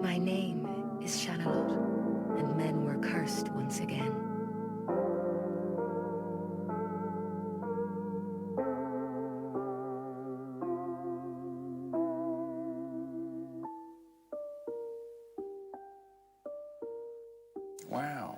My name is Shanalot, and men were cursed once again. Wow.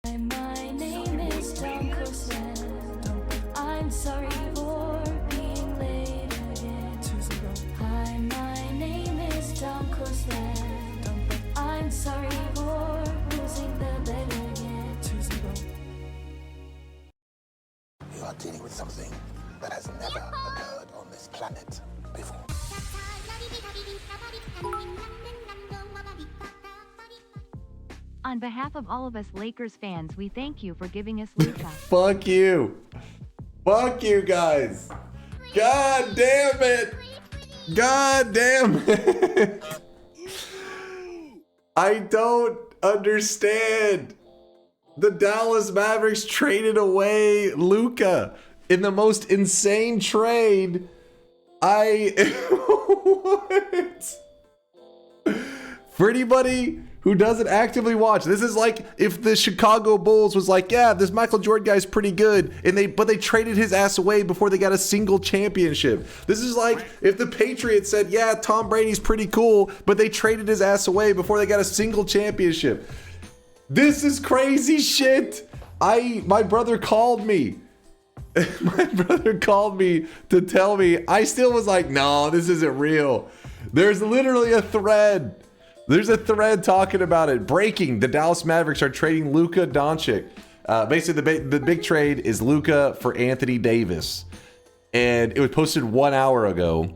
My name is DunkOrSlam. I'm sorry for being late again. Hi, my name is DunkOrSlam. I'm sorry for losing the bet again. You are dealing with something that has never occurred on this planet before. On behalf of all of us Lakers fans, we thank you for giving us Luka. Fuck you. Fuck you guys. God damn it. God damn it. I don't understand. The Dallas Mavericks traded away Luka in the most insane trade. What? For anybody who doesn't actively watch, this is like if the Chicago Bulls was like, yeah, this Michael Jordan guy's pretty good, but they traded his ass away before they got a single championship. This is like if the Patriots said, yeah, Tom Brady's pretty cool, but they traded his ass away before they got a single championship. This is crazy shit. My brother called me. My brother called me to tell me. I still was like, no, this isn't real. There's literally a thread. There's a thread talking about it. Breaking: the Dallas Mavericks are trading Luka Doncic. Basically, the big trade is Luka for Anthony Davis, and it was posted 1 hour ago.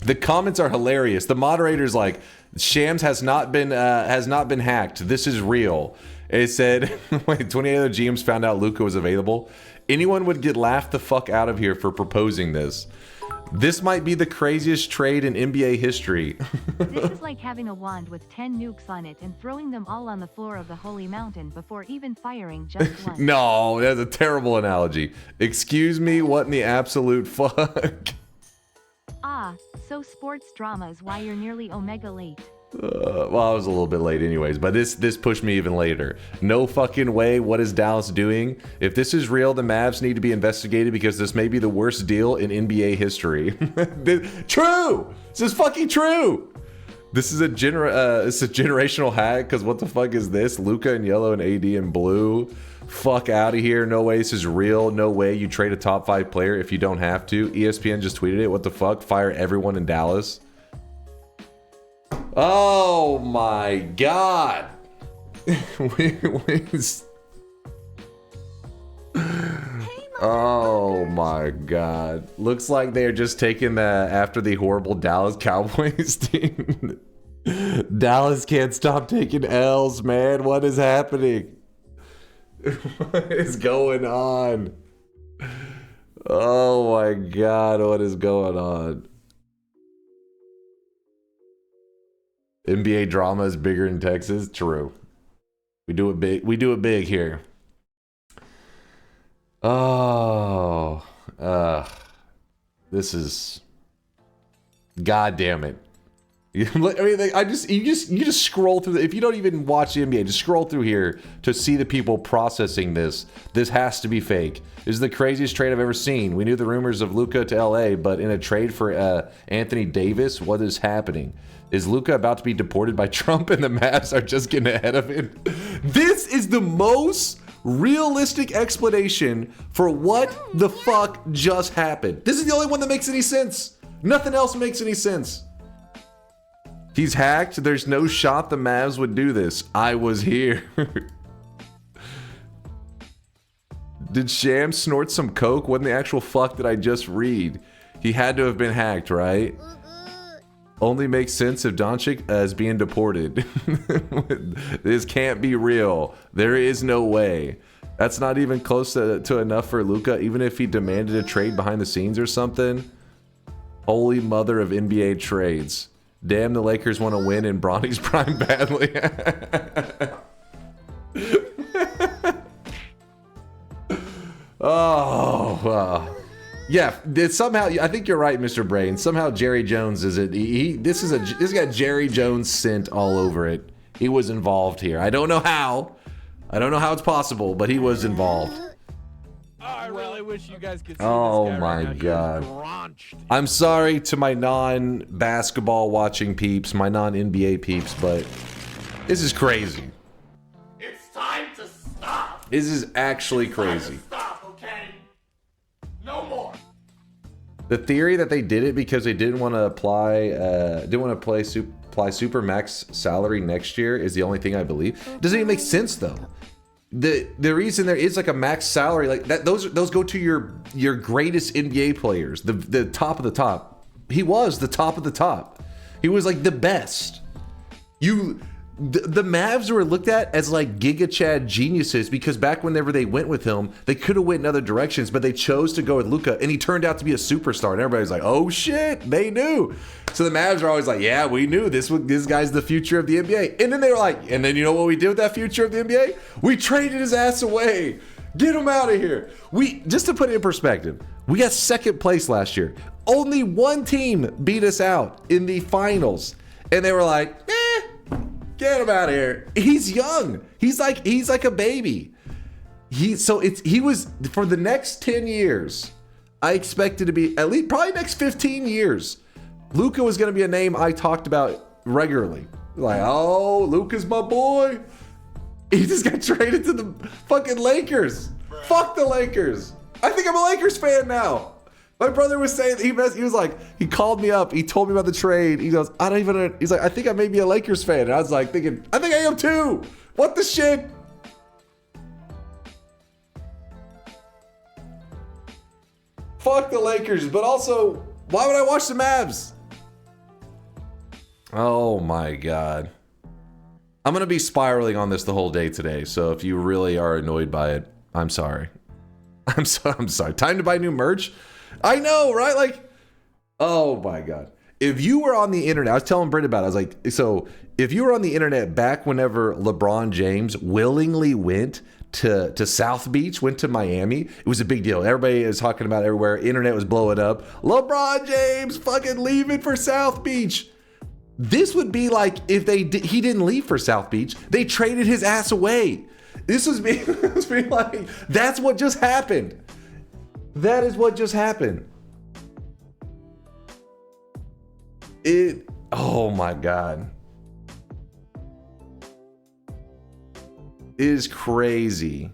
The comments are hilarious. The moderator's like, "Shams has not been hacked. This is real." It said, "Wait, 28 other GMs found out Luka was available. Anyone would get laughed the fuck out of here for proposing this. This might be the craziest trade in NBA history." This is like having a wand with 10 nukes on it and throwing them all on the floor of the holy mountain before even firing just one. No, that's a terrible analogy. Excuse me, what in the absolute fuck? Ah, so sports drama is why you're nearly omega late. Well, I was a little bit late anyways, but this pushed me even later. No fucking way. What is Dallas doing? If this is real, the Mavs need to be investigated because this may be the worst deal in NBA history. True! This is fucking true! This is it's a generational hack, because what the fuck is this? Luka in yellow and AD in blue. Fuck out of here. No way this is real. No way you trade a top 5 player if you don't have to. ESPN just tweeted it. What the fuck? Fire everyone in Dallas. Oh my god. Oh my god. Looks like they're just taking after the horrible Dallas Cowboys team. Dallas can't stop taking L's, man. What is happening? What is going on? Oh my god, what is going on? NBA drama is bigger in Texas. True. We do it big. We do it big here. Oh, this is. God damn it. I mean, you just scroll through. If you don't even watch the NBA, just scroll through here to see the people processing this. This has to be fake. This is the craziest trade I've ever seen. We knew the rumors of Luka to LA, but in a trade for Anthony Davis, what is happening? Is Luka about to be deported by Trump and the Mavs are just getting ahead of it? This is the most realistic explanation for what the fuck just happened. This is the only one that makes any sense. Nothing else makes any sense. He's hacked. There's no shot the Mavs would do this. I was here. Did Sham snort some coke? What in the actual fuck did I just read? He had to have been hacked, right? Only makes sense if Doncic is being deported. This can't be real. There is no way. That's not even close to enough for Luka, even if he demanded a trade behind the scenes or something. Holy mother of NBA trades. Damn, the Lakers want to win in Bronny's prime badly. Oh, wow. Yeah, somehow I think you're right, Mr. Brain. Somehow Jerry Jones is it. This got Jerry Jones scent all over it. He was involved here. I don't know how. I don't know how it's possible, but he was involved. I really wish you guys could see Oh this guy my right now. god. He is drenched. I'm sorry to my non-basketball watching peeps, my non-NBA peeps, but this is crazy. It's time to stop. This is actually crazy. Stop, okay? No more. The theory that they did it because they didn't want to apply super max salary next year is the only thing I believe. Doesn't even make sense though. The reason there is like a max salary like that, those go to your greatest NBA players, the top of the top. He was the top of the top. He was like the best. the Mavs were looked at as like Giga Chad geniuses because back whenever they went with him, they could have went in other directions, but they chose to go with Luka, and he turned out to be a superstar. And everybody's like, "Oh shit, they knew." So the Mavs are always like, "Yeah, we knew this guy's the future of the NBA." And then they were like, "And then you know what we did with that future of the NBA? We traded his ass away. Get him out of here." Just to put it in perspective, we got second place last year. Only one team beat us out in the finals, and they were like, "Get him out of here. He's young. He's like a baby." He was for the next 10 years. I expected to be at least probably next 15 years. Luka was going to be a name I talked about regularly. Like, "Oh, Luka's my boy." He just got traded to the fucking Lakers. Fuck the Lakers. I think I'm a Lakers fan now. My brother was saying he was like, he called me up. He told me about the trade. He goes, he's like, "I think I may be a Lakers fan." And I was like thinking, I think I am too. What the shit? Fuck the Lakers. But also, why would I watch the Mavs? Oh my God. I'm going to be spiraling on this the whole day today. So if you really are annoyed by it, I'm sorry. I'm sorry. Time to buy new merch? I know, right? Like, oh my God. If you were on the internet, I was telling Britt about it. I was like, so if you were on the internet back whenever LeBron James willingly went to South Beach, went to Miami, it was a big deal. Everybody is talking about it everywhere. Internet was blowing up. LeBron James fucking leaving for South Beach. This would be like if he didn't leave for South Beach. They traded his ass away. This was being like, that's what just happened. That is what just happened. Oh my God. It is crazy.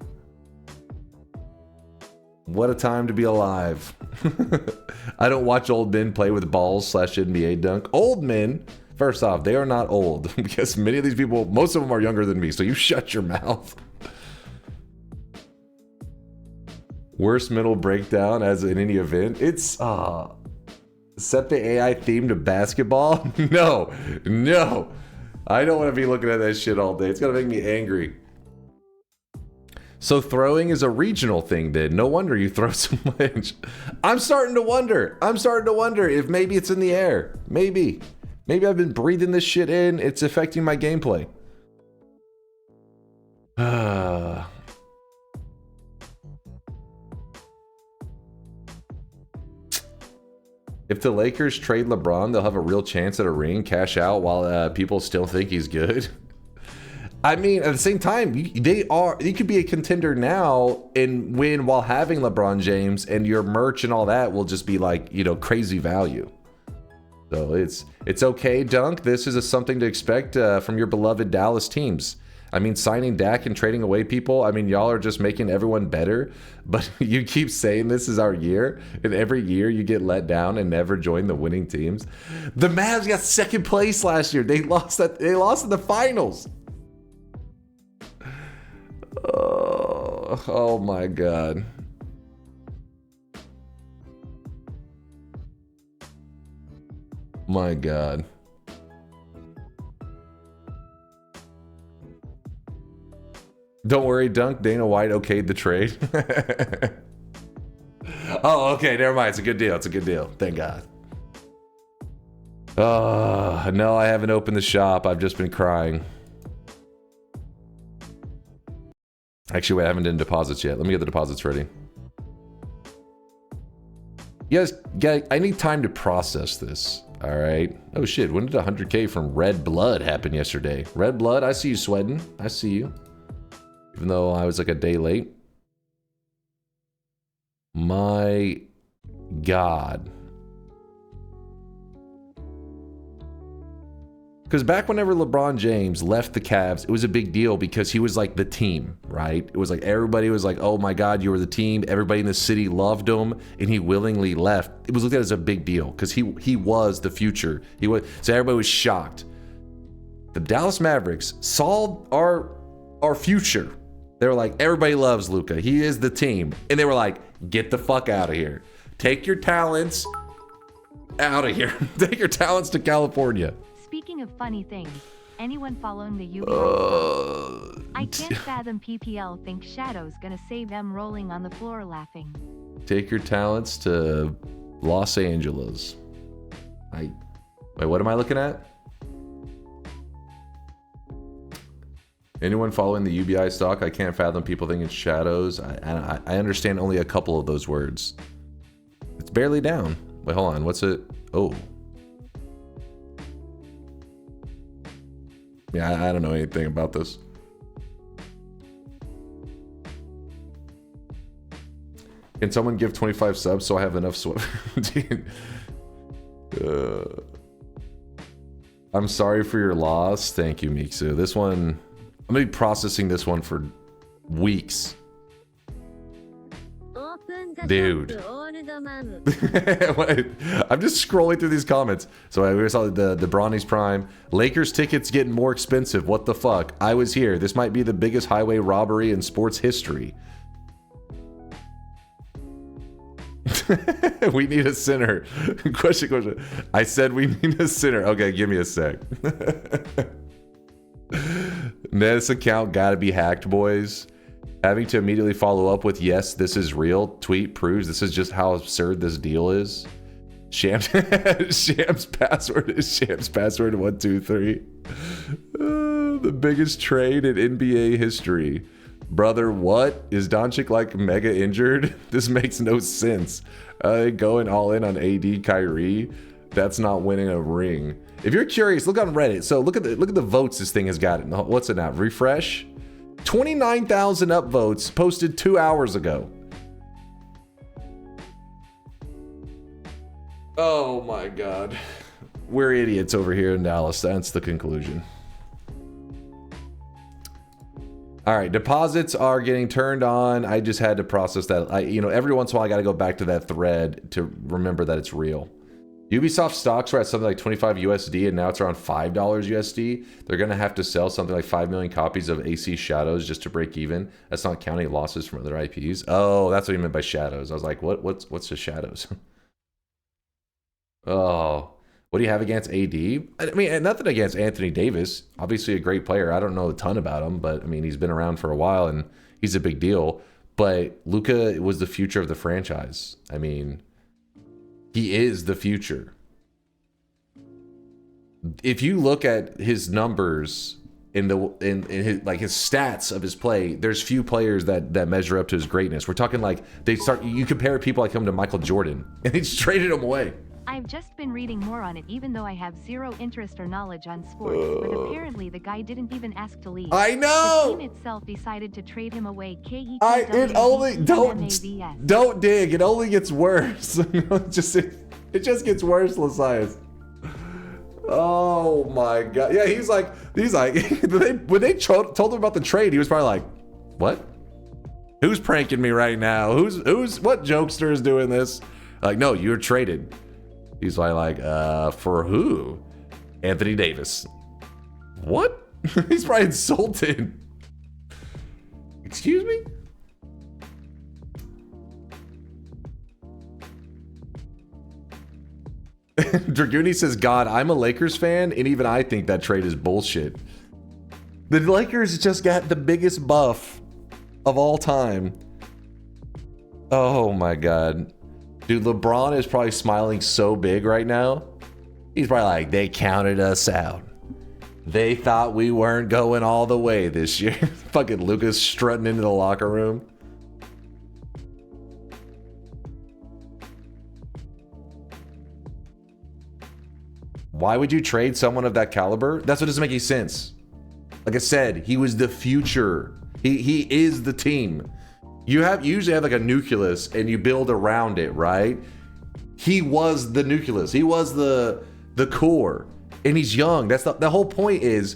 What a time to be alive. I don't watch old men play with balls / NBA dunk. Old men, first off, they are not old because many of these people, most of them are younger than me. So you shut your mouth. Worst mental breakdown as in any event. It's set the AI theme to basketball. No. I don't want to be looking at that shit all day. It's gonna make me angry. So throwing is a regional thing then. No wonder you throw so much. I'm starting to wonder if maybe it's in the air. Maybe I've been breathing this shit in. It's affecting my gameplay. If the Lakers trade LeBron, they'll have a real chance at a ring, cash out while people still think he's good. I mean, at the same time, they could be a contender now and win while having LeBron James, and your merch and all that will just be like, crazy value. So it's okay, Dunk. This is something to expect from your beloved Dallas teams. I mean, signing Dak and trading away people, I mean, y'all are just making everyone better, but you keep saying this is our year, and every year you get let down and never join the winning teams. The Mavs got second place last year. They lost in the finals. Oh my God. My God. Don't worry, Dunk. Dana White okayed the trade. Oh, okay. Never mind. It's a good deal. Thank God. No, I haven't opened the shop. I've just been crying. Actually, wait, I haven't done deposits yet. Let me get the deposits ready. You guys, I need time to process this. All right. Oh shit, when did 100K from Red Blood happen yesterday? Red Blood, I see you sweating. I see you. Even though I was like a day late. My God. Because back whenever LeBron James left the Cavs, it was a big deal because he was like the team, right? It was like everybody was like, oh my God, you were the team. Everybody in the city loved him, and he willingly left. It was looked at as a big deal because he was the future. So everybody was shocked. The Dallas Mavericks saw our future. They were like, everybody loves Luka. He is the team. And they were like, get the fuck out of here. Take your talents out of here. Take your talents to California. Speaking of funny things, anyone following the UBI stock. I can't fathom PPL think Shadow's gonna save them rolling on the floor laughing. Take your talents to Los Angeles. Wait, what am I looking at? Anyone following the UBI stock? I can't fathom people thinking Shadows. I understand only a couple of those words. It's barely down. Wait, hold on. What's it? Oh. Yeah, I don't know anything about this. Can someone give 25 subs so I have enough swap? I'm sorry for your loss. Thank you, Miksu. This one, I'm gonna be processing this one for weeks. Dude. I'm just scrolling through these comments. So we saw the Bronny's Prime. Lakers tickets getting more expensive. What the fuck? I was here. This might be the biggest highway robbery in sports history. We need a center. Question. I said we need a center. Okay, give me a sec. This account gotta be hacked, boys. Having to immediately follow up with yes, this is real. Tweet proves this is just how absurd this deal is. Shams password is Shams password 123. The biggest trade in NBA history. Brother, what? Is Doncic like mega injured? This makes no sense. Going all in on AD Kyrie. That's not winning a ring. If you're curious, look on Reddit. So look at the votes this thing has gotten. What's it now? Refresh. 29,000 upvotes posted 2 hours ago. Oh my god. We're idiots over here in Dallas. That's the conclusion. All right, deposits are getting turned on. I just had to process that. Every once in a while I got to go back to that thread to remember that it's real. Ubisoft stocks were at something like 25 USD and now it's around $5 USD. They're going to have to sell something like 5 million copies of AC Shadows just to break even. That's not counting losses from other IPs. Oh, that's what he meant by Shadows. I was like, what's the Shadows? Oh, what do you have against AD? I mean, nothing against Anthony Davis. Obviously a great player. I don't know a ton about him, but I mean, he's been around for a while and he's a big deal. But Luka was the future of the franchise. I mean, he is the future. If you look at his numbers in his, like his stats of his play, there's few players that measure up to his greatness. We're talking like you compare people like him to Michael Jordan, and he's traded him away. I've just been reading more on it, even though I have zero interest or knowledge on sports, but apparently the guy didn't even ask to leave. I know! The team itself decided to trade him away. Don't dig. It only gets worse. it just gets worse, Lasias. Oh my god. Yeah, he's like when they told him about the trade, he was probably like, what? Who's pranking me right now? What jokester is doing this? Like, no, you're traded. He's like, for who? Anthony Davis. What? He's probably insulted. Excuse me? Draguni says, God, I'm a Lakers fan, and even I think that trade is bullshit. The Lakers just got the biggest buff of all time. Oh my god. Dude, LeBron is probably smiling so big right now. He's probably like, they counted us out. They thought we weren't going all the way this year. Fucking Lucas strutting into the locker room. Why would you trade someone of that caliber? That's what doesn't make any sense. Like I said, he was the future. He is the team. You usually have like a nucleus and you build around it, right? He was the nucleus. He was the core, and he's young. That's the whole point. Is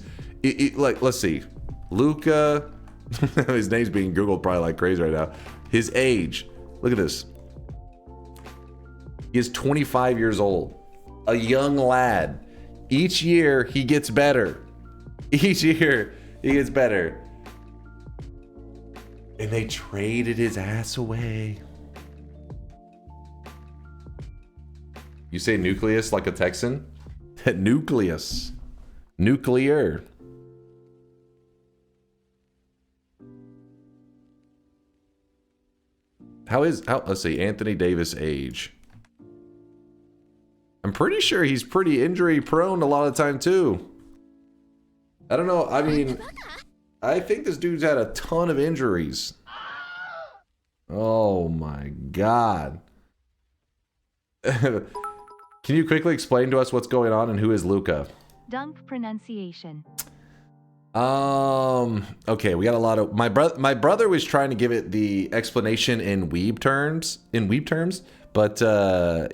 like, let's see, Luka. His name's being Googled probably like crazy right now. His age. Look at this. He is 25 years old, a young lad. Each year he gets better. Each year he gets better. And they traded his ass away. You say nucleus like a Texan? Nucleus. Nuclear. let's see, Anthony Davis age. I'm pretty sure he's pretty injury prone a lot of the time too. I don't know. I mean, I think this dude's had a ton of injuries. Oh my God. Can you quickly explain to us what's going on and who is Luca? Dunk pronunciation. Okay, we got a lot of my brother was trying to give it the explanation in weeb terms, but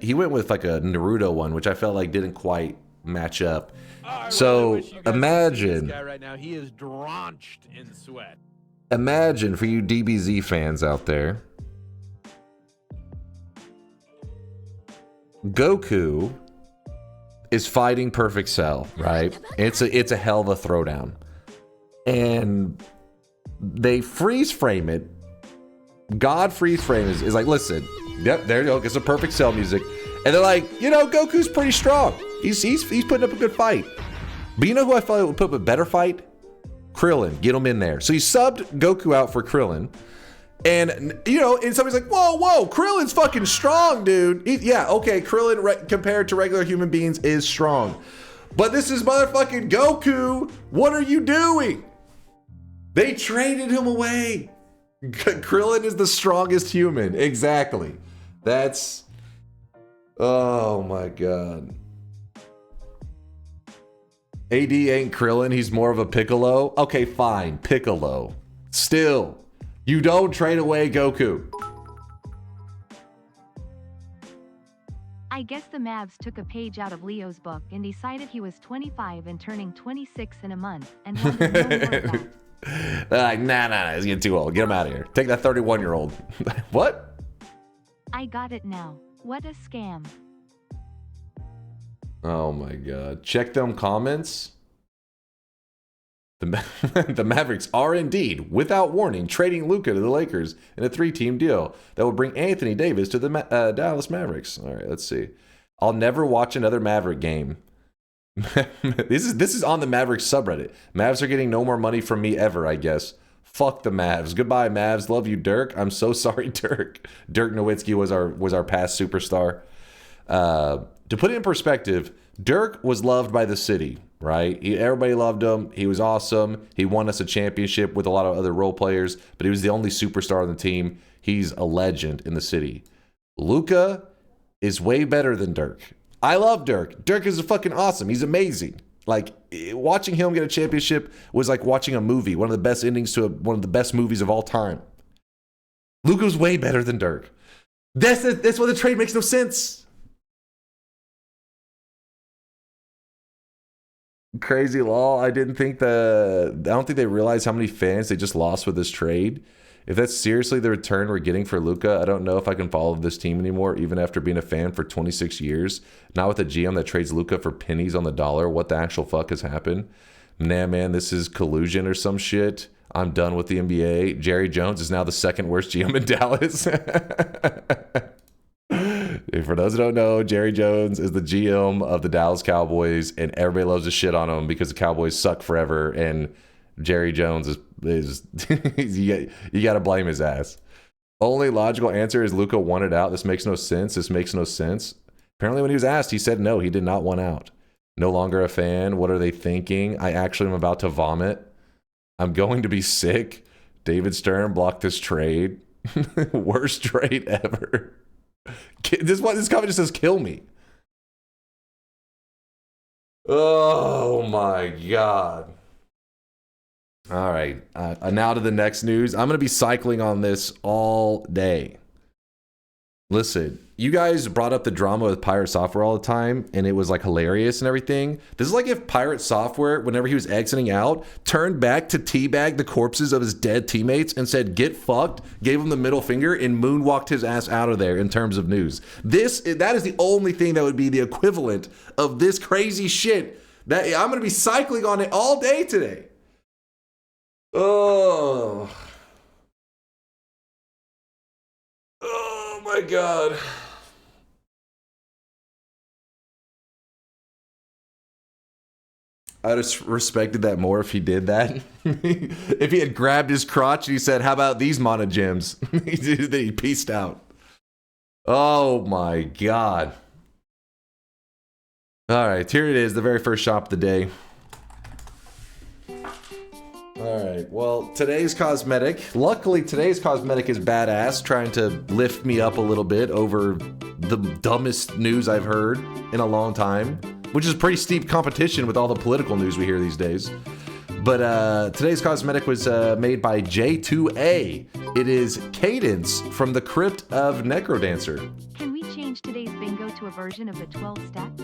he went with like a Naruto one, which I felt like didn't quite match up. So imagine this guy right now, he is drenched in sweat. Imagine for you DBZ fans out there, Goku is fighting Perfect Cell, right? It's a hell of a throwdown. And they freeze frame it. God freeze frame is like, listen, yep, there you go, get some Perfect Cell music. And they're like, you know, Goku's pretty strong. He's putting up a good fight. But you know who I felt would put up a better fight? Krillin, get him in there. So he subbed Goku out for Krillin. And, you know, and somebody's like, whoa, Krillin's fucking strong, dude. Yeah, okay, Krillin compared to regular human beings is strong. But this is motherfucking Goku. What are you doing? They traded him away. Krillin is the strongest human. Exactly. That's... Oh my God. AD ain't Krillin, he's more of a Piccolo. Okay, fine, Piccolo. Still, you don't trade away Goku. I guess the Mavs took a page out of Leo's book and decided he was 25 and turning 26 in a month and wanted no more of that. They're like, nah, he's getting too old. Get him out of here. Take that 31-year-old. What? I got it now. What a scam. Oh my God. Check them comments. The Mavericks are indeed, without warning, trading Luka to the Lakers in a 3-team deal that will bring Anthony Davis to the Dallas Mavericks. All right, let's see. I'll never watch another Maverick game. This is on the Mavericks subreddit. Mavs are getting no more money from me ever, I guess. Fuck the Mavs. Goodbye, Mavs. Love you, Dirk. I'm so sorry, Dirk. Dirk Nowitzki was our past superstar. To put it in perspective, Dirk was loved by the city, right? Everybody loved him. He was awesome. He won us a championship with a lot of other role players, but he was the only superstar on the team. He's a legend in the city. Luka is way better than Dirk. I love Dirk. Dirk is fucking awesome. He's amazing. Like, watching him get a championship was like watching a movie. One of the best endings to one of the best movies of all time. Luka's way better than Dirk. That's why the trade makes no sense. Crazy law. I don't think they realize how many fans they just lost with this trade. If that's seriously the return we're getting for Luka, I don't know if I can follow this team anymore, even after being a fan for 26 years. Not with a GM that trades Luka for pennies on the dollar. What the actual fuck has happened? Nah, man, this is collusion or some shit. I'm done with the NBA. Jerry Jones is now the second worst GM in Dallas. For those who don't know, Jerry Jones is the GM of the Dallas Cowboys, and everybody loves to shit on him because the Cowboys suck forever, and Jerry Jones is you got to blame his ass. Only logical answer is Luka wanted out. This makes no sense. Apparently when he was asked, he said no, he did not want out. No longer a fan. What are they thinking? I actually am about to vomit. I'm going to be sick. David Stern blocked this trade. Worst trade ever. This comment just says kill me. Oh my God. All right. Now to the next news. I'm going to be cycling on this all day. Listen, you guys brought up the drama with Pirate Software all the time, and it was like hilarious and everything. This is like if Pirate Software, whenever he was exiting out, turned back to teabag the corpses of his dead teammates and said, get fucked, gave him the middle finger, and moonwalked his ass out of there in terms of news. That is the only thing that would be the equivalent of this crazy shit. That I'm going to be cycling on it all day today. Oh my God. I'd have respected that more if he did that. If he had grabbed his crotch and he said, "How about these mana gems?" Then he peaced out. Oh my god. All right, here it is, the very first shop of the day. All right, well, today's cosmetic. Luckily, today's cosmetic is badass, trying to lift me up a little bit over the dumbest news I've heard in a long time, which is pretty steep competition with all the political news we hear these days. But today's cosmetic was made by J2A. It is Cadence from the Crypt of Necrodancer. Can we change today's bingo to a version of the 12 steps?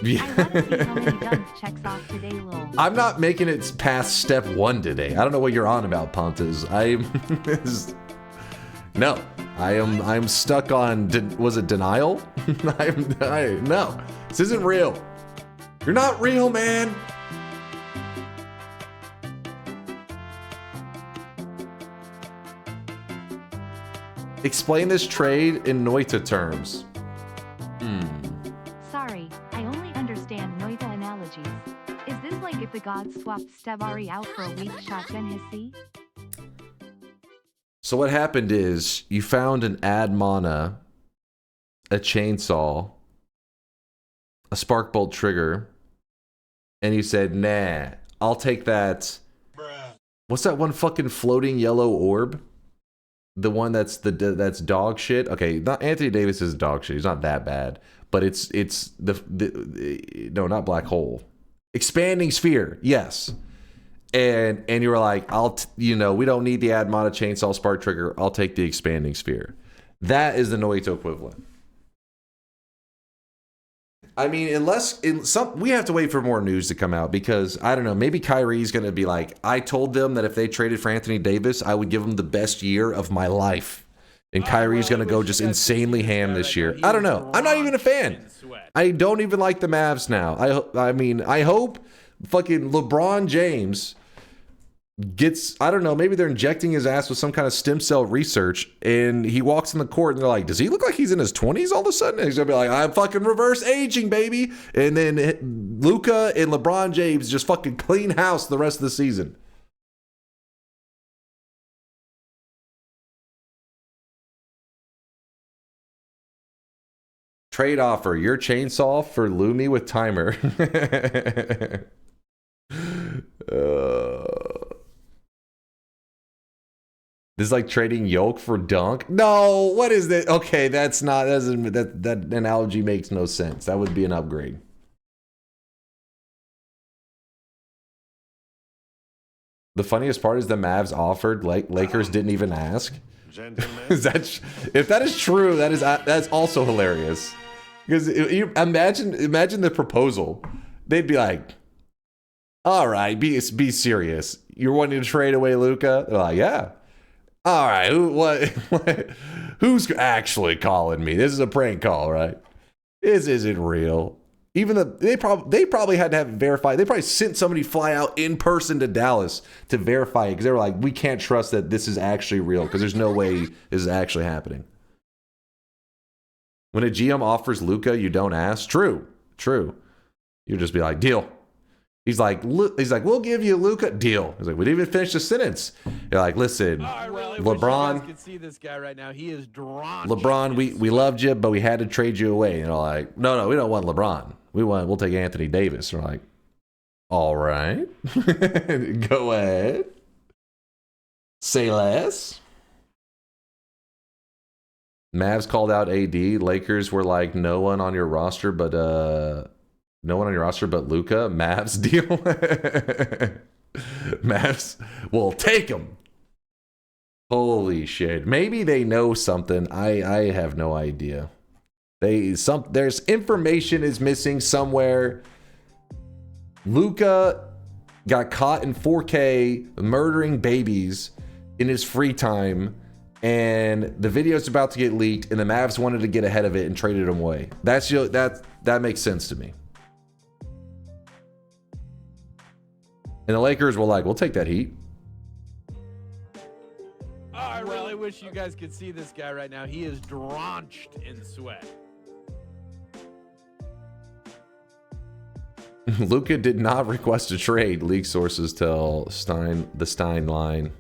Yeah. I want to see how many dunks checks off today, lol. I'm not making it past step 1 today. I don't know what you're on about, Pontas. I'm stuck on, was it denial? No, this isn't real. You're not real, man. Explain this trade in Noita terms. Sorry, I only understand Noita analogies. Is this like if the gods swapped Stevari out for a weak shotgun hissy? So what happened is, you found an add mana, a chainsaw, a spark bolt trigger, and you said, nah, I'll take that. What's that one fucking floating yellow orb? The one that's that's dog shit. Okay, not Anthony Davis is dog shit. He's not that bad, but it's the no, not black hole. Expanding sphere, yes. And you were like, we don't need the add mana chainsaw spark trigger. I'll take the expanding sphere. That is the Noita equivalent. I mean, we have to wait for more news to come out, because I don't know, maybe Kyrie's going to be like, I told them that if they traded for Anthony Davis, I would give them the best year of my life. And Kyrie's going to go just insanely ham this year. I don't know. I'm not even a fan. I don't even like the Mavs now. I hope fucking LeBron James gets, I don't know, maybe they're injecting his ass with some kind of stem cell research, and he walks in the court and they're like, does he look like he's in his 20s all of a sudden? And he's gonna be like, I'm fucking reverse aging, baby. And then Luka and LeBron James just fucking clean house the rest of the season. Trade offer, your chainsaw for Lumi with timer. This is like trading yolk for dunk. No, what is that? Okay, that analogy makes no sense. That would be an upgrade. The funniest part is the Mavs offered, Lakers didn't even ask. If that is true, that's also hilarious. Because you imagine the proposal. They'd be like, all right, be serious. You're wanting to trade away Luka? They're like, yeah. All right, who's actually calling me? This is a prank call, right? This isn't real. Even they probably had to have it verified. They probably sent somebody fly out in person to Dallas to verify it, because they were like, we can't trust that this is actually real, because there's no way this is actually happening. When a GM offers Luka, you don't ask. True. You just be like, deal. He's like, we'll give you Luka. Deal. He's like, we didn't even finish the sentence. You're like, listen, LeBron. You can see this guy right now. He is drawn. LeBron, we loved you, but we had to trade you away. And they're like, no, we don't want LeBron. We'll take Anthony Davis. We're like, all right, go ahead. Say less. Mavs called out AD. Lakers were like, no one on your roster, but Luka. Mavs deal. Mavs will take him. Holy shit. Maybe they know something. I have no idea. There's information is missing somewhere. Luka got caught in 4K murdering babies in his free time, and the video's about to get leaked, and the Mavs wanted to get ahead of it and traded him away. That makes sense to me. And the Lakers were like, we'll take that heat. I really wish you guys could see this guy right now. He is drenched in sweat. Luka did not request a trade, leak sources tell the Stein line.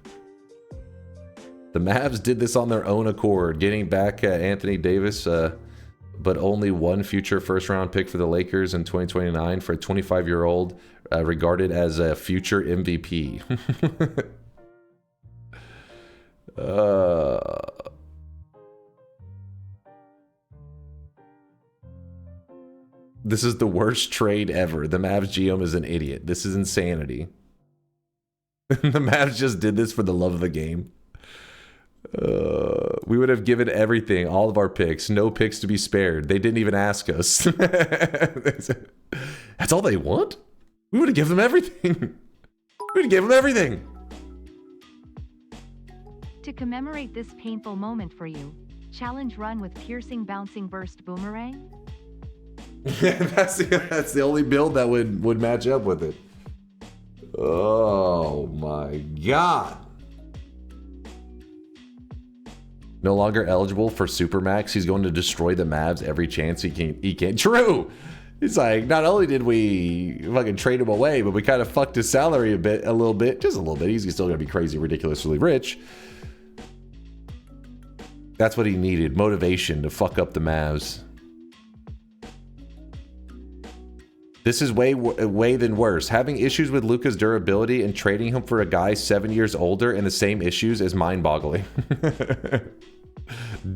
The Mavs did this on their own accord, getting back Anthony Davis, but only one future first-round pick for the Lakers in 2029 for a 25-year-old regarded as a future MVP. This is the worst trade ever. The Mavs GM is an idiot. This is insanity. The Mavs just did this for the love of the game. We would have given everything, all of our picks, no picks to be spared. They didn't even ask us. That's all they want? We would have given them everything. We would have given them everything. To commemorate this painful moment for you, challenge run with piercing bouncing burst boomerang? that's the only build that would match up with it. Oh my god. No longer eligible for Supermax. He's going to destroy the Mavs every chance he can. True. It's like, not only did we fucking trade him away, but we kind of fucked his salary a little bit. Just a little bit. He's still going to be crazy, ridiculously rich. That's what he needed. Motivation to fuck up the Mavs. This is way than worse. Having issues with Luka's durability and trading him for a guy 7 years older and the same issues is mind-boggling.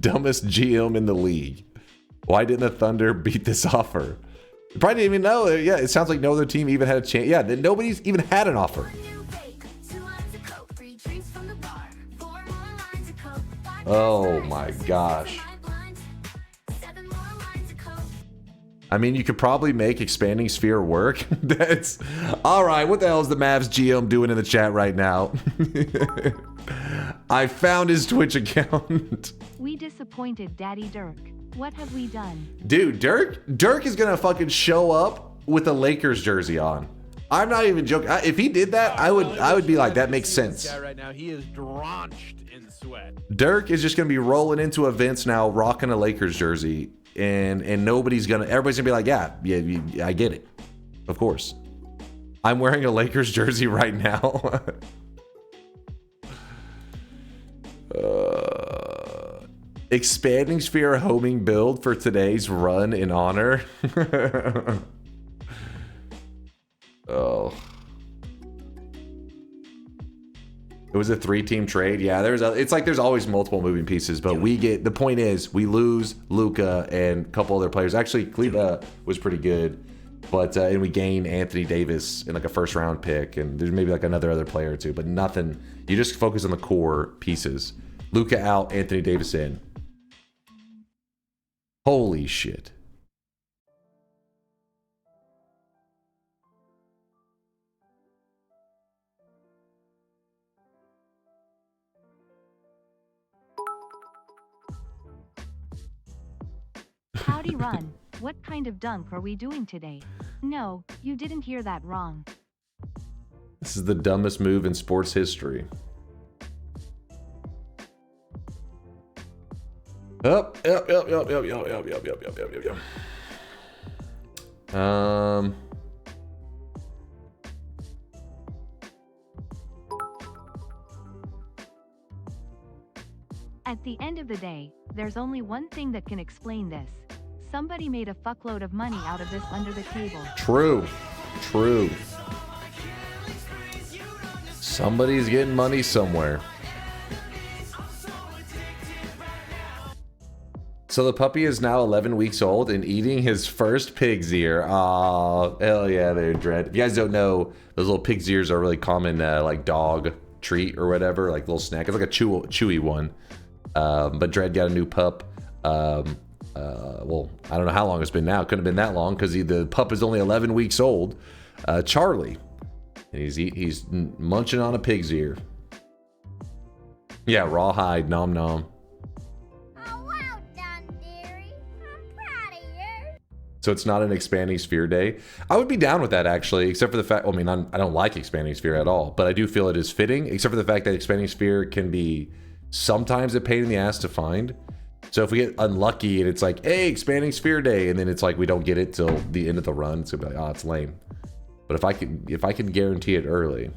Dumbest GM in the league. Why didn't the Thunder beat this offer? You probably didn't even know. Yeah, it sounds like no other team even had a chance. Yeah, nobody's even had an offer. Oh my gosh. I mean, you could probably make Expanding Sphere work. That's all right. What the hell is the Mavs GM doing in the chat right now? I found his Twitch account. We disappointed Daddy Dirk. What have we done? Dude, Dirk is gonna fucking show up with a Lakers jersey on. I'm not even joking. If he did that, I would be like, that makes sense. This guy right now, he is drenched in sweat. Dirk is just gonna be rolling into events now, rocking a Lakers jersey. And everybody's gonna be like, yeah, I get it. Of course. I'm wearing a Lakers jersey right now. Expanding Sphere homing build for today's run in honor. Oh. It was a 3-team trade. Yeah, it's like there's always multiple moving pieces, but the point is we lose Luka and a couple other players. Actually, Kleba was pretty good, but and we gain Anthony Davis in like a first-round pick, and there's maybe like another other player or two, but nothing. You just focus on the core pieces. Luka out, Anthony Davis in. Holy shit. Howdy Run. What kind of dunk are we doing today? No, you didn't hear that wrong. This is the dumbest move in sports history. Yep. At the end of the day, there's only one thing that can explain this. Somebody made a fuckload of money out of this under the table. True. Somebody's getting money somewhere. So the puppy is now 11 weeks old and eating his first pig's ear. Aw, hell yeah, they're Dread. If you guys don't know, those little pig's ears are really common, like dog treat or whatever, like little snack. It's like a chewy one. But Dread got a new pup. Well, I don't know how long it's been now. It couldn't have been that long because the pup is only 11 weeks old. Charlie. And he's munching on a pig's ear. Yeah, rawhide, nom nom. Oh, well done, dearie. I'm proud of you. So it's not an Expanding Sphere day. I would be down with that, actually, except for the fact, I mean, I don't like Expanding Sphere at all, but I do feel it is fitting, except for the fact that Expanding Sphere can be sometimes a pain in the ass to find. So if we get unlucky and it's like, hey, Expanding Sphere day, and then it's like we don't get it till the end of the run, it's gonna be like, oh, it's lame. But if I can guarantee it early.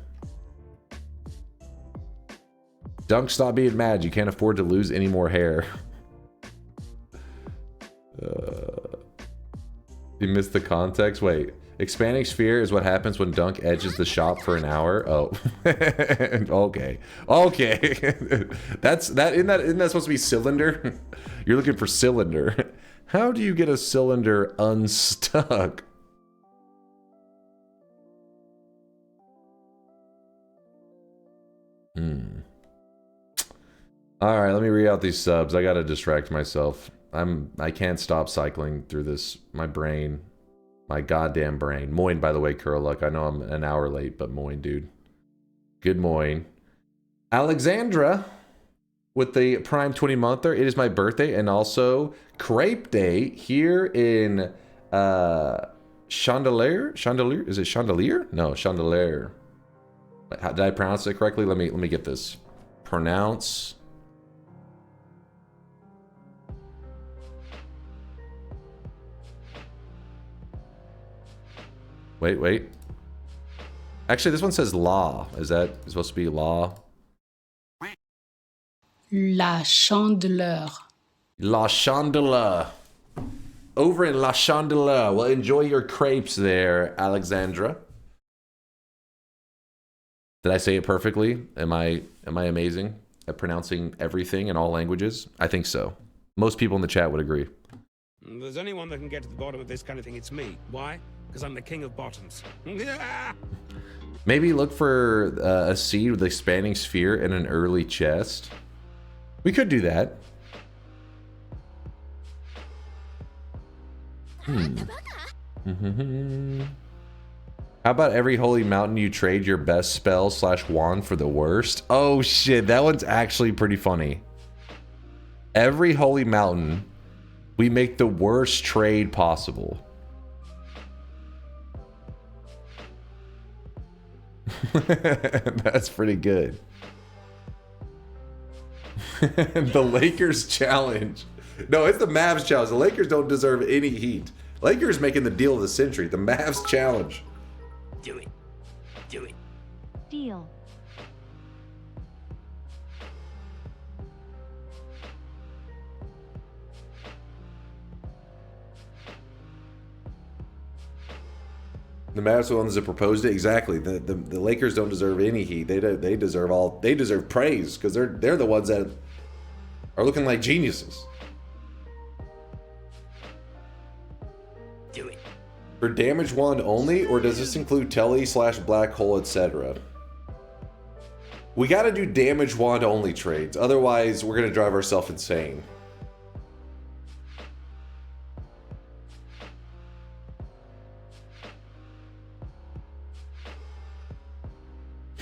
Dunk, stop being mad. You can't afford to lose any more hair. You missed the context. Wait, expanding sphere is what happens when Dunk edges the shop for an hour. Oh, okay. Isn't that supposed to be cylinder? You're looking for cylinder. How do you get a cylinder unstuck? All right, let me read out these subs. I gotta distract myself. I can't stop cycling through this. My brain, my goddamn brain. Moin, by the way, Curluck. I know I'm an hour late, but moin, dude. Good moin. Alexandra with the Prime 20 monther. It is my birthday and also Crepe Day here in Chandelier. Chandelier? Is it Chandelier? No, Chandelier. Did I pronounce it correctly? Let me get this. Pronounce. Wait. Actually, this one says law. Is that supposed to be law? La Chandeleur. La Chandeleur. Over in La Chandeleur. Well, enjoy your crepes there, Alexandra. Did I say it perfectly? Am I amazing at pronouncing everything in all languages? I think so. Most people in the chat would agree. There's only one that can get to the bottom of this kind of thing. It's me. Why? Because I'm the king of bottoms. Maybe look for a seed with expanding sphere in an early chest. We could do that. How about every holy mountain you trade your best spell / wand for the worst? Oh shit, that one's actually pretty funny. Every holy mountain, we make the worst trade possible. That's pretty good. The Lakers challenge. No, it's the Mavs challenge. The Lakers don't deserve any heat. Lakers making the deal of the century. The Mavs challenge. Do it. Deal. The Mavs are the ones that proposed it. Exactly. The Lakers don't deserve any heat. They deserve praise because they're the ones that are looking like geniuses. Do it. For damage wand only, or does this include telly / black hole, etc.? We got to do damage wand only trades. Otherwise, we're gonna drive ourselves insane.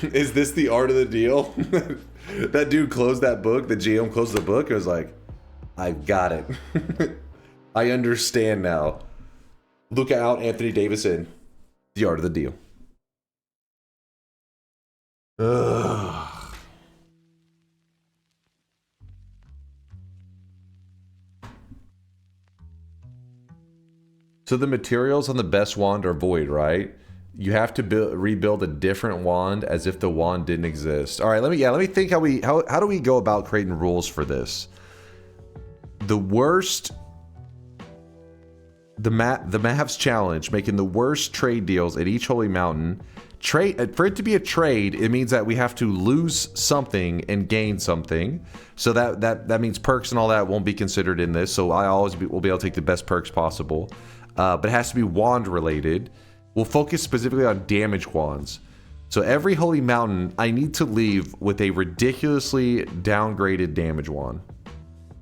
Is this the art of the deal? That dude closed that book. The GM closed the book. It was like, I've got it. I understand now. Look out, Anthony Davison. The art of the deal. Ugh. So the materials on the best wand are void, right? You have to rebuild a different wand as if the wand didn't exist. All right, let me think how do we go about creating rules for this? The worst, the Mavs challenge, making the worst trade deals at each holy mountain. Trade for it to be a trade, it means that we have to lose something and gain something. So that means perks and all that won't be considered in this. So I always will be able to take the best perks possible, but it has to be wand related. We'll focus specifically on damage wands. So every holy mountain, I need to leave with a ridiculously downgraded damage wand.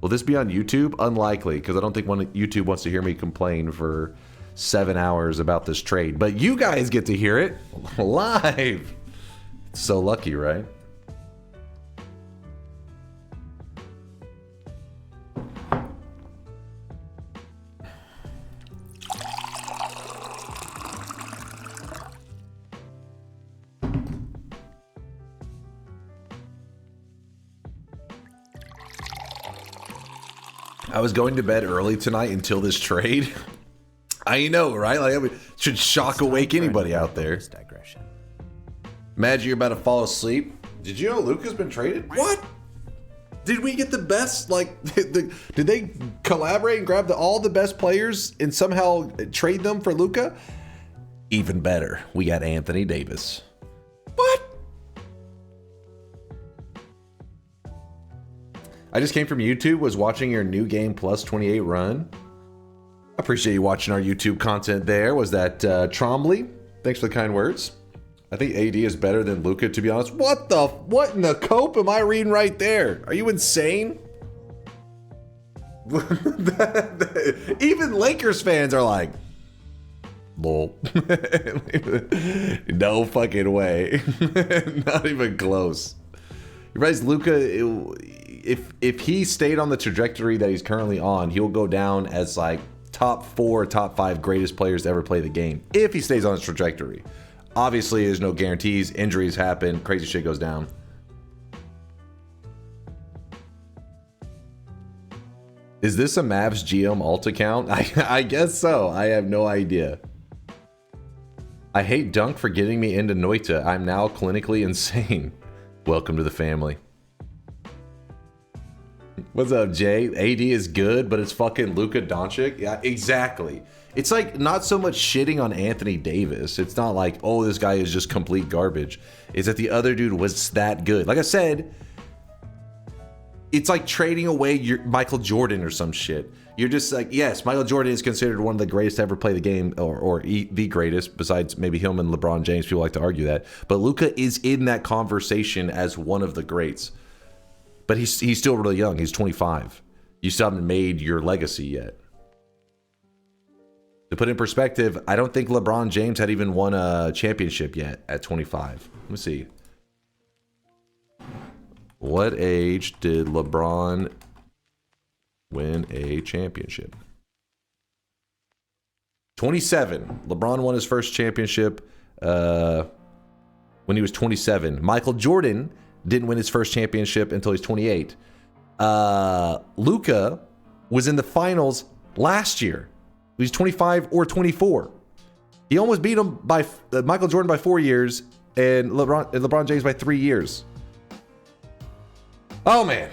Will this be on YouTube? Unlikely, because I don't think YouTube wants to hear me complain for 7 hours about this trade. But you guys get to hear it live. So lucky, right? I was going to bed early tonight until this trade. I know, right? Like, I mean, should shock awake anybody out there. Imagine you're about to fall asleep. Did you know Luka's been traded? What? Did we get the best? Like, did they collaborate and grab all the best players and somehow trade them for Luka? Even better, we got Anthony Davis. What? I just came from YouTube, was watching your new game plus 28 run. I appreciate you watching our YouTube content there. Was that Trombley? Thanks for the kind words. I think AD is better than Luka, to be honest. What in the cope am I reading right there? Are you insane? Even Lakers fans are like, lol. No fucking way. Not even close. You realize Luka, if he stayed on the trajectory that he's currently on, he'll go down as like top 4, top 5 greatest players to ever play the game. If he stays on his trajectory. Obviously, there's no guarantees. Injuries happen. Crazy shit goes down. Is this a Mavs GM alt account? I guess so. I have no idea. I hate Dunk for getting me into Noita. I'm now clinically insane. Welcome to the family. What's up, Jay? AD is good, but it's fucking Luka Doncic. Yeah, exactly. It's like not so much shitting on Anthony Davis. It's not like, oh, this guy is just complete garbage. It's that the other dude was that good. Like I said, it's like trading away your Michael Jordan or some shit. You're just like, yes, Michael Jordan is considered one of the greatest to ever play the game, or the greatest, besides maybe him and LeBron James. People like to argue that. But Luka is in that conversation as one of the greats. But he's still really young. He's 25. You still haven't made your legacy yet. To put in perspective, I don't think LeBron James had even won a championship yet at 25. Let me see. What age did LeBron win a championship? 27. LeBron won his first championship when he was 27. Michael Jordan didn't win his first championship until he's 28. Luka was in the finals last year. He was 25 or 24. He almost beat him by Michael Jordan by 4 years and LeBron James by 3 years. Oh, man.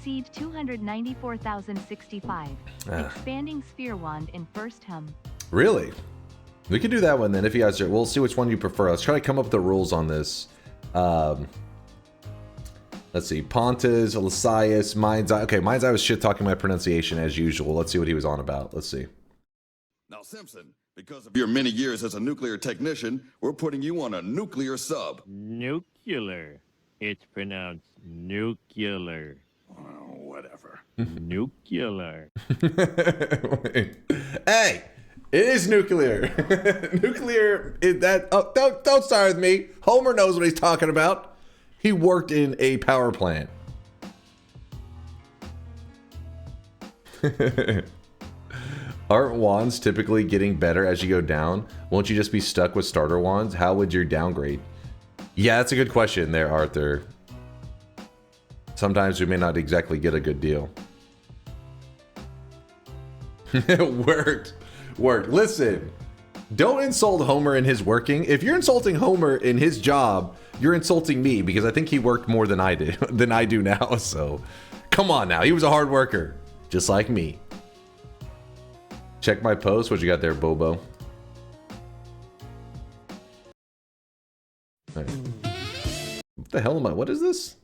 Seed 294,065. Expanding Sphere Wand in first hum. Really? We could do that one then if you guys are. We'll see which one you prefer. Let's try to come up with the rules on this. Let's see. Pontes, Lysias, Mind's Eye. Okay, Mind's Eye was shit talking my pronunciation as usual. Let's see what he was on about. Let's see. Now, Simpson, because of your many years as a nuclear technician, we're putting you on a nuclear sub. Nuclear. It's pronounced nuclear. Whatever. Nuclear. Hey! It is nuclear. Nuclear is that. Oh, don't start with me. Homer knows what he's talking about. He worked in a power plant. Aren't wands typically getting better as you go down? Won't you just be stuck with starter wands? How would you downgrade? Yeah, that's a good question there, Arthur. Sometimes we may not exactly get a good deal. It worked. Listen, don't insult Homer in his working. If you're insulting Homer in his job, you're insulting me because I think he worked more than I do now. So come on now. He was a hard worker, just like me. Check my post. What you got there, Bobo? Right. What the hell am I? What is this?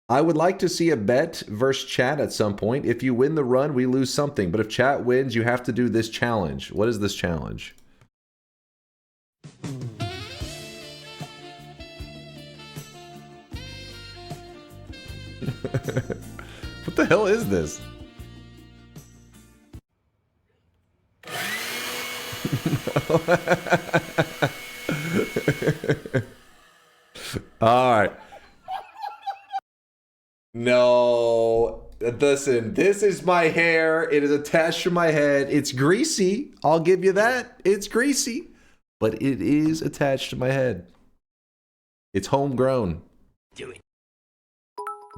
I would like to see a bet versus chat at some point. If you win the run, we lose something. But if chat wins, you have to do this challenge. What is this challenge? What the hell is this? All right. No, listen, this is my hair. It is attached to my head. It's greasy. I'll give you that. It's greasy. but it is attached to my head. It's homegrown. Do it.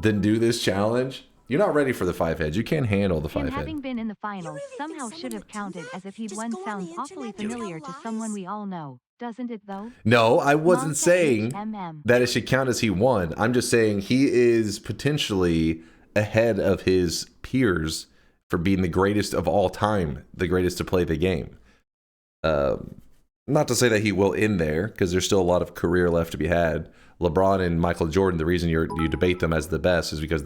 Then do this challenge. You're not ready for the 5 heads. You can't handle the 5 Him head. having been in the finals somehow should have counted as if he'd won. Sounds awfully familiar to someone we all know, doesn't it though? No, I wasn't Monster saying HMM. that it should count as he won. I'm just saying he is potentially ahead of his peers for being the greatest of all time, the greatest to play the game. Not to say that he will end there, because there's still a lot of career left to be had. LeBron and Michael Jordan, the reason you debate them as the best is because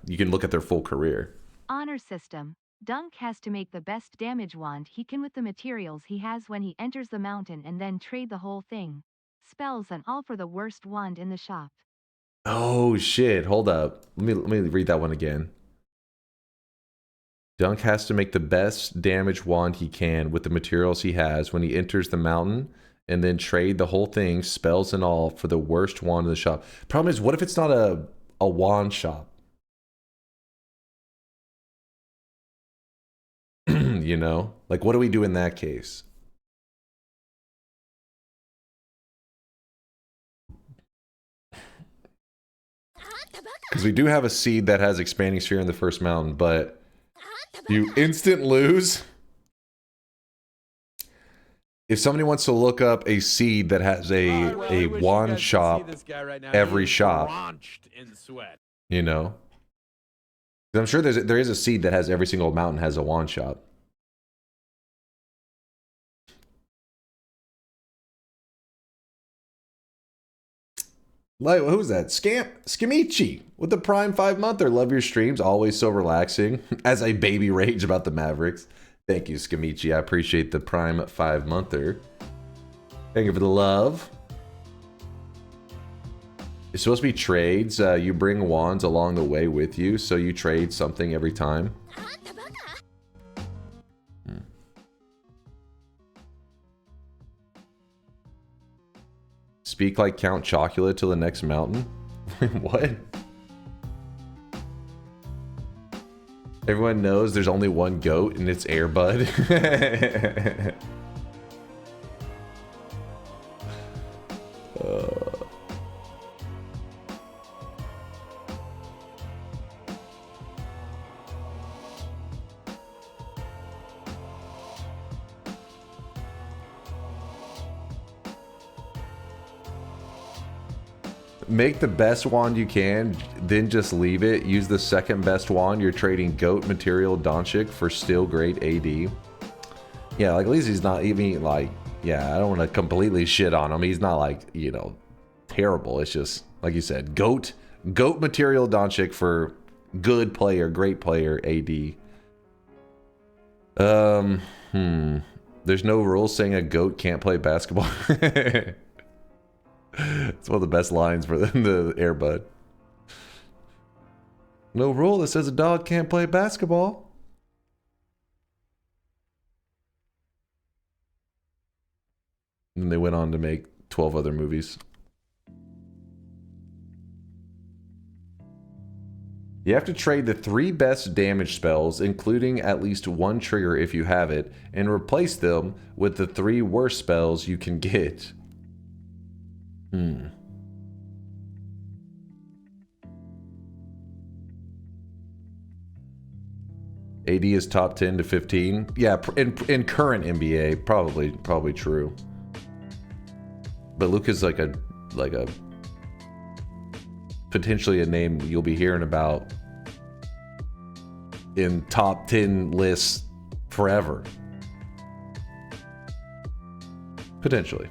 you can look at their full career. Honor system. Dunk has to make the best damage wand he can with the materials he has when he enters the mountain and then trade the whole thing. Spells and all for the worst wand in the shop. Oh shit, hold up. Let me read that one again. Dunk has to make the best damage wand he can with the materials he has when he enters the mountain and then trade the whole thing, spells and all, for the worst wand in the shop. Problem is, what if it's not a wand shop? You know? Like, what do we do in that case? Because we do have a seed that has expanding sphere in the first mountain, but you instant lose. If somebody wants to look up a seed that has a wand shop, every shop, you know, I'm sure there is a seed that has every single mountain has a wand shop. Like, who's that? Skimichi with the Prime 5-monther. Love your streams, always so relaxing. As I baby rage about the Mavericks. Thank you, Skimichi. I appreciate the Prime 5-monther. Thank you for the love. It's supposed to be trades. You bring wands along the way with you, so you trade something every time. Speak like Count Chocula to the next mountain? What? Everyone knows there's only one goat and it's Air Bud. Make the best wand you can, then just leave it. Use the second best wand. You're trading goat material Doncic for still great AD. Yeah, like at least he's not even like, yeah, I don't want to completely shit on him. He's not like, you know, terrible. It's just, like you said, goat material Doncic for good player, great player AD. There's no rule saying a goat can't play basketball. It's one of the best lines for the Air Bud. No rule that says a dog can't play basketball. And they went on to make 12 other movies. You have to trade the 3 best damage spells, including at least 1 trigger if you have it, and replace them with the 3 worst spells you can get. AD is top 10 to 15. Yeah, in current NBA, probably true. But Luka's like a potentially a name you'll be hearing about in top 10 lists forever. Potentially.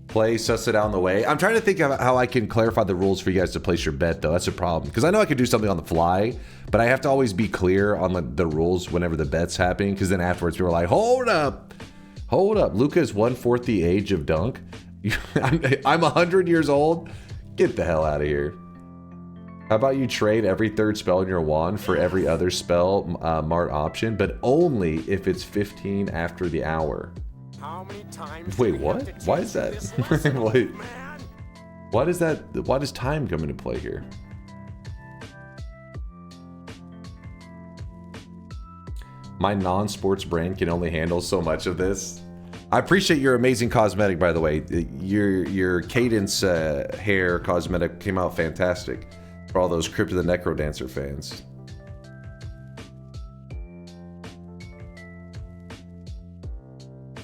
Play, suss it out on the way. I'm trying to think of how I can clarify the rules for you guys to place your bet, though. That's a problem. Because I know I could do something on the fly, but I have to always be clear on the rules whenever the bet's happening, because then afterwards people are like, hold up. Luka is 1/4 the age of Dunk. I'm 100 years old. Get the hell out of here. How about you trade every 3rd spell in your wand for every other spell mart option, but only if it's 15 after the hour. How many times Wait, what? Why is that? Wait. Why does time come into play here? My non-sports brain can only handle so much of this. I appreciate your amazing cosmetic, by the way. Your Cadence hair cosmetic came out fantastic for all those Crypt of the Necrodancer fans.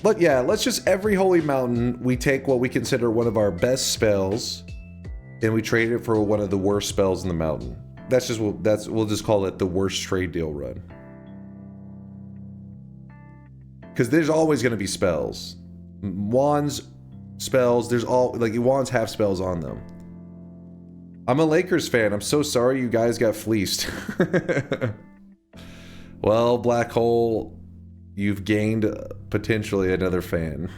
But yeah, let's just every holy mountain, we take what we consider one of our best spells and we trade it for one of the worst spells in the mountain. We'll just call it the worst trade deal run. Because there's always going to be spells. Wands, spells, wands have spells on them. I'm a Lakers fan. I'm so sorry you guys got fleeced. Well, Black Hole, you've gained potentially another fan.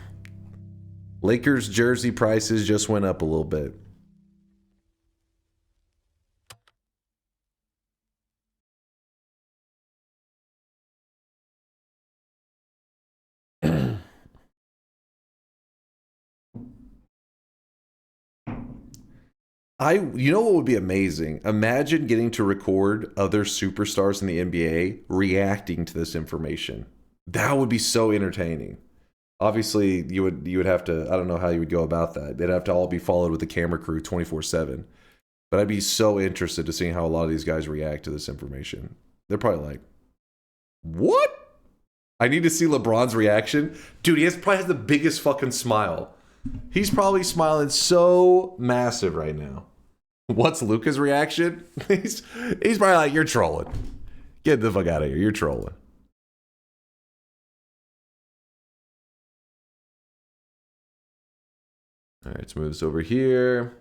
Lakers jersey prices just went up a little bit. You know what would be amazing? Imagine getting to record other superstars in the NBA reacting to this information. That would be so entertaining. Obviously, you would have to, I don't know how you would go about that. They'd have to all be followed with the camera crew 24/7. But I'd be so interested to see how a lot of these guys react to this information. They're probably like, what? I need to see LeBron's reaction. Dude, probably has the biggest fucking smile. He's probably smiling so massive right now. What's Luka's reaction? He's probably like, you're trolling. Get the fuck out of here. You're trolling. All right, let's move this over here.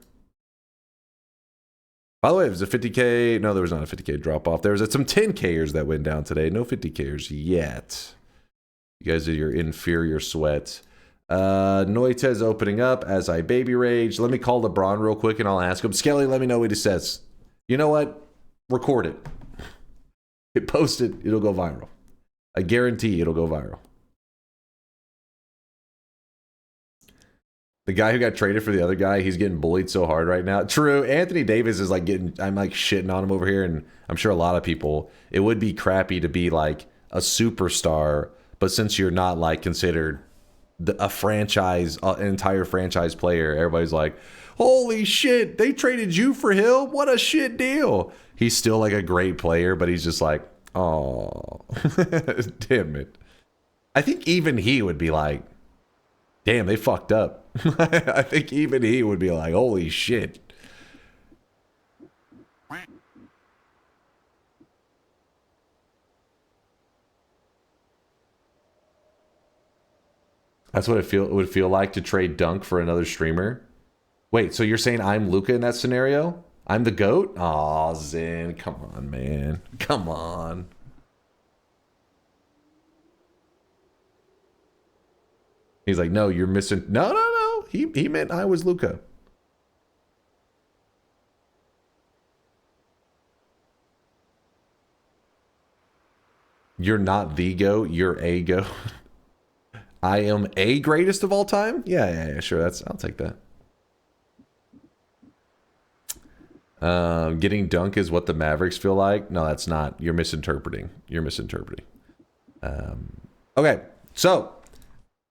By the way, it was a 50K. No, there was not a 50K drop off. There was some 10Kers that went down today. No 50Kers yet. You guys are your inferior sweat. Noita is opening up as I baby rage. Let me call LeBron real quick and I'll ask him. Skelly, let me know what he says. You know what? Record it. Post it. It'll go viral. I guarantee it'll go viral. The guy who got traded for the other guy, he's getting bullied so hard right now. True. Anthony Davis is like I'm like shitting on him over here, and I'm sure a lot of people, it would be crappy to be like a superstar, but since you're not like considered a franchise, an entire franchise player, everybody's like, holy shit, they traded you for Hill? What a shit deal. He's still like a great player, but he's just like, oh, damn it. I think even he would be like, damn, they fucked up. I think even he would be like, holy shit. That's what it would feel like to trade Dunk for another streamer. Wait, so you're saying I'm Luka in that scenario? I'm the GOAT? Aw, Zen, come on, man. Come on. He's like, no, you're missing. No, no, no. He meant I was Luka. You're not the GOAT. You're a GOAT. I am a greatest of all time? Yeah, sure. I'll take that. Getting Dunk is what the Mavericks feel like. No, that's not. You're misinterpreting. You're misinterpreting. Okay, so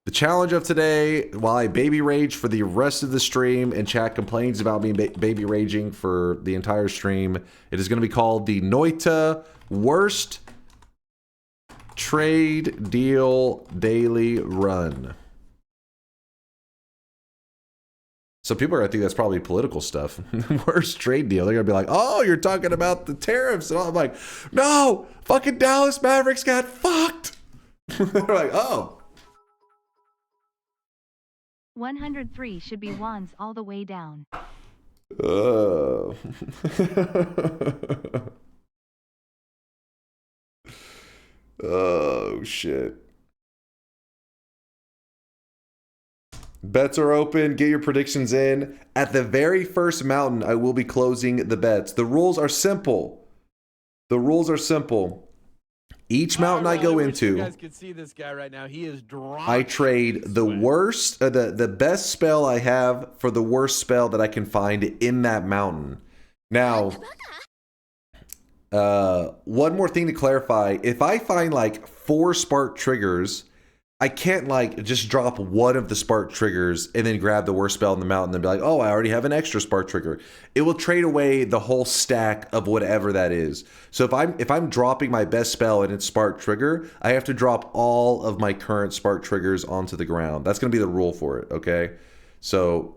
the challenge of today, while I baby rage for the rest of the stream and chat complains about me baby raging for the entire stream, it is going to be called the Noita Worst Trade Deal Daily Run. So people are going to think that's probably political stuff. Worst trade deal. They're going to be like, oh, you're talking about the tariffs. And I'm like, no, fucking Dallas Mavericks got fucked. They're like, oh. 103 should be wands all the way down. Oh, shit. Bets are open. Get your predictions in. At the very first mountain, I will be closing the bets. The rules are simple. The rules are simple. Each mountain I go into, you guys can see this guy right now. He is dropping. I trade the worst, the best spell I have for the worst spell that I can find in that mountain. Now, One more thing to clarify. If I find like 4 spark triggers, I can't like just drop one of the spark triggers and then grab the worst spell in the mountain and be like, oh, I already have an extra spark trigger. It will trade away the whole stack of whatever that is. So if I'm dropping my best spell and it's spark trigger, I have to drop all of my current spark triggers onto the ground. That's going to be the rule for it, okay? So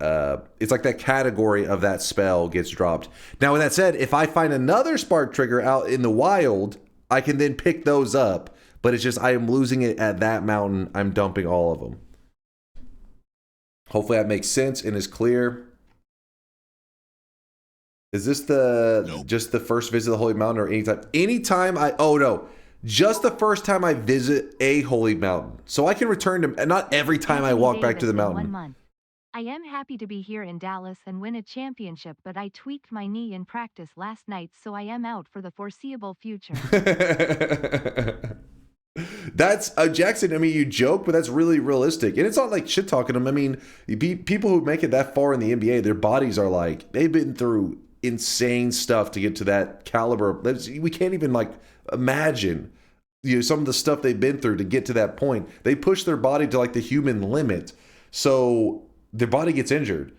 it's like that category of that spell gets dropped. Now, with that said, if I find another spark trigger out in the wild, I can then pick those up. But it's just I am losing it at that mountain. I'm dumping all of them. Hopefully that makes sense and is clear. Is this just the first visit of the Holy Mountain or anytime? Anytime just the first time I visit a Holy Mountain. So I can return to, not every time I walk back to the mountain. 1 month. I am happy to be here in Dallas and win a championship, but I tweaked my knee in practice last night, so I am out for the foreseeable future. That's Jackson. I mean, you joke, but that's really realistic, and it's not like shit talking them. I mean, people who make it that far in the NBA, their bodies are like they've been through insane stuff to get to that caliber. We can't even like imagine, some of the stuff they've been through to get to that point. They push their body to like the human limit, so their body gets injured.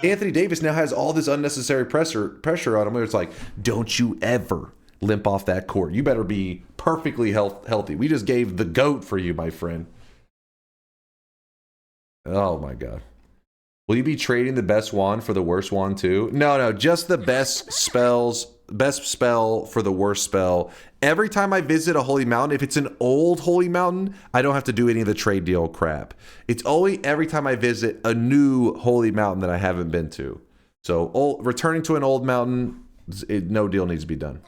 Anthony Davis now has all this unnecessary pressure on him where it's like, don't you ever limp off that court. You better be perfectly healthy. We just gave the GOAT for you, my friend. Oh my God. Will you be trading the best wand for the worst wand too? No, just the best spell for the worst spell. Every time I visit a Holy Mountain, if it's an old Holy Mountain, I don't have to do any of the trade deal crap. It's only every time I visit a new Holy Mountain that I haven't been to. So returning to an old mountain, no deal needs to be done.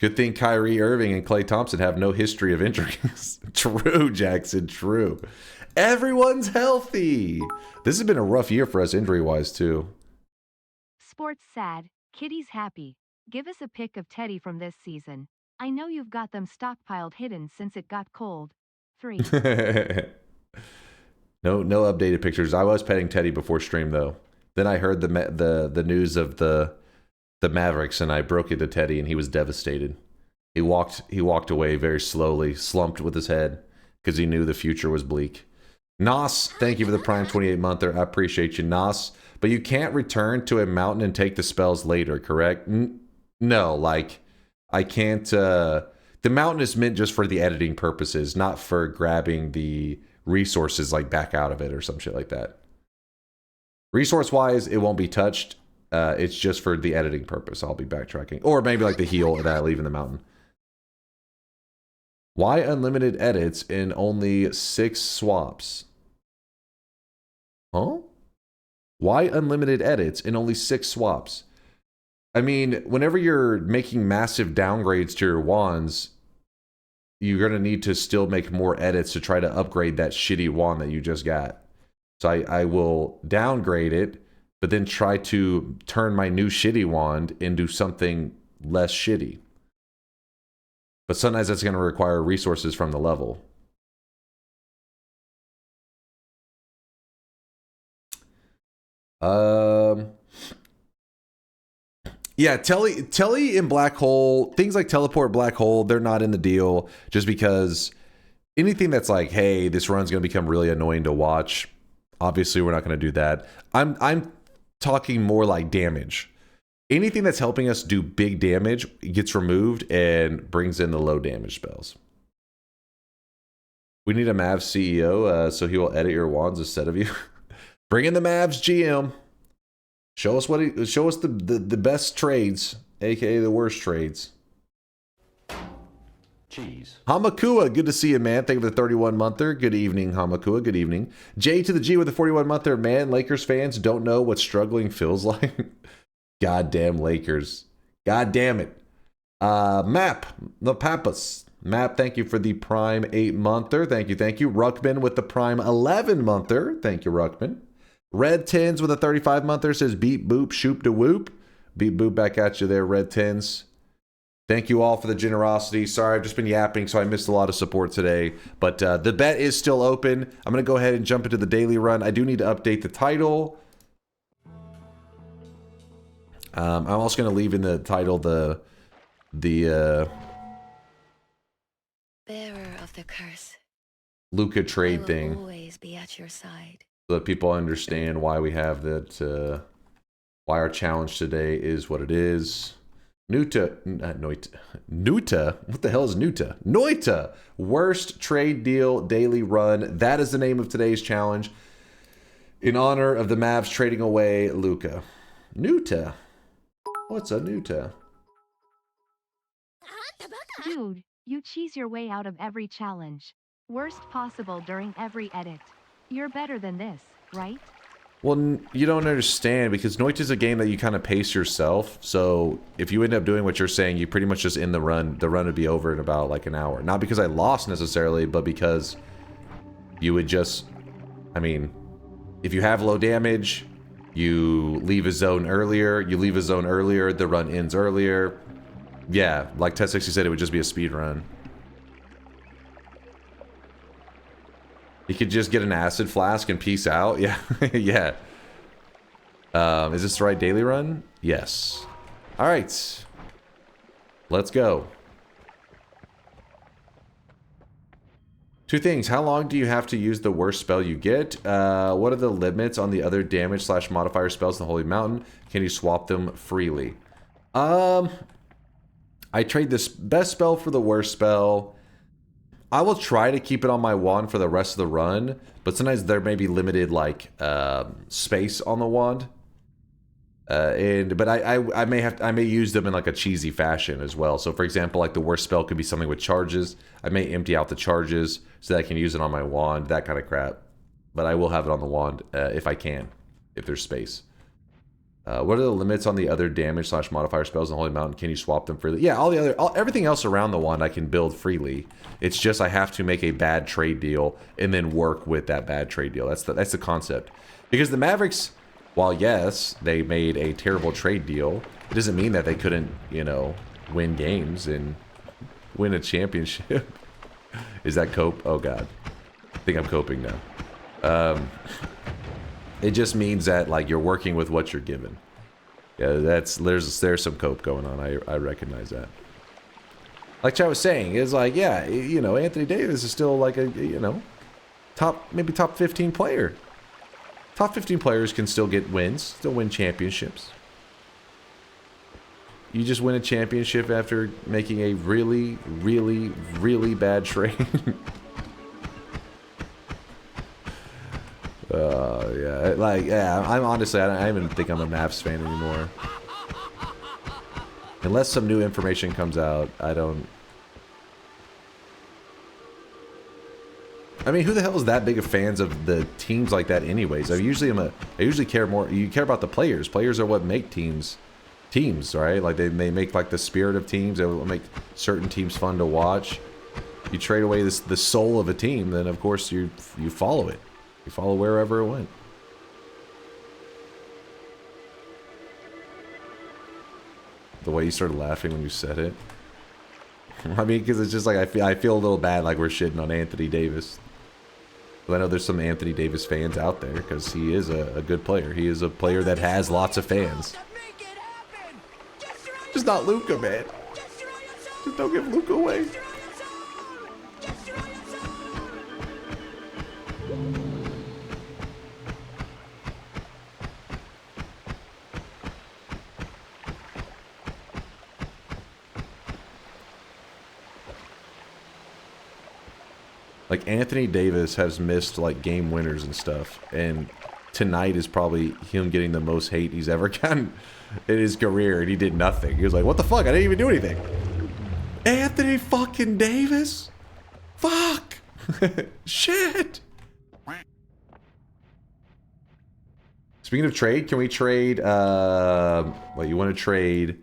Good thing Kyrie Irving and Klay Thompson have no history of injuries. True, Jackson, true. Everyone's healthy. This has been a rough year for us injury-wise, too. Sports sad, Kitty's happy. Give us a pic of Teddy from this season. I know you've got them stockpiled hidden since it got cold. 3. No updated pictures. I was petting Teddy before stream, though. Then I heard the news of the Mavericks, and I broke it to Teddy, and he was devastated. He walked away very slowly, slumped with his head, because he knew the future was bleak. Nos, thank you for the Prime 28-monther. I appreciate you, Nos. But you can't return to a mountain and take the spells later, correct? No, like, I can't... the mountain is meant just for the editing purposes, not for grabbing the resources, like, back out of it or some shit like that. Resource-wise, it won't be touched. It's just for the editing purpose. I'll be backtracking. Or maybe like the heal that I leave in the mountain. Why unlimited edits in only 6 swaps? Huh? Why unlimited edits in only 6 swaps? I mean, whenever you're making massive downgrades to your wands, you're going to need to still make more edits to try to upgrade that shitty wand that you just got. So I will downgrade it, but then try to turn my new shitty wand into something less shitty. But sometimes that's going to require resources from the level. Yeah, Telly and Black Hole, things like Teleport Black Hole, they're not in the deal just because anything that's like, hey, this run's going to become really annoying to watch, obviously we're not going to do that. I'm talking more like damage. Anything that's helping us do big damage gets removed and brings in the low damage spells. We need a Mavs CEO so he will edit your wands instead of you. Bring in the Mavs GM. Show us the best trades, aka the worst trades. Jeez. Hamakua, good to see you, man. Thank you for the 31-monther. Good evening, Hamakua. Good evening. J to the G with the 41-monther. Man, Lakers fans don't know what struggling feels like. Goddamn Lakers. God damn it. Map, the Papas. Map, thank you for the Prime 8-monther. Thank you. Ruckman with the Prime 11-monther. Thank you, Ruckman. Red Tins with a 35-monther says beep boop shoop de whoop. Beep boop back at you there, Red Tins. Thank you all for the generosity. Sorry, I've just been yapping, so I missed a lot of support today. But the bet is still open. I'm going to go ahead and jump into the daily run. I do need to update the title. I'm also going to leave in the title the Bearer of the curse. Luca I trade will thing, always be at your side. so that people understand why we have that, why our challenge today is what it is. Noita. What the hell is Noita? Noita! Worst trade deal daily run. That is the name of today's challenge. In honor of the Mavs trading away Luca. Noita. What's a Noita? Dude, you cheese your way out of every challenge. Worst possible during every edit. You're better than this, right? Well, you don't understand, because Noita's a game that you kind of pace yourself. So if you end up doing what you're saying, you pretty much just end the run. The run would be over in about like an hour. Not because I lost necessarily, but because you would just, I mean, if you have low damage, you leave a zone earlier. You leave a zone earlier, the run ends earlier. Yeah, like Ted60 said, it would just be a speed run. You could just get an acid flask and peace out. Yeah, yeah. Is this the right daily run? Yes. All right. Let's go. Two things. How long do you have to use the worst spell you get? What are the limits on the other damage / modifier spells in the Holy Mountain? Can you swap them freely? I trade this best spell for the worst spell. I will try to keep it on my wand for the rest of the run, but sometimes there may be limited like space on the wand, but I may use them in like a cheesy fashion as well. So for example, like the worst spell could be something with charges. I may empty out the charges so that I can use it on my wand, that kind of crap. But I will have it on the wand if I can, if there's space. What are the limits on the other damage / modifier spells in the Holy Mountain? Can you swap them freely? Yeah, everything else around the wand I can build freely. It's just I have to make a bad trade deal and then work with that bad trade deal. That's the concept. Because the Mavericks, while yes, they made a terrible trade deal, it doesn't mean that they couldn't, you know, win games and win a championship. Is that cope? Oh god. I think I'm coping now. It just means that like you're working with what you're given. Yeah, there's some cope going on. I recognize that. Like I was saying, it's like, yeah, you know, Anthony Davis is still like a, you know, maybe top 15 player. Top 15 players can still get wins, still win championships. You just win a championship after making a really, really, really bad trade. Yeah, like, yeah, I'm honestly, I don't even think I'm a Mavs fan anymore. Unless some new information comes out, I don't. I mean, who the hell is that big of fans of the teams like that anyways? I usually care more, you care about the players. Players are what make teams, right? Like they make like the spirit of teams, they will make certain teams fun to watch. You trade away the soul of a team, then of course you follow it. You follow wherever it went. The way you started laughing when you said it. I mean, because it's just like I feel a little bad like we're shitting on Anthony Davis. But I know there's some Anthony Davis fans out there because he is a good player. He is a player that has lots of fans. Just not Luca, man. Just don't give Luca away. Like Anthony Davis has missed like game winners and stuff, and tonight is probably him getting the most hate he's ever gotten in his career, and he did nothing. He was like, what the fuck? I didn't even do anything. Anthony fucking Davis? Fuck. Shit. Speaking of trade, can we trade, what, you want to trade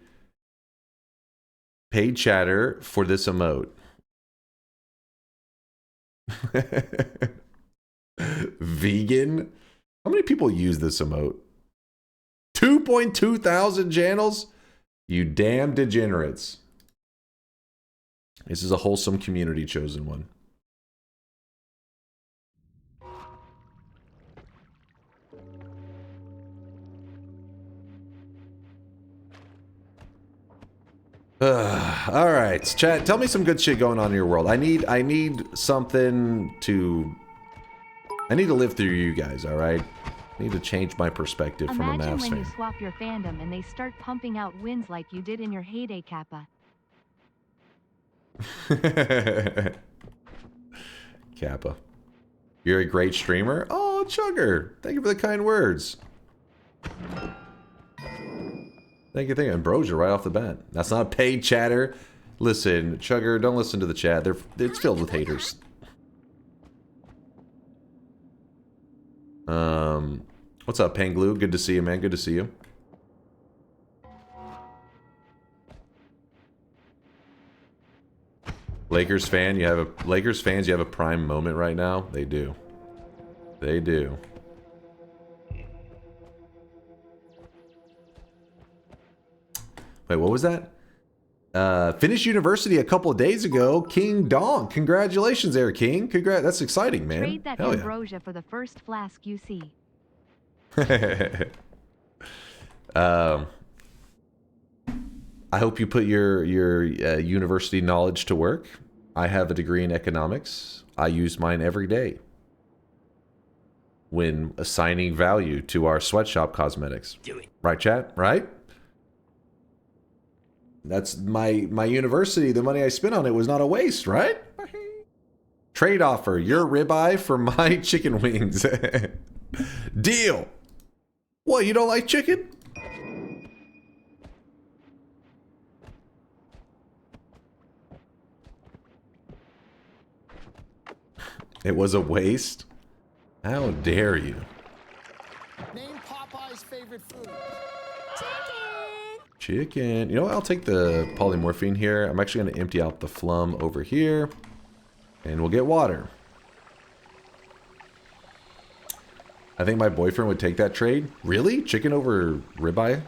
paid chatter for this emote? Vegan? How many people use this emote? 2.2 thousand channels? You damn degenerates. This is a wholesome community chosen one. All right, chat. Tell me some good shit going on in your world. I need something to. I need to live through you guys. All right. I need to change my perspective from a Imagine Mavs when you fan. swap your fandom and they start pumping out wins like you did in your heyday, Kappa. Kappa. You're a great streamer. Oh, Chugger. Thank you for the kind words. Thank you. Ambrosia right off the bat. That's not a paid chatter. Listen, Chugger, don't listen to the chat. It's filled with haters. What's up, Panglu? Good to see you, man. Good to see you. Lakers fans, you have a prime moment right now. They do. They do. Wait, what was that? Finished university a couple of days ago. King Donk. Congratulations there, King. That's exciting, man. Trade that Hell yeah. ambrosia for the first flask you see. I hope you put your university knowledge to work. I have a degree in economics. I use mine every day when assigning value to our sweatshop cosmetics. Do it. Right, chat? Right? That's my university. The money I spent on it was not a waste, right? Trade offer. Your ribeye for my chicken wings. Deal. What, you don't like chicken? It was a waste? How dare you? Name Popeye's favorite food. Chicken. You know what? I'll take the polymorphine here. I'm actually going to empty out the flum over here. And we'll get water. I think my boyfriend would take that trade. Really? Chicken over ribeye?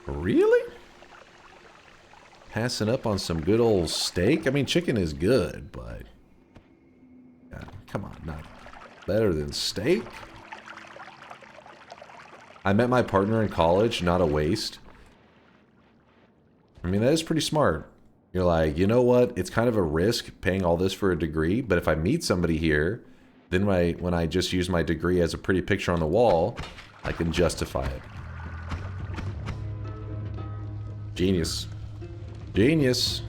Really? Passing up on some good old steak? I mean, chicken is good, but... yeah, come on, not better than steak? I met my partner in college, not a waste. I mean, that is pretty smart. You're like, you know what? It's kind of a risk paying all this for a degree, but if I meet somebody here, then when I just use my degree as a pretty picture on the wall, I can justify it. Genius. Genius.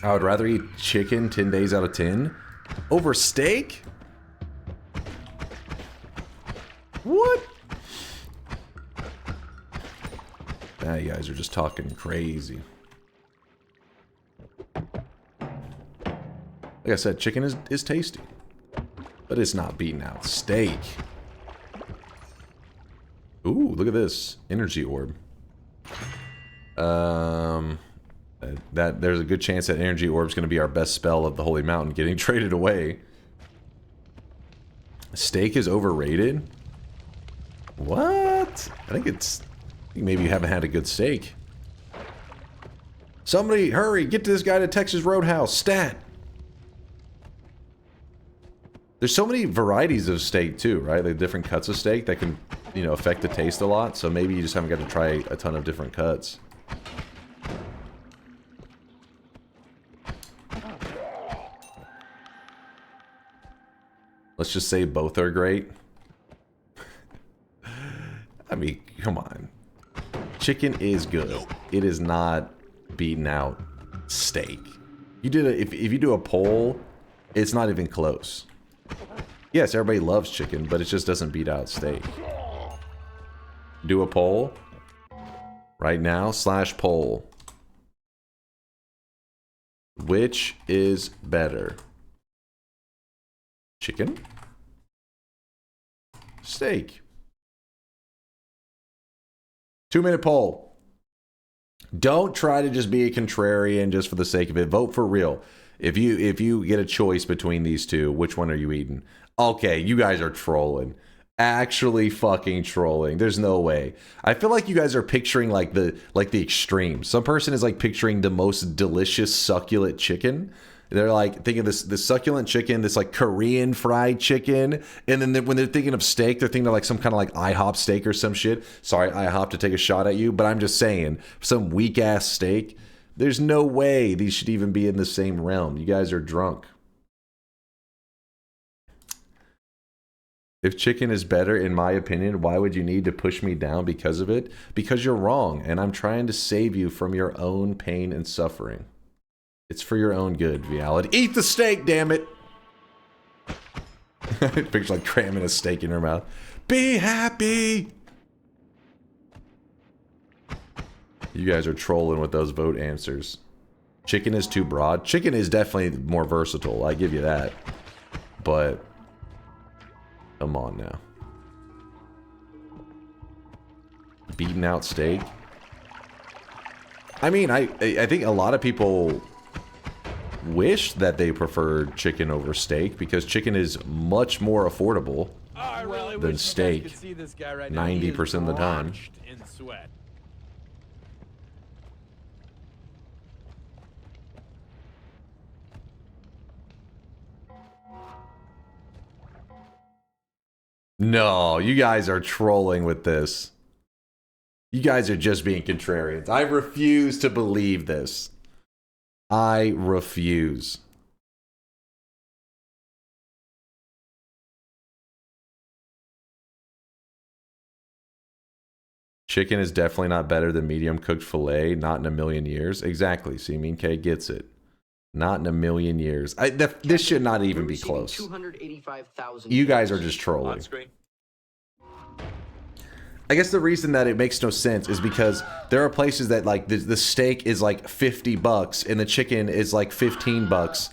I would rather eat chicken 10 days out of 10 over steak? What? Now you guys are just talking crazy. Like I said, chicken is tasty. But it's not beating out steak. Ooh, look at this. Energy orb. There's a good chance that energy orb's going to be our best spell of the Holy Mountain getting traded away. Steak is overrated? What? I think maybe you haven't had a good steak. Somebody, hurry, get to this guy to Texas Roadhouse. Stat. There's so many varieties of steak too, right? Like different cuts of steak that can, you know, affect the taste a lot. So maybe you just haven't got to try a ton of different cuts. Let's just say both are great. I mean, come on. Chicken is good. It is not beating out steak. If you do a poll, it's not even close. Yes, everybody loves chicken, but it just doesn't beat out steak. Do a poll right now / poll. Which is better? Chicken? Steak? 2-minute poll. Don't try to just be a contrarian just for the sake of it. Vote for real. If you get a choice between these two, which one are you eating? Okay, you guys are trolling. Actually fucking trolling. There's no way. I feel like you guys are picturing like the extremes. Some person is like picturing the most delicious succulent chicken, They're like thinking this succulent chicken, this like Korean fried chicken, and then when they're thinking of steak, they're thinking of like some kind of like IHOP steak or some shit. Sorry, IHOP, to take a shot at you, but I'm just saying, some weak ass steak. There's no way these should even be in the same realm. You guys are drunk. If chicken is better, in my opinion, why would you need to push me down because of it? Because you're wrong, and I'm trying to save you from your own pain and suffering. It's for your own good, Reality. Eat the steak, damn it! Picture like cramming a steak in her mouth. Be happy! You guys are trolling with those vote answers. Chicken is too broad. Chicken is definitely more versatile, I give you that. But come on now. Beaten out steak. I mean, I think a lot of people wish that they preferred chicken over steak because chicken is much more affordable than steak 90% of the time. In sweat. No, you guys are trolling with this. You guys are just being contrarians. I refuse to believe this. I refuse. Chicken is definitely not better than medium cooked filet. Not in a million years. Exactly. See, Mean K gets it. Not in a million years. This should not even be close. You guys are just trolling. I guess the reason that it makes no sense is because there are places that like the steak is like $50 and the chicken is like $15.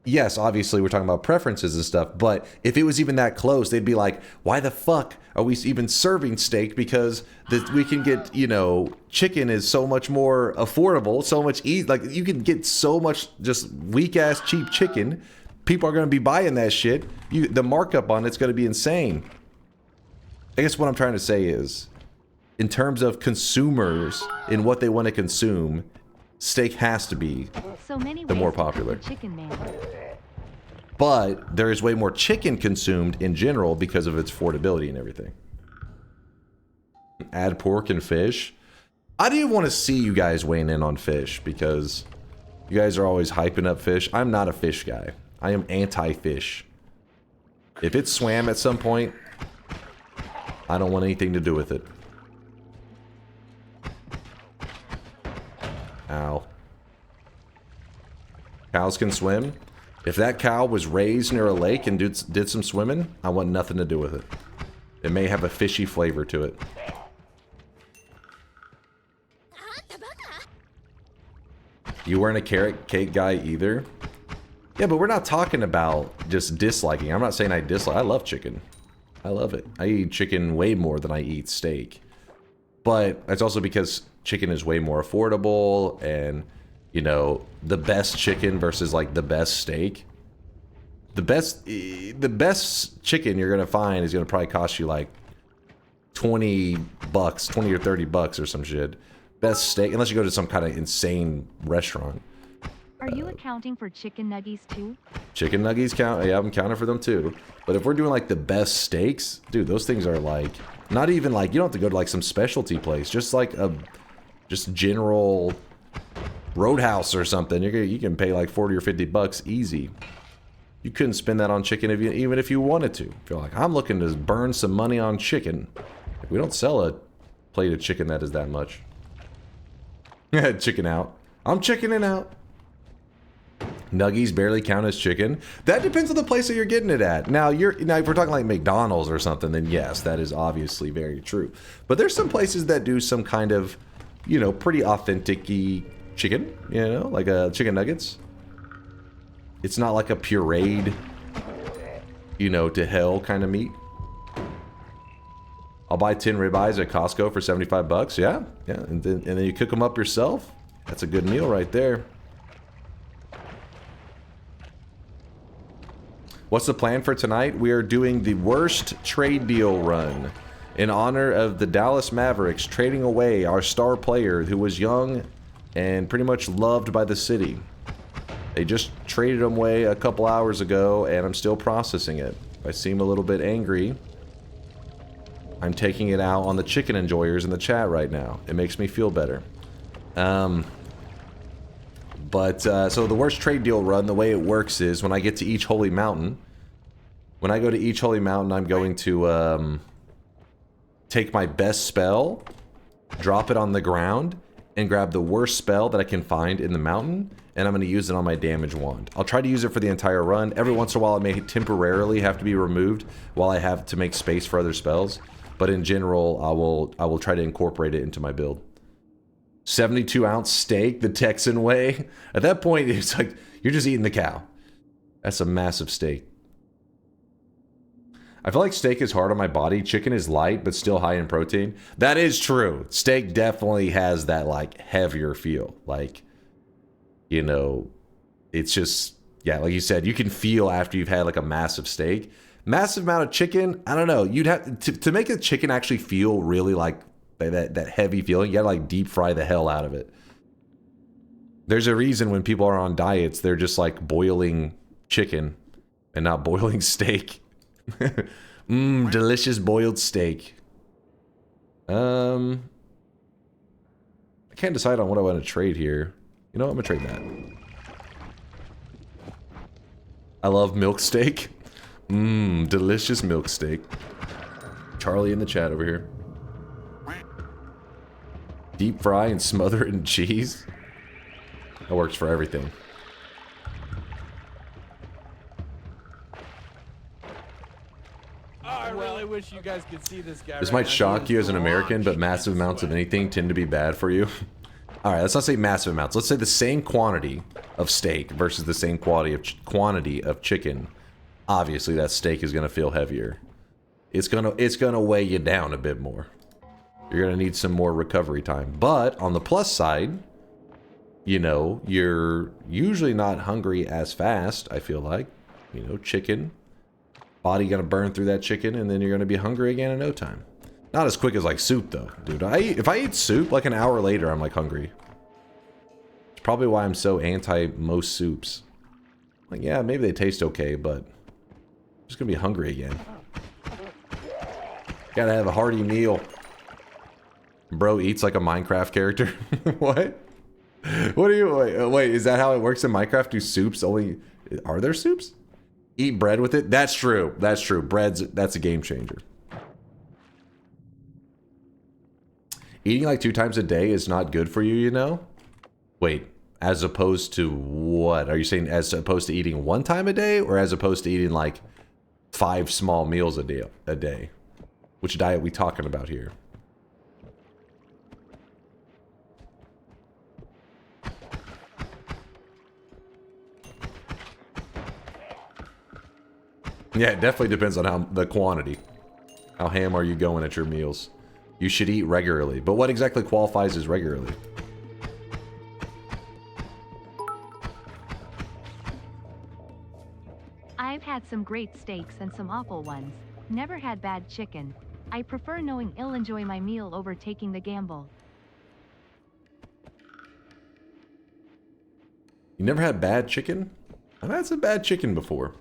Yes, obviously we're talking about preferences and stuff, but if it was even that close, they'd be like, why the fuck are we even serving steak? Because we can get, you know, chicken is so much more affordable, so much easy. Like you can get so much just weak ass cheap chicken. People are going to be buying that shit. The markup on it's going to be insane. I guess what I'm trying to say is, in terms of consumers and what they want to consume, steak has to be the more popular. Chicken, man. But there is way more chicken consumed in general because of its affordability and everything. Add pork and fish. I didn't want to see you guys weighing in on fish because you guys are always hyping up fish. I'm not a fish guy. I am anti-fish. If it swam at some point, I don't want anything to do with it. Ow. Cows can swim. If that cow was raised near a lake and did some swimming, I want nothing to do with it. It may have a fishy flavor to it. You weren't a carrot cake guy either? Yeah, but we're not talking about just disliking. I'm not saying I dislike. I love chicken. I love it. I eat chicken way more than I eat steak. But it's also because chicken is way more affordable and, you know, the best chicken versus like the best steak. The best chicken you're going to find is going to probably cost you like $20, 20 or $30 or some shit. Best steak, unless you go to some kind of insane restaurant. Are you accounting for chicken nuggies too? Chicken nuggies count. Yeah, I'm counting for them too. But if we're doing like the best steaks, dude, those things are like, not even like, you don't have to go to like some specialty place. Just like a, just general Roadhouse or something. You can pay like 40 or $50 easy. You couldn't spend that on chicken even if you wanted to. If you're like, I'm looking to burn some money on chicken. We don't sell a plate of chicken that is that much. Chicken out. I'm chickening out. Nuggies barely count as chicken. That depends on the place that you're getting it at. Now, if we're talking like McDonald's or something, then yes, that is obviously very true. But there's some places that do some kind of, you know, pretty authentic-y chicken, you know, like chicken nuggets. It's not like a pureed, you know, to hell kind of meat. I'll buy 10 ribeyes at Costco for $75. Yeah, yeah, and then you cook them up yourself. That's a good meal right there. What's the plan for tonight? We are doing the worst trade deal run in honor of the Dallas Mavericks trading away our star player who was young and pretty much loved by the city. They just traded them away a couple hours ago, and I'm still processing it. If I seem a little bit angry, I'm taking it out on the chicken enjoyers in the chat right now. It makes me feel better. So the worst trade deal run, the way it works is when I get to each holy mountain, when I go to each holy mountain, I'm going to take my best spell, drop it on the ground, and grab the worst spell that I can find in the mountain, and I'm going to use it on my damage wand. I'll try to use it for the entire run. Every once in a while, it may temporarily have to be removed while I have to make space for other spells. But in general, I will try to incorporate it into my build. 72-ounce steak, the Texan way. At that point, it's like, you're just eating the cow. That's a massive steak. I feel like steak is hard on my body. Chicken is light, but still high in protein. That is true. Steak definitely has that, like, heavier feel. Like, you know, it's just, yeah, like you said, you can feel after you've had, like, a massive steak. Massive amount of chicken, I don't know. You'd have to make a chicken actually feel really like that heavy feeling. You gotta like deep fry the hell out of it. There's a reason when people are on diets, they're just like boiling chicken and not boiling steak. Delicious boiled steak. I can't decide on what I want to trade here. You know what? I'm gonna trade that. I love milk steak. Delicious milk steak. Charlie in the chat over here. Deep fry and smother it in cheese. That works for everything. I really wish you guys could see this guy. This might shock you as an American, but massive amounts of anything tend to be bad for you. Alright, let's not say massive amounts. Let's say the same quantity of steak versus the same quantity of chicken. Obviously, that steak is gonna feel heavier. It's gonna weigh you down a bit more. You're gonna need some more recovery time. But on the plus side, you know, you're usually not hungry as fast, I feel like. You know, chicken. Body gonna burn through that chicken, and then you're gonna be hungry again in no time. Not as quick as like soup though, dude. If I eat soup, like an hour later, I'm like hungry. It's probably why I'm so anti most soups. Like, yeah, maybe they taste okay, but I'm just gonna be hungry again. Gotta have a hearty meal. Bro eats like a Minecraft character. What? What do you wait? Is that how it works in Minecraft? Do soups only? Are there soups? Eat bread with it? That's true. That's true. That's a game changer. Eating like 2 times a day is not good for you, you know? Wait, as opposed to what? Are you saying as opposed to eating 1 time a day, or as opposed to eating like 5 small meals a day? Which diet are we talking about here? Yeah, it definitely depends on the quantity. How ham are you going at your meals? You should eat regularly. But what exactly qualifies as regularly? I've had some great steaks and some awful ones. Never had bad chicken. I prefer knowing I'll enjoy my meal over taking the gamble. You never had bad chicken? I've had some bad chicken before.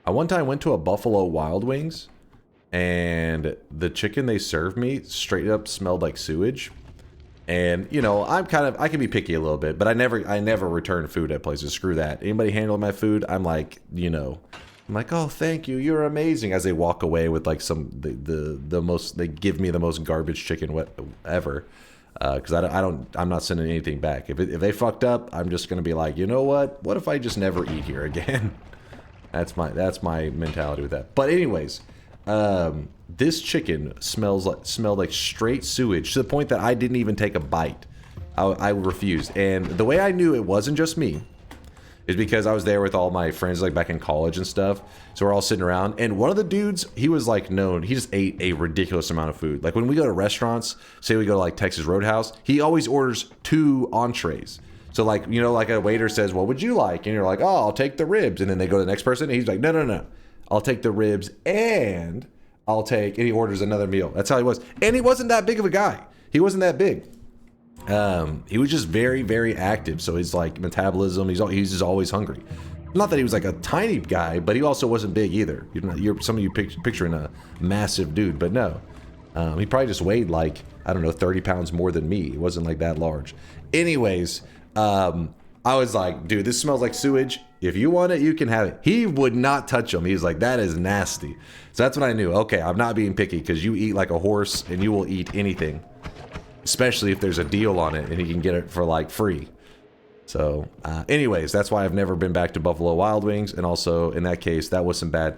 I one time went to a Buffalo Wild Wings, and the chicken they served me straight up smelled like sewage. And you know, I can be picky a little bit, but I never return food at places. Screw that. Anybody handling my food, I'm like, you know, I'm like, oh, thank you, you're amazing. As they walk away with like they give me the most garbage chicken ever. Because I'm not sending anything back. If they fucked up, I'm just gonna be like, you know what? What if I just never eat here again? That's my mentality with that. But anyways, this chicken smelled like straight sewage, to the point that I didn't even take a bite. I refused. And the way I knew it wasn't just me is because I was there with all my friends, like back in college and stuff. So we're all sitting around, and one of the dudes, he was like known, he just ate a ridiculous amount of food. Like when we go to restaurants, say we go to like Texas Roadhouse, he always orders 2 entrees. So like, you know, like a waiter says, what would you like? And you're like, oh, I'll take the ribs. And then they go to the next person, and he's like, no. I'll take the ribs, and and he orders another meal. That's how he was. And he wasn't that big of a guy. He wasn't that big. He was just very, very active. So his like metabolism, he's just always hungry. Not that he was like a tiny guy, but he also wasn't big either. Some of you picturing a massive dude, but no. He probably just weighed like, I don't know, 30 pounds more than me. He wasn't like that large. Anyways, I was like, dude, this smells like sewage. If you want it, you can have it. He would not touch him. He was like, that is nasty. So that's when I knew, okay, I'm not being picky because you eat like a horse and you will eat anything. Especially if there's a deal on it and you can get it for like free. So anyways, that's why I've never been back to Buffalo Wild Wings. And also in that case, that was some bad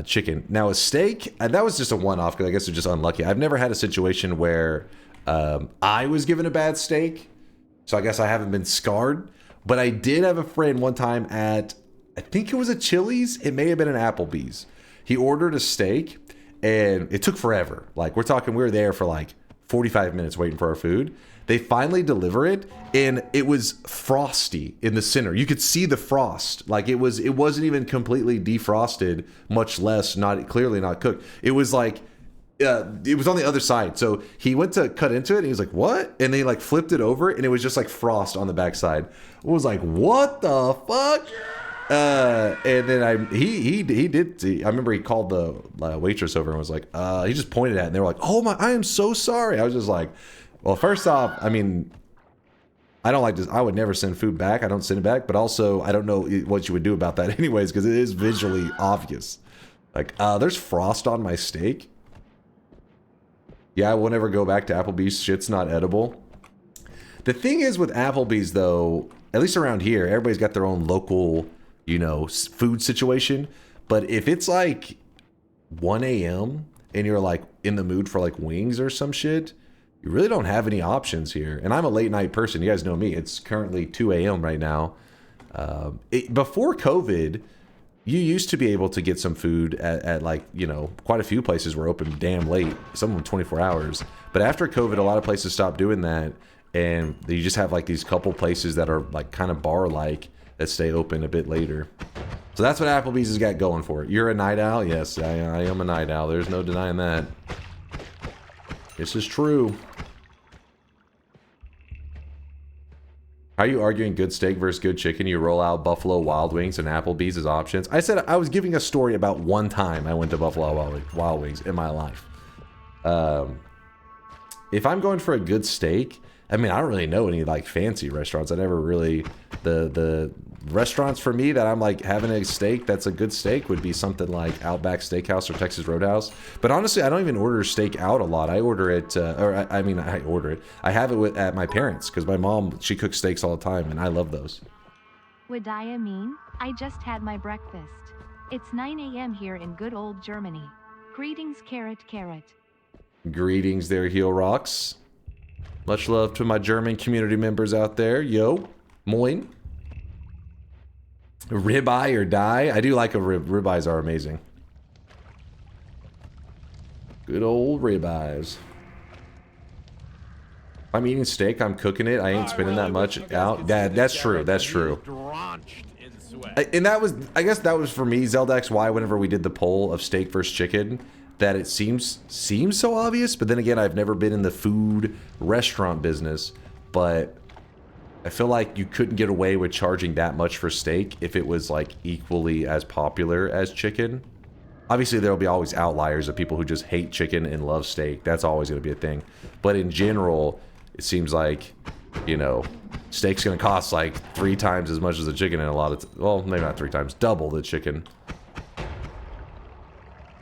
chicken. Now a steak, that was just a one-off because I guess it's just unlucky. I've never had a situation where I was given a bad steak. So I guess I haven't been scarred. But I did have a friend one time at, I think it was a Chili's. It may have been an Applebee's. He ordered a steak and it took forever. Like we're talking, we were there for like 45 minutes waiting for our food. They finally deliver it and it was frosty in the center. You could see the frost. Like it wasn't even completely defrosted, much less clearly not cooked. It was like, it was on the other side. So he went to cut into it and he was like, what? And they like flipped it over and it was just like frost on the backside. I was like, what the fuck? And then he did see, I remember he called the waitress over and was like, he just pointed at it and they were like, oh my, I am so sorry. I was just like, well, first off, I mean, I don't like this. I would never send food back. I don't send it back, but also I don't know what you would do about that anyways, because it is visually obvious. Like, there's frost on my steak. Yeah, I will never go back to Applebee's. Shit's not edible. The thing is with Applebee's, though, at least around here, everybody's got their own local, you know, food situation. But if it's like 1 a.m. and you're like in the mood for like wings or some shit, you really don't have any options here. And I'm a late night person. You guys know me. It's currently 2 a.m. right now. Before COVID, you used to be able to get some food at like, you know, quite a few places were open damn late, some of them 24 hours. But after COVID, a lot of places stopped doing that. And you just have like these couple places that are like kind of bar-like that stay open a bit later. So that's what Applebee's has got going for it. You're a night owl? Yes, I am a night owl. There's no denying that. This is true. How are you arguing good steak versus good chicken? You roll out Buffalo Wild Wings and Applebee's as options. I said I was giving a story about one time I went to Buffalo Wild Wings in my life. If I'm going for a good steak, I mean, I don't really know any like fancy restaurants. I never really, the restaurants for me that I'm like having a steak that's a good steak would be something like Outback Steakhouse or Texas Roadhouse. But honestly, I don't even order steak out a lot. I order it, I order it. I have it at my parents because my mom, she cooks steaks all the time and I love those. Wadaya mean? I just had my breakfast. It's 9 a.m. here in good old Germany. Greetings, carrot. Greetings there, Heel Rocks. Much love to my German community members out there. Yo, moin. Ribeye or die? I do like a ribeyes are amazing. Good old ribeyes. If I'm eating steak, I'm cooking it. I ain't spending that much out. That's true. That's true. And that was, I guess that was for me, Zeldax, why whenever we did the poll of steak versus chicken, that it seems so obvious, but then again, I've never been in the food restaurant business, but I feel like you couldn't get away with charging that much for steak if it was like equally as popular as chicken. Obviously, there'll be always outliers of people who just hate chicken and love steak. That's always going to be a thing. But in general, it seems like, you know, steak's going to cost like 3 times as much as the chicken, and a lot of, well, maybe not 3 times, double the chicken.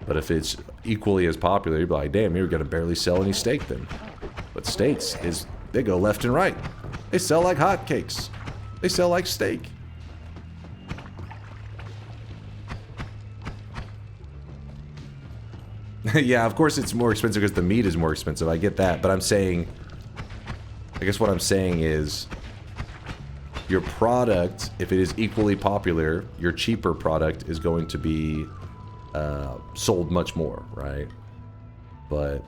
But if it's equally as popular, you'd be like, damn, you're going to barely sell any steak then. But steaks, they go left and right. They sell like hotcakes. They sell like steak. Yeah, of course it's more expensive because the meat is more expensive. I get that. But I'm saying, I guess what I'm saying is, your product, if it is equally popular, your cheaper product is going to be sold much more, right? But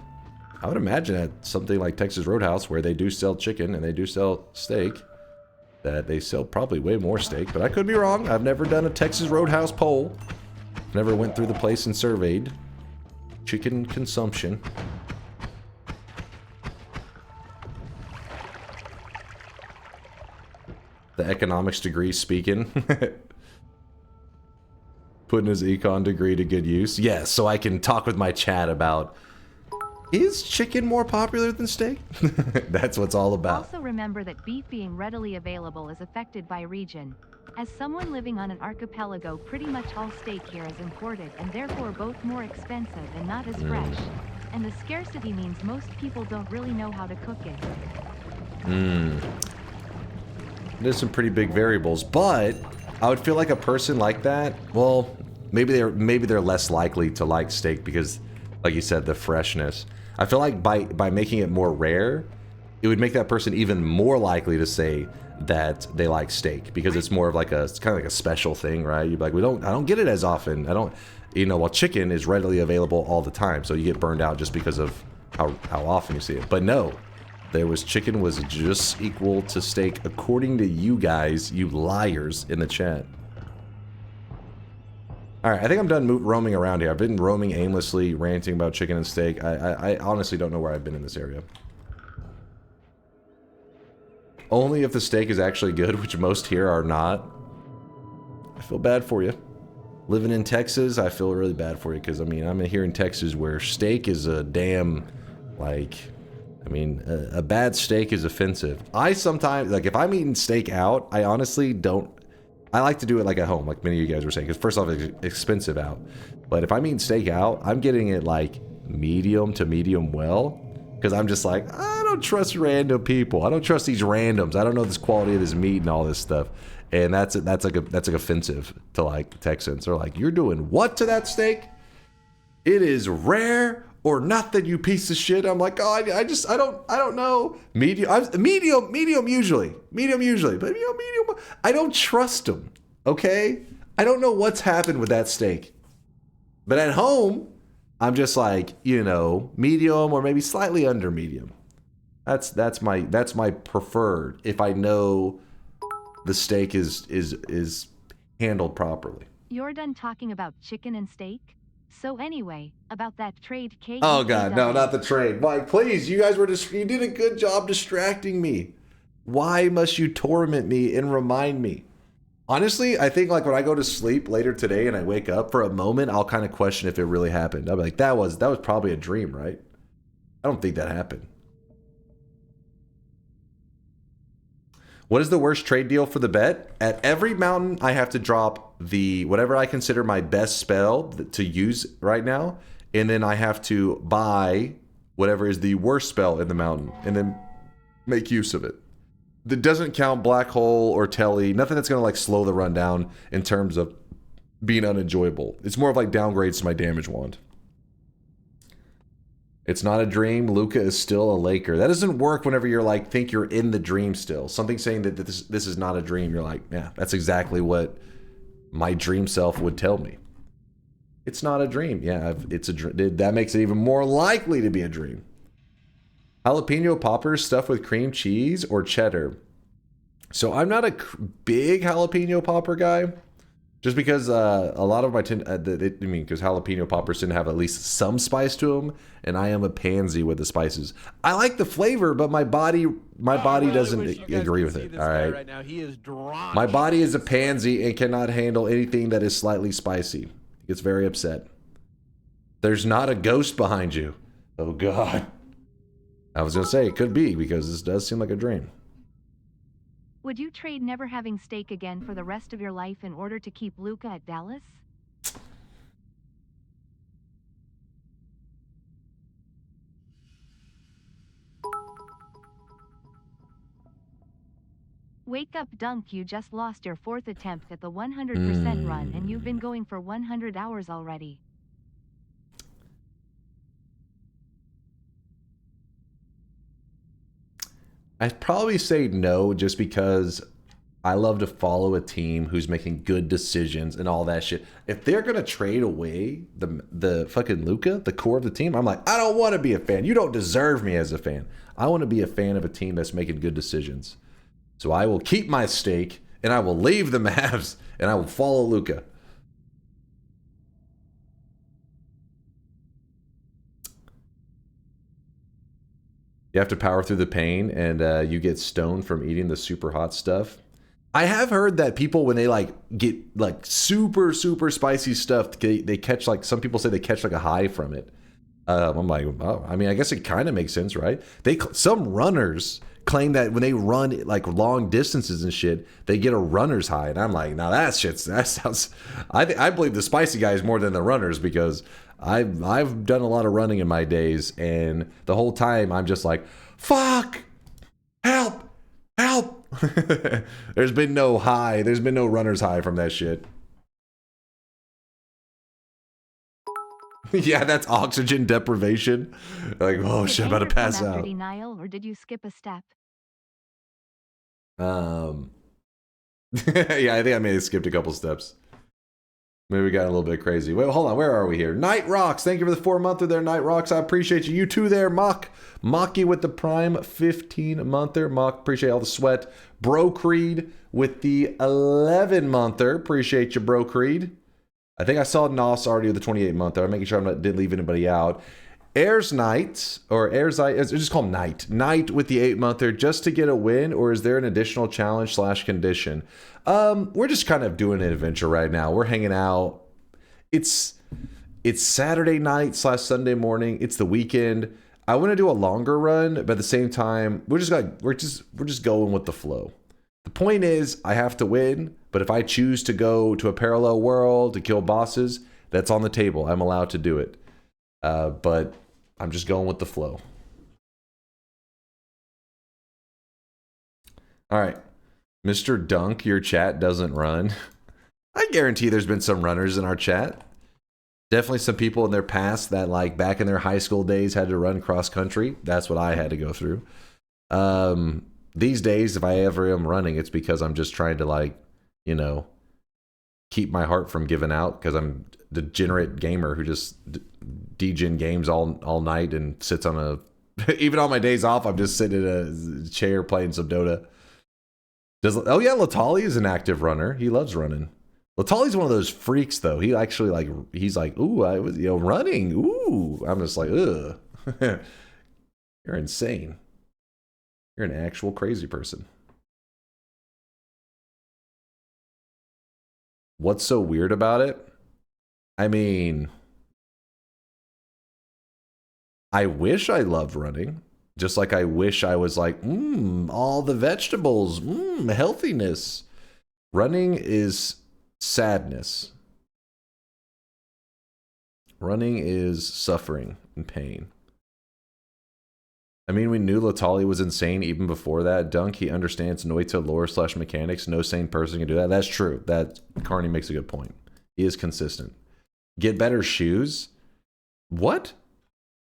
I would imagine at something like Texas Roadhouse, where they do sell chicken and they do sell steak, that they sell probably way more steak. But I could be wrong. I've never done a Texas Roadhouse poll. Never went through the place and surveyed chicken consumption. The economics degree speaking. Putting his econ degree to good use. Yes, so I can talk with my chat about, is chicken more popular than steak? That's what's all about. Also remember that beef being readily available is affected by region. As someone living on an archipelago, pretty much all steak here is imported and therefore both more expensive and not as fresh. And the scarcity means most people don't really know how to cook it. There's some pretty big variables, but I would feel like a person like that, well, maybe they're less likely to like steak because, like you said, the freshness. I feel like by making it more rare, it would make that person even more likely to say that they like steak because it's more of like it's kind of like a special thing, right? You'd be like, I don't get it as often. While chicken is readily available all the time, so you get burned out just because of how often you see it. But no, chicken was just equal to steak according to you guys, you liars in the chat. Alright, I think I'm done roaming around here. I've been roaming aimlessly, ranting about chicken and steak. I honestly don't know where I've been in this area. Only if the steak is actually good, which most here are not. I feel bad for you. Living in Texas, I feel really bad for you because, I mean, I'm here in Texas where steak is a damn, like, I mean, a bad steak is offensive. I sometimes, like, if I'm eating steak out, I honestly don't. I like to do it like at home, like many of you guys were saying, because first off, it's expensive out. But if I'm eating steak out, I'm getting it like medium to medium well, because I'm just like, I don't trust random people. I don't trust these randoms. I don't know this quality of this meat and all this stuff. And that's like offensive to like Texans. They're like, you're doing what to that steak? It is rare or nothing, you piece of shit. I'm like, oh, I don't know. Medium usually, but medium. I don't trust them. Okay, I don't know what's happened with that steak. But at home, I'm just like, medium or maybe slightly under medium. That's my preferred if I know the steak is handled properly. You're done talking about chicken and steak? So anyway, about that trade cake. Oh god, no, not the trade. Mike, please, you guys you did a good job distracting me. Why must you torment me and remind me? Honestly, I think like when I go to sleep later today and I wake up for a moment, I'll kind of question if it really happened. I'll be like, that was probably a dream, right? I don't think that happened. What is the worst trade deal for the bet? At every mountain, I have to drop whatever I consider my best spell to use right now, and then I have to buy whatever is the worst spell in the mountain, and then make use of it. That doesn't count Black Hole or Telly, nothing that's going to like slow the run down in terms of being unenjoyable. It's more of like downgrades to my damage wand. It's not a dream. Luka is still a Laker. That doesn't work whenever you're like, think you're in the dream still. Something saying that this is not a dream. You're like, yeah, that's exactly what my dream self would tell me. It's not a dream. Yeah, it's a dream. That makes it even more likely to be a dream. Jalapeno poppers stuffed with cream cheese or cheddar. So I'm not a big jalapeno popper guy. Just because a lot of my because jalapeno poppers tend to have at least some spice to them, and I am a pansy with the spices. I like the flavor, but my body doesn't agree with it. All right, now. He is drawn. My body is a pansy and cannot handle anything that is slightly spicy. He gets very upset. There's not a ghost behind you. Oh God. I was gonna say it could be because this does seem like a dream. Would you trade never having steak again for the rest of your life in order to keep Luka at Dallas? Wake up, Dunk. You just lost your 4th attempt at the 100% run and you've been going for 100 hours already. I'd probably say no, just because I love to follow a team who's making good decisions and all that shit. If they're gonna trade away the fucking Luka, the core of the team, I'm like, I don't want to be a fan. You don't deserve me as a fan. I want to be a fan of a team that's making good decisions. So I will keep my stake and I will leave the Mavs and I will follow Luka. You have to power through the pain and you get stoned from eating the super hot stuff. I have heard that people, when they like get like super spicy stuff, they catch, like, some people say they catch like a high from it. I'm like, oh, I mean, I guess it kind of makes sense, right? Some runners claim that when they run like long distances and shit, they get a runner's high, and I'm like, now that sounds. I believe the spicy guys more than the runners, because I've done a lot of running in my days, and the whole time I'm just like, fuck, help. There's been no high. There's been no runner's high from that shit. Yeah, that's oxygen deprivation. Like, oh shit, I'm about to pass out. Denial, or did you skip a step? Yeah, I think I may have skipped a couple steps. Maybe we got a little bit crazy. Wait, hold on. Where are we here? Night Rocks. Thank you for the 4-monther there, Night Rocks. I appreciate you. You too there, Mocky with the Prime 15-monther. Mock, appreciate all the sweat. Bro Creed with the 11-monther. Appreciate you, Bro Creed. I think I saw Nos already with the 28-monther. I'm making sure didn't leave anybody out. Airs Knight, or Airs Knight, it's just called Knight. Knight with the 8-monther, just to get a win, or is there an additional challenge / condition? We're just kind of doing an adventure right now. We're hanging out. It's Saturday night / Sunday morning. It's the weekend. I want to do a longer run, but at the same time, we're just going with the flow. The point is, I have to win, but if I choose to go to a parallel world to kill bosses, that's on the table. I'm allowed to do it. But I'm just going with the flow. All right. Mr. Dunk, your chat doesn't run. I guarantee there's been some runners in our chat. Definitely some people in their past that, like, back in their high school days had to run cross country. That's what I had to go through. These days, if I ever am running, it's because I'm just trying to, like, you know, keep my heart from giving out, because I'm a degenerate gamer who just degen games all night and sits on a... Even on my days off, I'm just sitting in a chair playing some Dota. Oh yeah, Latali is an active runner. He loves running. Latali's one of those freaks, though. He actually, like, he's like, ooh, I was, running. Ooh. I'm just like, ugh. You're insane. You're an actual crazy person. What's so weird about it? I mean, I wish I loved running. Just like I wish I was like, all the vegetables, healthiness. Running is sadness. Running is suffering and pain. I mean, we knew Latali was insane even before that. Dunk, he understands Noita lore / mechanics. No sane person can do that. That's true. That Carney makes a good point. He is consistent. Get better shoes? What?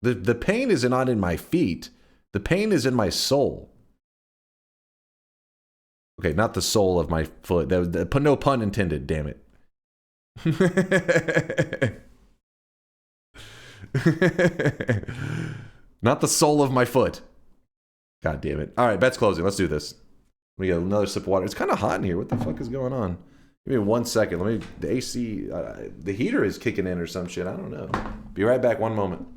The pain is not in my feet. The pain is in my soul. Okay, not the sole of my foot. No pun intended, damn it. Not the sole of my foot. God damn it. All right, bet's closing. Let's do this. Let me get another sip of water. It's kind of hot in here. What the fuck is going on? Give me 1 second. The AC, the heater is kicking in or some shit. I don't know. Be right back. 1 moment.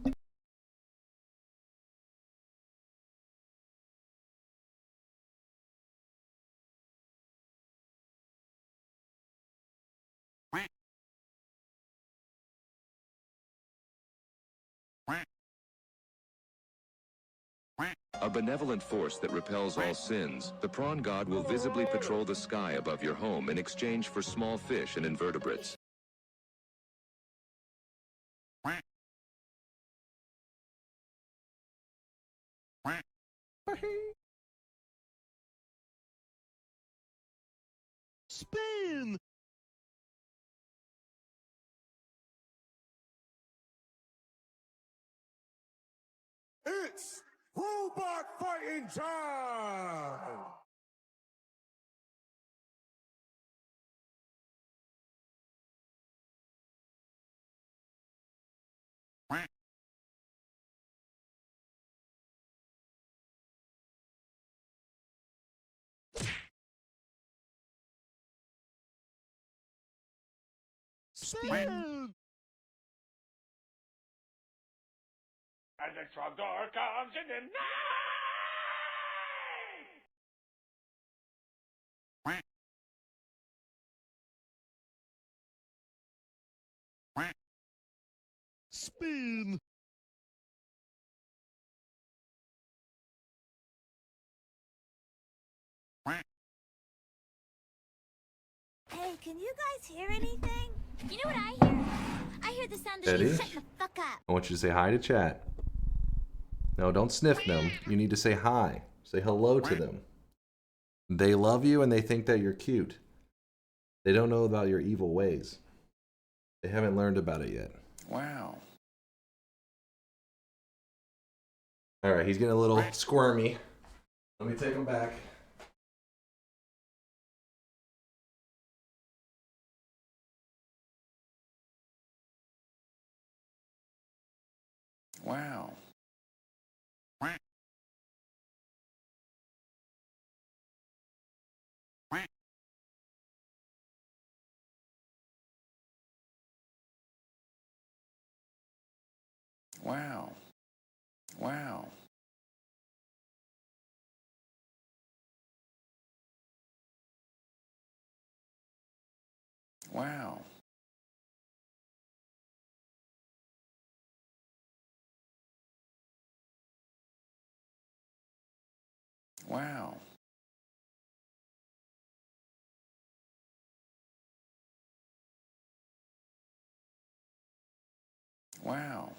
A benevolent force that repels all sins, the prawn god will visibly patrol the sky above your home in exchange for small fish and invertebrates. Spin! It's robot fighting time! Spin! And the trogdor comes in the night! Spin. Hey, can you guys hear anything? You know what I hear? I hear the sound of Eddie? you shutting the fuck up. I want you to say hi to chat. No, don't sniff them. You need to say hi. Say hello to them. They love you and they think that you're cute. They don't know about your evil ways. They haven't learned about it yet. Wow. All right, he's getting a little squirmy. Let me take him back. Wow. Wow. Wow. Wow. Wow. Wow.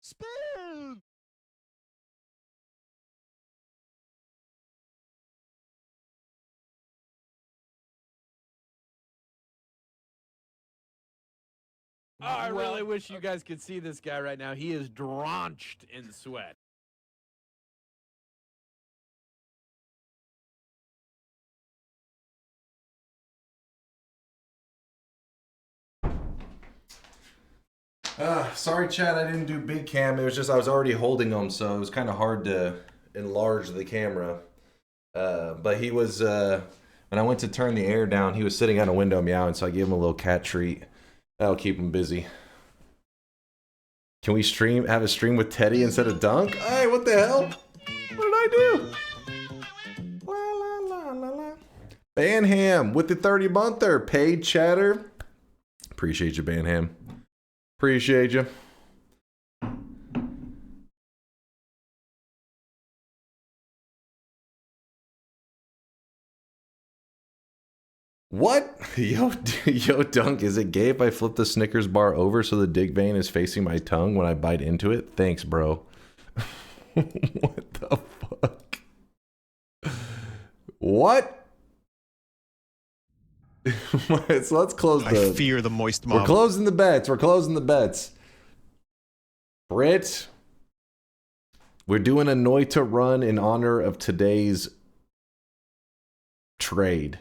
Spin. I really wish you guys could see this guy right now. He is drenched in sweat. Sorry, Chad, I didn't do big cam. It was just I was already holding him, so it was kind of hard to enlarge the camera. But he was, when I went to turn the air down, he was sitting out a window meowing, so I gave him a little cat treat. That'll keep him busy. Can we have a stream with Teddy instead of Dunk? Hey, what the hell? What did I do? La la la la la. Banham with the 30-monther. Paid chatter. Appreciate you, Banham. Appreciate you. What? Yo, Dunk, is it gay if I flip the Snickers bar over so the dig vein is facing my tongue when I bite into it? Thanks, bro. What the fuck? What? So let's close the... I fear the moist mob. We're closing the bets. We're closing the bets. Brit, we're doing a Noita run in honor of today's trade.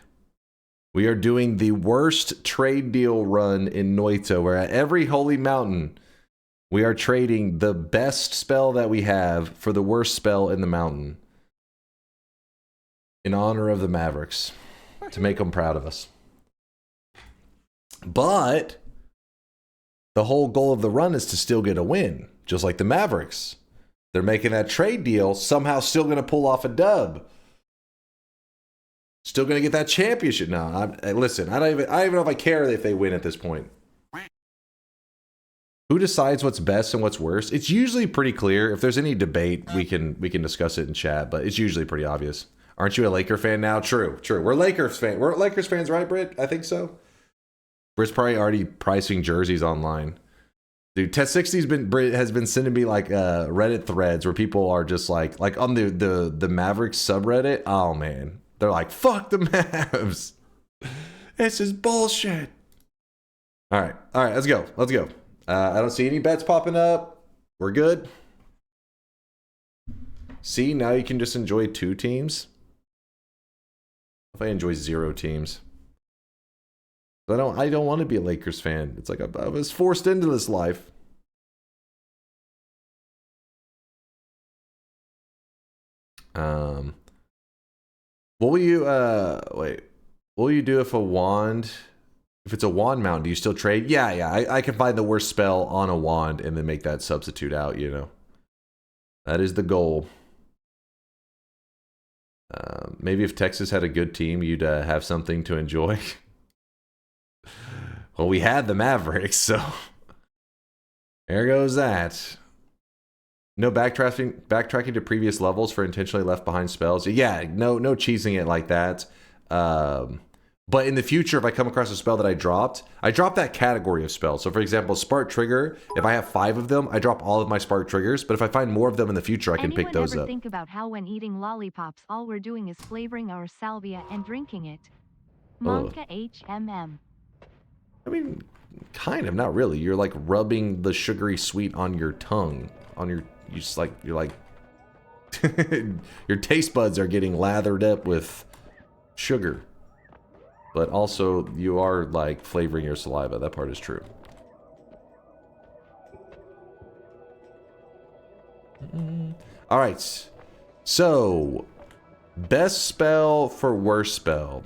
We are doing the worst trade deal run in Noita, where at every holy mountain, we are trading the best spell that we have for the worst spell in the mountain. In honor of the Mavericks. To make them proud of us. But the whole goal of the run is to still get a win. Just like the Mavericks. They're making that trade deal, somehow still going to pull off a dub. Still going to get that championship. No, listen, I don't even know if I care if they win at this point. Who decides what's best and what's worst? It's usually pretty clear. If there's any debate, we can discuss it in chat, but it's usually pretty obvious. Aren't you a Laker fan now? True. We're Lakers fans. We're Lakers fans, right, Britt? I think so. Britt's probably already pricing jerseys online. Dude, Tet60's has been sending me like Reddit threads where people are just like on the Mavericks subreddit. Oh man, they're like, fuck the Mavs. This is bullshit. All right, let's go. I don't see any bets popping up. We're good. See, now you can just enjoy 2 teams. If I enjoy 0 teams. I don't want to be a Lakers fan. It's like I was forced into this life. What will you wait? What will you do if it's a wand mount? Do you still trade? Yeah. I can find the worst spell on a wand and then make that substitute out, you know. That is the goal. Maybe if Texas had a good team, you'd have something to enjoy. Well, we had the Mavericks, so there goes that. No backtracking to previous levels for intentionally left behind spells. Yeah, no cheesing it like that. But in the future, if I come across a spell that I dropped that category of spells. So for example, Spark Trigger, if I have 5 of them, I drop all of my Spark Triggers. But if I find more of them in the future, I can pick those up. Think about how when eating lollipops, all we're doing is flavoring our salvia and drinking it. Monka HMM. I mean, kind of, not really. You're like rubbing the sugary sweet on your tongue, you're like your taste buds are getting lathered up with sugar. But also, you are, like, flavoring your saliva. That part is true. Alright. So, best spell for worst spell.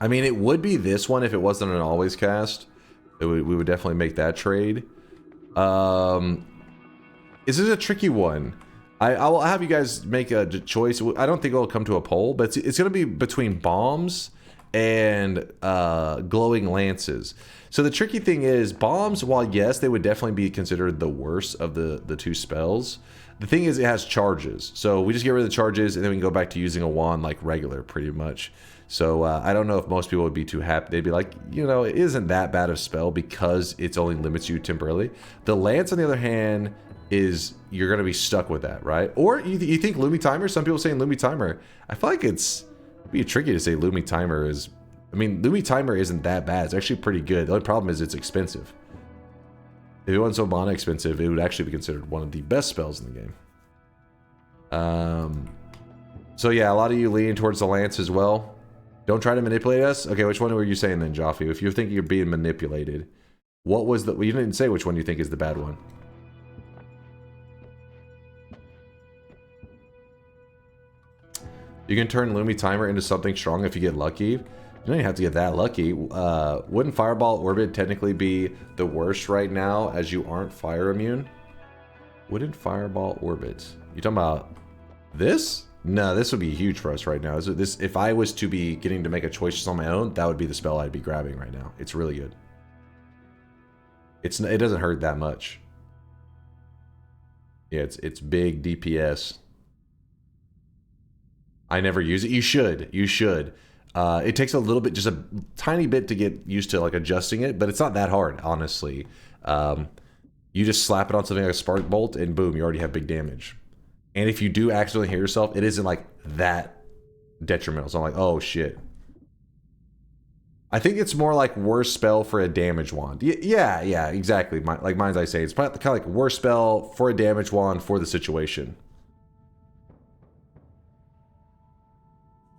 I mean, it would be this one if it wasn't an always cast. We would definitely make that trade. This is a tricky one. I will have you guys make a choice. I don't think it'll come to a poll, but it's going to be between bombs and glowing lances. So the tricky thing is, bombs, while yes, they would definitely be considered the worst of the 2 spells, the thing is it has charges. So we just get rid of the charges and then we can go back to using a wand like regular pretty much. So I don't know if most people would be too happy. They'd be like, you know, it isn't that bad of a spell because it only limits you temporarily. The lance, on the other hand, is you're going to be stuck with that, right? Or you think Lumi Timer? Some people saying Lumi Timer. I feel like it'd be tricky to say Lumi Timer is... I mean, Lumi Timer isn't that bad. It's actually pretty good. The only problem is it's expensive. If it wasn't so mana expensive, it would actually be considered one of the best spells in the game. So yeah, a lot of you leaning towards the lance as well. Don't try to manipulate us. Okay, which one were you saying then, Jaffe? If you're thinking you're being manipulated, what was the... Well, you didn't say which one you think is the bad one. You can turn Lumi Timer into something strong if you get lucky. You don't even have to get that lucky. Wouldn't Fireball Orbit technically be the worst right now as you aren't fire immune? Wouldn't Fireball Orbit? You talking about this? No, this would be huge for us right now. This, if I was to be getting to make a choice on my own, that would be the spell I'd be grabbing right now. It's really good. It doesn't hurt that much. Yeah, it's big DPS. I never use it. You should. You should. It takes a little bit, just a tiny bit to get used to like adjusting it, but it's not that hard, honestly. You just slap it on something like a Spark Bolt and boom, you already have big damage. And if you do accidentally hit yourself, it isn't like that detrimental. So I'm like, oh shit. I think it's more like worst spell for a damage wand. Yeah, exactly. Like mine's I say, it's kind of like worst spell for a damage wand for the situation.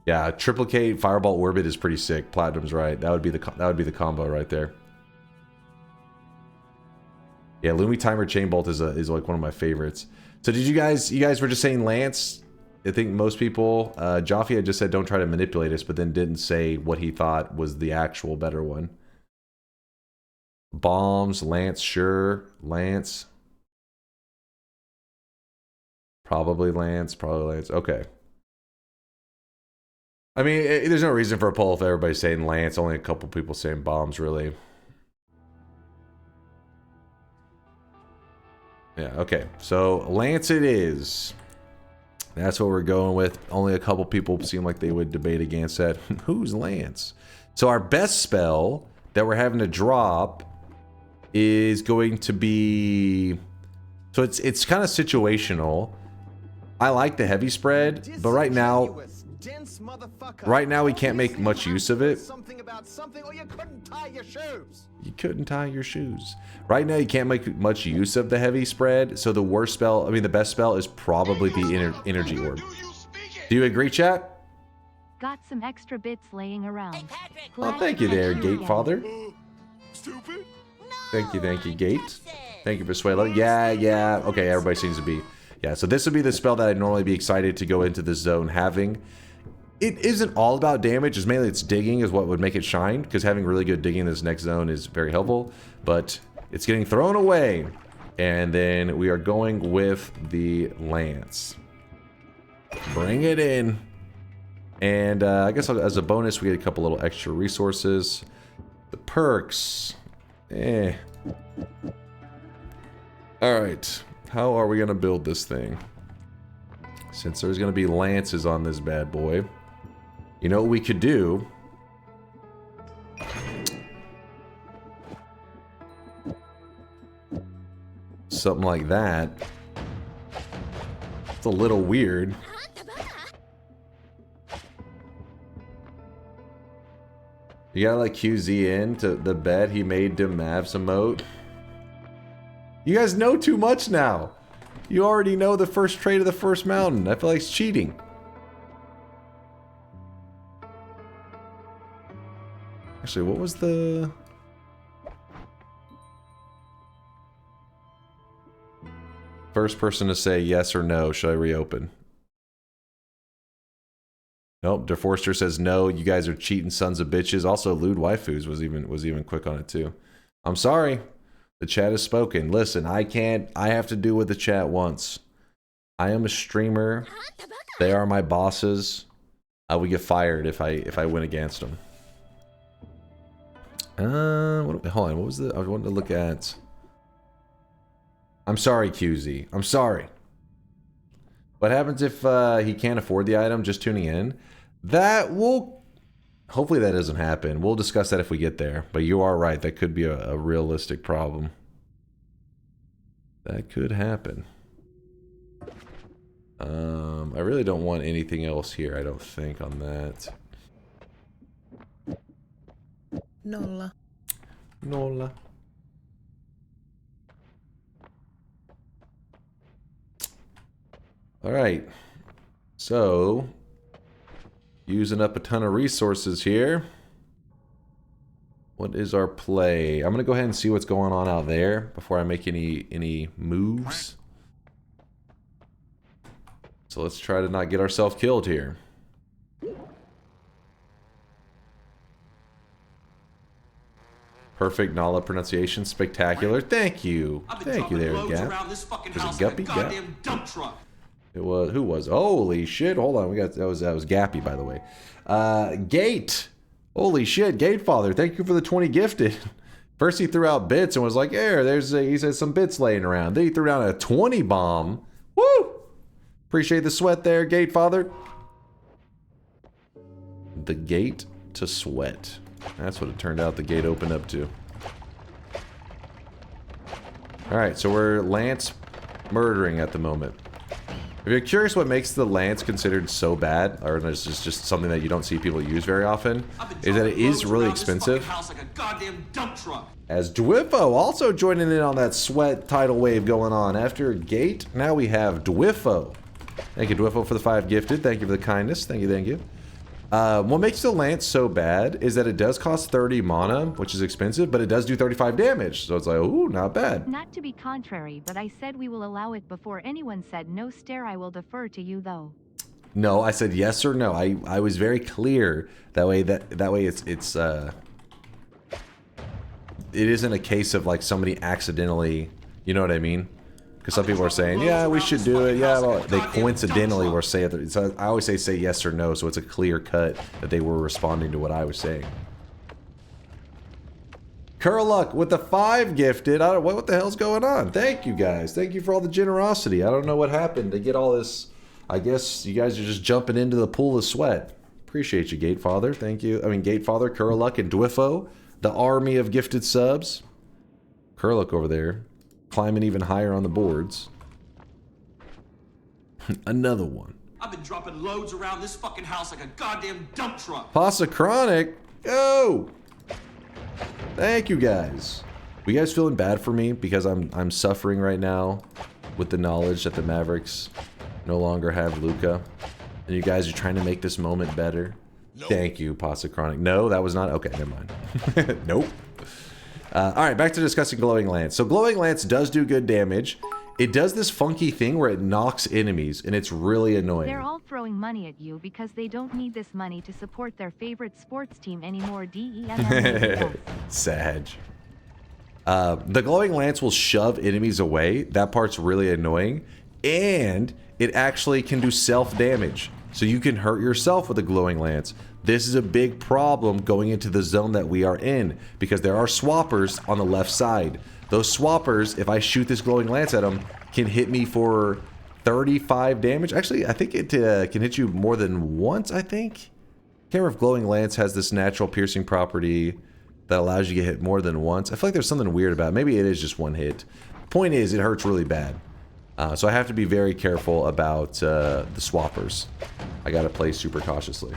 Yeah, triplicate Fireball Orbit is pretty sick. Platinum's right. That would be the combo right there. Yeah, Lumi Timer Chain Bolt is like one of my favorites. So did you guys were just saying Lance? I think most people, Jaffe had just said don't try to manipulate us, but then didn't say what he thought was the actual better one. Bombs, Lance, sure. Lance. Probably Lance. Okay. I mean, there's no reason for a poll if everybody's saying Lance. Only a couple people saying bombs, really. Yeah, okay. So, Lance it is. That's what we're going with. Only a couple people seem like they would debate against that. Who's Lance? So, our best spell that we're having to drop is going to be... So, it's kind of situational. I like the heavy spread, but right now we can't make much use of it. You couldn't tie your shoes. Right now you can't make much use of the heavy spread, so the worst spell, I mean the best spell is probably the energy orb. Do you agree, chat? Got some extra bits laying around. Oh, thank you there, Gatefather. Thank you, Gate. Thank you for Suelo. Yeah. Okay, everybody seems to be. Yeah, so this would be the spell that I'd normally be excited to go into this zone having. It isn't all about damage, it's mainly its digging is what would make it shine, because having really good digging in this next zone is very helpful, but it's getting thrown away. And then we are going with the Lance. Bring it in. And I guess as a bonus, we get a couple little extra resources. The perks. Eh. Alright. How are we going to build this thing? Since there's going to be lances on this bad boy. You know what we could do? Something like that. It's a little weird. You gotta let QZ in to the bet he made DEMMAVS emote. You guys know too much now. You already know the first trait of the first mountain. I feel like it's cheating. Actually, what was the... First person to say yes or no, should I reopen? Nope, DeForster says no, you guys are cheating sons of bitches. Also, Lewd Waifus was even quick on it too. I'm sorry. The chat has spoken. Listen, I have to do what the chat wants. I am a streamer. They are my bosses. I would get fired if I went against them. Hold on, what was the... I wanted to look at... I'm sorry, QZ. I'm sorry. What happens if he can't afford the item just tuning in? That will... Hopefully that doesn't happen. We'll discuss that if we get there. But you are right. That could be a realistic problem. That could happen. I really don't want anything else here, I don't think, on that. Nolla. Nolla. Alright. So, using up a ton of resources here. What is our play? I'm going to go ahead and see what's going on out there before I make any moves. So let's try to not get ourselves killed here. Perfect Nala pronunciation. Spectacular. Thank you. Thank you there, Gap. Was it Guppy? Gap? It was... Who was? Holy shit. Hold on. We got... That was Gappy, by the way. Gate. Holy shit. Gatefather. Thank you for the 20 gifted. First he threw out bits and was like, "There, there's a," he said, "some bits laying around." Then he threw down a 20 bomb. Woo! Appreciate the sweat there, Gatefather. The gate to sweat. That's what it turned out the gate opened up to. Alright, so we're Lance murdering at the moment. If you're curious what makes the Lance considered so bad, or it's just something that you don't see people use very often, is that it is really expensive. As Dwiffo also joining in on that sweat tidal wave going on. After Gate, now we have Dwiffo. Thank you, Dwiffo, for the 5 gifted. Thank you for the kindness. Thank you, thank you. What makes the Lance so bad is that it does cost 30 mana, which is expensive, but it does do 35 damage. So it's like, ooh, not bad. Not to be contrary, but I said we will allow it before anyone said no. Stare, I will defer to you though. No, I said yes or no. I was very clear. That way it isn't a case of like somebody accidentally, you know what I mean? Because some people are saying, yeah, we should do it. Yeah, well, they coincidentally were saying it. So I always say yes or no, so it's a clear cut that they were responding to what I was saying. Curluck with the 5 gifted. I don't, what the hell's going on? Thank you guys. Thank you for all the generosity. I don't know what happened to get all this. I guess you guys are just jumping into the pool of sweat. Appreciate you, Gatefather. Thank you. I mean, Gatefather, Curluck, and Dwiffo. The army of gifted subs. Curluck over there. Climbing even higher on the boards. Another one. I've been dropping loads around this fucking house like a goddamn dump truck. Pasta Chronic. Go! Thank you guys. Are you guys feeling bad for me because I'm suffering right now with the knowledge that the Mavericks no longer have Luka, and you guys are trying to make this moment better? Nope. Thank you, Pasta Chronic. No, that was not okay. Never mind. Nope. All right, back to discussing Glowing Lance. So Glowing Lance does do good damage. It does this funky thing where it knocks enemies, and it's really annoying. They're all throwing money at you because they don't need this money to support their favorite sports team anymore. DEMMAVS. Sag. The Glowing Lance will shove enemies away. That part's really annoying. And it actually can do self-damage. So you can hurt yourself with a glowing lance. This is a big problem going into the zone that we are in, because there are swappers on the left side. Those swappers, if I shoot this glowing lance at them, can hit me for 35 damage. Actually, I think it can hit you more than once, I think. Can't remember if glowing lance has this natural piercing property that allows you to get hit more than once. I feel like there's something weird about it. Maybe it is just one hit. Point is, it hurts really bad. So I have to be very careful about the swappers. I gotta play super cautiously.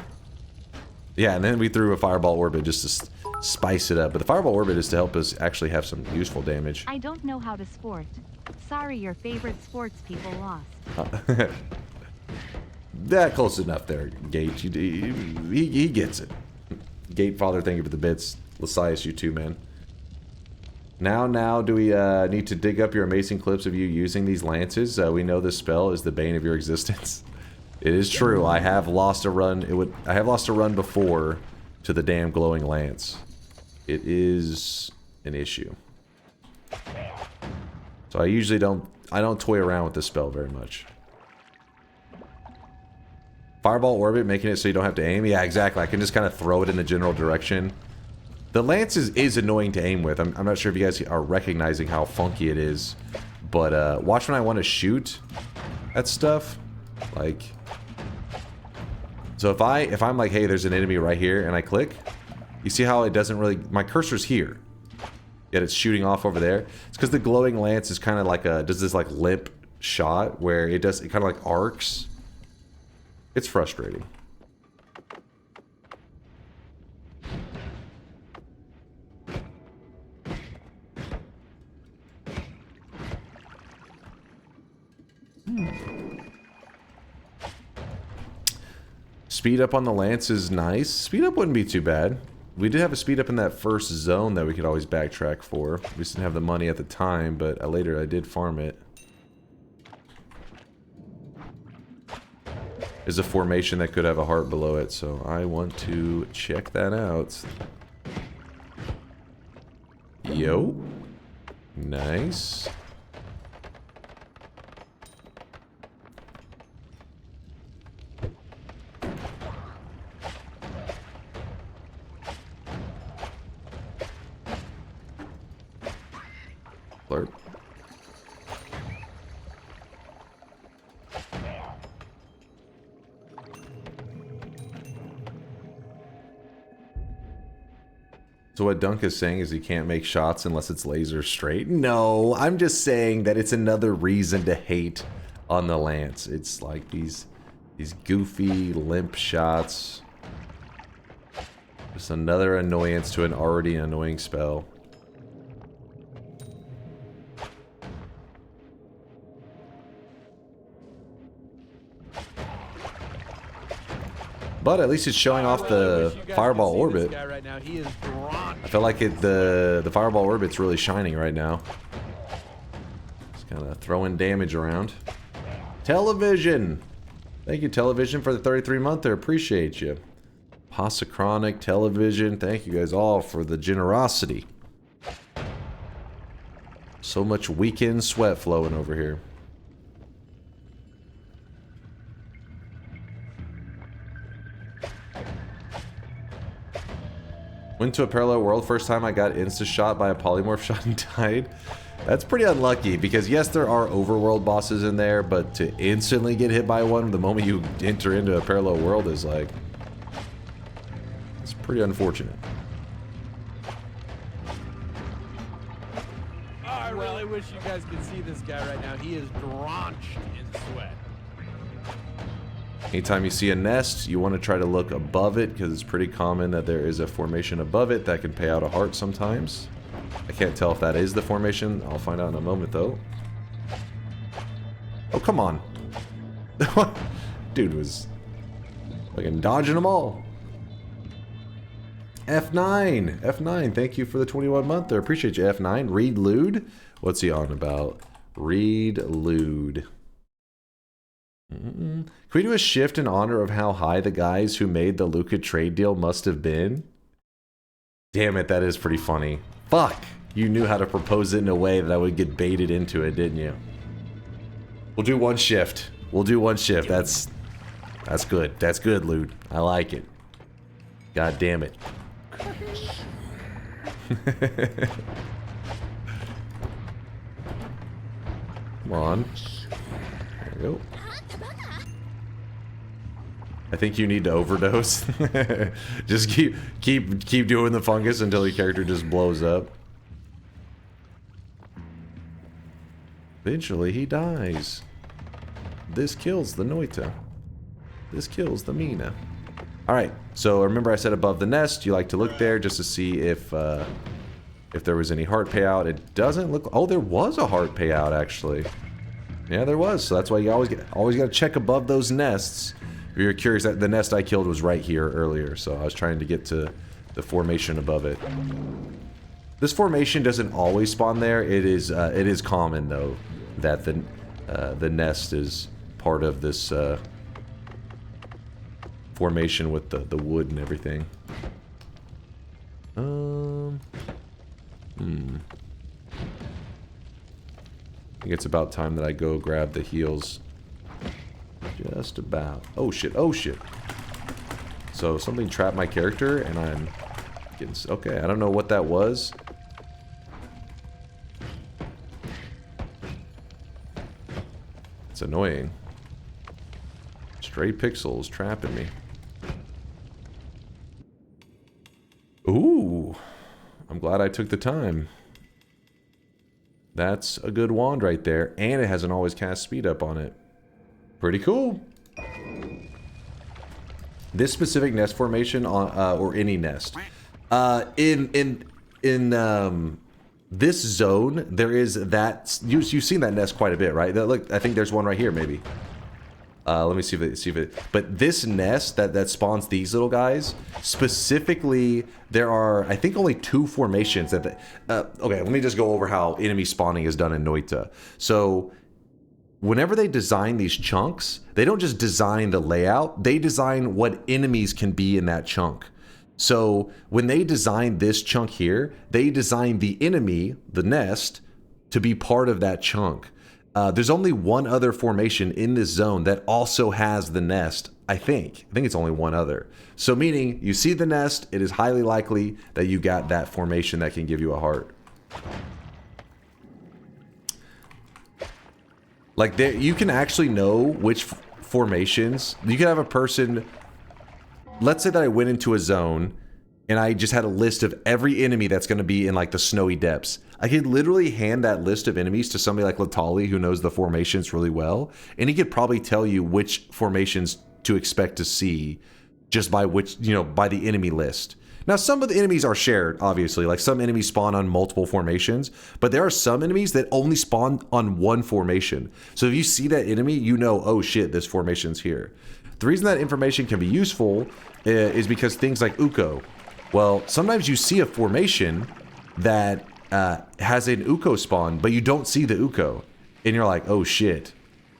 Yeah, and then we threw a fireball orbit just to spice it up. But the fireball orbit is to help us actually have some useful damage. I don't know how to sport. Sorry, your favorite sports people lost. That close enough there, Gate. He gets it. Gate Father, thank you for the bits. Lasias, you too, man. Now, do we need to dig up your amazing clips of you using these lances? We know this spell is the bane of your existence. It is true. I have lost a run. I have lost a run before to the damn glowing lance. It is an issue. So I usually don't toy around with this spell very much. Fireball orbit, making it so you don't have to aim. Yeah, exactly. I can just kind of throw it in the general direction. The lance is annoying to aim with. I'm not sure if you guys are recognizing how funky it is. But watch when I want to shoot at stuff. Like, so if I'm like, hey, there's an enemy right here, and I click, you see how it doesn't really, my cursor's here, yet it's shooting off over there. It's because the glowing lance is kind of like does this like limp shot where it kind of like arcs. It's frustrating. Speed up on the lance is nice. Speed up wouldn't be too bad. We did have a speed up in that first zone that we could always backtrack for. We just didn't have the money at the time, but later I did farm it. There's a formation that could have a heart below it, so I want to check that out. Yo. Nice. Blurb. So what Dunk is saying is he can't make shots unless it's laser straight. No, I'm just saying that it's another reason to hate on the lance. It's like these goofy limp shots. Just another annoyance to an already annoying spell. But at least it's showing off the fireball orbit. I feel like the fireball orbit's really shining right now. Just kind of throwing damage around. Television! Thank you, Television, for the 33-monther. Appreciate you. Posichronic, Television, thank you guys all for the generosity. So much weekend sweat flowing over here. Went to a parallel world, first time I got insta-shot by a polymorph shot and died. That's pretty unlucky, because yes, there are overworld bosses in there, but to instantly get hit by one the moment you enter into a parallel world is like... it's pretty unfortunate. Oh, I really wish you guys could see this guy right now. He is drenched in sweat. Anytime you see a nest, you want to try to look above it, because it's pretty common that there is a formation above it that can pay out a heart sometimes. I can't tell if that is the formation. I'll find out in a moment, though. Oh, come on. Dude was fucking dodging them all. F9. F9, thank you for the 21-monther. Appreciate you, F9. Reed Lude? What's he on about? Reed Lude. Can we do a shift in honor of how high the guys who made the Luka trade deal must have been? Damn it, that is pretty funny. Fuck! You knew how to propose it in a way that I would get baited into it, didn't you? We'll do one shift. We'll do one shift. That's That's good. That's good loot. I like it. God damn it. Come on. There we go. I think you need to overdose. Just keep doing the fungus until your character just blows up. Eventually he dies. This kills the Noita. This kills the Mina. Alright, so remember I said above the nest, you like to look there just to see if there was any heart payout. It doesn't look... Oh, there was a heart payout, actually. Yeah, there was. So that's why you always got to check above those nests. If you're curious, the nest I killed was right here earlier, so I was trying to get to the formation above it. This formation doesn't always spawn there. It is common, though, that the nest is part of this formation with the wood and everything. I think it's about time that I go grab the heals. Just about. Oh shit, oh shit. So something trapped my character and I'm getting... Okay, I don't know what that was. It's annoying. Stray pixels trapping me. Ooh. I'm glad I took the time. That's a good wand right there. And it has an always cast speed up on it. Pretty cool. This specific nest formation on or any nest. In this zone, there is that you've seen that nest quite a bit, right? Look, I think there's one right here, maybe. Let me see if it. But this nest that spawns these little guys, specifically, there are I think only 2 formations that. Okay, let me just go over how enemy spawning is done in Noita. So, whenever they design these chunks, they don't just design the layout; they design what enemies can be in that chunk. So, when they design this chunk here, they design the enemy, the nest, to be part of that chunk. There's only one other formation in this zone that also has the nest, I think. I think it's only one other. So meaning, you see the nest, it is highly likely that you got that formation that can give you a heart. Like, you can actually know which formations. You can have a person... Let's say that I went into a zone and I just had a list of every enemy that's going to be in like the snowy depths. I could literally hand that list of enemies to somebody like Latali who knows the formations really well, and he could probably tell you which formations to expect to see just by which, by the enemy list. Now, some of the enemies are shared, obviously. Like, some enemies spawn on multiple formations, but there are some enemies that only spawn on one formation. So if you see that enemy, you know, oh shit, this formation's here. The reason that information can be useful is because things like Uko. Well, sometimes you see a formation that has an Uko spawn, but you don't see the Uko. And you're like, oh shit,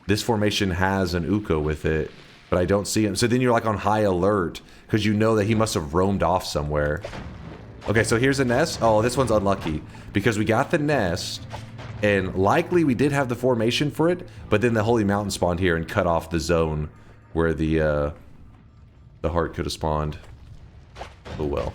this formation has an Uko with it, but I don't see him. So then you're like on high alert, because you know that he must have roamed off somewhere. Okay, so here's a nest. Oh, this one's unlucky, because we got the nest, and likely we did have the formation for it, but then the Holy Mountain spawned here and cut off the zone where the heart could have spawned. Oh well.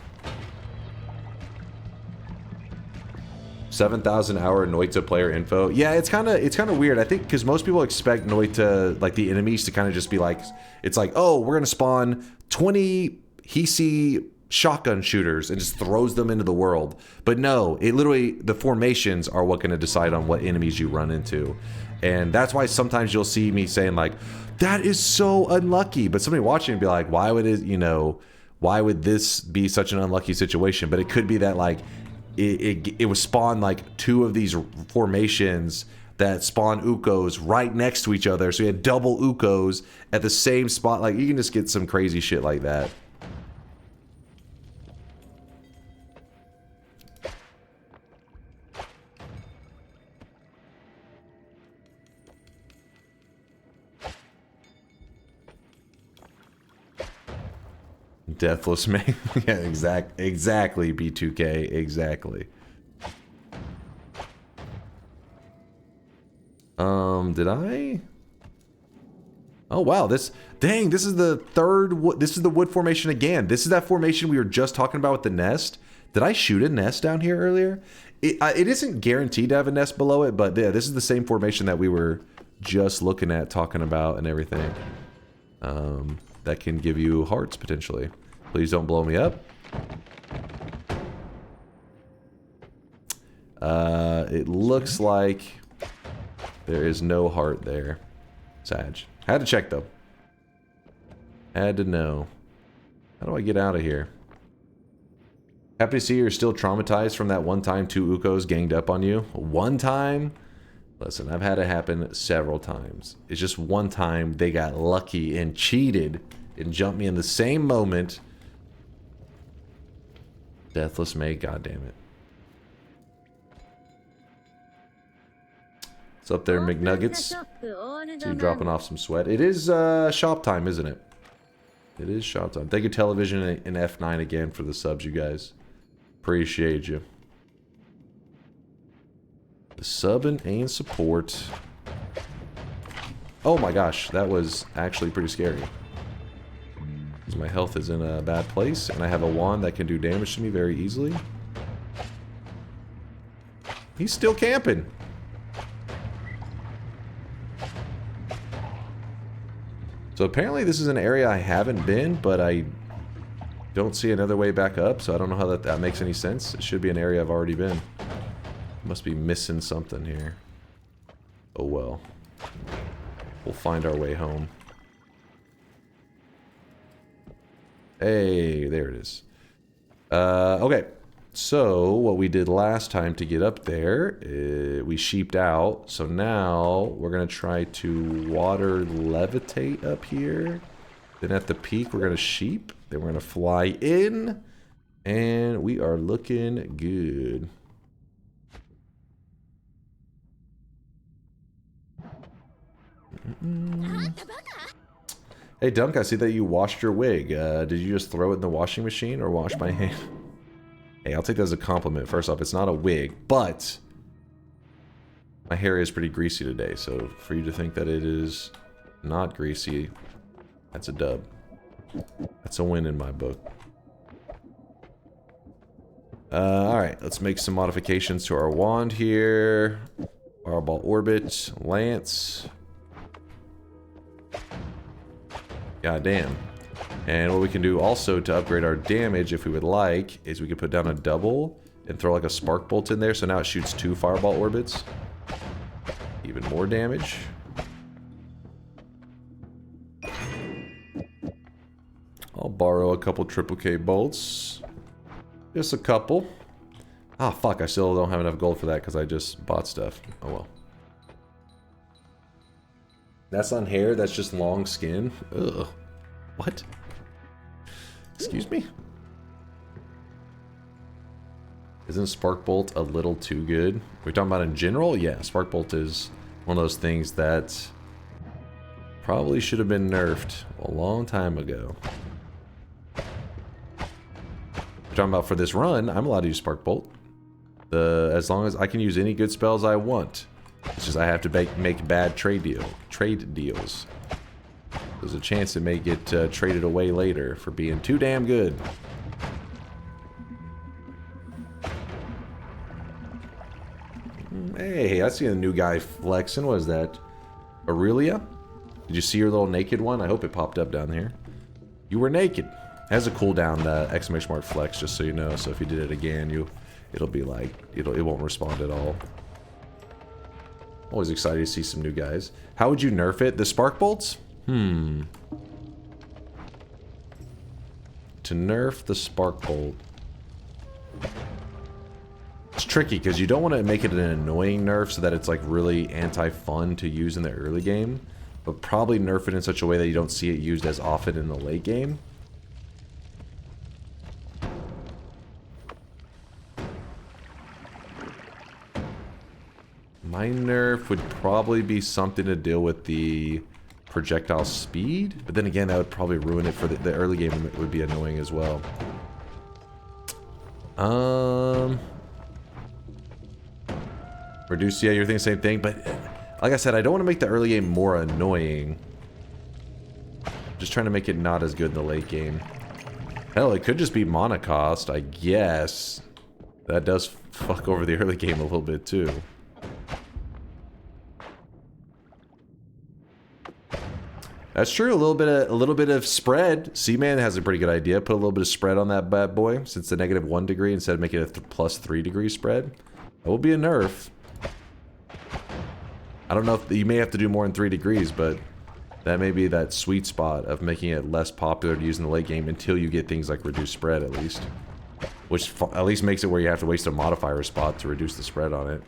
7,000 hour Noita player info. Yeah, it's kind of weird. I think because most people expect Noita, like the enemies, to kind of just be like, it's like, oh, we're gonna spawn 20 Hisi shotgun shooters and just throws them into the world. But no, it literally, the formations are what gonna decide on what enemies you run into. And that's why sometimes you'll see me saying like, that is so unlucky. But somebody watching would be like, why would it, why would this be such an unlucky situation? But it could be that like, it was spawned like 2 of these formations that spawn Ukos right next to each other. So you had double Ukos at the same spot. Like, you can just get some crazy shit like that. Deathless man. Yeah, exactly, B2K, exactly. Did I? Oh, wow. This is the third. This is the wood formation again. This is that formation we were just talking about with the nest. Did I shoot a nest down here earlier? It isn't guaranteed to have a nest below it, but yeah, this is the same formation that we were just looking at, talking about, and everything. That can give you hearts, potentially. Please don't blow me up. It looks like there is no heart there. Sag. Had to check, though. Had to know. How do I get out of here? Happy to see you're still traumatized from that one time 2 Ukos ganged up on you. One time? Listen, I've had it happen several times. It's just one time they got lucky and cheated and jumped me in the same moment. Deathless May, goddammit. What's up there, McNuggets? So you dropping off some sweat. It is shop time, isn't it? It is shop time. Thank you, Television and F9 again for the subs, you guys. Appreciate you. The subbing and support. Oh my gosh, that was actually pretty scary. Because my health is in a bad place, and I have a wand that can do damage to me very easily. He's still camping. So apparently this is an area I haven't been, but I don't see another way back up, so I don't know how that makes any sense. It should be an area I've already been. Must be missing something here. Oh well. We'll find our way home. Hey, there it is. Okay. So, what we did last time to get up there, we sheeped out. So now, we're going to try to water levitate up here. Then at the peak, we're going to sheep. Then we're going to fly in. And we are looking good. Hey, Dunk, I see that you washed your wig. Did you just throw it in the washing machine or wash my hand? Hey, I'll take that as a compliment. First off, it's not a wig, but my hair is pretty greasy today, so for you to think that it is not greasy, that's a dub. That's a win in my book. Alright, let's make some modifications to our wand here. Fireball Orbit, Lance. God damn. And what we can do also to upgrade our damage, if we would like, is we could put down a double and throw like a spark bolt in there, so now it shoots 2 fireball orbits. Even more damage. I'll borrow a couple triple K bolts. Just a couple. Ah, fuck, I still don't have enough gold for that because I just bought stuff. Oh well. That's on hair, that's just long skin. Ugh. What? Excuse me? Isn't Spark Bolt a little too good? We're talking about in general? Yeah, Spark Bolt is one of those things that probably should have been nerfed a long time ago. We're talking about for this run, I'm allowed to use Spark Bolt. As long as I can use any good spells I want. It's just I have to make bad trade deals. There's a chance it may get traded away later for being too damn good. Hey, I see a new guy flexing. What is that? Aurelia? Did you see your little naked one? I hope it popped up down here. You were naked. It has a cooldown exclamation mark flex, just so you know. So if you did it again, it'll be like it won't respond at all. Always excited to see some new guys. How would you nerf it? The spark bolts? To nerf the spark bolt. It's tricky because you don't want to make it an annoying nerf so that it's like really anti-fun to use in the early game, but probably nerf it in such a way that you don't see it used as often in the late game. My nerf would probably be something to deal with the projectile speed, but then again that would probably ruin it for the early game. It would be annoying as well. Reduce, yeah, you're thinking the same thing, but like I said, I don't want to make the early game more annoying. Just trying to make it not as good in the late game. Hell, it could just be mana cost, I guess. That does fuck over the early game a little bit too. That's true. A little bit of spread. Seaman has a pretty good idea. Put a little bit of spread on that bad boy, since the -1 degree instead of making it a +3 degree spread. That will be a nerf. I don't know if you may have to do more than 3 degrees, but that may be that sweet spot of making it less popular to use in the late game until you get things like reduced spread at least, which at least makes it where you have to waste a modifier spot to reduce the spread on it.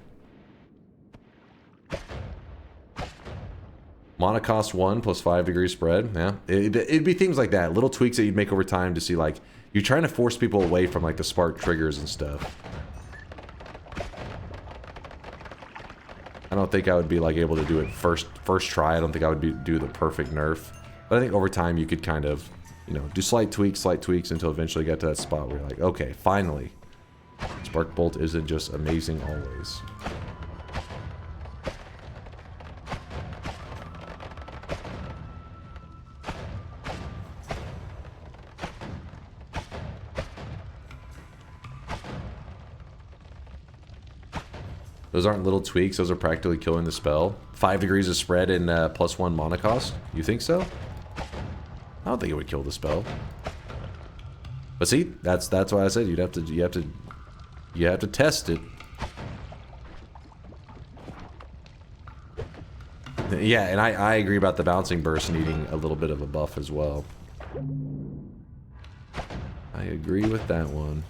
Mana cost 1 plus 5 degree spread. Yeah, it'd be things like that, little tweaks that you'd make over time to see, like, you're trying to force people away from like the spark triggers and stuff. I don't think I would be like able to do it first try. I don't think I would do the perfect nerf, but I think over time you could kind of, you know, do slight tweaks until eventually you get to that spot where you're like, okay, finally, Spark Bolt isn't just amazing always. Those aren't little tweaks, those are practically killing the spell. 5 degrees of spread and +1 mana cost. You think so? I don't think it would kill the spell. But see, that's why I said you have to test it. Yeah, and I agree about the bouncing burst needing a little bit of a buff as well. I agree with that one.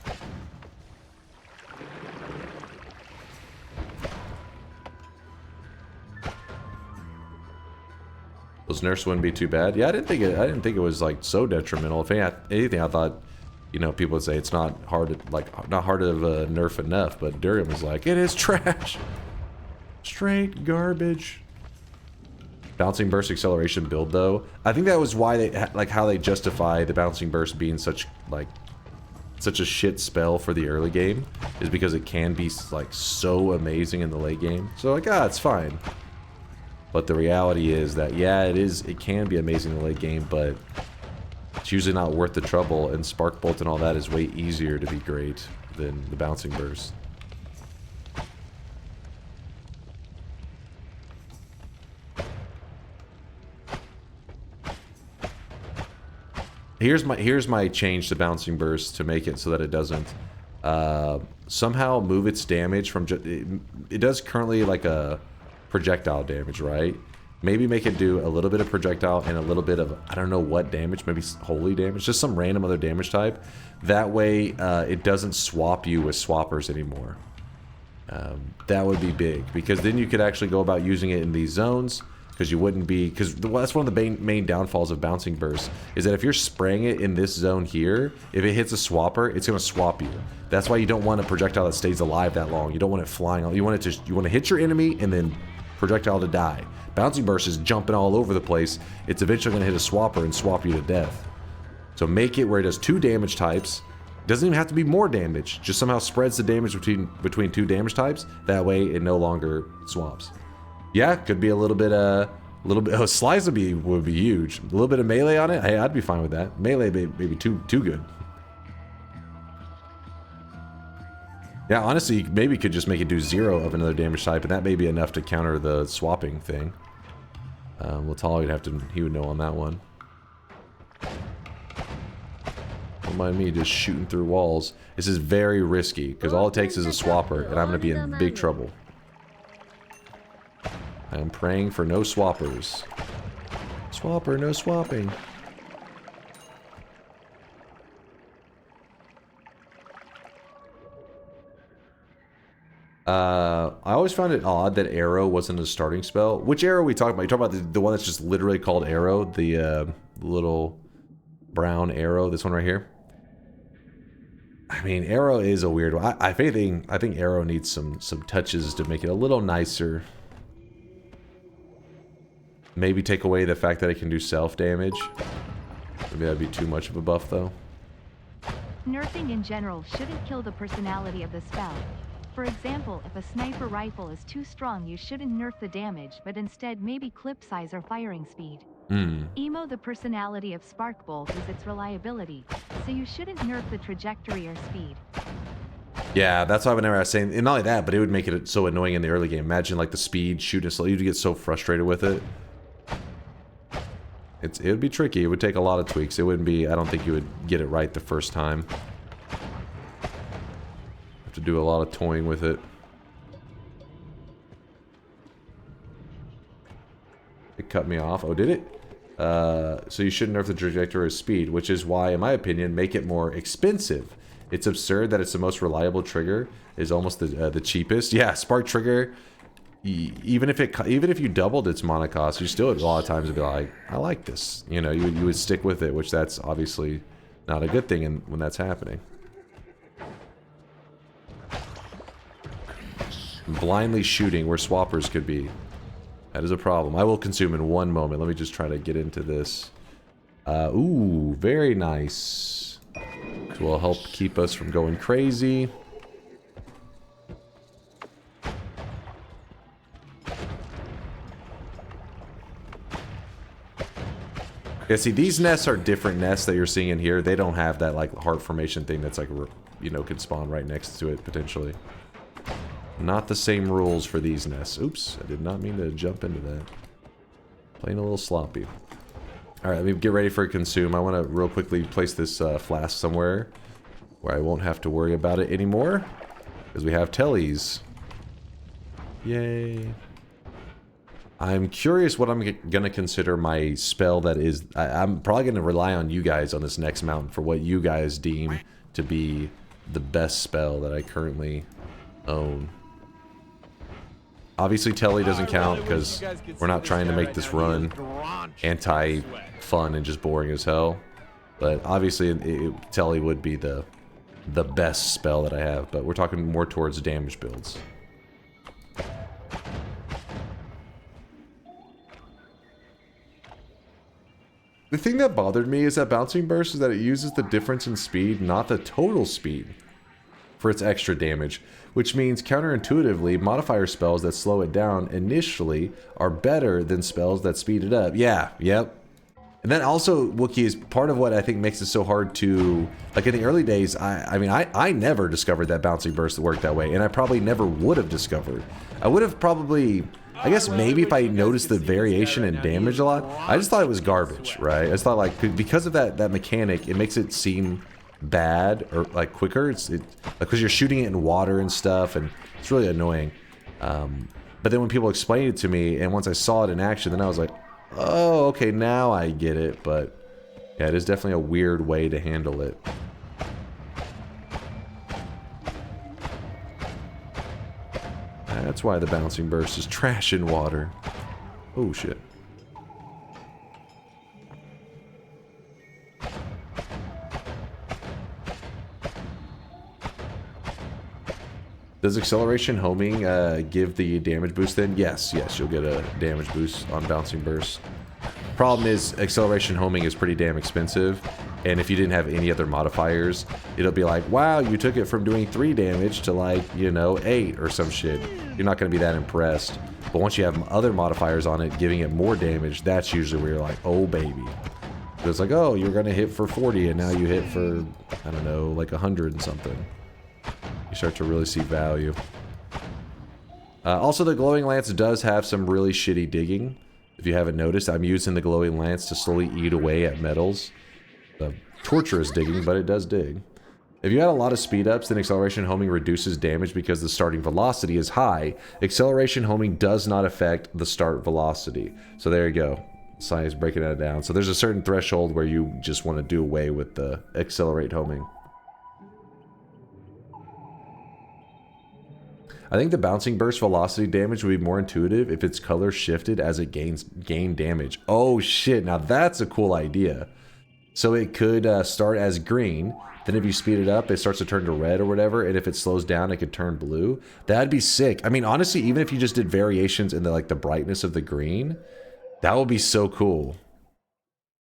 Those nerfs wouldn't be too bad. Yeah, I didn't think it was like so detrimental. If anything, I thought, you know, people would say it's not hard of a nerf enough, but Durham was like, it is trash. Straight garbage. Bouncing burst acceleration build though. I think that was why they like how they justify the bouncing burst being such a shit spell for the early game, is because it can be like so amazing in the late game. So like, it's fine. But the reality is that, yeah, it can be amazing in the late game, but it's usually not worth the trouble, and Spark Bolt and all that is way easier to be great than the Bouncing Burst. Here's my change to Bouncing Burst to make it so that it doesn't somehow move its damage from it does currently like a projectile damage, right? Maybe make it do a little bit of projectile and a little bit of, I don't know what damage, maybe holy damage, just some random other damage type. That way it doesn't swap you with swappers anymore. That would be big, because then you could actually go about using it in these zones, because you wouldn't be, because that's one of the main downfalls of Bouncing Burst, is that if you're spraying it in this zone here, if it hits a swapper, it's going to swap you. That's why you don't want a projectile that stays alive that long. You don't want it flying. You want to hit your enemy and then projectile to die. Bouncing Burst is jumping all over the place. It's eventually going to hit a swapper and swap you to death. So make it where it does 2 damage types. It doesn't even have to be more damage. Just somehow spreads the damage between 2 damage types. That way it no longer swaps. Yeah, could be a little bit slice would be huge. A little bit of melee on it. Hey, I'd be fine with that. Melee maybe too good. Yeah, honestly, maybe could just make it do 0 of another damage type, and that may be enough to counter the swapping thing. Latala he would know on that one. Don't mind me just shooting through walls. This is very risky, because all it takes is a swapper, and I'm going to be in big trouble. I am praying for no swappers. Swapper, no swapping. I always found it odd that Arrow wasn't a starting spell. Which Arrow are we talking about? You talking about the one that's just literally called Arrow? The little brown arrow? This one right here? I mean, Arrow is a weird one. I think Arrow needs some touches to make it a little nicer. Maybe take away the fact that it can do self-damage. Maybe that'd be too much of a buff, though. Nerfing in general shouldn't kill the personality of the spell. For example, if a sniper rifle is too strong, you shouldn't nerf the damage, but instead maybe clip size or firing speed. Emo, the personality of Sparkbolt is its reliability, so you shouldn't nerf the trajectory or speed. Yeah, that's why whenever I was saying, and not only that, but it would make it so annoying in the early game. Imagine like the speed, shooting slow, you'd get so frustrated with it. It would be tricky. It would take a lot of tweaks. It wouldn't be, I don't think you would get it right the first time. Have to do a lot of toying with it. It cut me off. Oh, did it? So you shouldn't nerf the trajectory or speed, which is why, in my opinion, make it more expensive. It's absurd that it's the most reliable trigger, is almost the cheapest. Yeah, Spark Trigger, even if you doubled its mana cost, you still a lot of times would be like, I like this. You know, you would stick with it, which that's obviously not a good thing when that's happening. Blindly shooting where swappers could be. That is a problem. I will consume in one moment. Let me just try to get into this. Ooh, very nice. This will help keep us from going crazy. Yeah, see, these nests are different nests that you're seeing in here. They don't have that, like, heart formation thing that's, like, you know, could spawn right next to it, potentially. Not the same rules for these nests. Oops, I did not mean to jump into that. Playing a little sloppy. Alright, let me get ready for a consume. I want to real quickly place this flask somewhere where I won't have to worry about it anymore. Because we have tellies. Yay. I'm curious what I'm going to consider my spell that is... I'm probably going to rely on you guys on this next mountain for what you guys deem to be the best spell that I currently own. Obviously, Telly doesn't count because we're not trying to make this run anti-fun and just boring as hell. But obviously, Telly would be the best spell that I have. But we're talking more towards damage builds. The thing that bothered me is that Bouncing Burst is that it uses the difference in speed, not the total speed, for its extra damage. Which means, counterintuitively, modifier spells that slow it down initially are better than spells that speed it up. Yeah, yep. And then also, Wookiee, is part of what I think makes it so hard to... Like, in the early days, I never discovered that Bouncing Burst worked that way, and I probably never would have discovered. I would have probably... I guess maybe if I noticed the variation in damage a lot, I just thought it was garbage, right? I just thought, like, because of that mechanic, it makes it seem bad or like quicker. It's because you're shooting it in water and stuff, and it's really annoying. But then when people explained it to me, and once I saw it in action, then I was like, oh, okay, now I get it. But yeah, it is definitely a weird way to handle it. That's why the Bouncing Burst is trash in water. Oh shit. Does acceleration homing give the damage boost then? Yes, you'll get a damage boost on Bouncing Burst. Problem is, acceleration homing is pretty damn expensive, and if you didn't have any other modifiers, it'll be like, wow, you took it from doing 3 damage to, like, you know, 8 or some shit. You're not going to be that impressed. But once you have other modifiers on it, giving it more damage, that's usually where you're like, oh baby. So it's like, oh, you're going to hit for 40, and now you hit for, I don't know, like 100 and something. You start to really see value. Also, the Glowing Lance does have some really shitty digging. If you haven't noticed, I'm using the Glowing Lance to slowly eat away at metals. Torturous digging, but it does dig. If you had a lot of speed ups, then acceleration homing reduces damage because the starting velocity is high. Acceleration homing does not affect the start velocity. So there you go. Science breaking that down. So there's a certain threshold where you just want to do away with the accelerate homing. I think the Bouncing Burst velocity damage would be more intuitive if its color shifted as it gain damage. Oh shit, now that's a cool idea. So it could start as green, then if you speed it up, it starts to turn to red or whatever, and if it slows down, it could turn blue. That'd be sick. I mean, honestly, even if you just did variations in the brightness of the green, that would be so cool.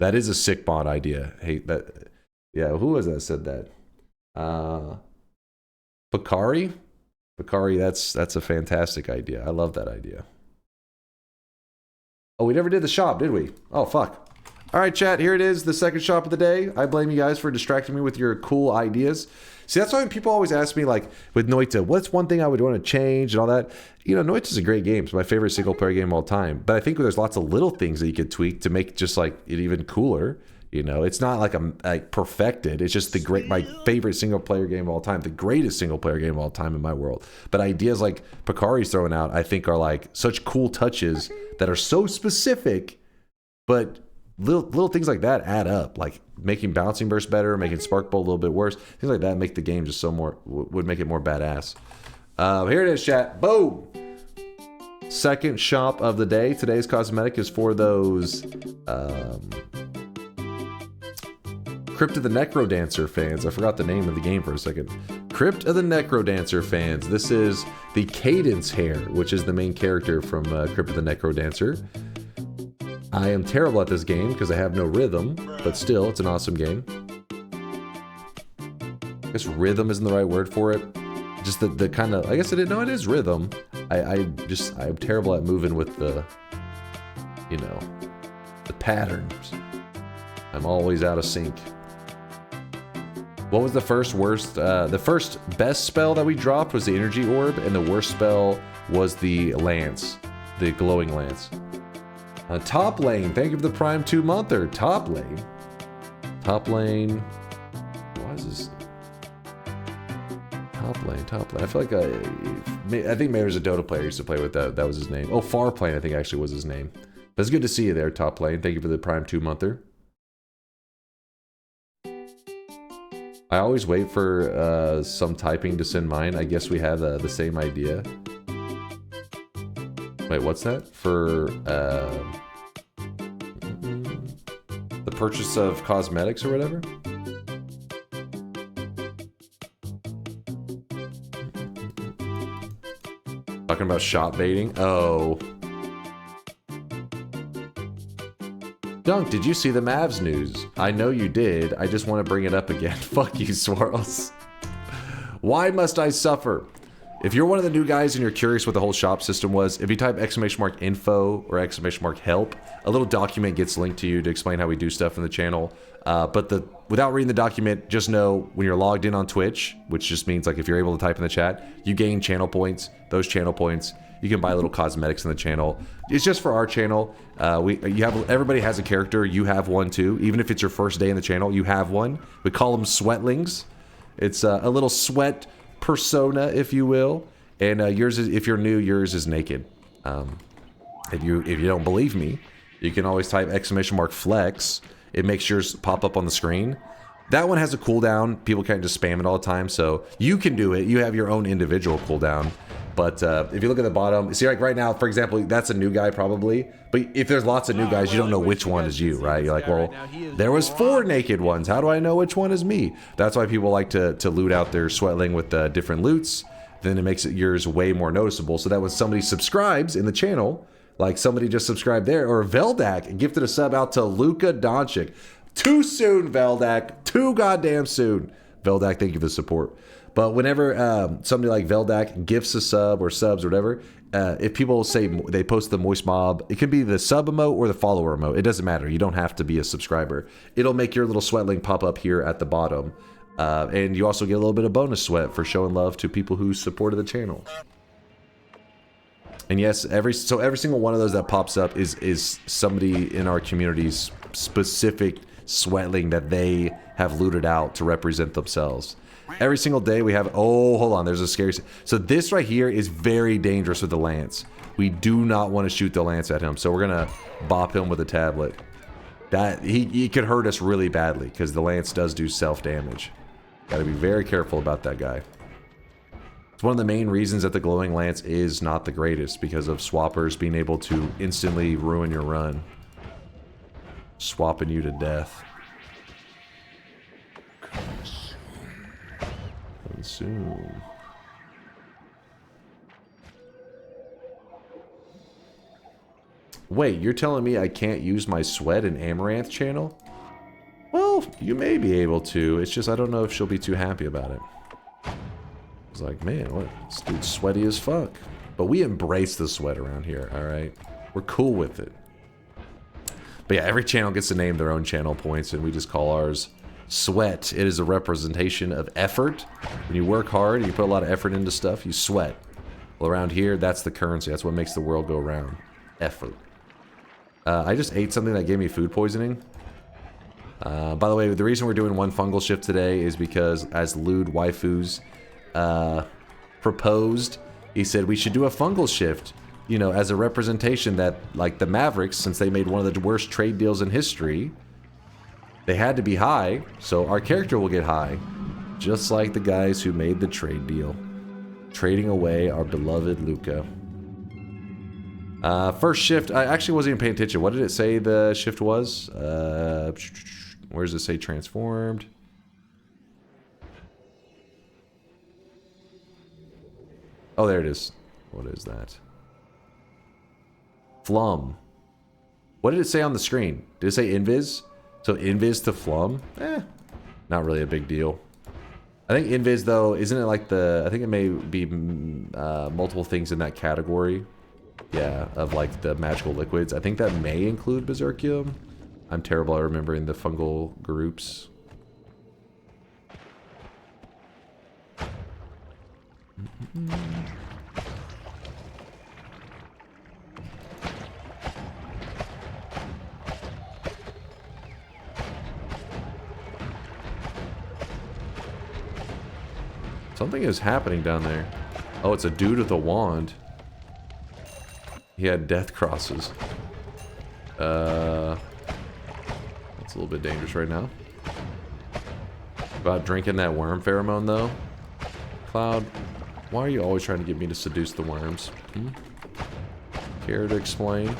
That is a sick bot idea. Hey, yeah, who was that said that? Bakari? Bakari, that's a fantastic idea. I love that idea. Oh, we never did the shop, did we? Oh, fuck. All right, chat, here it is, the second shop of the day. I blame you guys for distracting me with your cool ideas. See, that's why when people always ask me, like, with Noita, what's one thing I would want to change and all that? You know, Noita's a great game. It's my favorite single-player game of all time. But I think there's lots of little things that you could tweak to make just, like, it even cooler. You know, it's not like perfected. It's just my favorite single-player game of all time. The greatest single-player game of all time in my world. But ideas like Picari's throwing out, I think, are, like, such cool touches that are so specific, but little things like that add up, like making bouncing burst better, making spark bolt a little bit worse. Things like that make the game just would make it more badass. Here it is, chat. Boom. Second shop of the day. Today's cosmetic is for those Crypt of the Necrodancer fans. I forgot the name of the game for a second. Crypt of the Necrodancer fans. This is the Cadence hair, which is the main character from Crypt of the Necrodancer. I am terrible at this game because I have no rhythm, but still, it's an awesome game. I guess rhythm isn't the right word for it. Just the kind of, I guess I didn't know it is rhythm. I'm terrible at moving with the, you know, the patterns. I'm always out of sync. What was the first best spell that we dropped was the energy orb, and the worst spell was the lance, the glowing lance. Top lane, thank you for the Prime 2-monther. Top lane. Why is this? Top lane. I feel like I think maybe there's a Dota player I used to play with that was his name. Oh, Farplane I think actually was his name. But it's good to see you there, Top lane. Thank you for the Prime 2-monther. I always wait for some typing to send mine. I guess we have the same idea. Wait, what's that? For the purchase of cosmetics or whatever? Talking about shop baiting? Oh. Dunk, did you see the Mavs news? I know you did. I just want to bring it up again. Fuck you, Swirls. Why must I suffer? If you're one of the new guys and you're curious what the whole shop system was, if you type !info or !help, a little document gets linked to you to explain how we do stuff in the channel. Without reading the document, just know when you're logged in on Twitch, which just means like if you're able to type in the chat, you gain channel points. Those channel points, you can buy little cosmetics in the channel. It's just for our channel. Everybody has a character. You have one too. Even if it's your first day in the channel, you have one. We call them sweatlings. It's a little sweat persona, if you will, and yours is, if you're new, yours is naked. If you don't believe me, you can always type !flex. It makes yours pop up on the screen. That one has a cooldown. People can't just spam it all the time, so you can do it. You have your own individual cooldown. But if you look at the bottom, see, like right now, for example, that's a new guy probably. But if there's lots of new guys, you don't know which one is you, right? You're like, well, there was 4 naked ones. How do I know which one is me? That's why people like to loot out their sweatling with different loots. Then it makes yours way more noticeable. So that when somebody subscribes in the channel, like somebody just subscribed there, or Veldak gifted a sub out to Luka Doncic. Too soon, Veldak. Too goddamn soon. Veldak, thank you for the support. But whenever somebody like Veldak gifts a sub or subs or whatever, if people say they post the moist mob, it can be the sub emote or the follower emote. It doesn't matter. You don't have to be a subscriber. It'll make your little sweatling pop up here at the bottom. And you also get a little bit of bonus sweat for showing love to people who supported the channel. And yes, every single one of those that pops up is somebody in our community's specific sweatling that they have looted out to represent themselves. Every single day we have, oh, hold on, there's a scary, so this right here is very dangerous with the lance. We do not want to shoot the lance at him, so we're gonna bop him with a tablet. That he could hurt us really badly because the lance does do self-damage. Gotta be very careful about that guy. It's one of the main reasons that the glowing lance is not the greatest, because of swappers being able to instantly ruin your run. Swapping you to death. Soon. Wait, you're telling me I can't use my sweat in Amaranth channel? Well, you may be able to. It's just I don't know if she'll be too happy about it. It's like, man, what? This dude's sweaty as fuck. But we embrace the sweat around here, alright? We're cool with it. But yeah, every channel gets to name their own channel points, and we just call ours sweat. It is a representation of effort. When you work hard and you put a lot of effort into stuff, you sweat. Well, around here, that's the currency. That's what makes the world go round. Effort. I just ate something that gave me food poisoning. By the way, the reason we're doing one fungal shift today is because, as Lewd Waifus proposed, he said we should do a fungal shift, you know, as a representation that, like, the Mavericks, since they made one of the worst trade deals in history, they had to be high, so our character will get high. Just like the guys who made the trade deal. Trading away our beloved Luca. First shift, I actually wasn't even paying attention. What did it say the shift was? Where does it say transformed? Oh, there it is. What is that? Flum. What did it say on the screen? Did it say invis? So invis to flum? Not really a big deal. I think invis, though, isn't it like the... I think it may be multiple things in that category. Yeah, of like the magical liquids. I think that may include Berserkium. I'm terrible at remembering the fungal groups. Something is happening down there. Oh, it's a dude with a wand. He had death crosses. That's a little bit dangerous right now. About drinking that worm pheromone, though. Cloud, why are you always trying to get me to seduce the worms? Care to explain?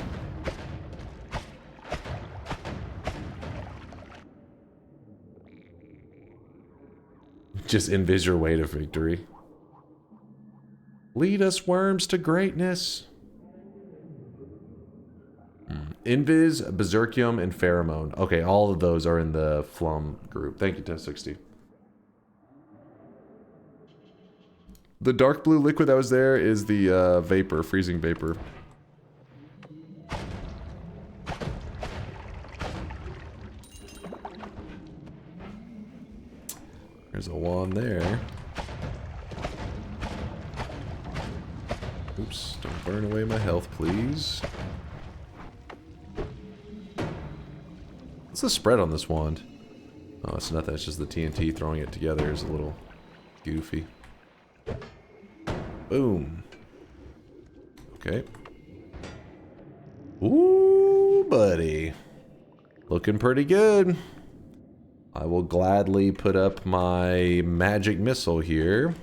Just envis your way to victory. Lead us, worms, to greatness. Invis, Berserkium, and Pheromone. Okay, all of those are in the Flum group. Thank you, Test60. The dark blue liquid that was there is the vapor, freezing vapor. There's a wand there. Oops, don't burn away my health, please. What's the spread on this wand? Oh, it's nothing. It's just the TNT throwing it together is a little goofy. Boom. Okay. Ooh, buddy. Looking pretty good. I will gladly put up my magic missile here.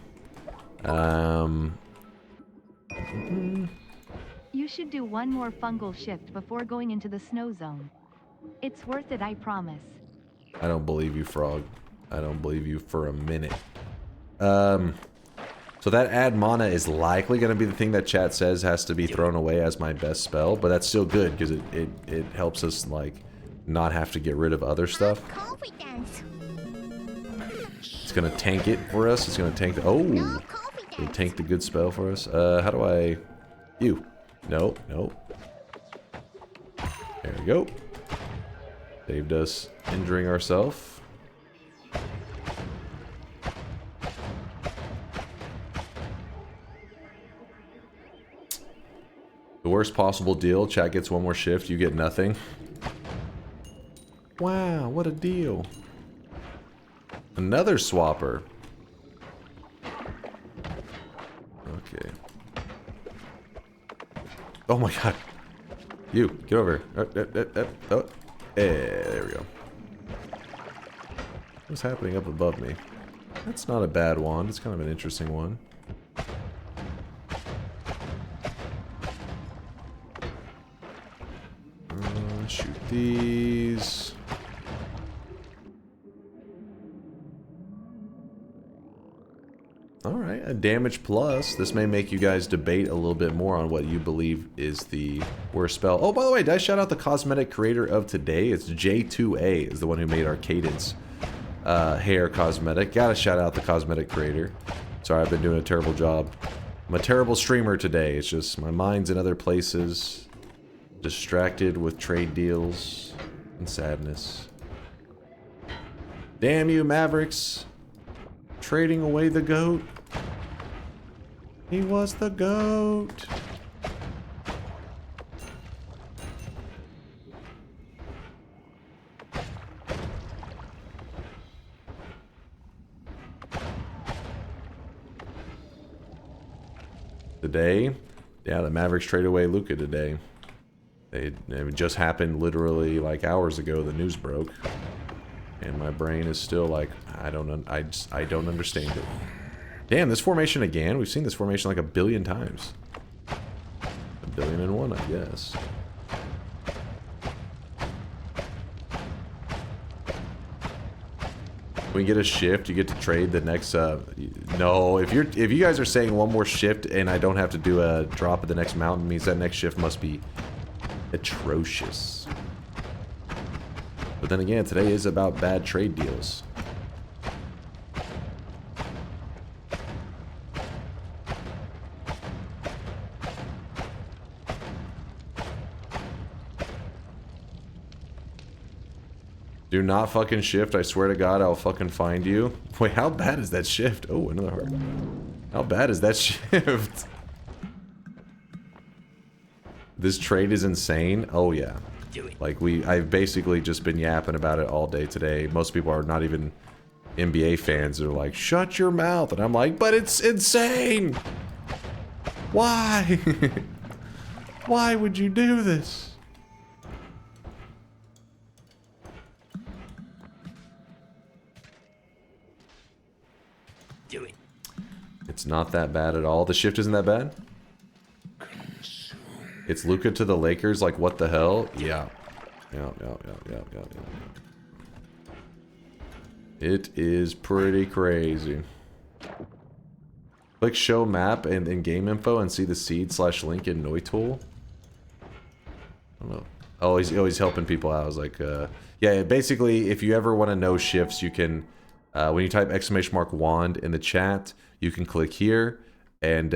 You should do one more fungal shift before going into the snow zone. It's worth it, I promise. I don't believe you, Frog. I don't believe you for a minute. So that add mana is likely going to be the thing that chat says has to be thrown away as my best spell, but that's still good because it helps us, like, not have to get rid of other stuff. It's going to tank it for us. It's going to tank the... Oh! It'll tank the good spell for us. How do I... You. No, no. There we go. Saved us injuring ourselves. The worst possible deal. Chat gets one more shift. You get nothing. Wow, what a deal. Another swapper. Okay. Oh my god. You, get over here. Oh. There we go. What's happening up above me? That's not a bad wand. It's kind of an interesting one. Shoot these. Alright, a damage plus. This may make you guys debate a little bit more on what you believe is the worst spell. Oh, by the way, did I shout out the cosmetic creator of today? It's J2A, is the one who made our Cadence hair cosmetic. Gotta shout out the cosmetic creator. Sorry, I've been doing a terrible job. I'm a terrible streamer today. It's just my mind's in other places. Distracted with trade deals. and sadness. Damn you, Mavericks. Trading away the GOAT. He was the GOAT. Today, yeah, the Mavericks trade away Luka today. It just happened literally like hours ago. The news broke, and my brain is still like, I don't understand it. Damn, this formation again. We've seen this formation like 1 billion times. 1,000,000,001, I guess. When you get a shift, you get to trade the next. No, if you guys are saying one more shift and I don't have to do a drop at the next mountain, means that next shift must be atrocious. But then again, today is about bad trade deals. Do not fucking shift. I swear to God, I'll fucking find you. Wait, how bad is that shift? Oh, another heart. How bad is that shift? This trade is insane. Oh, yeah. Like, I've basically just been yapping about it all day today. Most people are not even NBA fans. They're like, shut your mouth. And I'm like, but it's insane. Why? Why would you do this? It's not that bad at all. The shift isn't that bad? It's Luka to the Lakers, like what the hell? Yeah. Yeah. It is pretty crazy. Click show map and in game info and see the seed/link in Noita. I don't know. Oh, he's helping people out. I was like, yeah, basically, if you ever want to know shifts, you can, when you type !wand in the chat, you can click here, and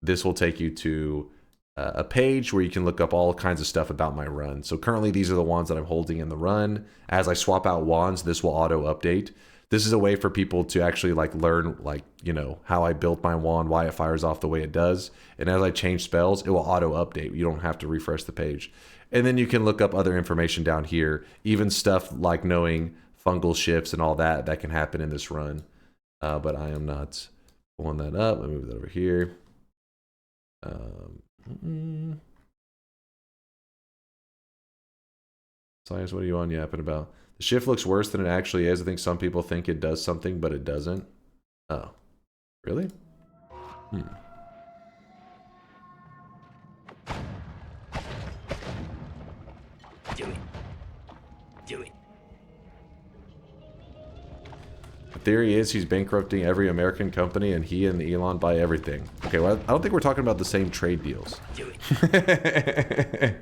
this will take you to a page where you can look up all kinds of stuff about my run. So currently, these are the wands that I'm holding in the run. As I swap out wands, this will auto-update. This is a way for people to actually like learn, like, you know, how I built my wand, why it fires off the way it does. And as I change spells, it will auto-update. You don't have to refresh the page. And then you can look up other information down here, even stuff like knowing fungal shifts and all that that can happen in this run. But I am not pulling that up. Let me move that over here. Science, what are you on yapping about? The shift looks worse than it actually is. I think some people think it does something, but it doesn't. Oh. Really? Do it. The theory is he's bankrupting every American company and he and Elon buy everything. Okay, well, I don't think we're talking about the same trade deals. Do it.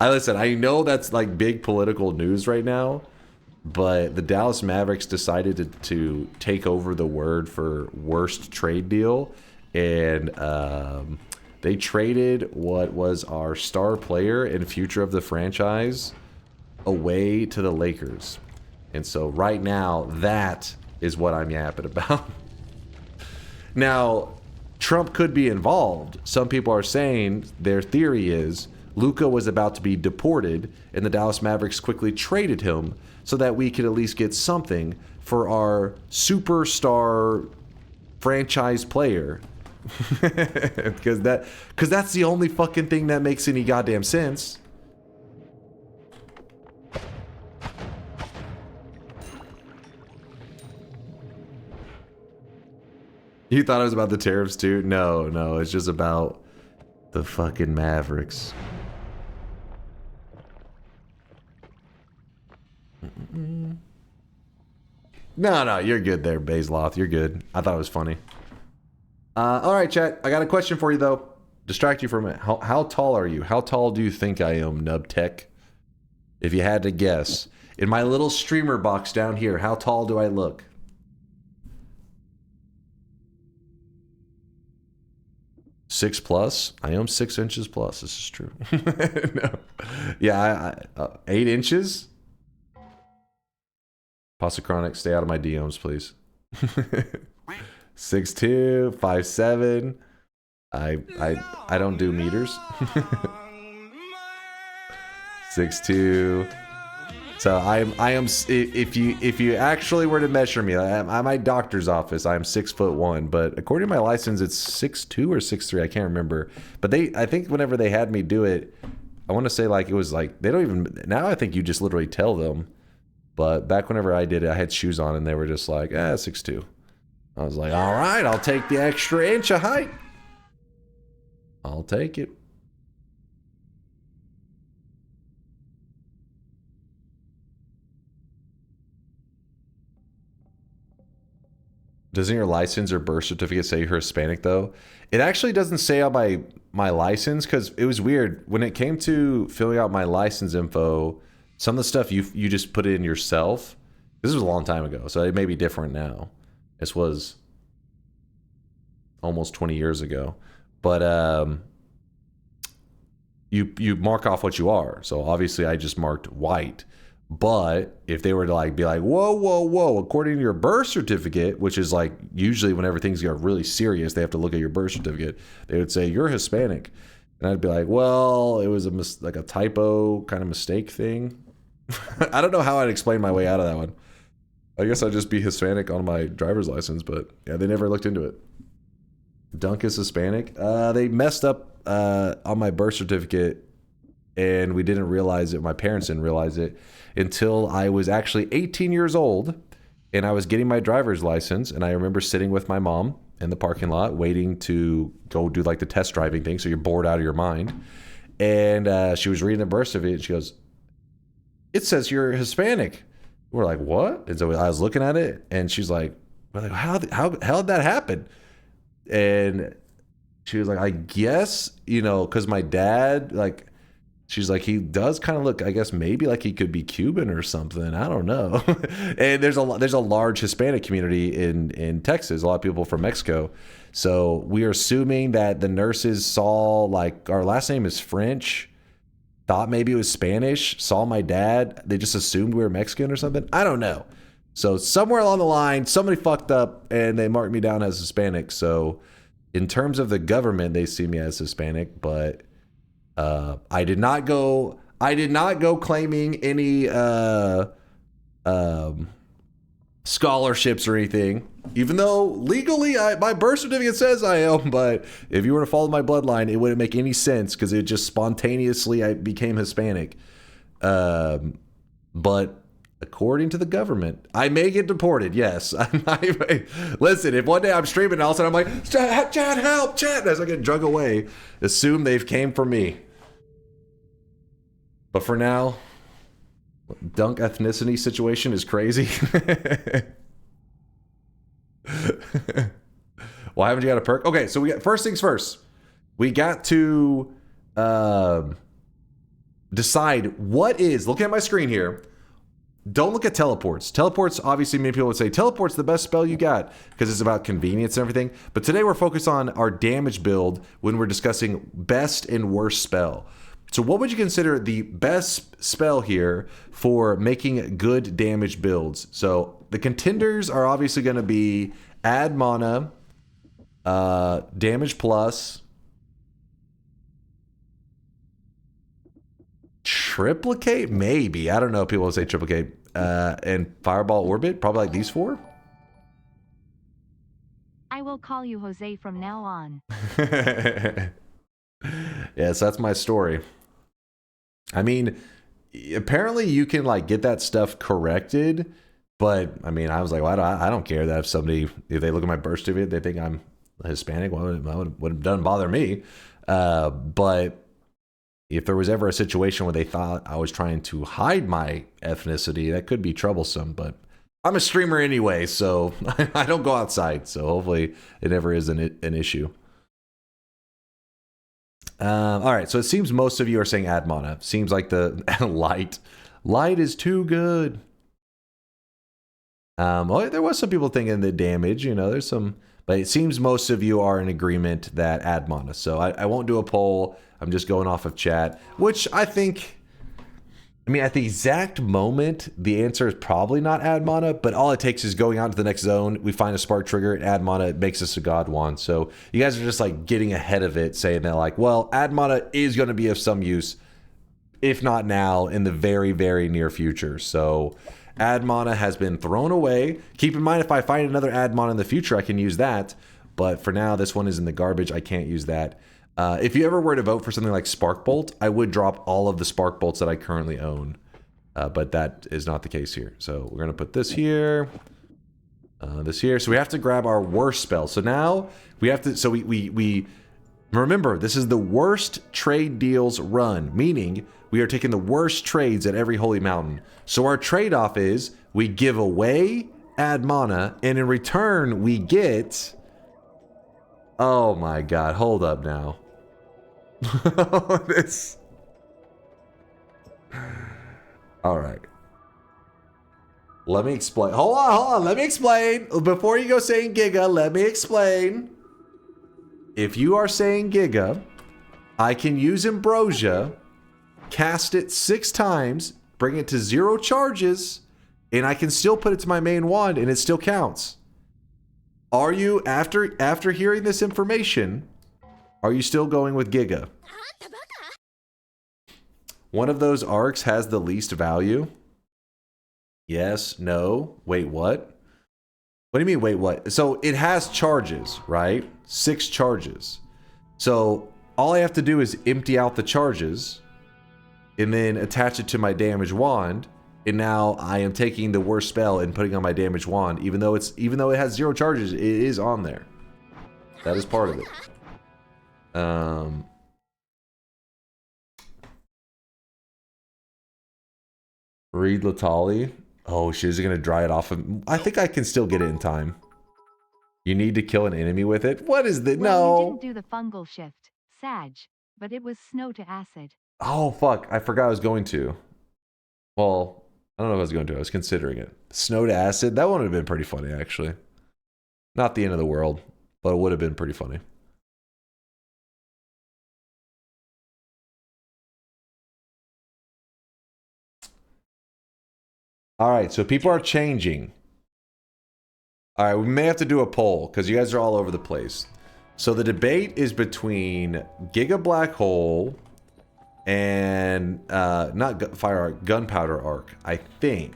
Listen, I know that's like big political news right now, but the Dallas Mavericks decided to take over the word for worst trade deal, and they traded what was our star player and future of the franchise away to the Lakers. And so right now, that is what I'm yapping about. Now, Trump could be involved. Some people are saying their theory is Luka was about to be deported, and the Dallas Mavericks quickly traded him so that we could at least get something for our superstar franchise player. Because that's the only fucking thing that makes any goddamn sense. You thought it was about the tariffs too? No, it's just about the fucking Mavericks. No, you're good there, Bazeloth. You're good. I thought it was funny. Alright, chat. I got a question for you, though. Distract you for a minute. How tall are you? How tall do you think I am, Nubtech? If you had to guess. In my little streamer box down here, how tall do I look? 6+. I am 6 inches plus. This is true. No. Yeah, 8 inches. Pasta Chronic, stay out of my DMs, please. 6'2", 5'7". I don't do meters. 6'2". So I am. If you actually were to measure me, I'm at my doctor's office. I'm 6'1", but according to my license, it's 6'2" or 6'3". I can't remember. But I think whenever they had me do it, I want to say like it was like they don't even now. I think you just literally tell them. But back whenever I did it, I had shoes on, and they were just like, 6'2". I was like, all right, I'll take the extra inch of height. I'll take it. Doesn't your license or birth certificate say you're Hispanic, though? It actually doesn't say on my license, because it was weird. When it came to filling out my license info, some of the stuff you just put it in yourself. This was a long time ago, so it may be different now. This was almost 20 years ago. But you mark off what you are. So obviously I just marked white. But if they were to be like, whoa, according to your birth certificate, which is like usually whenever things get really serious, they have to look at your birth certificate. They would say you're Hispanic, and I'd be like, well, it was like a typo kind of mistake thing. I don't know how I'd explain my way out of that one. I guess I'd just be Hispanic on my driver's license, but yeah, they never looked into it. Dunk is Hispanic. They messed up on my birth certificate, and we didn't realize it. My parents didn't realize it until I was actually 18 years old, and I was getting my driver's license, and I remember sitting with my mom in the parking lot waiting to go do like the test driving thing, so you're bored out of your mind. And she was reading the birth certificate, and she goes, "It says you're Hispanic." We're like, "What?" And so I was looking at it, and she's like, how did that happen? And she was like, "I guess, because my dad, like," she's like, "he does kind of look, I guess maybe like he could be Cuban or something. I don't know." And there's a large Hispanic community in Texas, a lot of people from Mexico. So we are assuming that the nurses saw, like, our last name is French, thought maybe it was Spanish, saw my dad. They just assumed we were Mexican or something. I don't know. So somewhere along the line, somebody fucked up and they marked me down as Hispanic. So in terms of the government, they see me as Hispanic, but I did not go claiming any scholarships or anything, even though legally my birth certificate says I am. But if you were to follow my bloodline, it wouldn't make any sense because it just spontaneously I became Hispanic. But according to the government, I may get deported. Yes. Listen, if one day I'm streaming and all of a sudden I'm like, Chad, help, Chad, as I get drug away, assume they've came for me. But for now, dunk ethnicity situation is crazy. Why haven't you got a perk? Okay, so we got, first things first, we got to decide what is, looking at my screen here, don't look at teleports. Teleports, obviously, many people would say teleport's the best spell you got because it's about convenience and everything. But today we're focused on our damage build when we're discussing best and worst spell. So what would you consider the best spell here for making good damage builds? So the contenders are obviously going to be add mana, damage plus, triplicate, maybe. I don't know if people would say triplicate. And fireball orbit, probably like these four. I will call you Jose from now on. Yes, that's my story. I mean, apparently you can like get that stuff corrected, but I mean, I was like, well, I don't care that if they look at my birth certificate, they think I'm Hispanic. Well, it doesn't bother me. But if there was ever a situation where they thought I was trying to hide my ethnicity, that could be troublesome. But I'm a streamer anyway, so I don't go outside. So hopefully it never is an issue. All right, so it seems most of you are saying add mana. Seems like the light is too good. Well, there was some people thinking the damage. There's some But it seems most of you are in agreement that add mana. So I won't do a poll. I'm just going off of chat, which I think, I mean, at the exact moment, the answer is probably not add mana, but all it takes is going out to the next zone. We find a spark trigger, add mana, it makes us a god wand. So you guys are just like getting ahead of it, saying that like, well, add mana is going to be of some use, if not now, in the very, very near future. So add mana has been thrown away. Keep in mind, if I find another add mana in the future, I can use that. But for now, this one is in the garbage. I can't use that. If you ever were to vote for something like Spark Bolt, I would drop all of the Spark Bolts that I currently own. But that is not the case here. So we're going to put this here. This here. So we have to grab our worst spell. So now we have to... So we remember, this is the worst trade deals run. Meaning, we are taking the worst trades at every Holy Mountain. So our trade-off is we give away add mana, and in return we get... Oh my god, hold up now. This... Alright. Let me explain. Hold on, let me explain. Before you go saying Giga, let me explain. If you are saying Giga, I can use Ambrosia, cast it 6 times, bring it to 0 charges, and I can still put it to my main wand and it still counts. Are you, after hearing this information, are you still going with Giga? One of those arcs has the least value? Yes, no, wait, what? What do you mean, wait, what? So it has charges, right? 6 charges. So all I have to do is empty out the charges and then attach it to my damage wand. And now I am taking the worst spell and putting on my damage wand, even though it has 0 charges, it is on there. That is part of it. Read Latali. Oh, she's gonna dry it off. I think I can still get it in time. You need to kill an enemy with it? What is the... Well, no. you didn't do the fungal shift, Sag, but it was snow to acid. Oh, fuck. I forgot I was going to. Well, I don't know if I was going to. I was considering it. Snow to acid? That one would have been pretty funny, actually. Not the end of the world, but it would have been pretty funny. Alright, so people are changing. Alright, we may have to do a poll, because you guys are all over the place. So the debate is between Giga Black Hole and, not Fire Arc, Gunpowder Arc, I think.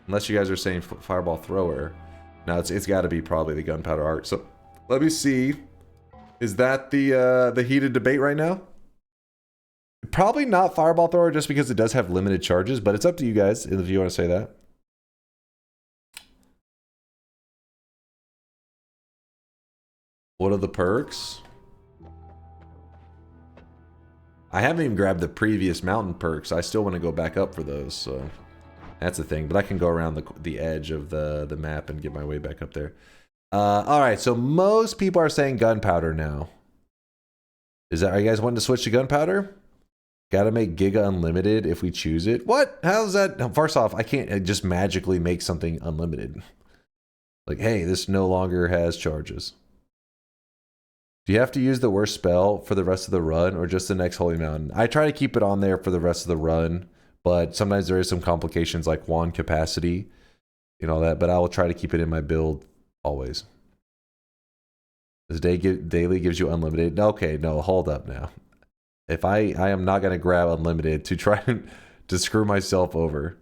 Unless you guys are saying Fireball Thrower. No, it's got to be probably the Gunpowder Arc. So, let me see. Is that the heated debate right now? Probably not Fireball Thrower, just because it does have limited charges, but it's up to you guys if you want to say that. What are the perks? I haven't even grabbed the previous mountain perks. I still want to go back up for those, so that's the thing. But I can go around the edge of the map and get my way back up there. Alright, so most people are saying gunpowder now. Are you guys wanting to switch to gunpowder? Gotta make Giga unlimited if we choose it. What? How's that? First off, I can't just magically make something unlimited. Like, hey, this no longer has charges. Do you have to use the worst spell for the rest of the run or just the next Holy Mountain? I try to keep it on there for the rest of the run, but sometimes there is some complications like wand capacity and all that, but I will try to keep it in my build always. This daily gives you unlimited. Okay, no, hold up now. If I am not going to grab unlimited to try to screw myself over.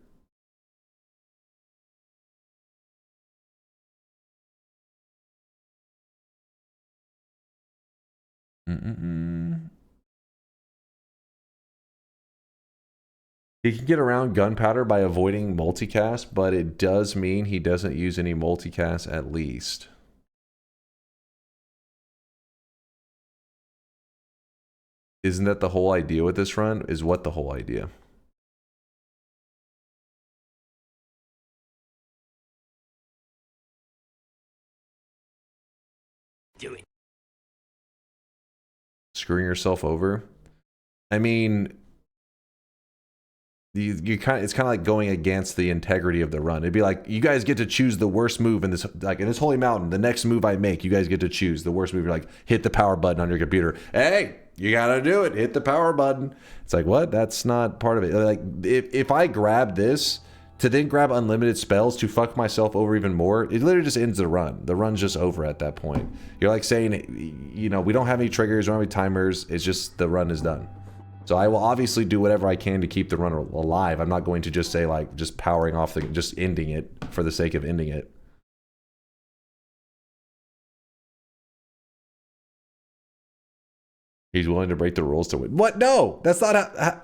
He can get around gunpowder by avoiding multicast, but it does mean he doesn't use any multicast at least. Isn't that the whole idea with this run? Is what the whole idea? Do it. Screwing yourself over? I mean, it's kind of like going against the integrity of the run. It'd be like, you guys get to choose the worst move in this, like in this holy mountain. The next move I make, you guys get to choose the worst move. You're like, hit the power button on your computer. Hey, you gotta do it. Hit the power button. It's like, what? That's not part of it. Like, if I grab this to then grab unlimited spells to fuck myself over even more, it literally just ends the run. The run's just over at that point. You're like saying, you know, we don't have any triggers, we don't have any timers. It's just the run is done. So I will obviously do whatever I can to keep the run alive. I'm not going to just say like just powering off the, just ending it for the sake of ending it. He's willing to break the rules to win. What? No, that's not how.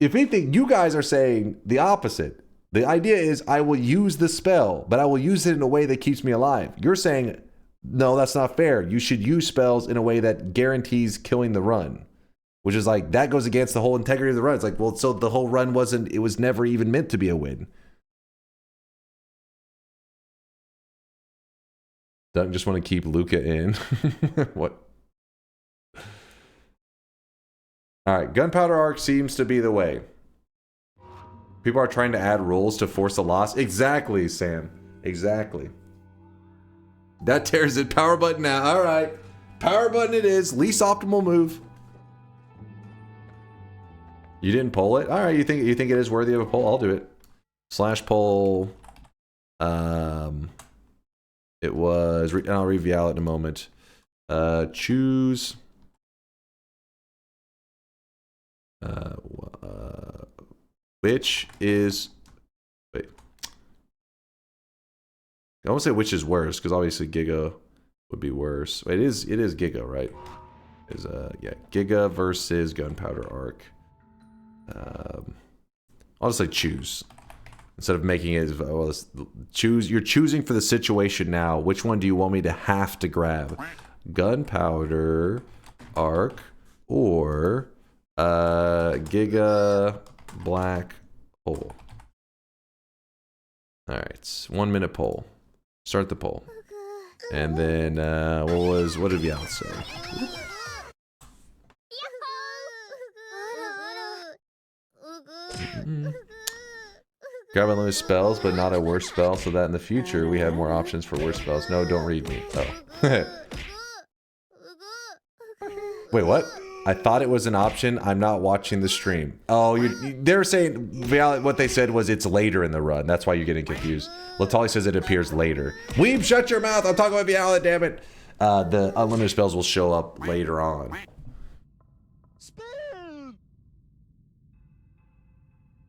If anything, you guys are saying the opposite. The idea is I will use the spell, but I will use it in a way that keeps me alive. You're saying, no, that's not fair. You should use spells in a way that guarantees killing the run. Which is like, that goes against the whole integrity of the run. It's like, well, so the whole run wasn't, it was never even meant to be a win. Dunk just want to keep Luca in. What? Alright, Gunpowder Arc seems to be the way. People are trying to add rules to force a loss. Exactly, Sam. Exactly. That tears it. Power button now. Alright. Power button it is. Least optimal move. You didn't poll it? Alright, you think it is worthy of a poll? I'll do it. Slash poll. It was, and I'll reveal it in a moment. Choose. Which is, wait. I won't say which is worse, because obviously Giga would be worse. It is Giga, right? Yeah, Giga versus Gunpowder Arc. I'll just say choose instead of making it. Well, choose. You're choosing for the situation now. Which one do you want me to have to grab? Gunpowder Arc or Giga Black Hole. All right, 1 minute poll. Start the poll, and then what did Vial say? Grab unlimited spells, but not a worse spell, so that in the future we have more options for worse spells. No, don't read me. Oh. Wait, what? I thought it was an option. I'm not watching the stream. Oh, they're saying what they said was it's later in the run. That's why you're getting confused. Latali says it appears later. Weeb, shut your mouth. I'm talking about Viala, damn it. The unlimited spells will show up later on.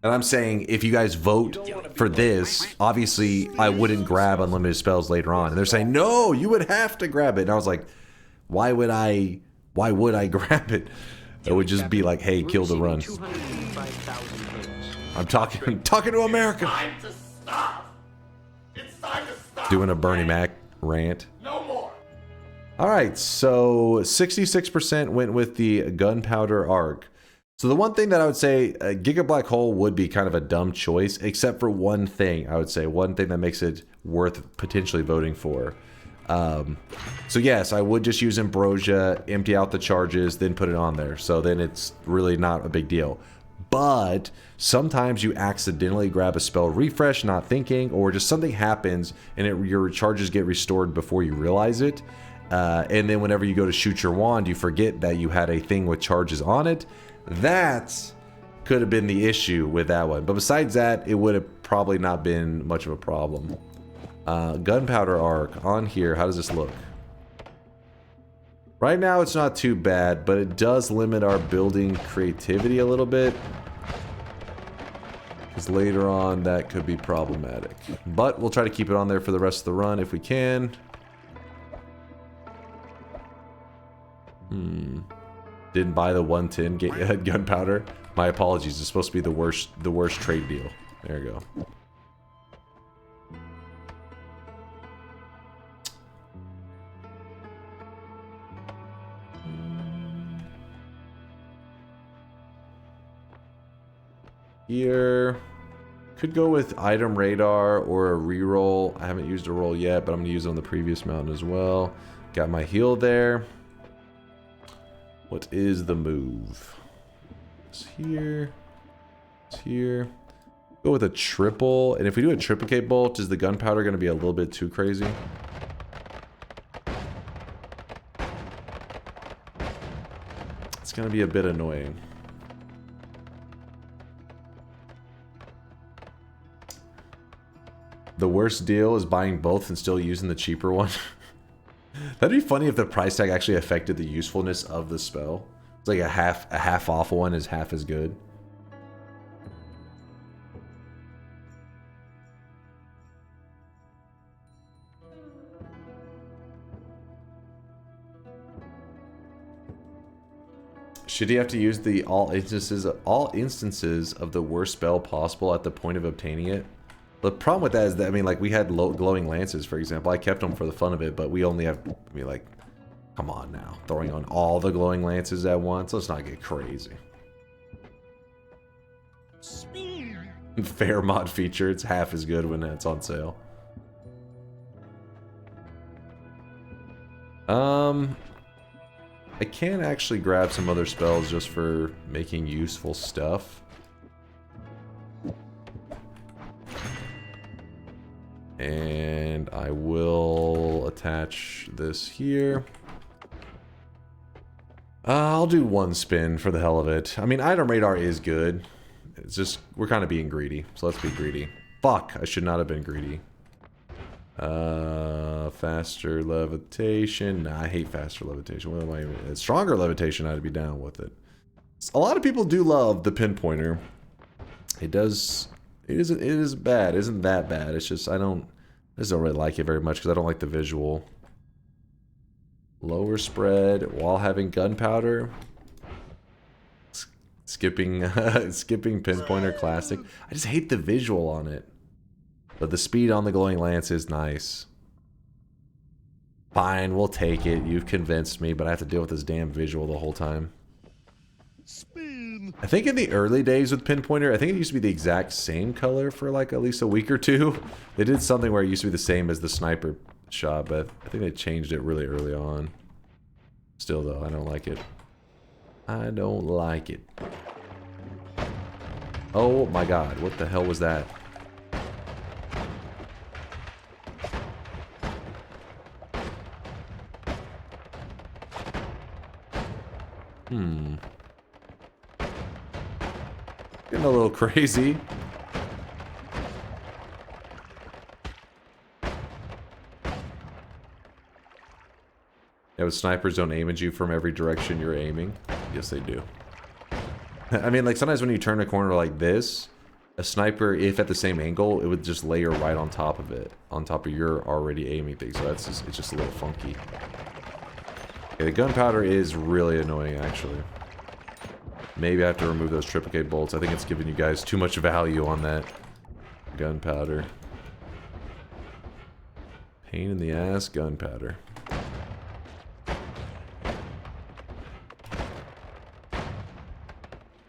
And I'm saying, if you guys vote for this, obviously I wouldn't grab unlimited spells later on. And they're saying, no, you would have to grab it. And I was like, why would I grab it? It would just be like, hey, kill the run. I'm talking to America. Doing a Bernie Mac rant. No more. All right, so 66% went with the Gunpowder Arc. So the one thing that I would say, Giga Black Hole would be kind of a dumb choice, except for one thing. I would say one thing that makes it worth potentially voting for. So yes, I would just use Ambrosia, empty out the charges, then put it on there. So then it's really not a big deal. But sometimes you accidentally grab a spell refresh, not thinking, or just something happens and your charges get restored before you realize it. And then whenever you go to shoot your wand, you forget that you had a thing with charges on it. That could have been the issue with that one. But besides that, it would have probably not been much of a problem. Gunpowder Arc on here. How does this look? Right now, it's not too bad, but it does limit our building creativity a little bit. Because later on, that could be problematic. But we'll try to keep it on there for the rest of the run if we can. Didn't buy the 110 gunpowder. My apologies. It's supposed to be the worst trade deal. There you go. Here, could go with item radar or a reroll. I haven't used a roll yet, but I'm gonna use it on the previous mountain as well. Got my heal there. What is the move? It's here. It's here. Go with a triple. And if we do a triplicate bolt, is the gunpowder going to be a little bit too crazy? It's going to be a bit annoying. The worst deal is buying both and still using the cheaper one. That'd be funny if the price tag actually affected the usefulness of the spell. It's like a half off one is half as good. Should he have to use the all instances of the worst spell possible at the point of obtaining it? The problem with that is that, I mean, like, we had glowing lances, for example. I kept them for the fun of it, but we only have, I mean, like, come on now. Throwing on all the glowing lances at once? Let's not get crazy. Fair mod feature. It's half as good when it's on sale. I can actually grab some other spells just for making useful stuff. And I will attach this here. I'll do one spin for the hell of it. I mean, item radar is good. It's just, we're kind of being greedy. So let's be greedy. Fuck, I should not have been greedy. Faster levitation. Nah, I hate faster levitation. What am I even? Stronger levitation, I'd be down with it. A lot of people do love the pinpointer. It does... It is bad. It isn't that bad. It's just I just don't really like it very much because I don't like the visual. Lower spread while having gunpowder. Skipping pinpointer classic. I just hate the visual on it. But the speed on the glowing lance is nice. Fine, we'll take it. You've convinced me, but I have to deal with this damn visual the whole time. I think in the early days with pinpointer, I think it used to be the exact same color for like at least a week or two. They did something where it used to be the same as the sniper shot, but I think they changed it really early on. Still though, I don't like it. I don't like it. Oh my god, what the hell was that? Getting a little crazy. Yeah, but snipers don't aim at you from every direction you're aiming. Yes, they do. I mean, like, sometimes when you turn a corner like this, a sniper, if at the same angle, it would just layer right on top of it. On top of your already aiming thing. So that's just, it's just a little funky. Okay, the gunpowder is really annoying, actually. Maybe I have to remove those triplicate bolts. I think it's giving you guys too much value on that gunpowder. Pain in the ass gunpowder.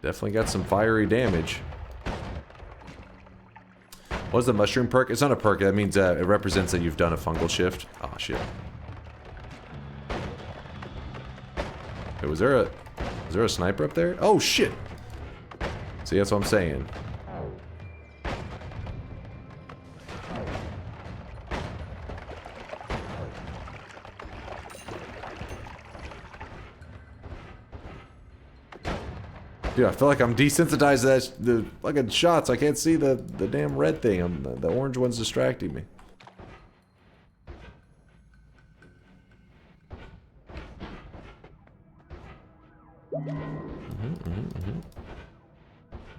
Definitely got some fiery damage. What's the mushroom perk? It's not a perk. That means it represents that you've done a fungal shift. Oh, shit. Wait, was there a sniper up there? Oh, shit. See, that's what I'm saying. Dude, I feel like I'm desensitized to the fucking shots. I can't see the damn red thing. The orange one's distracting me.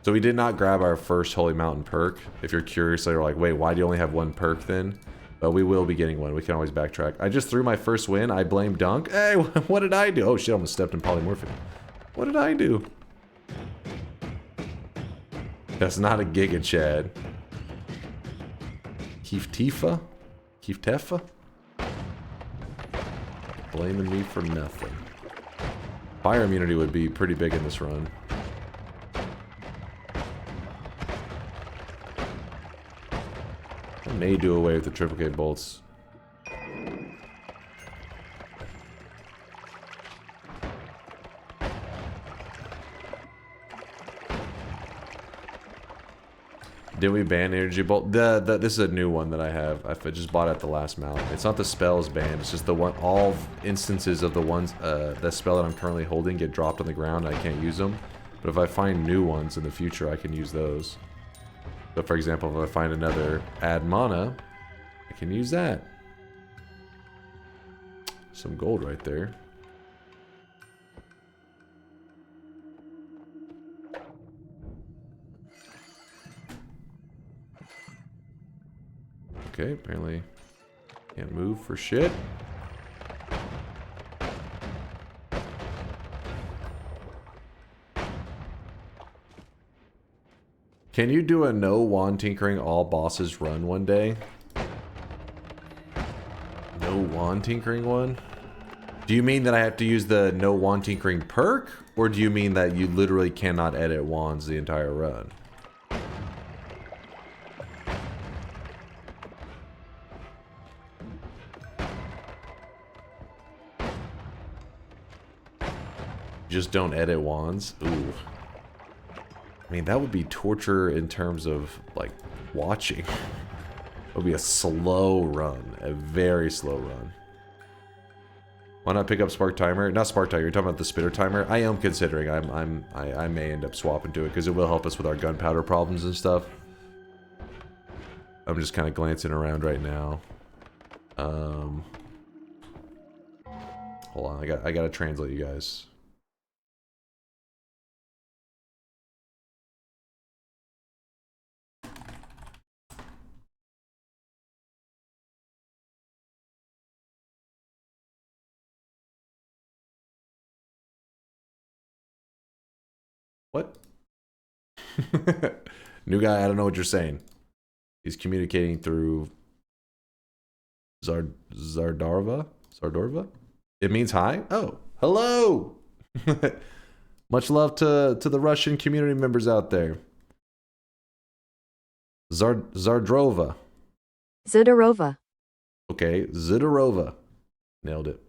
So we did not grab our first Holy Mountain perk. If you're curious, you're like, wait, why do you only have one perk then? But we will be getting one. We can always backtrack. I just threw my first win. I blame Dunk. Hey, what did I do? Oh shit, I almost stepped in polymorphic. What did I do? That's not a Giga Chad. Keef Tefa? Blaming me for nothing. Fire immunity would be pretty big in this run. I may do away with the triplicate bolts. Did we ban Energy Bolt? This is a new one that I have. I just bought it at the last mount. It's not the spells banned. It's just the one. All instances of the ones, the spell that I'm currently holding get dropped on the ground. I can't use them. But if I find new ones in the future, I can use those. So, for example, if I find another add mana, I can use that. Some gold right there. Okay, apparently can't move for shit. Can you do a no wand tinkering all bosses run one day? No wand tinkering one? Do you mean that I have to use the no wand tinkering perk? Or do you mean that you literally cannot edit wands the entire run? Just don't edit wands? Ooh. I mean, that would be torture in terms of, like, watching. It would be a slow run. A very slow run. Why not pick up Spark Timer? Not Spark Timer, you're talking about the Spitter Timer? I am considering. I may end up swapping to it, because it will help us with our gunpowder problems and stuff. I'm just kind of glancing around right now. Hold on, I gotta translate you guys. What? New guy, I don't know what you're saying. He's communicating through Zardorva? It means hi? Oh, hello! Much love to the Russian community members out there. Zardrova. Zidorova. Okay, Zidorova. Nailed it.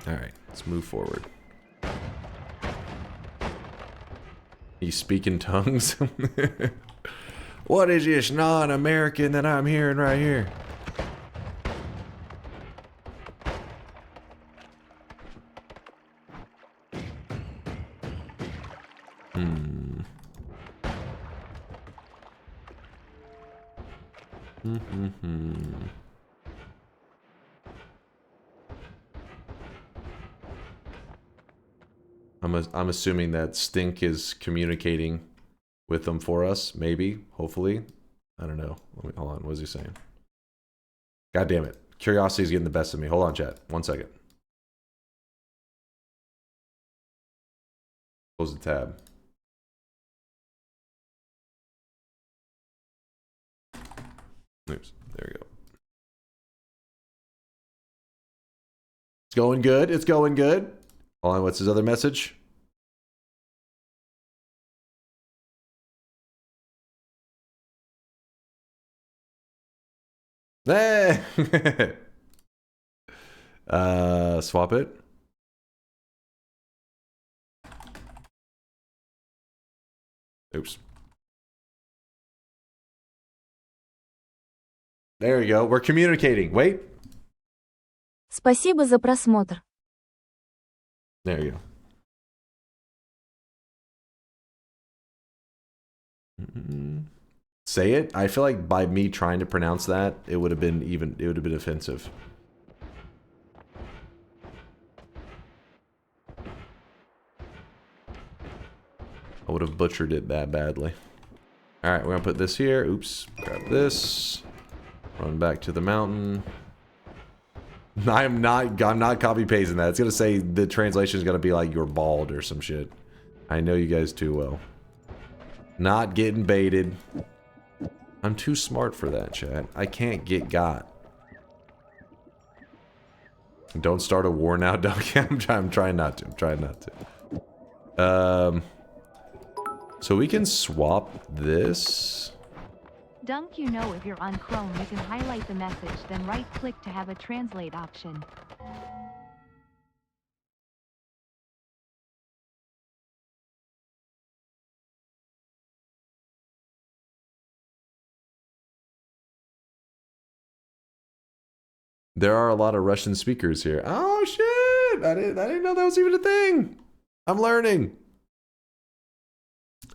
Alright, let's move forward. You speak in tongues? What is this non-American that I'm hearing right here? I'm assuming that Stink is communicating with them for us, maybe, hopefully. I don't know. Hold on, what is he saying? God damn it. Curiosity is getting the best of me. Hold on, chat. 1 second. Close the tab. Oops, there we go. It's going good. It's going good. Hold on, what's his other message? Hey! Swap it. Oops. There we go. We're communicating. Wait. Спасибо за просмотр. There you go. Say it. I feel like by me trying to pronounce that, it would have been offensive. I would have butchered it that badly. All right, we're gonna put this here. Oops. Grab this. Run back to the mountain. I'm not copy pasting that. It's gonna say the translation is gonna be like you're bald or some shit. I know you guys too well. Not getting baited. I'm too smart for that, chat. I can't get got. Don't start a war now, Dunk. I'm trying not to. I'm trying not to. So we can swap this. Dunk, you know, if you're on Chrome, you can highlight the message, then right-click to have a translate option. There are a lot of Russian speakers here. Oh shit! I didn't know that was even a thing. I'm learning.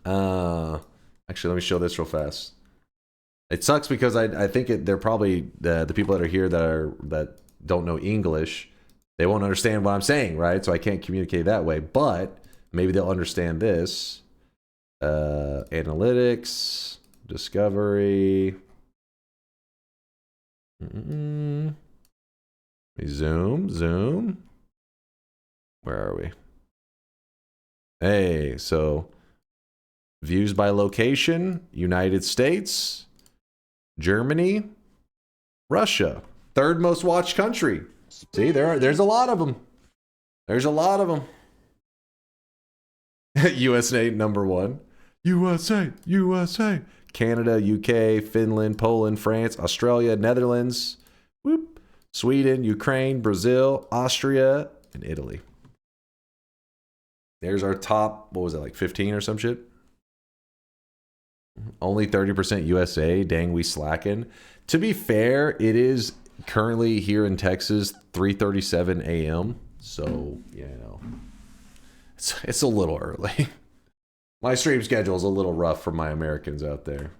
Actually, let me show this real fast. It sucks because I think they're probably the people that are here that don't know English. They won't understand what I'm saying, right? So I can't communicate that way. But maybe they'll understand this. Analytics, discovery. Zoom. Where are we? Hey, so views by location, United States, Germany, Russia. Third most watched country. See, there's a lot of them. There's a lot of them. USA #1. USA. Canada, UK, Finland, Poland, France, Australia, Netherlands, whoop, Sweden, Ukraine, Brazil, Austria, and Italy. There's our top, what was it, like 15 or some shit? Only 30% USA. Dang, we slacking. To be fair, it is currently here in Texas 3:37 a.m. So, you know, it's a little early. My stream schedule is a little rough for my Americans out there.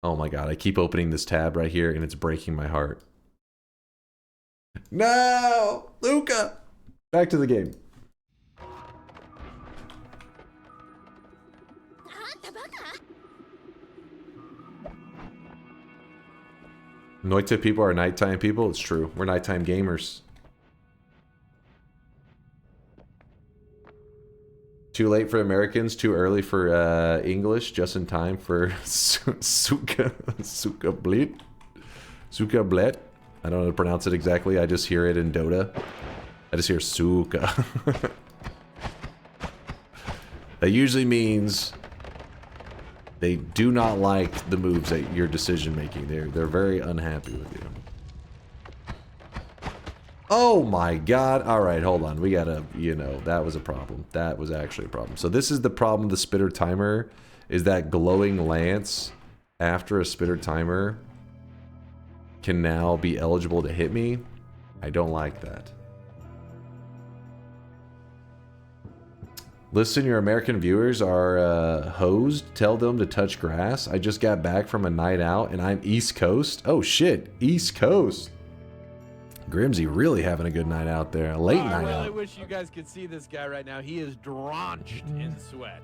Oh my god, I keep opening this tab right here and it's breaking my heart. No! Luca! Back to the game. Noita people are nighttime people. It's true. We're nighttime gamers. Too late for Americans, too early for English, just in time for Suka Blit. Suka Blet. I don't know how to pronounce it exactly. I just hear it in Dota. I just hear Suka. That usually means they do not like the moves that you're decision making. They're very unhappy with you. Oh my god. Alright, hold on. We gotta, you know, that was a problem. That was actually a problem. So this is the problem with the spitter timer, is that glowing lance after a spitter timer can now be eligible to hit me. I don't like that. Listen, your American viewers are hosed. Tell them to touch grass. I just got back from a night out and I'm East Coast. Oh shit, East Coast. Grimsy really having a good night out there. A late night out. I really wish you guys could see this guy right now. He is drenched in sweat.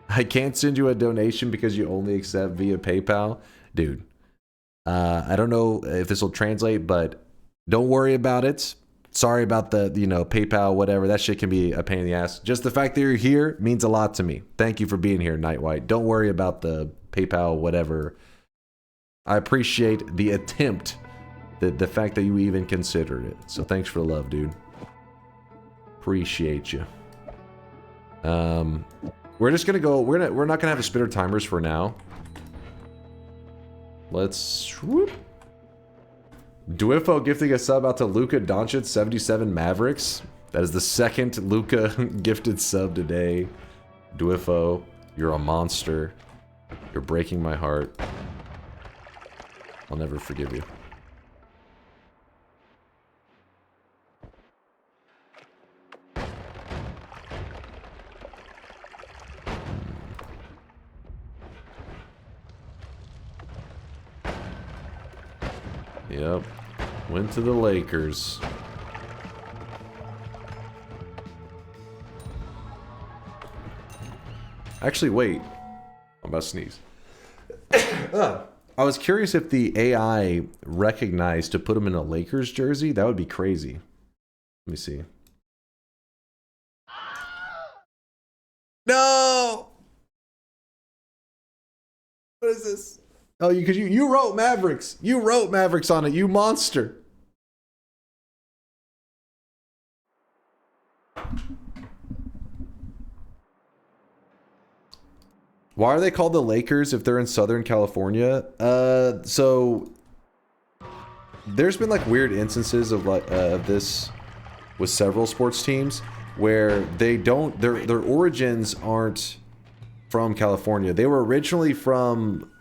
I can't send you a donation because you only accept via PayPal. Dude, I don't know if this will translate, but don't worry about it. Sorry about the, you know, PayPal, whatever. That shit can be a pain in the ass. Just the fact that you're here means a lot to me. Thank you for being here, Night White. Don't worry about the PayPal, whatever. I appreciate the attempt. The fact that you even considered it. So thanks for the love, dude. Appreciate you. We're just gonna go. We're not gonna have a spitter timers for now. Let's whoop. Duifo gifting a sub out to Luka Doncic 77 Mavericks. That is the second Luka gifted sub today. Duifo, you're a monster. You're breaking my heart. I'll never forgive you. Yep. Went to the Lakers. Actually, wait. I'm about to sneeze. I was curious if the AI recognized to put him in a Lakers jersey. That would be crazy. Let me see. No! What is this? Oh, because you wrote Mavericks. You wrote Mavericks on it, you monster. Why are they called the Lakers if they're in Southern California? So there's been like weird instances of like this with several sports teams where they don't their origins aren't from California. They were originally from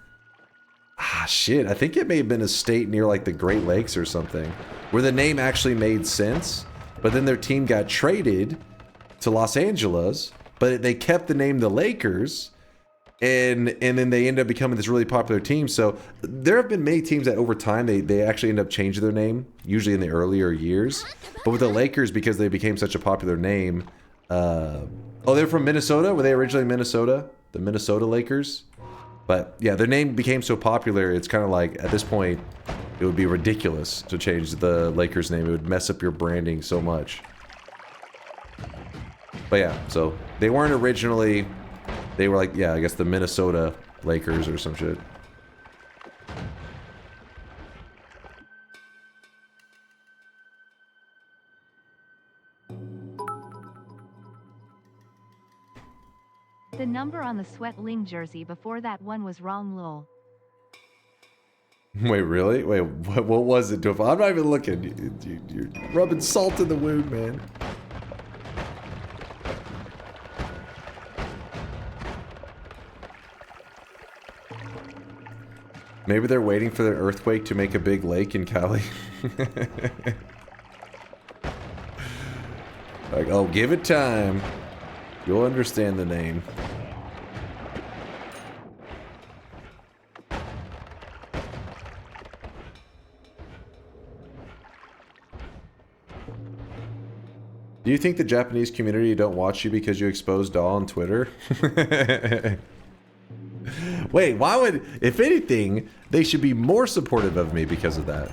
Ah, shit. I think it may have been a state near like the Great Lakes or something, where the name actually made sense, but then their team got traded to Los Angeles, but they kept the name the Lakers, and then they ended up becoming this really popular team. So there have been many teams that over time they actually end up changing their name, usually in the earlier years. But with the Lakers, because they became such a popular name, oh, they're from Minnesota? Were they originally Minnesota? The Minnesota Lakers? But yeah, their name became so popular, it's kind of like, at this point, it would be ridiculous to change the Lakers name. It would mess up your branding so much. But yeah, so they weren't originally, they were like, yeah, I guess the Minnesota Lakers or some shit. The number on the Sweat Ling jersey before that one was wrong, lol. Wait, really? Wait, what was it? I'm not even looking. You're rubbing salt in the wound, man. Maybe they're waiting for the earthquake to make a big lake in Cali. Like, oh, give it time. You'll understand the name. Do you think the Japanese community don't watch you because you exposed Doll on Twitter? Wait, why would... If anything, they should be more supportive of me because of that.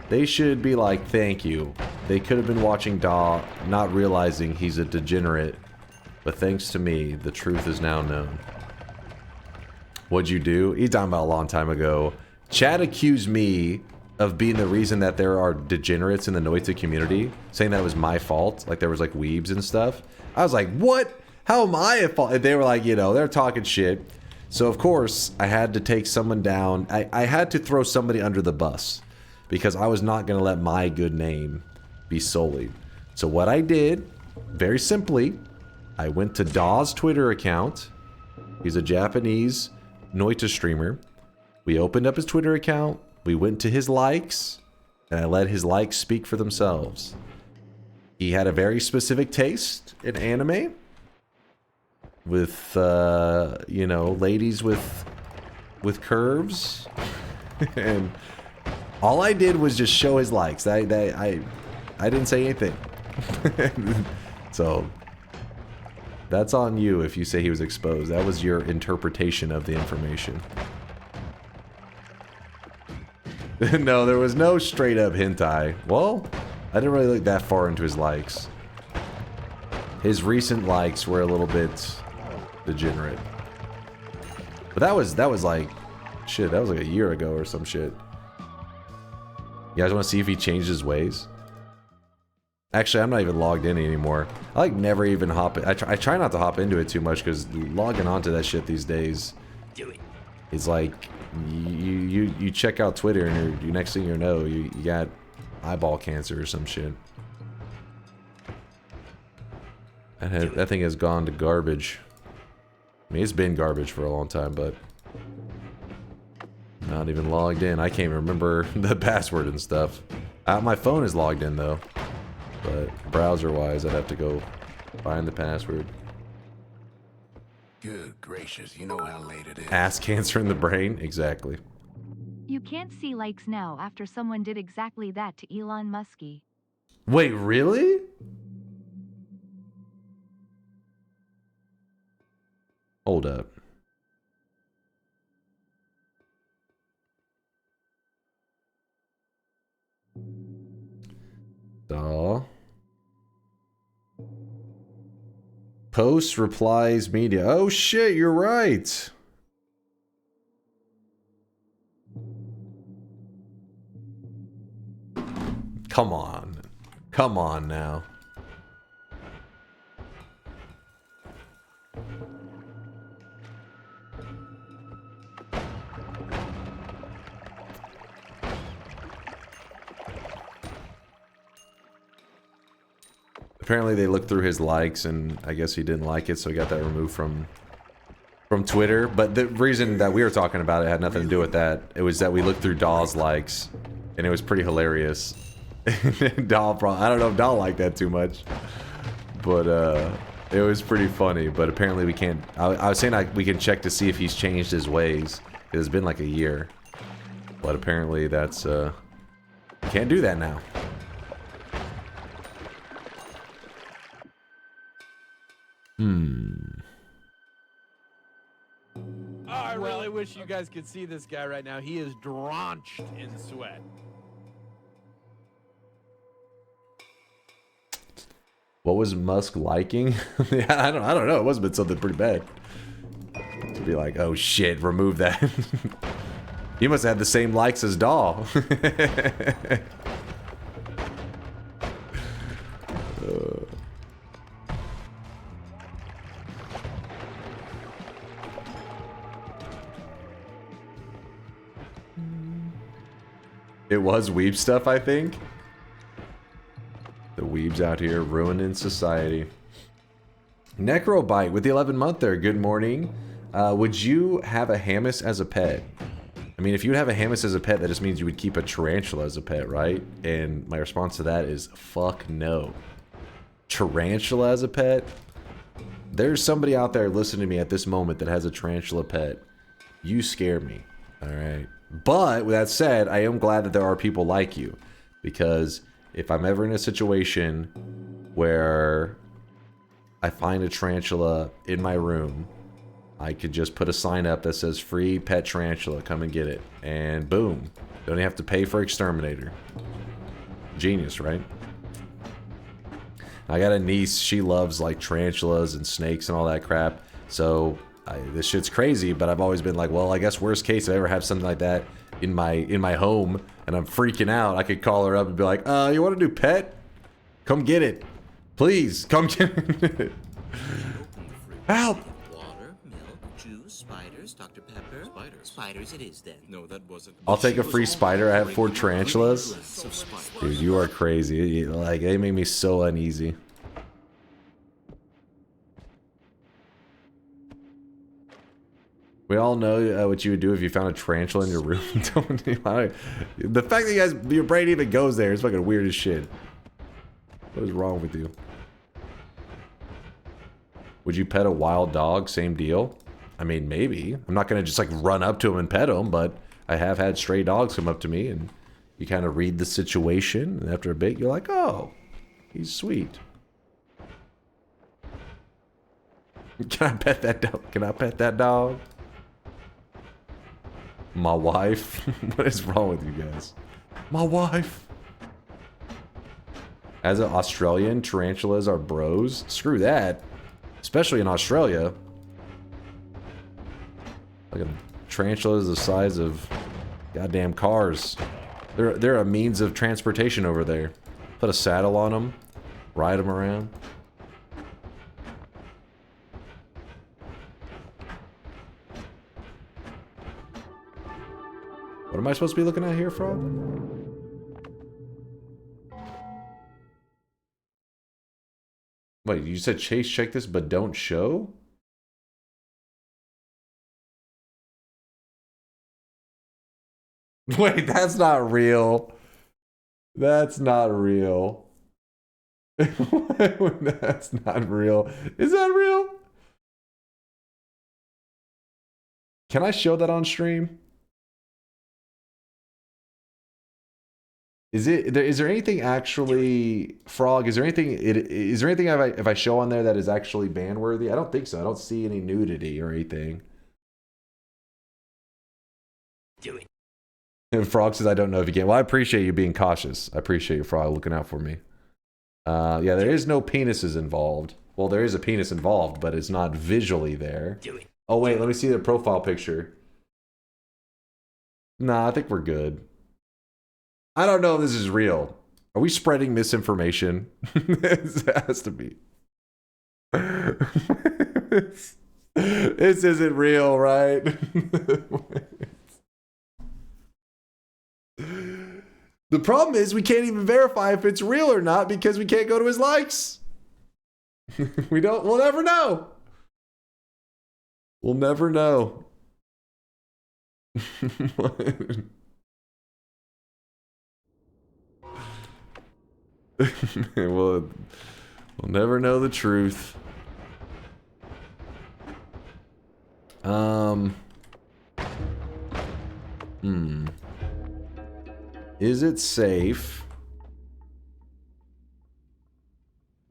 They should be like, thank you. They could have been watching Daw, not realizing he's a degenerate. But thanks to me, the truth is now known. What'd you do? He's talking about a long time ago. Chad accused me of being the reason that there are degenerates in the Noita community, saying that it was my fault, like there was like weebs and stuff. I was like, what? How am I at fault? And they were like, you know, they're talking shit. So of course, I had to take someone down. I had to throw somebody under the bus because I was not going to let my good name be sullied. So what I did, very simply, I went to Daw's Twitter account. He's a Japanese Noita streamer. We opened up his Twitter account. We went to his likes, and I let his likes speak for themselves. He had a very specific taste in anime, with you know, ladies with curves, and all I did was just show his likes. I didn't say anything. So that's on you if you say he was exposed. That was your interpretation of the information. No, there was no straight up hentai. Well, I didn't really look that far into his likes. His recent likes were a little bit degenerate. But that was like, shit, that was like a year ago or some shit. You guys want to see if he changed his ways? Actually, I'm not even logged in anymore. I like never even hop in. I try not to hop into it too much because logging onto that shit these days is like, you check out Twitter and you next thing you know, you got eyeball cancer or some shit. That thing has gone to garbage. I mean, it's been garbage for a long time, but not even logged in. I can't remember the password and stuff. My phone is logged in though, but browser-wise, I'd have to go find the password. Good gracious, you know how late it is. Ass cancer in the brain? Exactly. You can't see likes now after someone did exactly that to Elon Muskie. Wait, really? Hold up. Daw. Post, replies, media. Oh shit, you're right. Come on. Come on now. Apparently they looked through his likes and I guess he didn't like it, so he got that removed from from Twitter, but the reason that we were talking about it had nothing to do with that. It was that we looked through Daw's likes, and it was pretty hilarious. Daw, I don't know if Daw liked that too much, but it was pretty funny. But apparently we can't. I was saying we can check to see if he's changed his ways. It's been like a year, but apparently that's can't do that now. I really wish you guys could see this guy right now. He is drenched in sweat. What was Musk liking? Yeah, I don't know. It must have been something pretty bad. To be like, oh shit, remove that. You must have had the same likes as Daw. It was weeb stuff, I think. The weebs out here ruining society. Necrobite with the 11th there. Good morning. Would you have a Hamas as a pet? I mean, if you have a Hamas as a pet, that just means you would keep a tarantula as a pet, right? And my response to that is, fuck no. Tarantula as a pet? There's somebody out there listening to me at this moment that has a tarantula pet. You scare me, alright? But, with that said, I am glad that there are people like you. Because if I'm ever in a situation where I find a tarantula in my room, I could just put a sign up that says free pet tarantula, come and get it. And boom. Don't even have to pay for exterminator. Genius, right? I got a niece, she loves like tarantulas and snakes and all that crap. So this shit's crazy, but I've always been like, well, I guess worst case if I ever have something like that in my home and I'm freaking out, I could call her up and be like, you want a new pet? Come get it. Please, come get it. Help! Water, milk, juice, spiders, Dr. Pepper. Spiders it is then. No, that wasn't. I'll take a free spider. I have 4 tarantulas. Dude, you are crazy. Like, they make me so uneasy. We all know what you would do if you found a tarantula in your room. The fact that your brain even goes there is fucking weird as shit. What is wrong with you? Would you pet a wild dog? Same deal. I mean, maybe. I'm not gonna just like run up to him and pet him, but I have had stray dogs come up to me and you kind of read the situation, and after a bit you're like, oh, he's sweet. Can I pet that dog? Can I pet that dog? My wife? What is wrong with you guys? My wife. As an Australian, tarantulas are bros. Screw that. Especially in Australia. Like a tarantula is the size of goddamn cars. They're a means of transportation over there. Put a saddle on them. Ride them around. What am I supposed to be looking at here, Frog? Wait, you said Chase check this but don't show? Wait, that's not real. That's not real. That's not real. Is that real? Can I show that on stream? Is there anything actually, Frog? Is there anything if I show on there that is actually ban worthy? I don't think so. I don't see any nudity or anything. Do it. And Frog says, I don't know if you can. Well, I appreciate you being cautious. I appreciate you, Frog, looking out for me. Yeah, there is no penises involved. Well, there is a penis involved, but it's not visually there. Do it. Oh, wait, let me see the profile picture. Nah, I think we're good. I don't know if this is real. Are we spreading misinformation? This has to be. This isn't real, right? The problem is we can't even verify if it's real or not because we can't go to his likes. We'll never know. We'll never know. we'll never know the truth. Is it safe?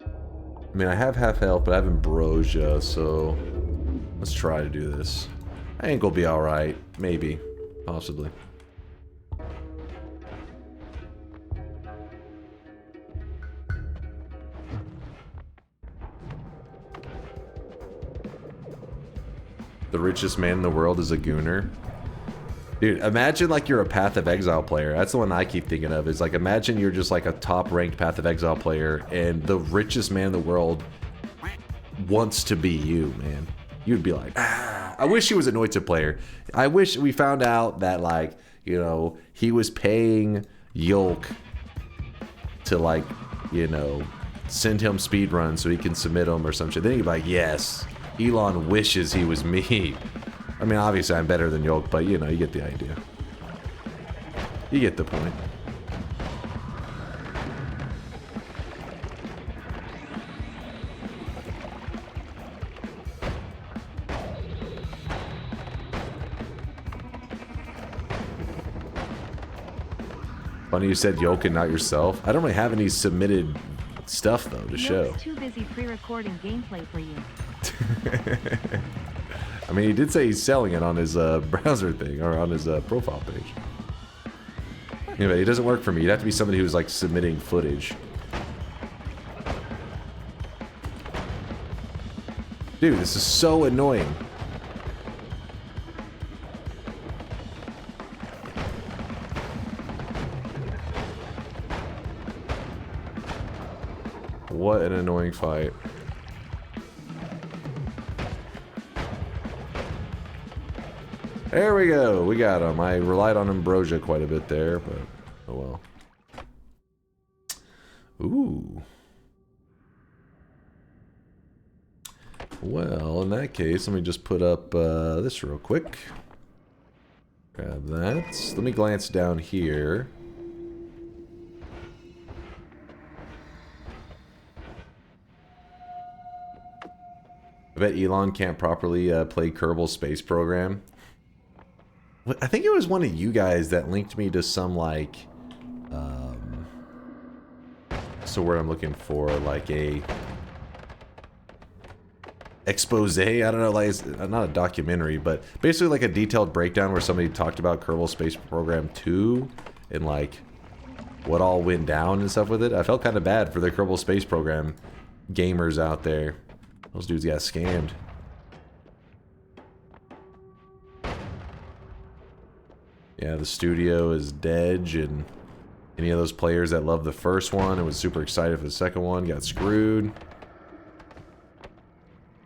I mean, I have half health, but I have ambrosia, so let's try to do this. I think we'll be alright. Maybe. Possibly. The richest man in the world is a gooner. Dude, imagine like you're a Path of Exile player. That's the one I keep thinking of. Is like, imagine you're just like a top-ranked Path of Exile player, and the richest man in the world wants to be you, man. You'd be like, ah. I wish he was a Noita player. I wish we found out that, like, you know, he was paying Yolk to, like, you know, send him speedruns so he can submit them or some shit. Then he'd be like, yes, Elon wishes he was me. I mean, obviously I'm better than Yolk, but, you know, you get the idea. You get the point. Funny you said Yolk and not yourself. I don't really have any submitted stuff, though, to show. Yolk's too busy pre-recording gameplay for you. I mean, he did say he's selling it on his browser thing, or on his profile page. Anyway, it doesn't work for me. You'd have to be somebody who's, like, submitting footage. Dude, this is so annoying. What an annoying fight. There we go. We got him. I relied on ambrosia quite a bit there, but oh well. Ooh. Well, in that case, let me just put up this real quick. Grab that. Let me glance down here. I bet Elon can't properly play Kerbal Space Program. I think it was one of you guys that linked me to some, like, what's the word I'm looking for? Like a expose? I don't know, like, it's not a documentary, but basically like a detailed breakdown where somebody talked about Kerbal Space Program 2 and, like, what all went down and stuff with it. I felt kind of bad for the Kerbal Space Program gamers out there. Those dudes got scammed. Yeah, the studio is dead, and any of those players that loved the first one and was super excited for the second one got screwed.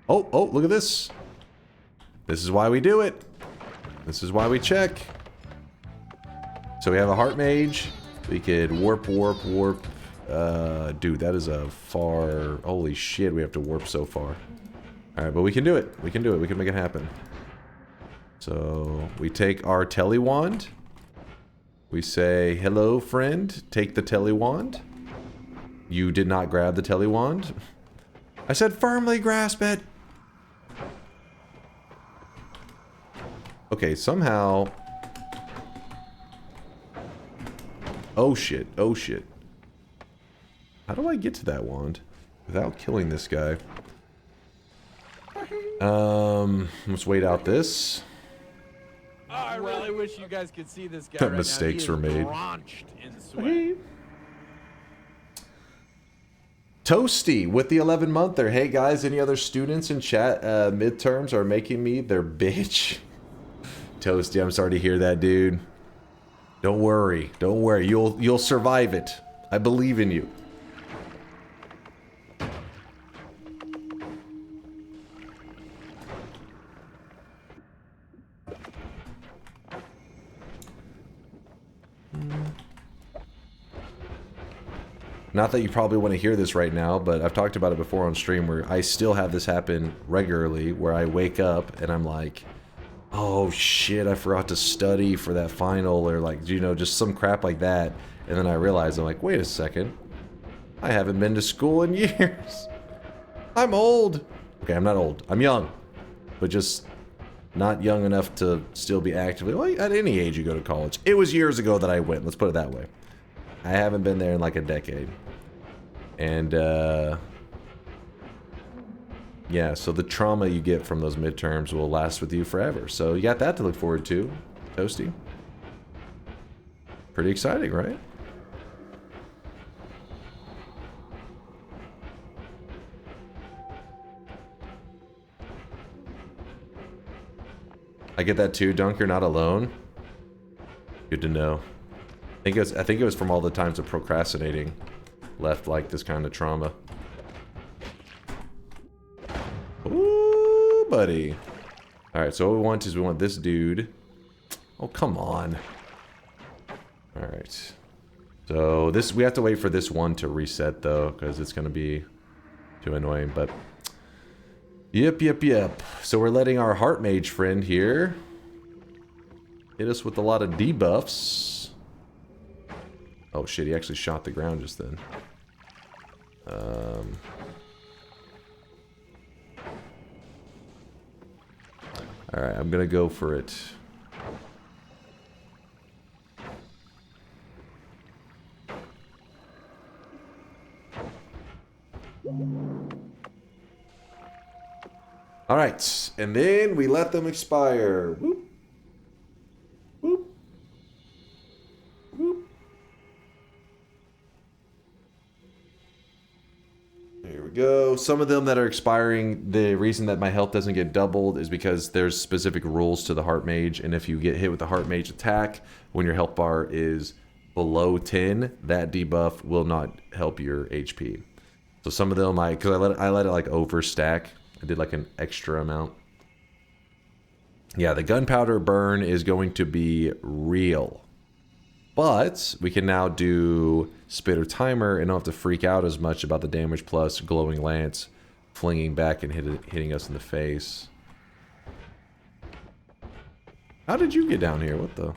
Oh, look at this. This is why we do it. This is why we check. So we have a heart mage. We could warp. Dude, that is a far... Holy shit, we have to warp so far. Alright, but we can do it. We can do it. We can make it happen. So, we take our telewand. We say, hello, friend. Take the telewand. You did not grab the telewand. I said firmly grasp it. Okay, somehow... Oh shit, oh shit. How do I get to that wand without killing this guy? Let's wait out this. I really wish you guys could see this guy right Mistakes now. were made. Drenched in sweat. Toasty with the 11-monther. Hey guys, any other students in chat midterms are making me their bitch? Toasty, I'm sorry to hear that, dude. Don't worry. Don't worry. You'll survive it. I believe in you. not that you probably want to hear this right now, but I've talked about it before on stream where I still have this happen regularly where I wake up and I'm like, oh shit, I forgot to study for that final, or like, you know, just some crap like that. And then I realize, I'm like, wait a second, I haven't been to school in years. I'm old. Okay, I'm not old. I'm young, but just not young enough to still be actively, well, at any age you go to college. It was years ago that I went, let's put it that way. I haven't been there in like a decade. And, yeah, so the trauma you get from those midterms will last with you forever. So you got that to look forward to, Toasty. Pretty exciting, right? I get that too, Dunk. You're not alone. Good to know. I think it was from all the times of procrastinating left like this kind of trauma. Ooh, buddy. Alright, so what we want is we want this dude. Oh, come on. Alright. So this, we have to wait for this one to reset though, because it's going to be too annoying, but yep. So we're letting our heart mage friend here hit us with a lot of debuffs. Oh shit, he actually shot the ground just then. Alright, I'm gonna go for it. Alright, and then we let them expire. Whoop. Whoop. Whoop. Here we go. Some of them that are expiring, the reason that my health doesn't get doubled is because there's specific rules to the Heart Mage, and if you get hit with the Heart Mage attack, when your health bar is below 10, that debuff will not help your HP. So some of them, because I let it like overstack. I did like an extra amount. Yeah, the gunpowder burn is going to be real. But we can now do Spitter Timer and don't have to freak out as much about the damage plus Glowing Lance flinging back and hitting us in the face. How did you get down here? What the?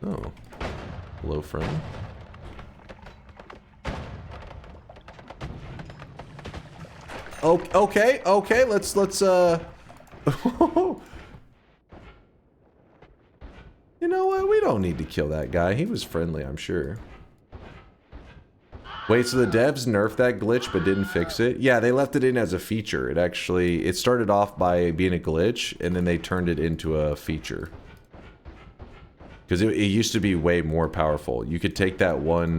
Oh. Hello, friend. Okay, let's You know what? We don't need to kill that guy. He was friendly, I'm sure. Wait, so the devs nerfed that glitch but didn't fix it? Yeah, they left it in as a feature. It started off by being a glitch and then they turned it into a feature. Because it used to be way more powerful. You could take that one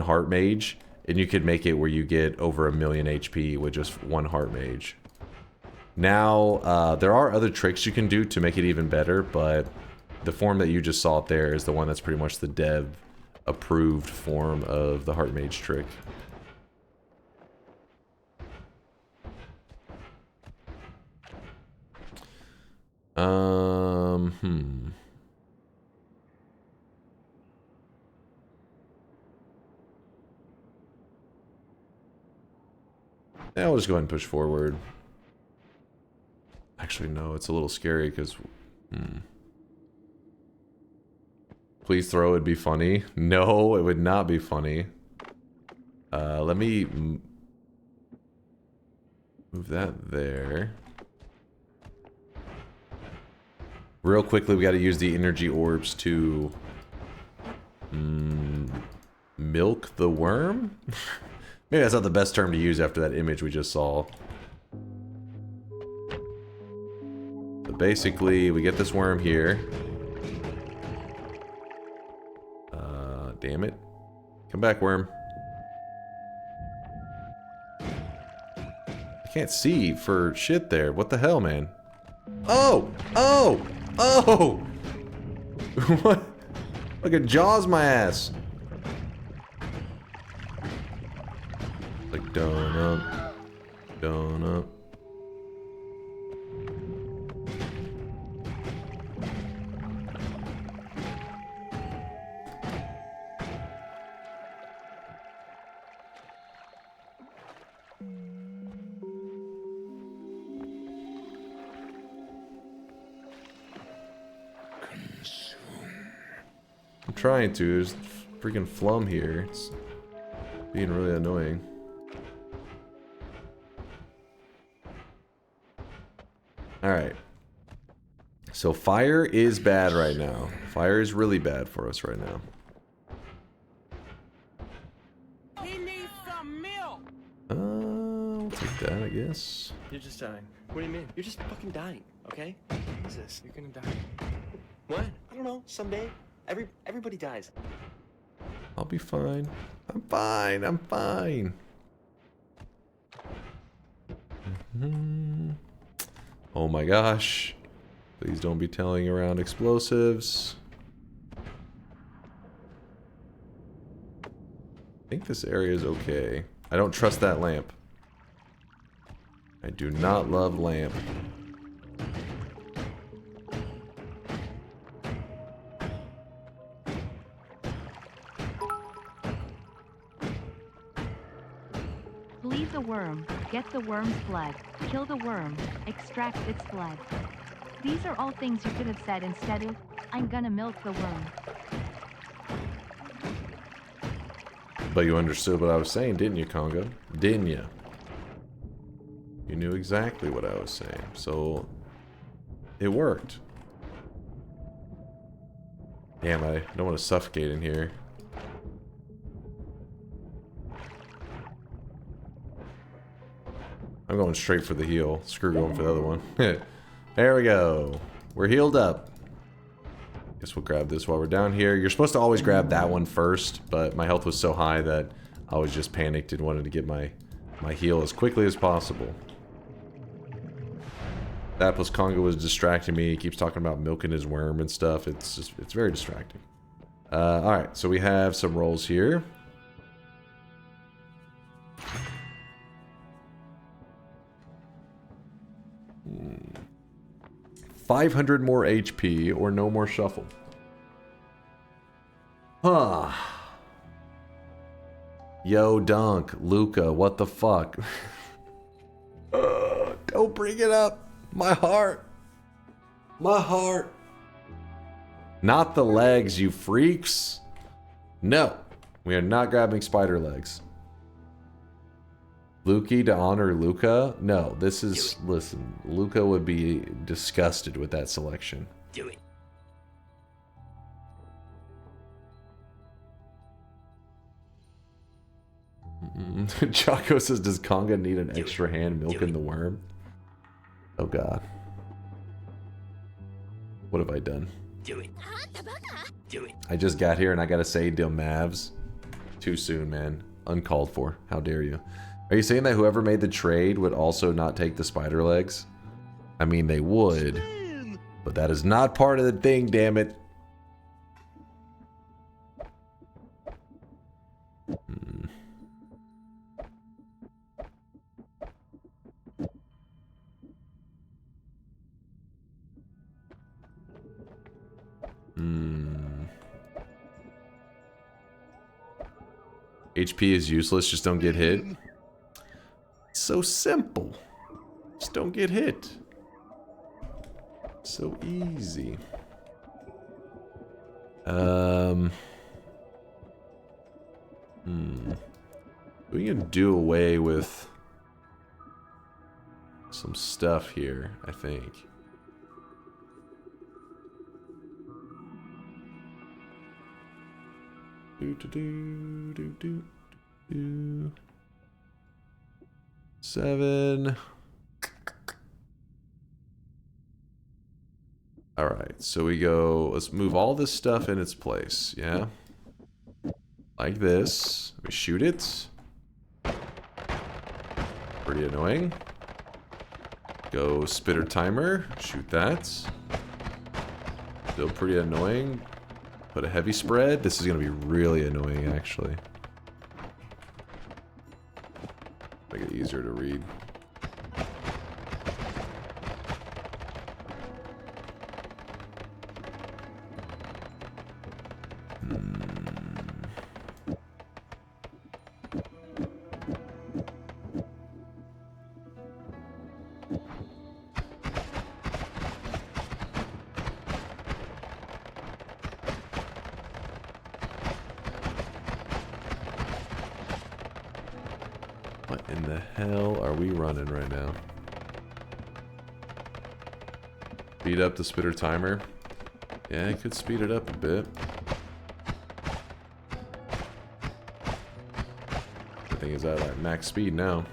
Heart Mage and you could make it where you get over 1,000,000 HP with just one Heart Mage. Now, there are other tricks you can do to make it even better, but the form that you just saw up there is the one that's pretty much the dev-approved form of the Heart Mage trick. Yeah, we'll just go ahead and push forward. Actually, no, it's a little scary because... Please throw, it'd be funny. No, it would not be funny. Let me... move that there. Real quickly, we got to use the energy orbs to... milk the worm? Maybe that's not the best term to use after that image we just saw. But basically, we get this worm here. Damn it. Come back, worm. I can't see for shit there. What the hell, man? Oh! Oh! Oh! What? Look at Jaws my ass. Like donut. Donut. I'm trying to. There's freaking flum here. It's being really annoying. Alright. So fire is bad right now. Fire is really bad for us right now. He needs some milk. I'll take that, I guess. You're just dying. What do you mean? You're just fucking dying, okay? Jesus, you're gonna die. What? I don't know. Someday, everybody dies. I'll be fine. I'm fine. I'm fine. Oh my gosh. Please don't be telling around explosives. I think this area is okay. I don't trust that lamp. I do not love lamp. Bleed the worm, get the worm's blood, kill the worm, extract its blood. These are all things you could have said instead of, I'm gonna milk the worm. But you understood what I was saying, didn't you, Congo? Didn't you? You knew exactly what I was saying, so it worked. Damn, I don't want to suffocate in here. I'm going straight for the heal. Screw going for the other one. There we go. We're healed up. Guess we'll grab this while we're down here. You're supposed to always grab that one first, but my health was so high that I was just panicked and wanted to get my heal as quickly as possible. That plus Congo was distracting me. He keeps talking about milking his worm and stuff. It's very distracting. Alright, so we have some rolls here. Hmm. 500 more HP or no more shuffle. Huh. Yo, Dunk, Luca, what the fuck? Don't bring it up. My heart. My heart. Not the legs, you freaks. No, we are not grabbing spider legs. Lukey to honor Luca? No, this is... Listen, Luca would be disgusted with that selection. Do it. Chaco says, does Conga need an extra hand milking the worm? Oh god. What have I done? Do it. Do it. I just got here and I gotta say DEMMAVS. Too soon, man. Uncalled for. How dare you? Are you saying that whoever made the trade would also not take the spider legs? I mean, they would. But that is not part of the thing, damn it. HP is useless, just don't get hit. So simple. Just don't get hit. So easy. We can do away with some stuff here, I think. Do. 7. Alright, so we go, let's move all this stuff in its place, yeah? Like this. We shoot it. Pretty annoying. Go spitter timer, shoot that. Still pretty annoying. Put a heavy spread. This is going to be really annoying, actually. Make it easier to read. What in the hell are we running right now? Speed up the spitter timer. Yeah, it could speed it up a bit. The thing is at max speed now.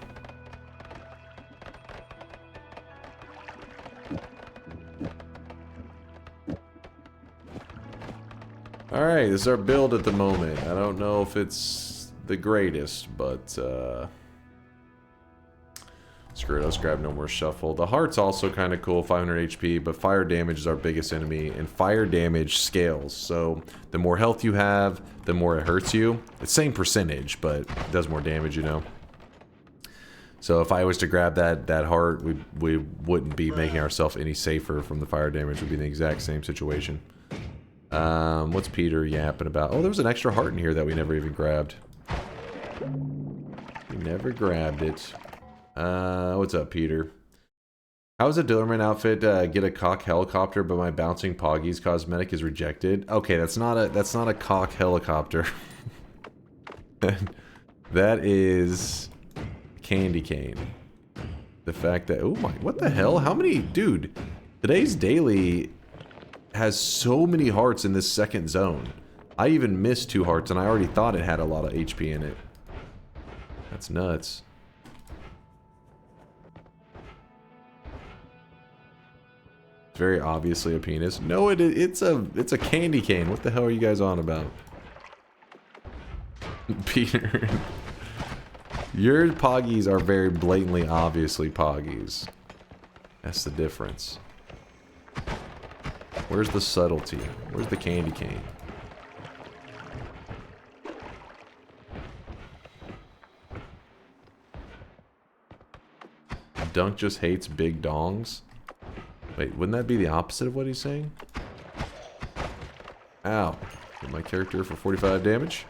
Alright, this is our build at the moment. I don't know if it's the greatest, but screw it, let's grab no more shuffle. The heart's also kind of cool, 500 HP, but fire damage is our biggest enemy, and fire damage scales. So the more health you have, the more it hurts you. It's same percentage, but it does more damage, you know. So if I was to grab that heart, we wouldn't be making ourselves any safer from the fire damage. It would be the exact same situation. What's Peter yapping about? Oh, there was an extra heart in here that we never even grabbed. We never grabbed it. What's up, Peter? How's a Dillerman outfit get a cock helicopter, but my bouncing Poggies cosmetic is rejected? Okay, that's not a cock helicopter. That is candy cane. The fact that, oh my, what the hell? How many, dude? Today's daily has so many hearts in this second zone. I even missed 2 hearts, and I already thought it had a lot of HP in it. That's nuts. Very obviously a penis. No, it's a candy cane. What the hell are you guys on about? Peter. Your Poggies are very blatantly obviously Poggies. That's the difference. Where's the subtlety? Where's the candy cane? Dunk just hates big dongs? Wait, wouldn't that be the opposite of what he's saying? Ow. Hit my character for 45 damage.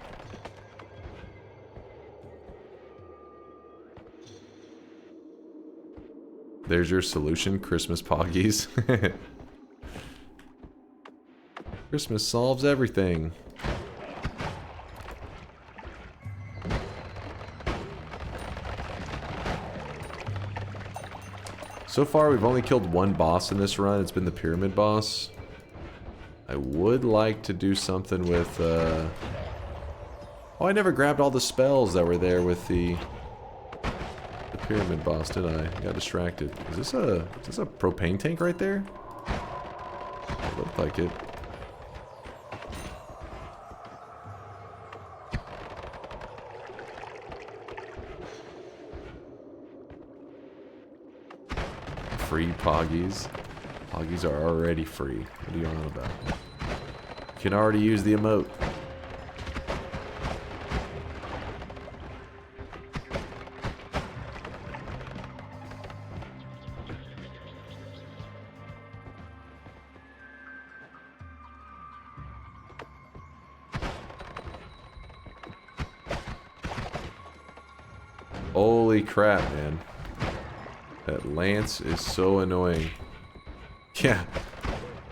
There's your solution, Christmas Poggies. Christmas solves everything. So far, we've only killed 1 boss in this run. It's been the pyramid boss. I would like to do something with, Oh, I never grabbed all the spells that were there with the pyramid boss, did I? I got distracted. Is this a propane tank right there? It looked like it. Free Poggies. Poggies are already free. What are you on about? You can already use the emote. Holy crap, man. That lance is so annoying. Yeah.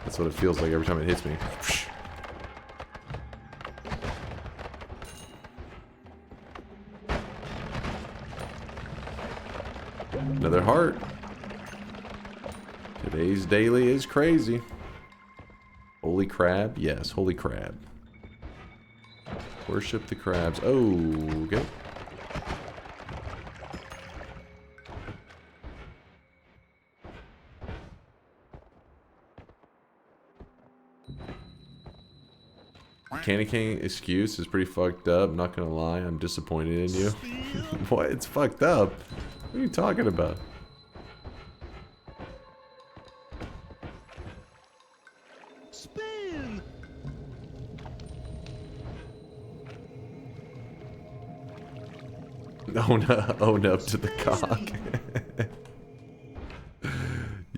That's what it feels like every time it hits me. Another heart. Today's daily is crazy. Holy crab? Yes, holy crab. Worship the crabs. Oh, okay. Candy cane excuse is pretty fucked up. I'm not gonna lie, I'm disappointed in you. What? It's fucked up? What are you talking about? Spin. Own up to the cock.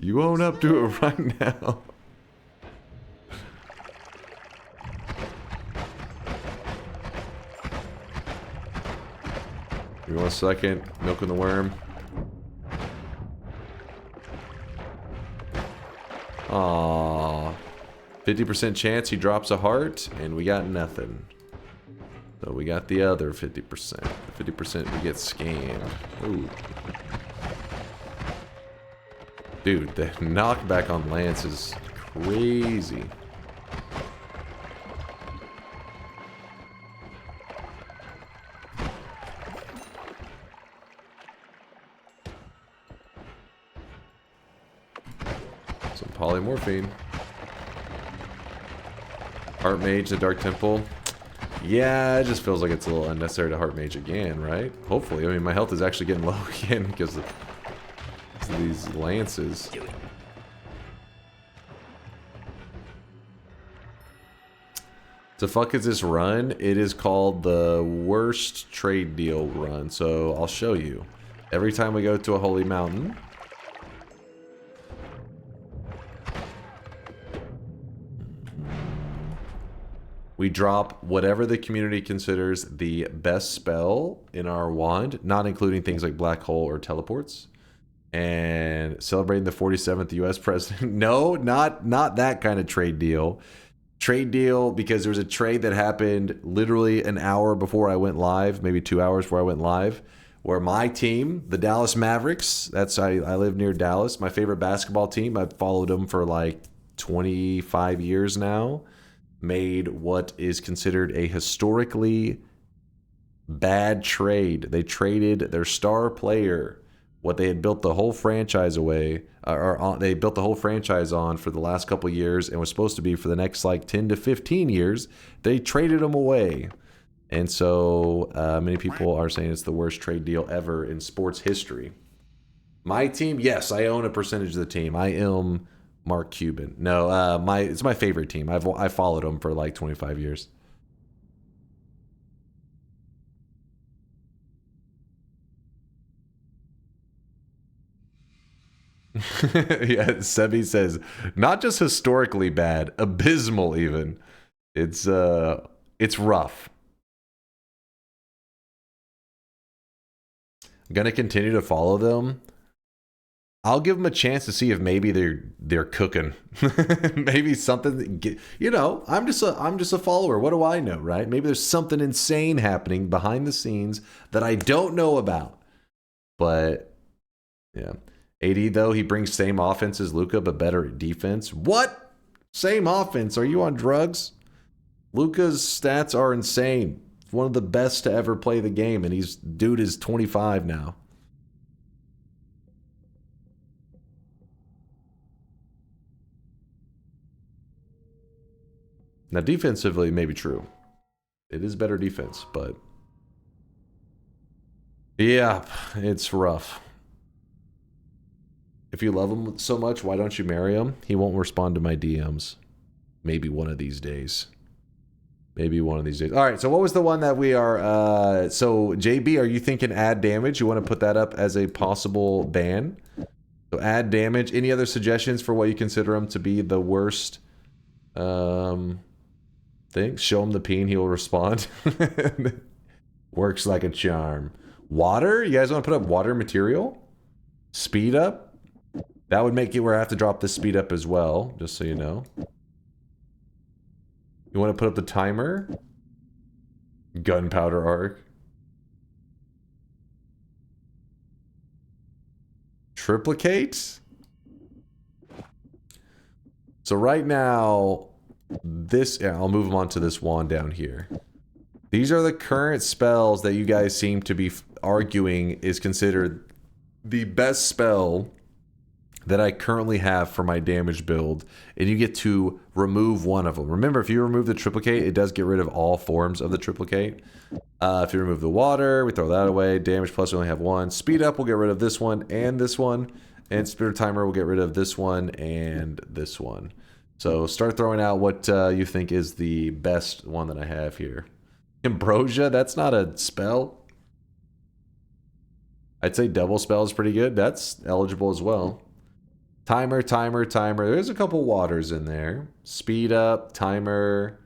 You own up to it right now. Give me 1 second. Milking the worm. Aww. 50% chance he drops a heart, and we got nothing. So we got the other 50%. 50% we get scammed. Ooh. Dude, the knockback on Lance is crazy. Some polymorphine. Heart Mage, the Dark Temple. Yeah, it just feels like it's a little unnecessary to Heart Mage again, right? Hopefully. I mean, my health is actually getting low again because of these lances. The fuck is this run? It is called the worst trade deal run. So I'll show you. Every time we go to a holy mountain, we drop whatever the community considers the best spell in our wand, not including things like black hole or teleports. And celebrating the 47th US president. No, not that kind of trade deal. Trade deal because there was a trade that happened literally an hour before I went live, maybe 2 hours before I went live, where my team, the Dallas Mavericks, I live near Dallas, my favorite basketball team, I've followed them for like 25 years now, made what is considered a historically bad trade. They traded their star player, what they had built the whole franchise they built the whole franchise on for the last couple years and was supposed to be for the next like 10 to 15 years. They traded them away. And so many people are saying it's the worst trade deal ever in sports history. My team, yes, I own a percentage of the team. I am Mark Cuban. No, it's my favorite team. I followed them for like 25 years. Yeah, Sebi says, not just historically bad, abysmal even. It's rough. I'm gonna continue to follow them. I'll give them a chance to see if maybe they're cooking. Maybe something, you know, I'm just a follower. What do I know, right? Maybe there's something insane happening behind the scenes that I don't know about. But yeah. AD, though, he brings same offense as Luka, but better at defense. What? Same offense? Are you on drugs? Luka's stats are insane. One of the best to ever play the game, and dude is 25 now. Now, defensively, maybe true. It is better defense, but yeah, it's rough. If you love him so much, why don't you marry him? He won't respond to my DMs. Maybe one of these days. Maybe one of these days. All right, so what was the one that we are... so, JB, are you thinking add damage? You want to put that up as a possible ban? So, add damage. Any other suggestions for what you consider him to be the worst thing? Show him the peen, he'll respond. Works like a charm. Water? You guys want to put up water material? Speed up? That would make it where I have to drop the speed up as well, just so you know. You want to put up the timer? Gunpowder arc. Triplicate? So right now, I'll move them on to this wand down here. These are the current spells that you guys seem to be arguing is considered the best spell that I currently have for my damage build, and you get to remove one of them. Remember, if you remove the triplicate, it does get rid of all forms of the triplicate. If you remove the water, we throw that away. Damage plus, we only have one. Speed up, we'll get rid of this one and this one. And Spirit Timer, we'll get rid of this one and this one. So start throwing out what you think is the best one that I have here. Ambrosia, that's not a spell. I'd say double spell is pretty good. That's eligible as well. Timer, timer, timer. There's a couple waters in there. Speed up, timer,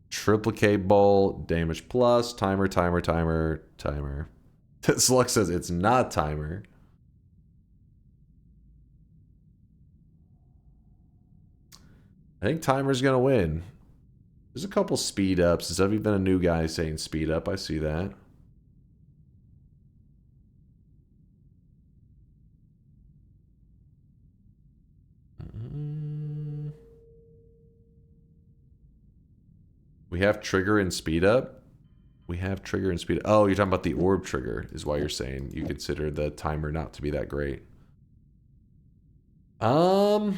triplicate bolt, damage plus, timer, timer, timer, timer. Slug says it's not timer. I think timer's gonna win. There's a couple speed ups. There's even a new guy saying speed up. I see that. We have trigger and speed up. We have trigger and speed up. Oh, you're talking about the orb trigger is why you're saying you consider the timer not to be that great. I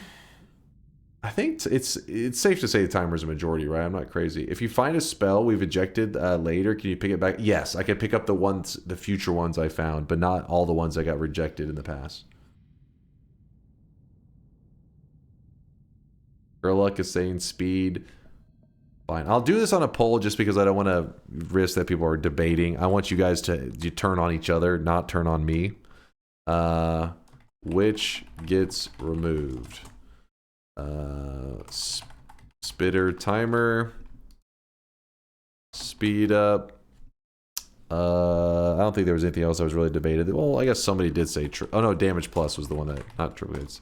think it's safe to say the timer is a majority, right? I'm not crazy. If you find a spell we've ejected later, can you pick it back? Yes, I can pick up the future ones I found, but not all the ones I got rejected in the past. Gerluck is saying speed. Fine. I'll do this on a poll just because I don't want to risk that people are debating. I want you guys to turn on each other, not turn on me. Which gets removed? Spitter timer. Speed up. I don't think there was anything else I was really debated. Well, I guess somebody did say... oh no, damage plus was the one that... not triple hits.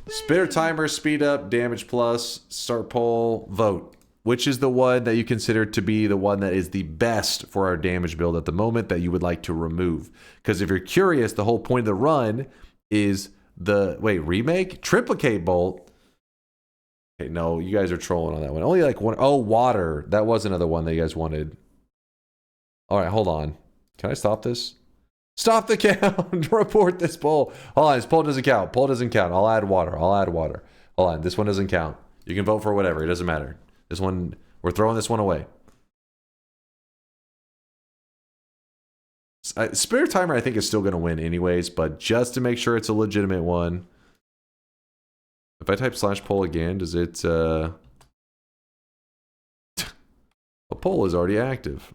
Spitter timer, speed up, damage plus, start poll, vote. Which is the one that you consider to be the one that is the best for our damage build at the moment that you would like to remove? Because if you're curious, the whole point of the run is the... wait, remake? Triplicate bolt? Okay, no, you guys are trolling on that one. Only like one... oh, water. That was another one that you guys wanted. Alright, hold on. Can I stop this? Stop the count! Report this poll. Hold on, this poll doesn't count. Poll doesn't count. I'll add water. I'll add water. Hold on, this one doesn't count. You can vote for whatever. It doesn't matter. This one, we're throwing this one away. Spirit Timer, I think, is still going to win anyways, but just to make sure it's a legitimate one. If I type /poll again, does it... a poll is already active.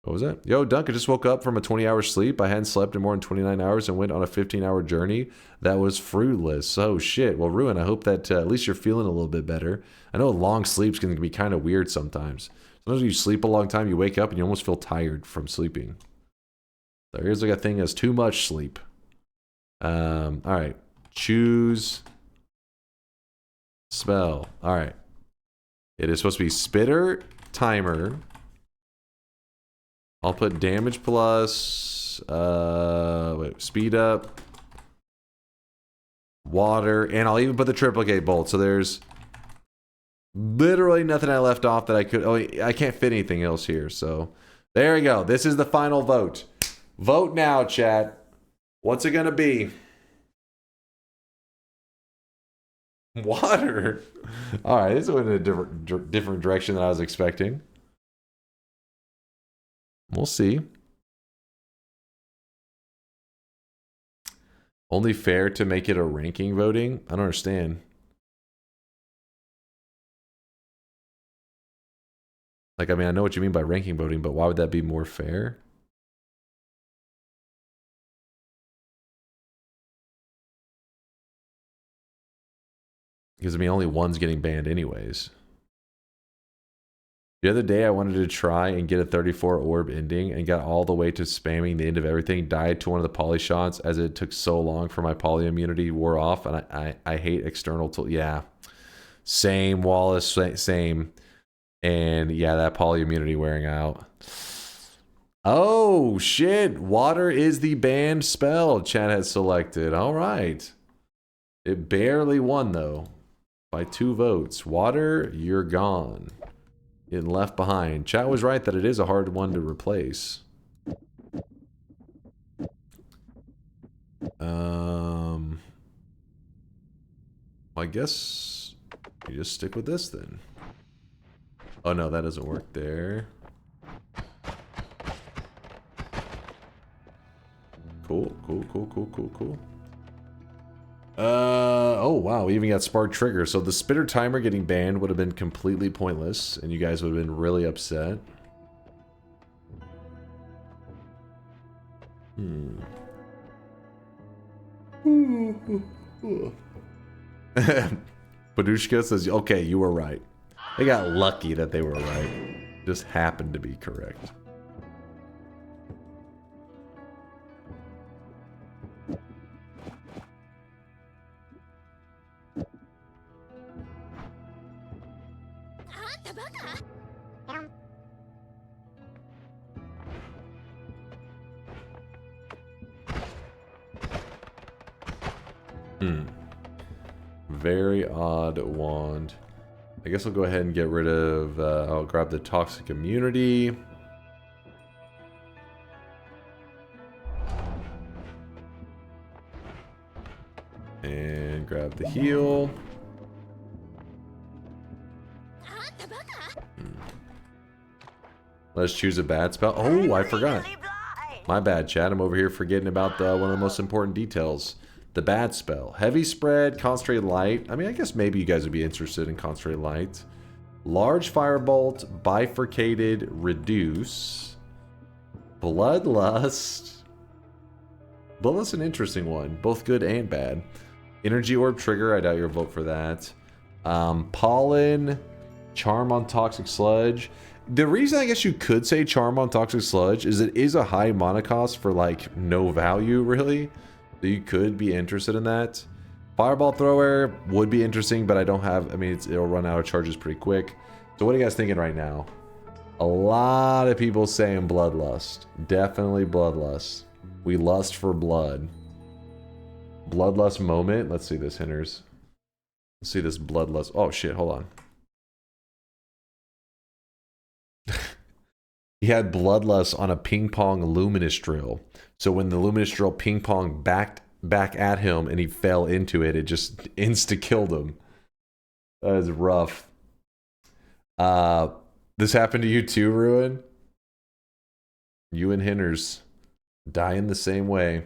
What was that? Yo, Dunk, I just woke up from a 20-hour sleep. I hadn't slept in more than 29 hours and went on a 15-hour journey. That was fruitless. Oh, shit. Well, Ruin, I hope that at least you're feeling a little bit better. I know long sleeps can be kind of weird sometimes. Sometimes you sleep a long time, you wake up, and you almost feel tired from sleeping. So here's like a thing as too much sleep. All right. Choose spell. All right. It is supposed to be Spitter Timer. I'll put damage plus, wait, speed up, water, and I'll even put the triplicate bolt. So there's literally nothing I left off that I could, oh, I can't fit anything else here. So there we go. This is the final vote. Vote now, chat. What's it gonna be? Water. All right, this went in a different direction than I was expecting. We'll see. Only fair to make it a ranking voting? I don't understand. Like, I mean, I know what you mean by ranking voting, but why would that be more fair? Because, I mean, only one's getting banned anyways. The other day, I wanted to try and get a 34 orb ending and got all the way to spamming the end of everything. Died to one of the poly shots as it took so long for my poly immunity wore off. And I hate external tool. Yeah. Same, Wallace. Same. And yeah, that poly immunity wearing out. Oh, shit. Water is the banned spell chat has selected. All right. It barely won, though. By 2 votes. Water, you're gone. Getting left behind. Chat was right that it is a hard one to replace. I guess you just stick with this then. Oh no, that doesn't work there. Cool. Oh wow, we even got spark trigger. So the spitter timer getting banned would have been completely pointless, and you guys would have been really upset. Padushka says, okay, you were right. They got lucky that they were right. Just happened to be correct. Very odd wand. I guess I'll go ahead and get rid of, I'll grab the toxic immunity. And grab the heal. Let's choose a bad spell. Oh, I forgot. My bad, chat. I'm over here forgetting about one of the most important details. The bad spell. Heavy spread, concentrated light. I mean, I guess maybe you guys would be interested in concentrated light. Large firebolt, bifurcated, reduce. Bloodlust. Bloodlust is an interesting one. Both good and bad. Energy orb trigger. I doubt you'll vote for that. Pollen. Charm on toxic sludge. The reason I guess you could say charm on toxic sludge is it is a high mana cost for like no value really. So you could be interested in that. Fireball thrower would be interesting, but I don't have, I mean, it'll run out of charges pretty quick. So what are you guys thinking right now? A lot of people saying bloodlust. Definitely bloodlust. We lust for blood. Bloodlust moment. Let's see this, Hinters. Let's see this bloodlust. Oh shit, hold on. He had bloodlust on a ping pong luminous drill. So when the luminous drill ping pong back at him and he fell into it, it just insta-killed him. That is rough. This happened to you too, Ruin? You and Hinters die in the same way.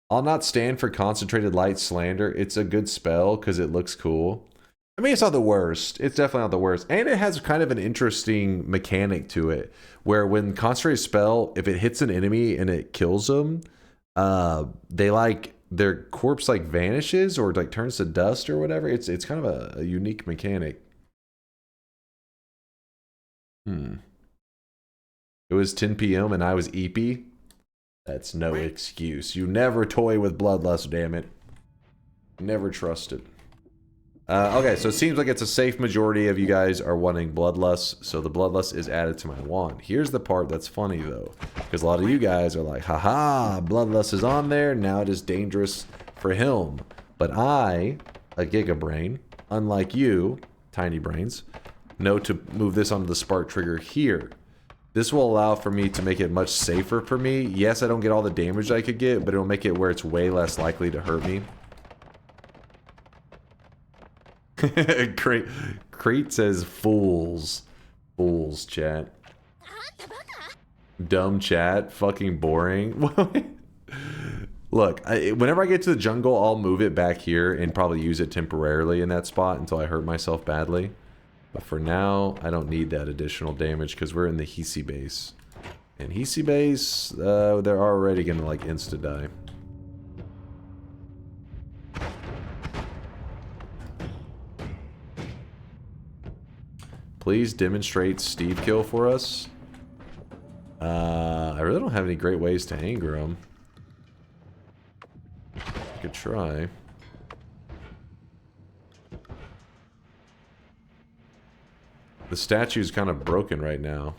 I'll not stand for concentrated light slander. It's a good spell because it looks cool. I mean, it's not the worst. It's definitely not the worst. And it has kind of an interesting mechanic to it. Where when concentrated spell, if it hits an enemy and it kills them, they like, their corpse like vanishes or like turns to dust or whatever. It's kind of a unique mechanic. It was 10 p.m. and I was eepy. That's no excuse. You never toy with bloodlust, damn it. Never trust it. Okay, so it seems like it's a safe majority of you guys are wanting bloodlust, so the bloodlust is added to my wand. Here's the part that's funny though, because a lot of you guys are like, haha, bloodlust is on there, now it is dangerous for him. But I, a gigabrain, unlike you, tiny brains, know to move this onto the spark trigger here. This will allow for me to make it much safer for me. Yes, I don't get all the damage I could get, but it'll make it where it's way less likely to hurt me. Crate says fools. Fools, chat. Dumb chat. Fucking boring. Look, whenever I get to the jungle, I'll move it back here and probably use it temporarily in that spot until I hurt myself badly. But for now, I don't need that additional damage because we're in the Hisi base. And Hisi base, they're already going to like insta-die. Please demonstrate Steve kill for us. I really don't have any great ways to anger him. I could try. The statue's kind of broken right now.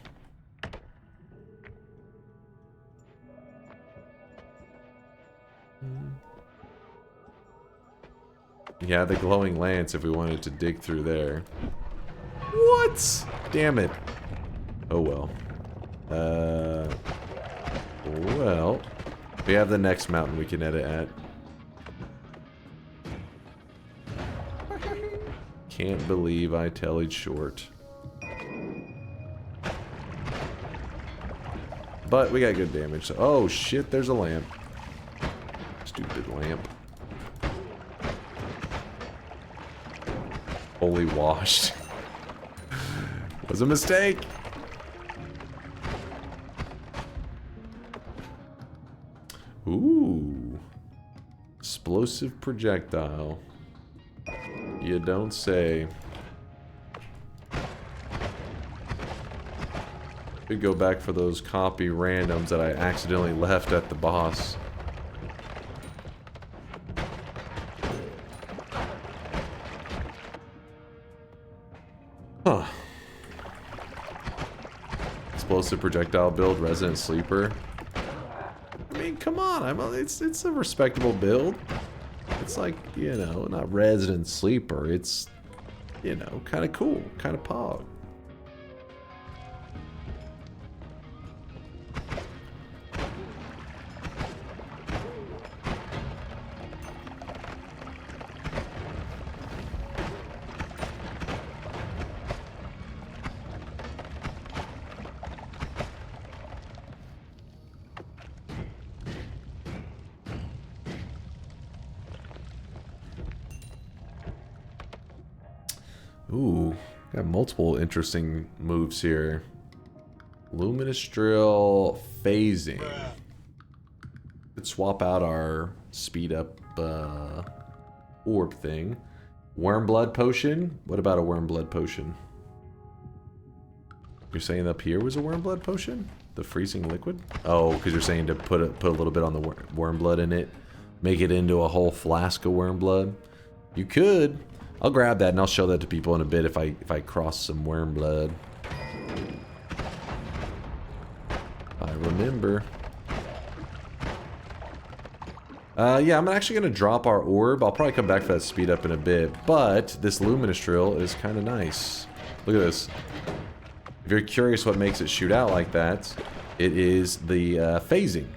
Yeah, the glowing lance if we wanted to dig through there. What? Damn it. Oh well. Well, we have the next mountain we can edit at. Can't believe I tallied short. But we got good damage. So, oh shit, there's a lamp. Stupid lamp. Fully washed. Was a mistake. Ooh. Explosive projectile. You don't say. Could go back for those copy randoms that I accidentally left at the boss. Huh. Explosive projectile build, Resident Sleeper. I mean, come on, it's a respectable build. It's like, you know, not Resident Sleeper. It's you know, kind of cool, kind of pog. Ooh, got multiple interesting moves here. Luminous drill, phasing. Could swap out our speed up orb thing. Worm blood potion. What about a worm blood potion? You're saying up here was a worm blood potion? The freezing liquid? Oh, because you're saying to put a little bit on the worm blood in it, make it into a whole flask of worm blood. You could. I'll grab that and I'll show that to people in a bit if I cross some worm blood. I remember. Yeah, I'm actually going to drop our orb. I'll probably come back for that speed up in a bit. But this luminous drill is kind of nice. Look at this. If you're curious what makes it shoot out like that, it is the phasing.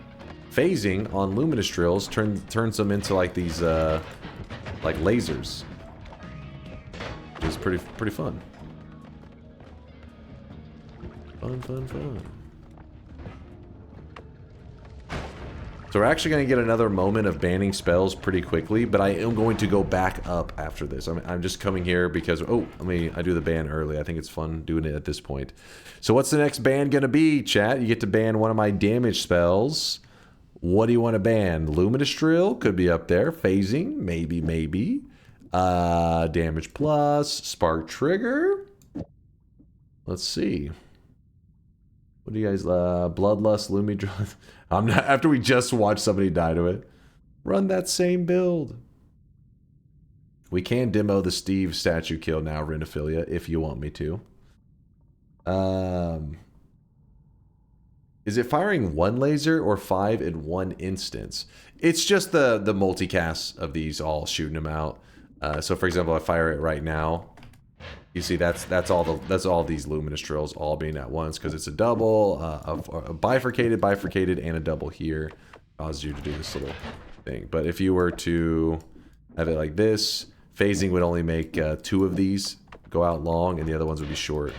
Phasing on luminous drills turns them into like these like lasers. Which is pretty fun. Fun. So we're actually going to get another moment of banning spells pretty quickly, but I am going to go back up after this. I'm just coming here because, I do the ban early. I think it's fun doing it at this point. So what's the next ban going to be, chat? You get to ban one of my damage spells. What do you want to ban? Luminous Drill could be up there. Phasing, maybe. Damage plus, Spark Trigger. Let's see. What do you guys, Bloodlust, Lumi Drill? I'm not, after we just watched somebody die to it. Run that same build. We can demo the Steve statue kill now, Renophilia, if you want me to. Is it firing one laser or 5 in one instance? It's just the multicast of these all shooting them out. So for example, I fire it right now. You see, that's all these luminous drills all being at once because it's a double, a bifurcated, and a double here causes you to do this little thing. But if you were to have it like this, phasing would only make 2 of these go out long, and the other ones would be short.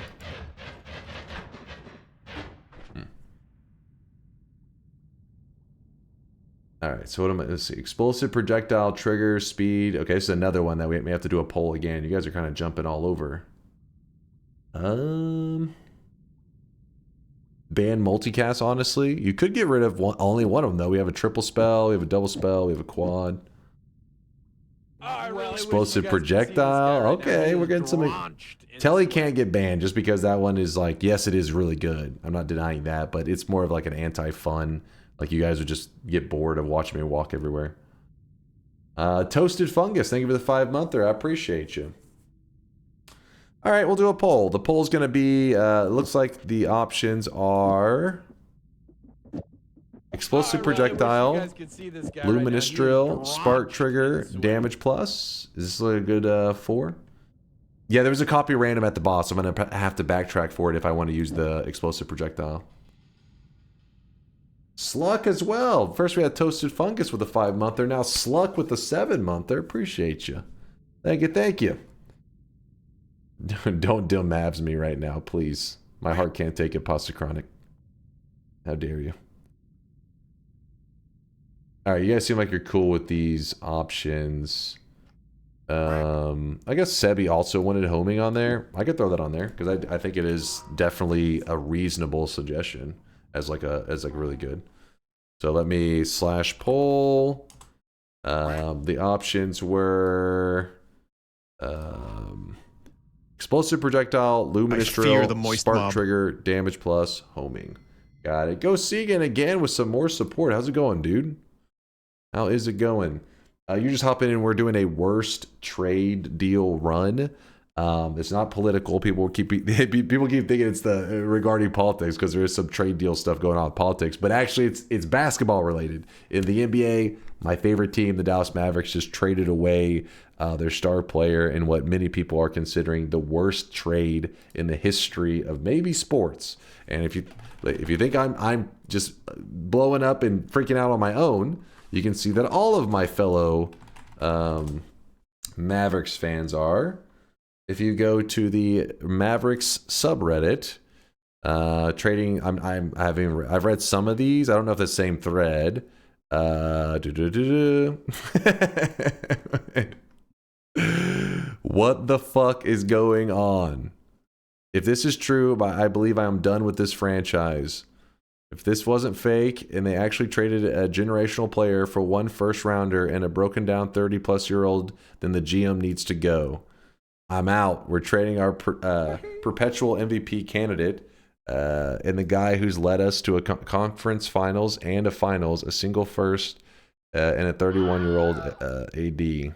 All right, so what am I? Let's see. Explosive projectile trigger speed. Okay, this is another one that we may have to do a poll again. You guys are kind of jumping all over. Ban multicast. Honestly, you could get rid of only one of them though. We have a triple spell. We have a double spell. We have a quad. Explosive projectile. Okay, we're getting some. Telly can't get banned just because that one is like, yes, it is really good. I'm not denying that, but it's more of like an anti-fun. Like you guys would just get bored of watching me walk everywhere. Toasted Fungus, thank you for the 5-monther. I appreciate you. All right, we'll do a poll. The poll is going to be, it looks like the options are Explosive Projectile, Luminous Drill, Spark Trigger, Damage Plus. Is this a good 4? Yeah, there was a copy random at the boss. So I'm going to have to backtrack for it if I want to use the Explosive Projectile. Sluck as well. First we had Toasted Fungus with a 5-monther. Now Sluck with a 7-monther. Appreciate you. Thank you. Don't DEMMAVS me right now, please. My heart can't take it, Pasta Chronic. How dare you. Alright, you guys seem like you're cool with these options. I guess Sebi also wanted homing on there. I could throw that on there, because I think it is definitely a reasonable suggestion. As like really good. So let me /poll. The options were Explosive Projectile, Luminous Drill, Spark Trigger, Damage Plus, Homing. Got it. Go Segan again with some more support. How's it going, dude? How is it going? You're just hopping in. We're doing a worst trade deal run. It's not political. People keep thinking it's the regarding politics because there is some trade deal stuff going on with politics, but actually it's basketball related. In the NBA, my favorite team, the Dallas Mavericks, just traded away their star player in what many people are considering the worst trade in the history of maybe sports. And if you think I'm just blowing up and freaking out on my own, you can see that all of my fellow Mavericks fans are. If you go to the Mavericks subreddit, trading, I've read some of these. I don't know if it's the same thread. What the fuck is going on? If this is true, I believe I am done with this franchise. If this wasn't fake and they actually traded a generational player for one first rounder and a broken down 30-plus-year-old, then the GM needs to go. I'm out. We're trading our perpetual MVP candidate and the guy who's led us to a conference finals and a finals, a single first and a 31-year-old AD.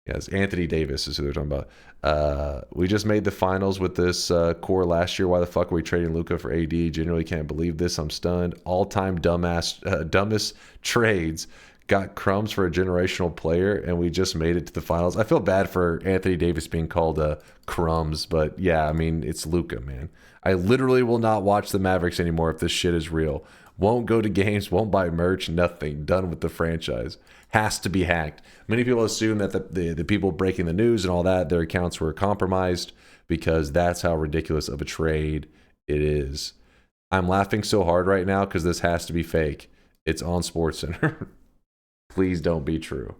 Yes, Anthony Davis is who they're talking about. We just made the finals with this core last year. Why the fuck are we trading Luka for AD? Genuinely can't believe this. I'm stunned. All-time dumbest trades. Got crumbs for a generational player, and we just made it to the finals. I feel bad for Anthony Davis being called crumbs, but yeah, I mean, it's Luka, man. I literally will not watch the Mavericks anymore if this shit is real. Won't go to games, won't buy merch, nothing. Done with the franchise. Has to be hacked. Many people assume that the people breaking the news and all that, their accounts were compromised because that's how ridiculous of a trade it is. I'm laughing so hard right now because this has to be fake. It's on SportsCenter. Please don't be true.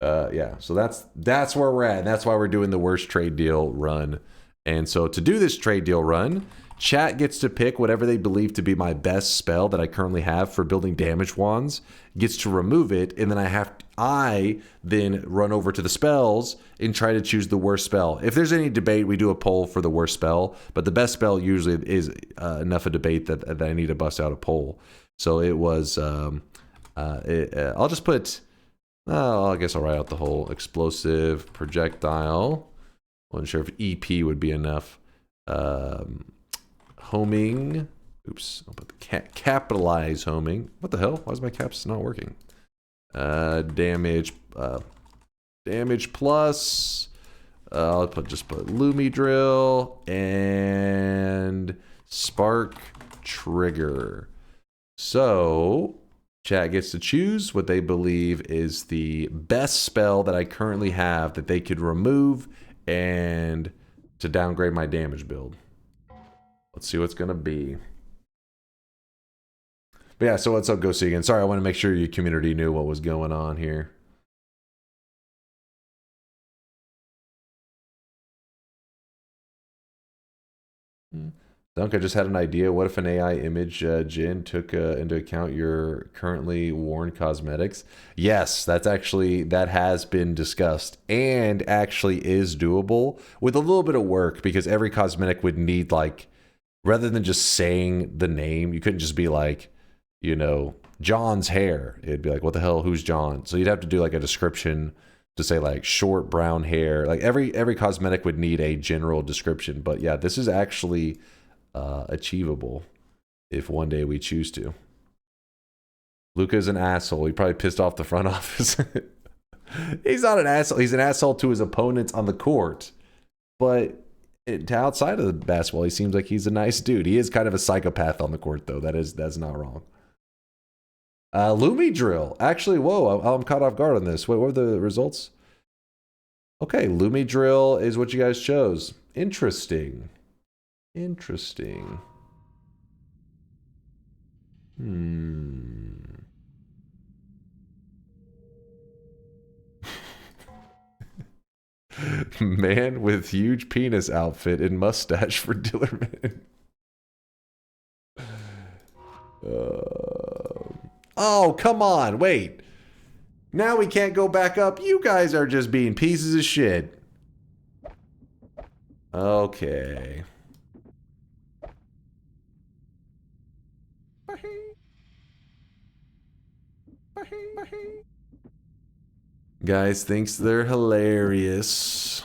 Yeah, so that's where we're at. And that's why we're doing the worst trade deal run. And so to do this trade deal run, chat gets to pick whatever they believe to be my best spell that I currently have for building damage wands, gets to remove it, and then I then run over to the spells and try to choose the worst spell. If there's any debate, we do a poll for the worst spell, but the best spell usually is enough of debate that I need to bust out a poll. So it was... I'll just put, I guess I'll write out the whole explosive projectile. Wasn't sure if EP would be enough. Homing. Oops. I'll put the capitalize homing. What the hell? Why is my caps not working? Damage. Damage plus. I'll just put Lumi drill and spark trigger. So chat gets to choose what they believe is the best spell that I currently have that they could remove and to downgrade my damage build. Let's see what's going to be. But yeah, so what's up, Go Segan? Sorry, I want to make sure your community knew what was going on here. Dunk, I just had an idea. What if an AI image Jin took into account your currently worn cosmetics? Yes, that has been discussed and actually is doable with a little bit of work because every cosmetic would need, like, rather than just saying the name, you couldn't just be like, you know, John's hair. It'd be like, what the hell, who's John? So you'd have to do like a description to say like short brown hair. Like every cosmetic would need a general description. But yeah, this is actually achievable if one day we choose to. Luka's an asshole. He probably pissed off the front office. He's not an asshole. He's an asshole to his opponents on the court. But outside of the basketball, he seems like he's a nice dude. He is kind of a psychopath on the court, though. That's not wrong. Lumi drill. Actually, whoa, I'm caught off guard on this. Wait, what were the results? Okay, Lumi drill is what you guys chose. Interesting. Interesting. Man with huge penis outfit and mustache for Dillerman. Oh, come on. Wait. Now we can't go back up. You guys are just being pieces of shit. Okay. Guys thinks they're hilarious.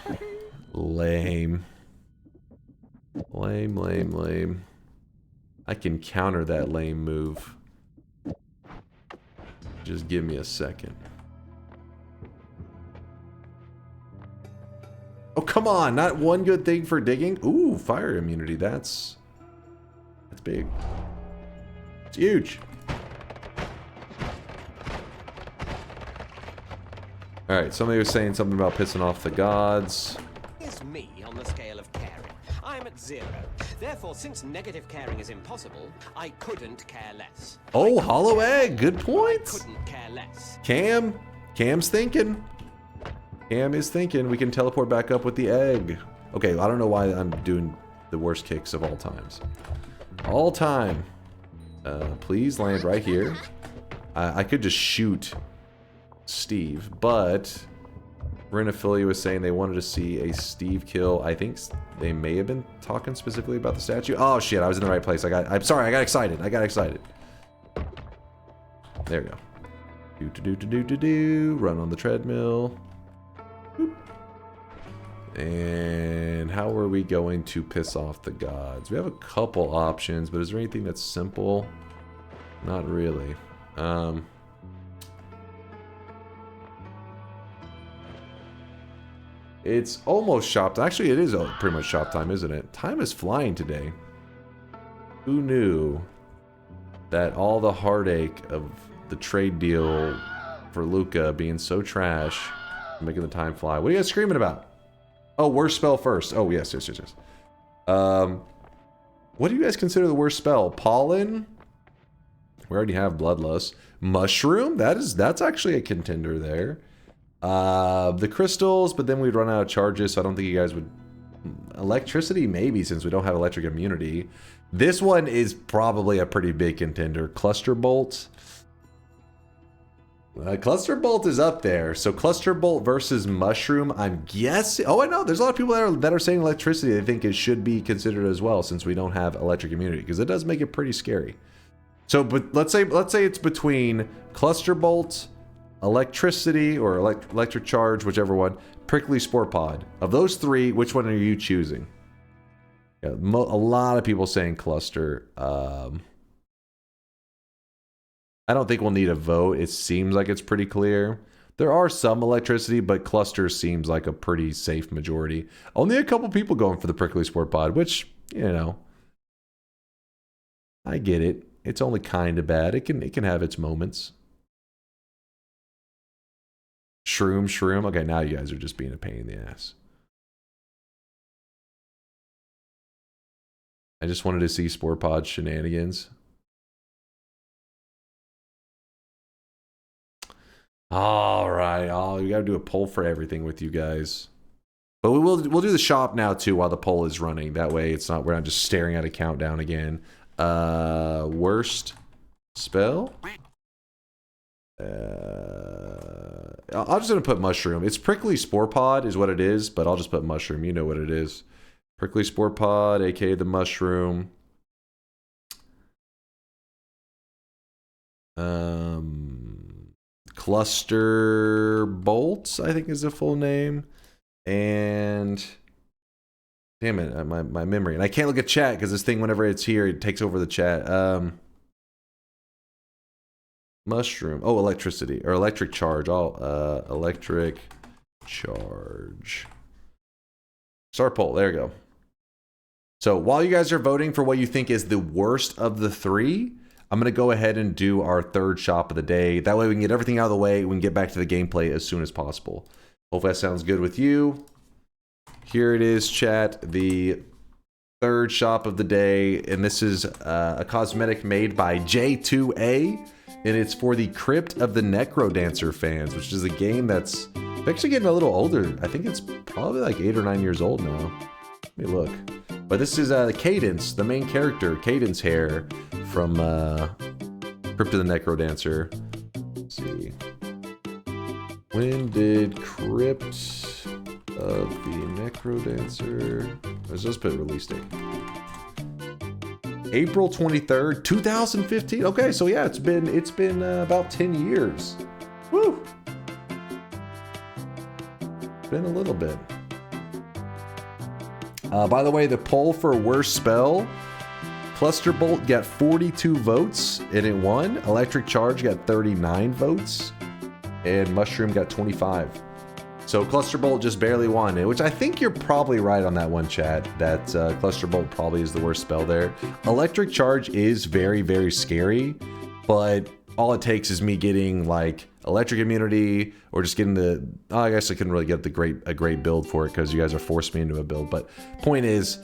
Lame. Lame, lame, lame. I can counter that lame move. Just give me a second. Oh, come on. Not one good thing for digging. Ooh, fire immunity. That's big. It's huge. Alright, somebody was saying something about pissing off the gods. Is me on the scale of caring. I'm at 0. Therefore, since negative caring is impossible, I couldn't care less. Oh, hollow egg. Good point. Couldn't care less. Cam's thinking. Cam is thinking we can teleport back up with the egg. Okay, I don't know why I'm doing the worst kicks of all times. All time. Please land right here. I could just shoot Steve, but Rin Affiliate was saying they wanted to see a Steve kill. I think they may have been talking specifically about the statue. Oh shit, I was in the right place. I'm sorry, I got excited. There we go. Run on the treadmill. Boop. And how are we going to piss off the gods? We have a couple options, but is there anything that's simple? Not really. It's almost shop time. Actually, it is pretty much shop time, isn't it? Time is flying today. Who knew that all the heartache of the trade deal for Luca being so trash, making the time fly? What are you guys screaming about? Oh, worst spell first. Oh, yes. What do you guys consider the worst spell? Pollen? We already have Bloodlust. Mushroom? That's actually a contender there. The crystals, but then we'd run out of charges, so I don't think you guys would... Electricity, maybe, since we don't have electric immunity. This one is probably a pretty big contender. Cluster Bolt. Cluster Bolt is up there. So Cluster Bolt versus Mushroom, I'm guessing... Oh, I know. There's a lot of people that are saying electricity. They think it should be considered as well, since we don't have electric immunity, because it does make it pretty scary. So, but let's say it's between Cluster Bolt, electricity, or electric charge, whichever one, Prickly Spore Pod. Of those three, which one are you choosing? Yeah, a lot of people saying Cluster. I don't think we'll need a vote. It seems like it's pretty clear. There are some electricity, but Cluster seems like a pretty safe majority. Only a couple people going for the Prickly Spore Pod, which, you know, I get it. It's only kind of bad. It can have its moments. Shroom. Okay, now you guys are just being a pain in the ass. I just wanted to see Spore Pod shenanigans. All right. Oh, we got to do a poll for everything with you guys. But we'll do the shop now too while the poll is running. That way we're not just staring at a countdown again. Worst spell? I'm just gonna put Mushroom. It's Prickly Spore Pod is what it is, but I'll just put Mushroom. You know what it is. Prickly Spore Pod, aka the Mushroom. Cluster Bolts, I think is the full name. And damn it, my memory. And I can't look at chat because this thing, whenever it's here, it takes over the chat. Mushroom. Oh, electricity. Or electric charge. Electric charge. Start poll. There you go. So while you guys are voting for what you think is the worst of the three, I'm going to go ahead and do our third shop of the day. That way we can get everything out of the way. We can get back to the gameplay as soon as possible. Hopefully that sounds good with you. Here it is, chat. The third shop of the day. And this is a cosmetic made by J2A. And it's for the Crypt of the Necrodancer fans, which is a game that's actually getting a little older. I think it's probably like 8 or 9 years old now. Let me look. But this is Cadence, the main character, Cadence Hair from Crypt of the Necrodancer. Let's see. When did Crypt of the Necrodancer... Let's just put release date. April 23rd, 2015. Okay, so yeah, it's been about 10 years. Woo! Been a little bit. By the way, the poll for worst spell, Cluster Bolt got 42 votes and it won. Electric Charge got 39 votes and Mushroom got 25. So Cluster Bolt just barely won it, which I think you're probably right on that one, chat, that Cluster Bolt probably is the worst spell there. Electric Charge is very, very scary, but all it takes is me getting like electric immunity or just getting the, oh, I guess I couldn't really get a great build for it because you guys are forcing me into a build. But point is,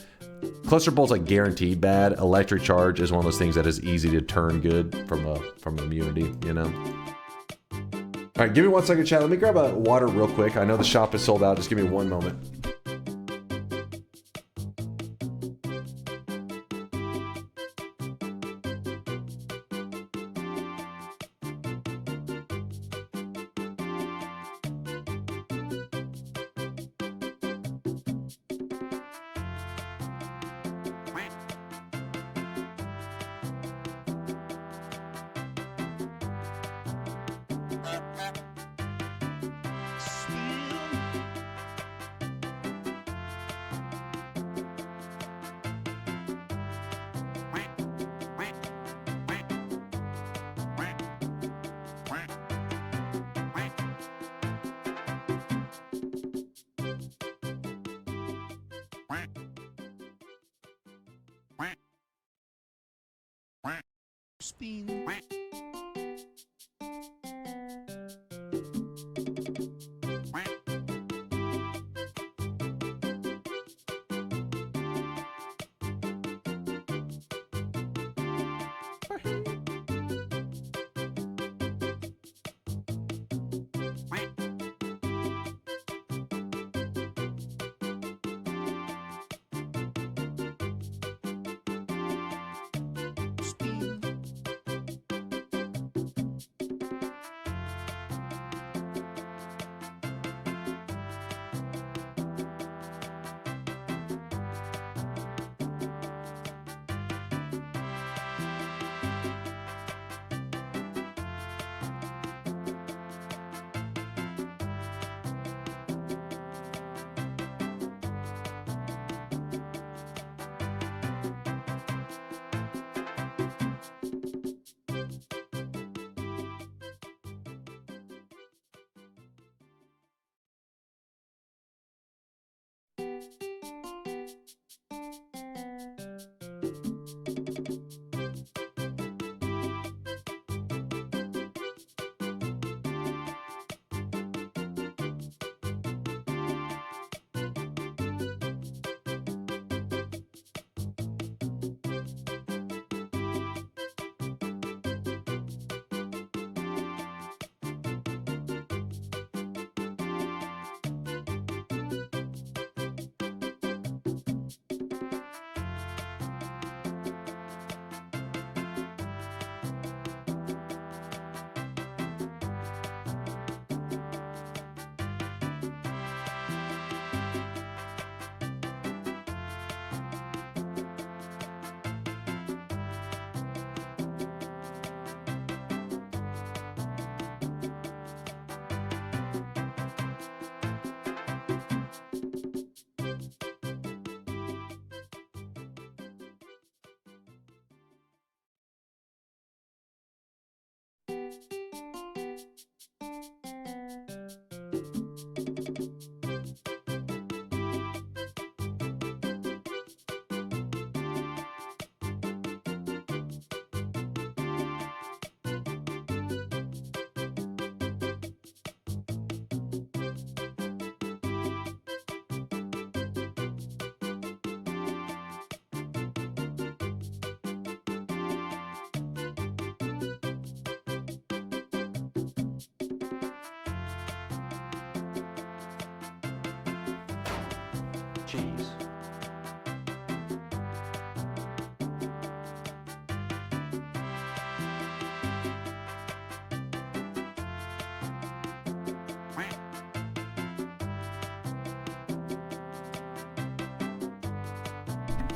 Cluster Bolt's like guaranteed bad. Electric Charge is one of those things that is easy to turn good from immunity, you know? All right, give me 1 second, chat. Let me grab a water real quick. I know the shop is sold out. Just give me 1 moment. Jeez.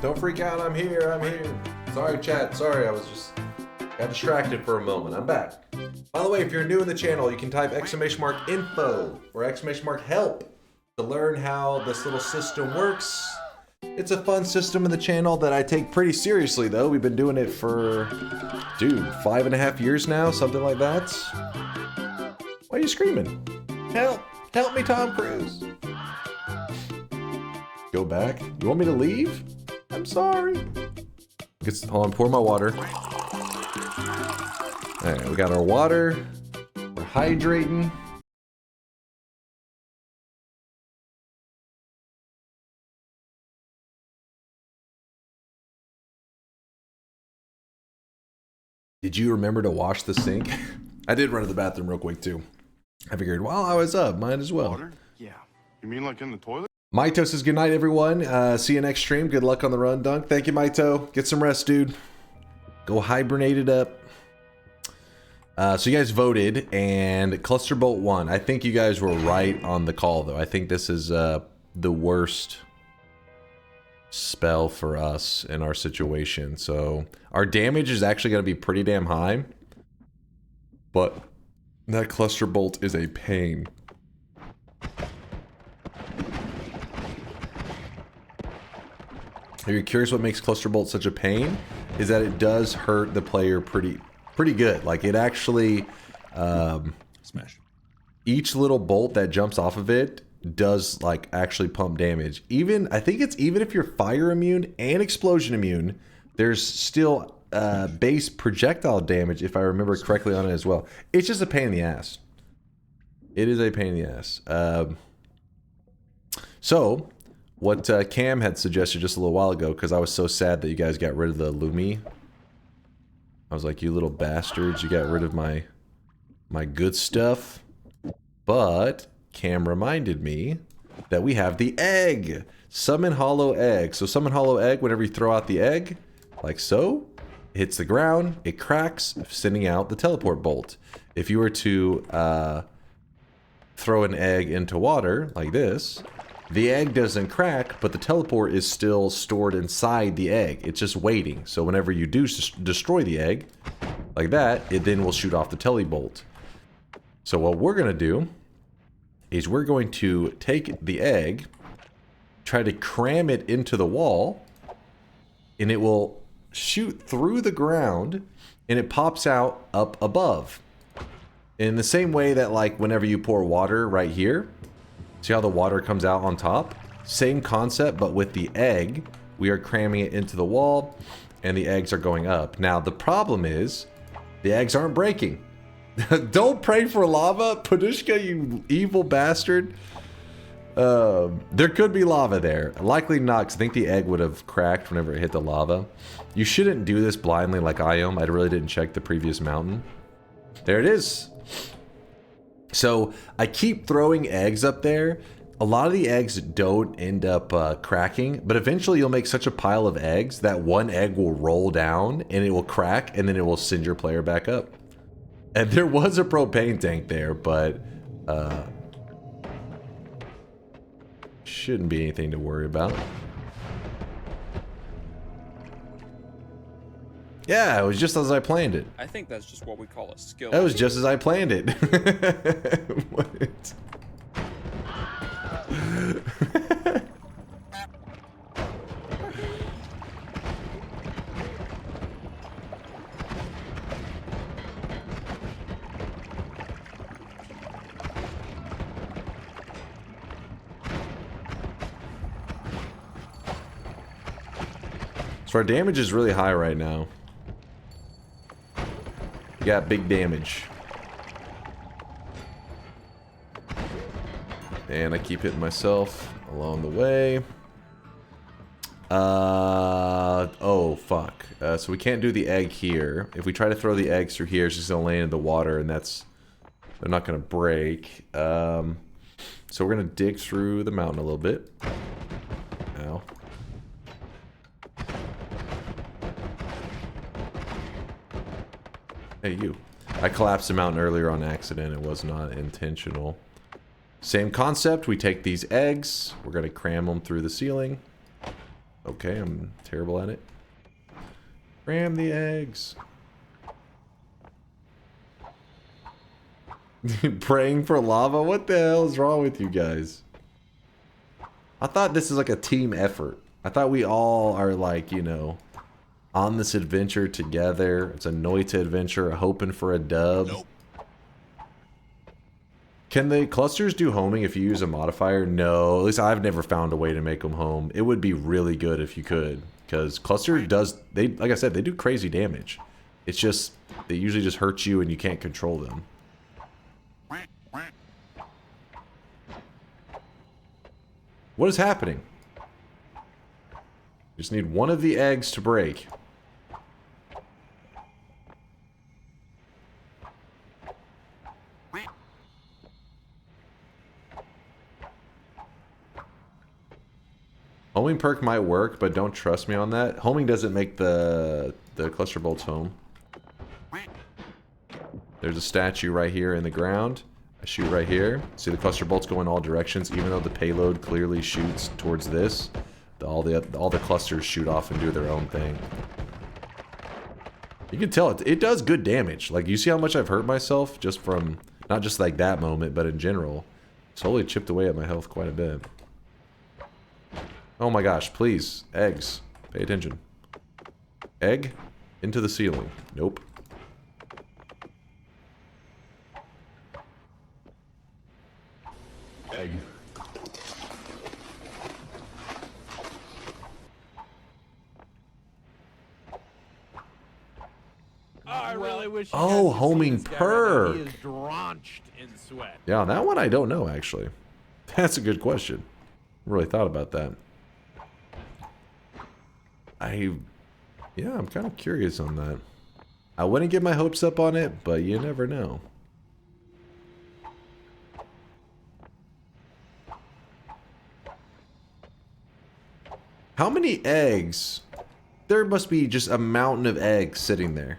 Don't freak out, I'm here, I'm here. Sorry, chat, sorry, I was just got distracted for a moment. I'm back. By the way, if you're new in the channel, you can type !info or !help to learn how this little system works. It's a fun system in the channel that I take pretty seriously, though. We've been doing it for, dude, 5.5 years now, something like that. Why are you screaming? Help! Help me, Tom Cruise! Go back? You want me to leave? I'm sorry. Hold on, pour my water. Alright, we got our water. We're hydrating. Did you remember to wash the sink? I did run to the bathroom real quick too. I figured while I was up, might as well. Water? Yeah. You mean like in the toilet? Maito says good night, everyone. See you next stream. Good luck on the run, Dunk. Thank you, Maito. Get some rest, dude. Go hibernate it up. So you guys voted, and Cluster Bolt won. I think you guys were right on the call, though. I think this is the worst spell for us in our situation. So our damage is actually going to be pretty damn high, but that Cluster Bolt is a pain. If you're curious what makes Cluster Bolt such a pain, is that it does hurt the player pretty good. Like, it actually Smash. Each little bolt that jumps off of it does like actually pump damage. Even I think it's even if you're fire immune and explosion immune, there's still base projectile damage, if I remember correctly, on it as well. It's just a pain in the ass. It is a pain in the ass. So what Cam had suggested just a little while ago, because I was so sad that you guys got rid of the Lumi. I was like, you little bastards, you got rid of my good stuff. But Cam reminded me that we have the egg. Summon Hollow Egg. So summon Hollow Egg, whenever you throw out the egg, like so, it hits the ground, it cracks, sending out the teleport bolt. If you were to throw an egg into water, like this, the egg doesn't crack, but the teleport is still stored inside the egg. It's just waiting. So whenever you do destroy the egg, like that, it then will shoot off the telebolt. So what we're going to do is we're going to take the egg, try to cram it into the wall, and it will shoot through the ground, and it pops out up above. In the same way that, like, whenever you pour water right here, see how the water comes out on top? Same concept, but with the egg, we are cramming it into the wall, and the eggs are going up. Now, the problem is, the eggs aren't breaking. Don't pray for lava, Padushka, you evil bastard. There could be lava there. Likely not, because I think the egg would have cracked whenever it hit the lava. You shouldn't do this blindly like I am. I really didn't check the previous mountain. There it is. So I keep throwing eggs up there. A lot of the eggs don't end up cracking, but eventually you'll make such a pile of eggs that one egg will roll down and it will crack, and then it will send your player back up. And there was a propane tank there, but shouldn't be anything to worry about. Yeah, it was just as I planned it. I think that's just what we call a skill. That was just as I planned it. What? So our damage is really high right now. We got big damage. And I keep hitting myself along the way. Oh, fuck. So we can't do the egg here. If we try to throw the eggs through here, it's just gonna land in the water, and that's... they're not gonna break. So we're gonna dig through the mountain a little bit. Ow. Hey, you. I collapsed the mountain earlier on accident. It was not intentional. Same concept. We take these eggs. We're going to cram them through the ceiling. Okay, I'm terrible at it. Cram the eggs. Praying for lava? What the hell is wrong with you guys? I thought this is like a team effort. I thought we all are like, you know, on this adventure together. It's a Noita adventure, hoping for a dub. Nope. Can the clusters do homing if you use a modifier? No, at least I've never found a way to make them home. It would be really good if you could, because cluster does, they, like I said, they do crazy damage. It's just, they usually just hurt you and you can't control them. What is happening? You just need one of the eggs to break. Homing perk might work, but don't trust me on that. Homing doesn't make the cluster bolts home. There's a statue right here in the ground. I shoot right here. See the cluster bolts go in all directions, even though the payload clearly shoots towards this. All the clusters shoot off and do their own thing. You can tell it does good damage. Like, you see how much I've hurt myself just from, not just like that moment, but in general. Slowly chipped away at my health quite a bit. Oh my gosh, please. Eggs. Pay attention. Egg? Into the ceiling. Nope. Egg. I really wish you Oh, guys could see homing this guy right now. perk. He is drenched in sweat. Yeah, on that one I don't know, actually. That's a good question. Really thought about that. Yeah, I'm kind of curious on that. I wouldn't get my hopes up on it, but you never know. How many eggs? There must be just a mountain of eggs sitting there.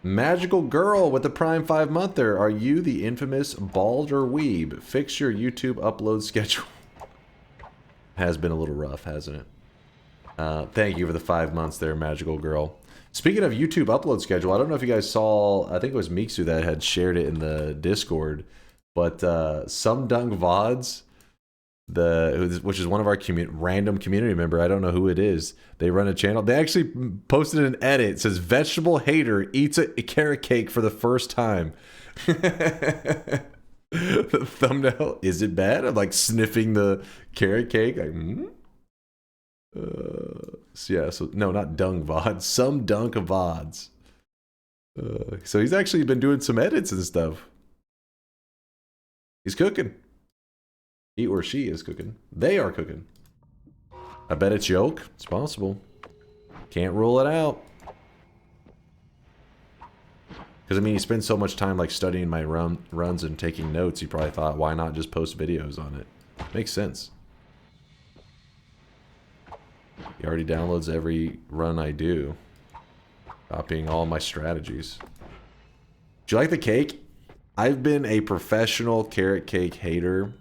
Magical girl with the Prime 5-monther. Are you the infamous Balder Weeb? Fix your YouTube upload schedule. Has been a little rough, hasn't it? Thank you for the 5 months there, Magical Girl. Speaking of YouTube upload schedule, I don't know if you guys saw, I think it was Miksu that had shared it in the Discord, but SomeDunkVods, which is one of our random community member, I don't know who it is, they run a channel. They actually posted an edit. It says, vegetable hater eats a carrot cake for the first time. The thumbnail, is it bad? I'm like sniffing the carrot cake. Like, so yeah, so no, not DunkVods, SomeDunkVods. So he's actually been doing some edits and stuff. He's cooking. He or she is cooking. They are cooking. I bet it's yolk. It's possible. Can't rule it out. Because, I mean, he spends so much time, like, studying my runs and taking notes, he probably thought, why not just post videos on it? Makes sense. He already downloads every run I do, copying all my strategies. Do you like the cake? I've been a professional carrot cake hater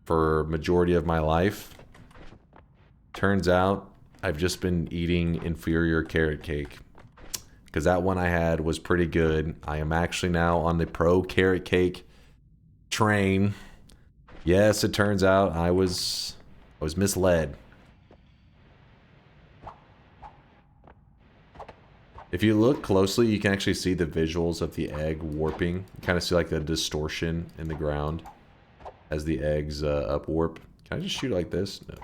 for majority of my life. Turns out, I've just been eating inferior carrot cake. Because that one I had was pretty good. I am actually now on the pro carrot cake train. Yes, it turns out I was misled. If you look closely, you can actually see the visuals of the egg warping. You kind of see like the distortion in the ground as the eggs upwarp. Can I just shoot like this? No.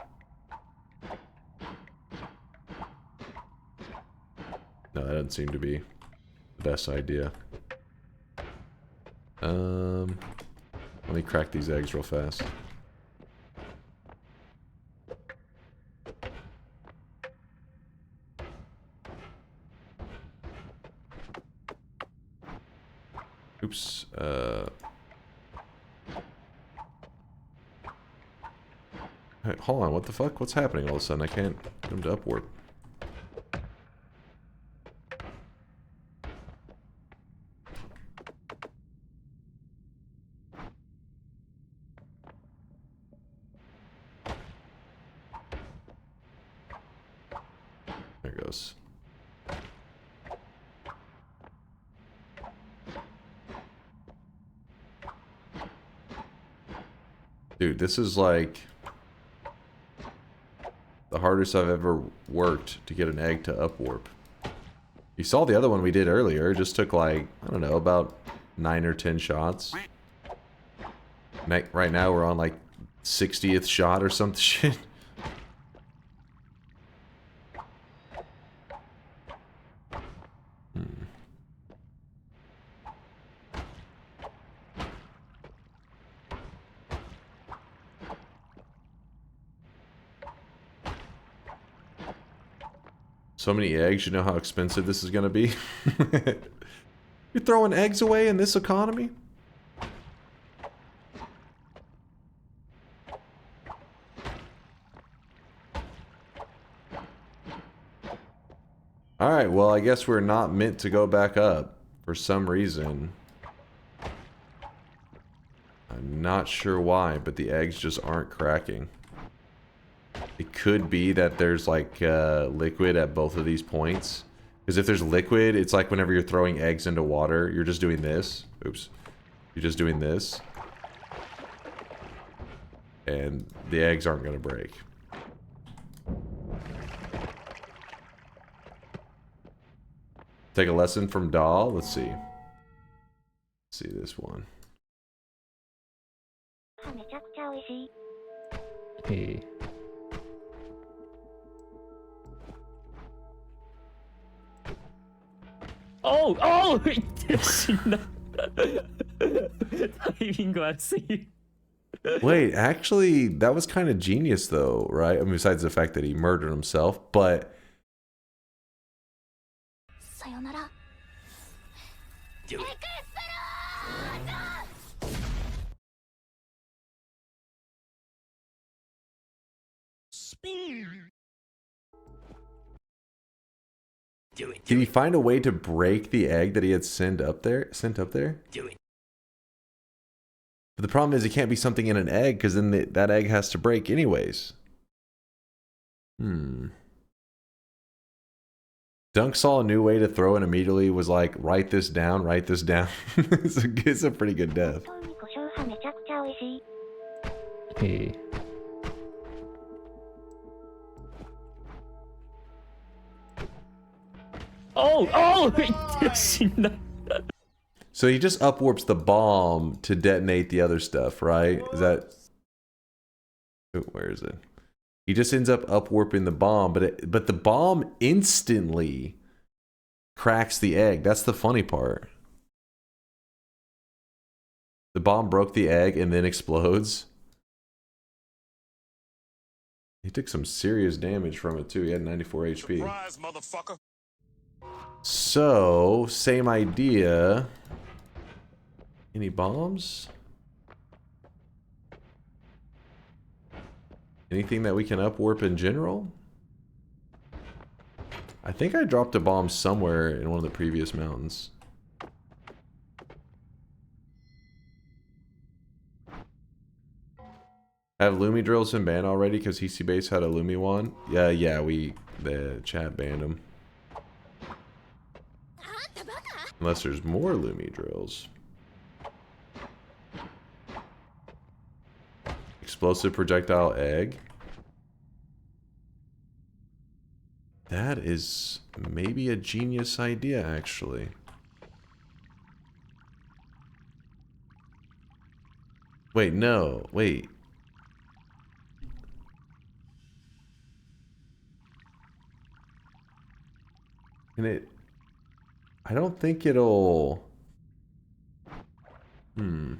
No, that doesn't seem to be the best idea. Let me crack these eggs real fast. Oops. Hey, hold on, what the fuck? What's happening all of a sudden? I can't get them to upward. There it goes. Dude, this is like hardest I've ever worked to get an egg to upwarp. You saw the other one we did earlier. It just took like, I don't know, about 9 or 10 shots. Right now we're on like 60th shot or some shit. So many eggs, you know how expensive this is going to be? You're throwing eggs away in this economy? Alright, well, I guess we're not meant to go back up for some reason. I'm not sure why, but the eggs just aren't cracking. It could be that there's like liquid at both of these points. Because if there's liquid, it's like whenever you're throwing eggs into water, you're just doing this. Oops. You're just doing this. And the eggs aren't going to break. Take a lesson from Doll. Let's see. Let's see this one. Hey. Oh! Oh! Timing got see. Wait, actually, that was kind of genius though, right? I mean, besides the fact that he murdered himself, but... Sayonara. Do it. Do it. Did he find a way to break the egg that he had sent up there? Do it. But the problem is it can't be something in an egg because then that egg has to break anyways. Dunk saw a new way to throw and immediately was like, write this down, write this down. It's a pretty good death. Hey. Oh! Oh! So he just upwarps the bomb to detonate the other stuff, right? Is that... Oh, where is it? He just ends up upwarping the bomb, but the bomb instantly cracks the egg. That's the funny part. The bomb broke the egg and then explodes. He took some serious damage from it too. He had 94 HP. Surprise, motherfucker. So, same idea. Any bombs? Anything that we can upwarp in general? I think I dropped a bomb somewhere in one of the previous mountains. Have Lumi drills been banned already because HC Base had a Lumi one? Yeah, the chat banned them. Unless there's more Lumi drills. Explosive projectile egg. That is maybe a genius idea, actually. Wait, no. Wait. Can it... I don't think it'll... Can't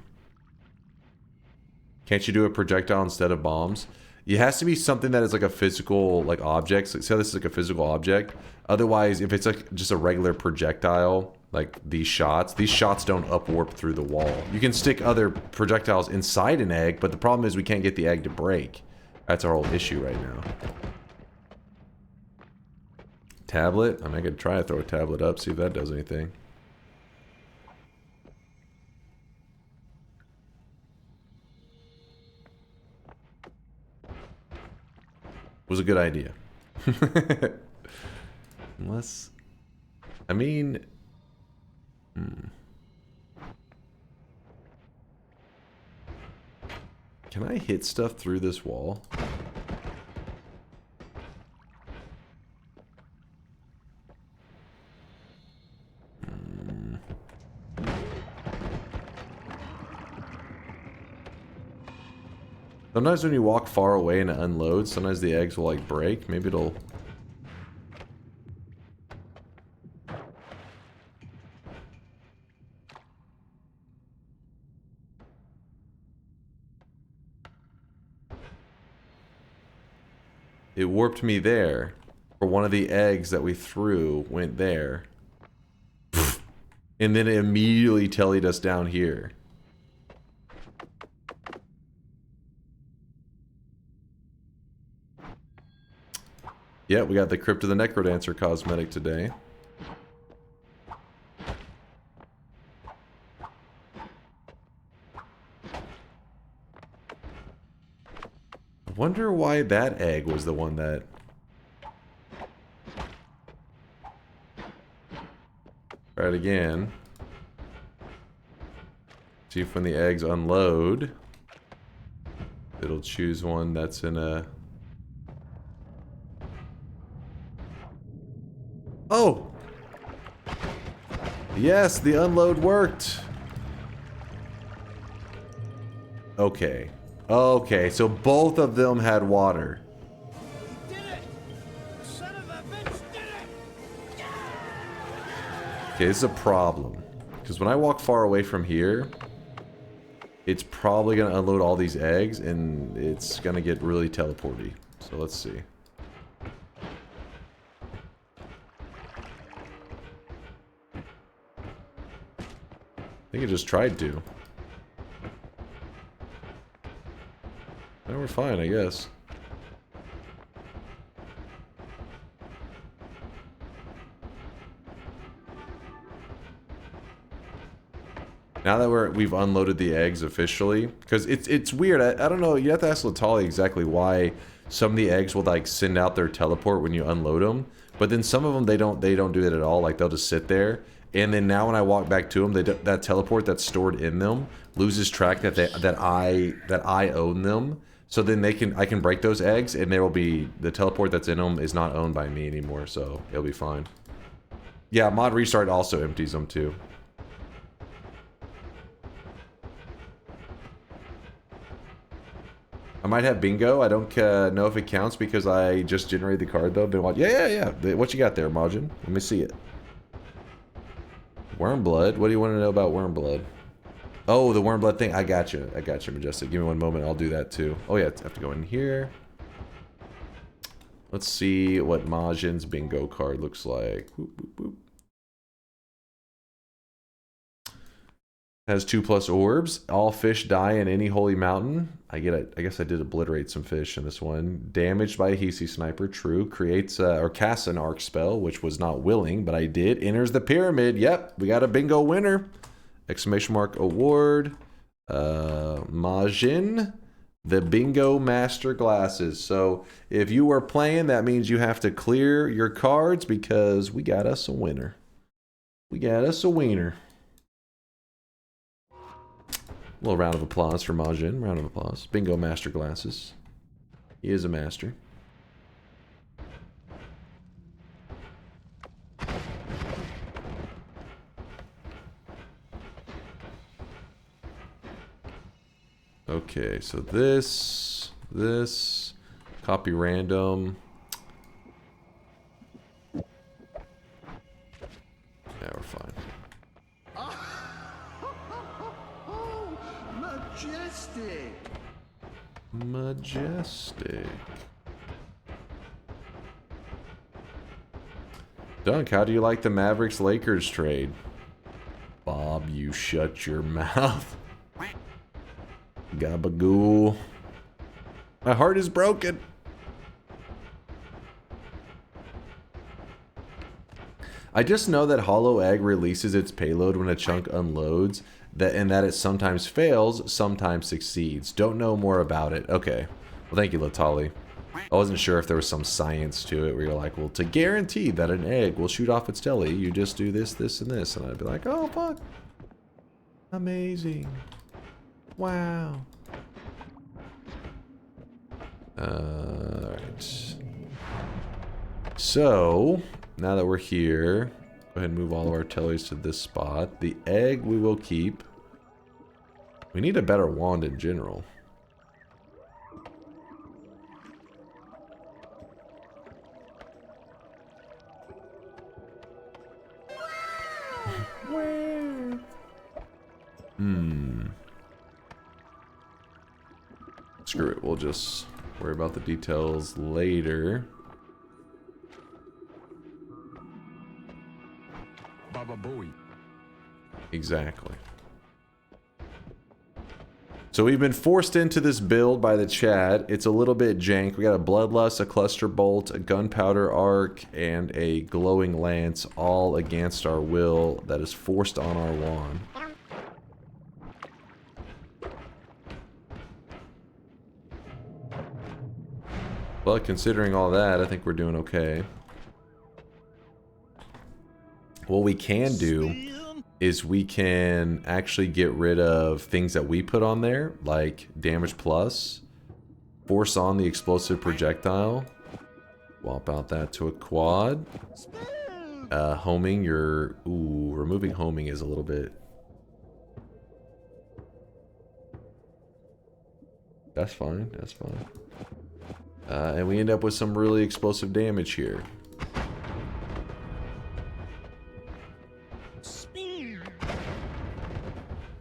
you do a projectile instead of bombs? It has to be something that is like a physical like object. So say this is like a physical object. Otherwise, if it's like just a regular projectile, like these shots don't upwarp through the wall. You can stick other projectiles inside an egg, but the problem is we can't get the egg to break. That's our whole issue right now. Tablet? I mean, I could try to throw a tablet up, see if that does anything. Was a good idea. Unless... I mean... Can I hit stuff through this wall? Sometimes when you walk far away and it unloads, sometimes the eggs will like break. Maybe it'll... It warped me there. For one of the eggs that we threw went there. And then it immediately tellied us down here. Yeah, we got the Crypt of the Necrodancer cosmetic today. I wonder why that egg was the one that... Try it again. See if when the eggs unload, it'll choose one that's in a... Oh! Yes, the unload worked! Okay. Okay, so both of them had water. Okay, this is a problem. Because when I walk far away from here, it's probably going to unload all these eggs, and it's going to get really teleporty. So let's see. I think it just tried to. Now we're fine, I guess. Now that we've unloaded the eggs officially, because it's weird. I don't know. You have to ask Latali exactly why some of the eggs will like send out their teleport when you unload them, but then some of them they don't do that at all. Like they'll just sit there, and then now when I walk back to them, that teleport that's stored in them loses track that I own them. So then I can break those eggs, and there will be the teleport that's in them is not owned by me anymore. So it'll be fine. Yeah, mod restart also empties them too. I might have bingo. I don't know if it counts because I just generated the card though. Been watching. Yeah. What you got there, Majin? Let me see it. Wormblood. What do you want to know about Wormblood? Oh, the Wormblood thing. I got you. Majestic. Give me one moment. I'll do that too. Oh yeah, I have to go in here. Let's see what Majin's bingo card looks like. Boop, boop, boop. Has 2+ orbs. All fish die in any holy mountain. I guess I did obliterate some fish in this one. Damaged by a Hisi sniper. True. Creates or casts an arc spell, which was not willing, but I did. Enters the pyramid. Yep, we got a bingo winner. Exclamation mark award. Majin, the bingo master glasses. So if you were playing, that means you have to clear your cards because we got us a winner. We got us a wiener. A little round of applause for Majin. Round of applause. Bingo master glasses. He is a master. Okay, so this, copy random. Yeah, we're fine. Majestic. Dunk, how do you like the Mavericks-Lakers trade? Bob, you shut your mouth. Gabagool. My heart is broken. I just know that Hollow Egg releases its payload when a chunk unloads, and that it sometimes fails, sometimes succeeds. Don't know more about it. Okay. Well, thank you, Latali. I wasn't sure if there was some science to it where you're like, well, to guarantee that an egg will shoot off its telly, you just do this, this, and this. And I'd be like, oh, fuck. Amazing. Wow. Alright. So, now that we're here, go ahead and move all of our tellies to this spot. The egg we will keep. We need a better wand in general. Screw it. We'll just worry about the details later. Baba Booey. Exactly. So we've been forced into this build by the chat. It's a little bit jank. We got a Bloodlust, a Cluster Bolt, a Gunpowder Arc, and a Glowing Lance, all against our will. That is forced on our wand. But considering all that, I think we're doing okay. What we can do is we can actually get rid of things that we put on there, like damage plus, force on the explosive projectile, swap out that to a quad. Homing, removing homing is a little bit... That's fine, that's fine. And we end up with some really explosive damage here.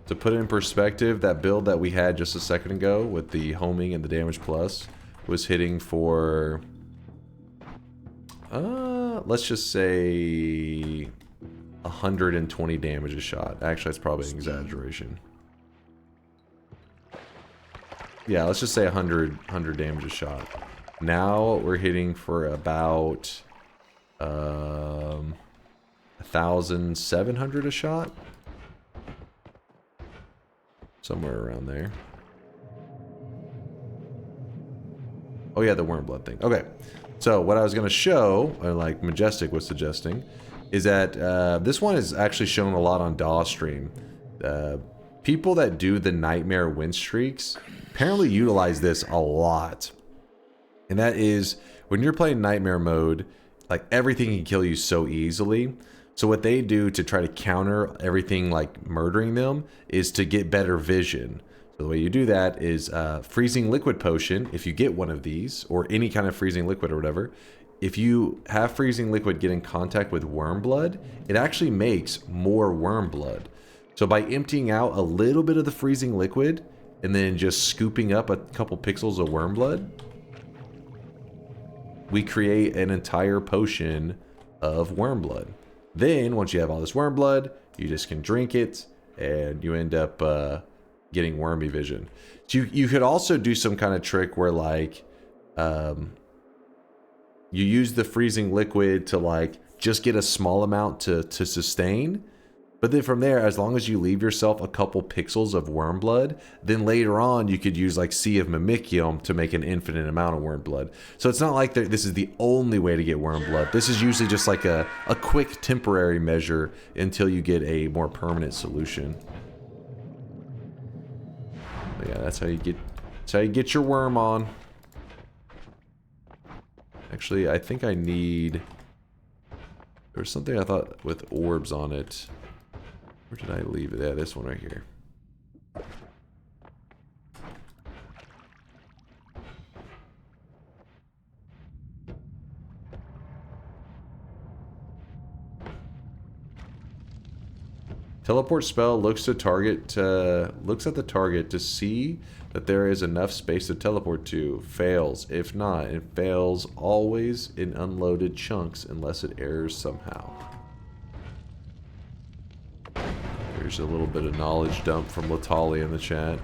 To put it in perspective, that build that we had just a second ago with the homing and the damage plus was hitting for... let's just say 120 damage a shot. Actually, that's probably an exaggeration. Yeah, let's just say 100 damage a shot. Now we're hitting for about 1,700 a shot. Somewhere around there. Oh yeah, the worm blood thing. Okay. So what I was going to show, or like Majestic was suggesting, is that this one is actually shown a lot on DAW stream. People that do the nightmare win streaks apparently utilize this a lot. And that is, when you're playing nightmare mode, like everything can kill you so easily. So what they do to try to counter everything like murdering them is to get better vision. So the way you do that is freezing liquid potion, if you get one of these, or any kind of freezing liquid or whatever. If you have freezing liquid get in contact with worm blood, it actually makes more worm blood. So by emptying out a little bit of the freezing liquid and then just scooping up a couple pixels of worm blood, we create an entire potion of worm blood. Then, once you have all this worm blood, you just can drink it, and you end up getting wormy vision. So you could also do some kind of trick where, like, you use the freezing liquid to, like, just get a small amount to sustain. But then from there, as long as you leave yourself a couple pixels of worm blood, then later on you could use like Sea of Mimicium to make an infinite amount of worm blood. So it's not like this is the only way to get worm blood. This is usually just like a quick temporary measure until you get a more permanent solution. But yeah, that's how you get your worm on. Actually, I think I need... There's something I thought with orbs on it. Where did I leave it? Yeah, this one right here. Teleport spell looks at the target to see that there is enough space to teleport to. Fails. If not, it fails always in unloaded chunks unless it errors somehow. There's a little bit of knowledge dump from Latali in the chat.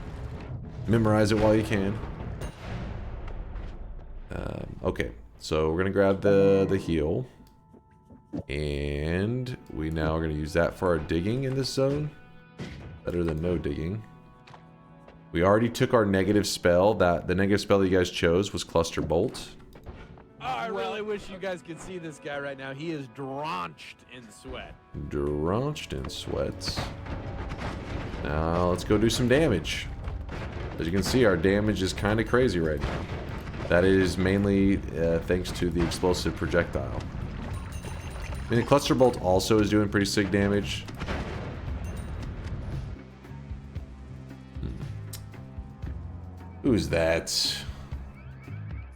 Memorize it while you can. Okay, so we're gonna grab the heal. And we now are going to use that for our digging in this zone. Better than no digging. We already took our negative spell. The negative spell that you guys chose was Cluster Bolt. Oh, I really wish you guys could see this guy right now. He is drenched in sweat. Drenched in sweats. Now let's go do some damage. As you can see, our damage is kind of crazy right now. That is mainly thanks to the explosive projectile. I mean, the Cluster Bolt also is doing pretty sick damage. Who's that?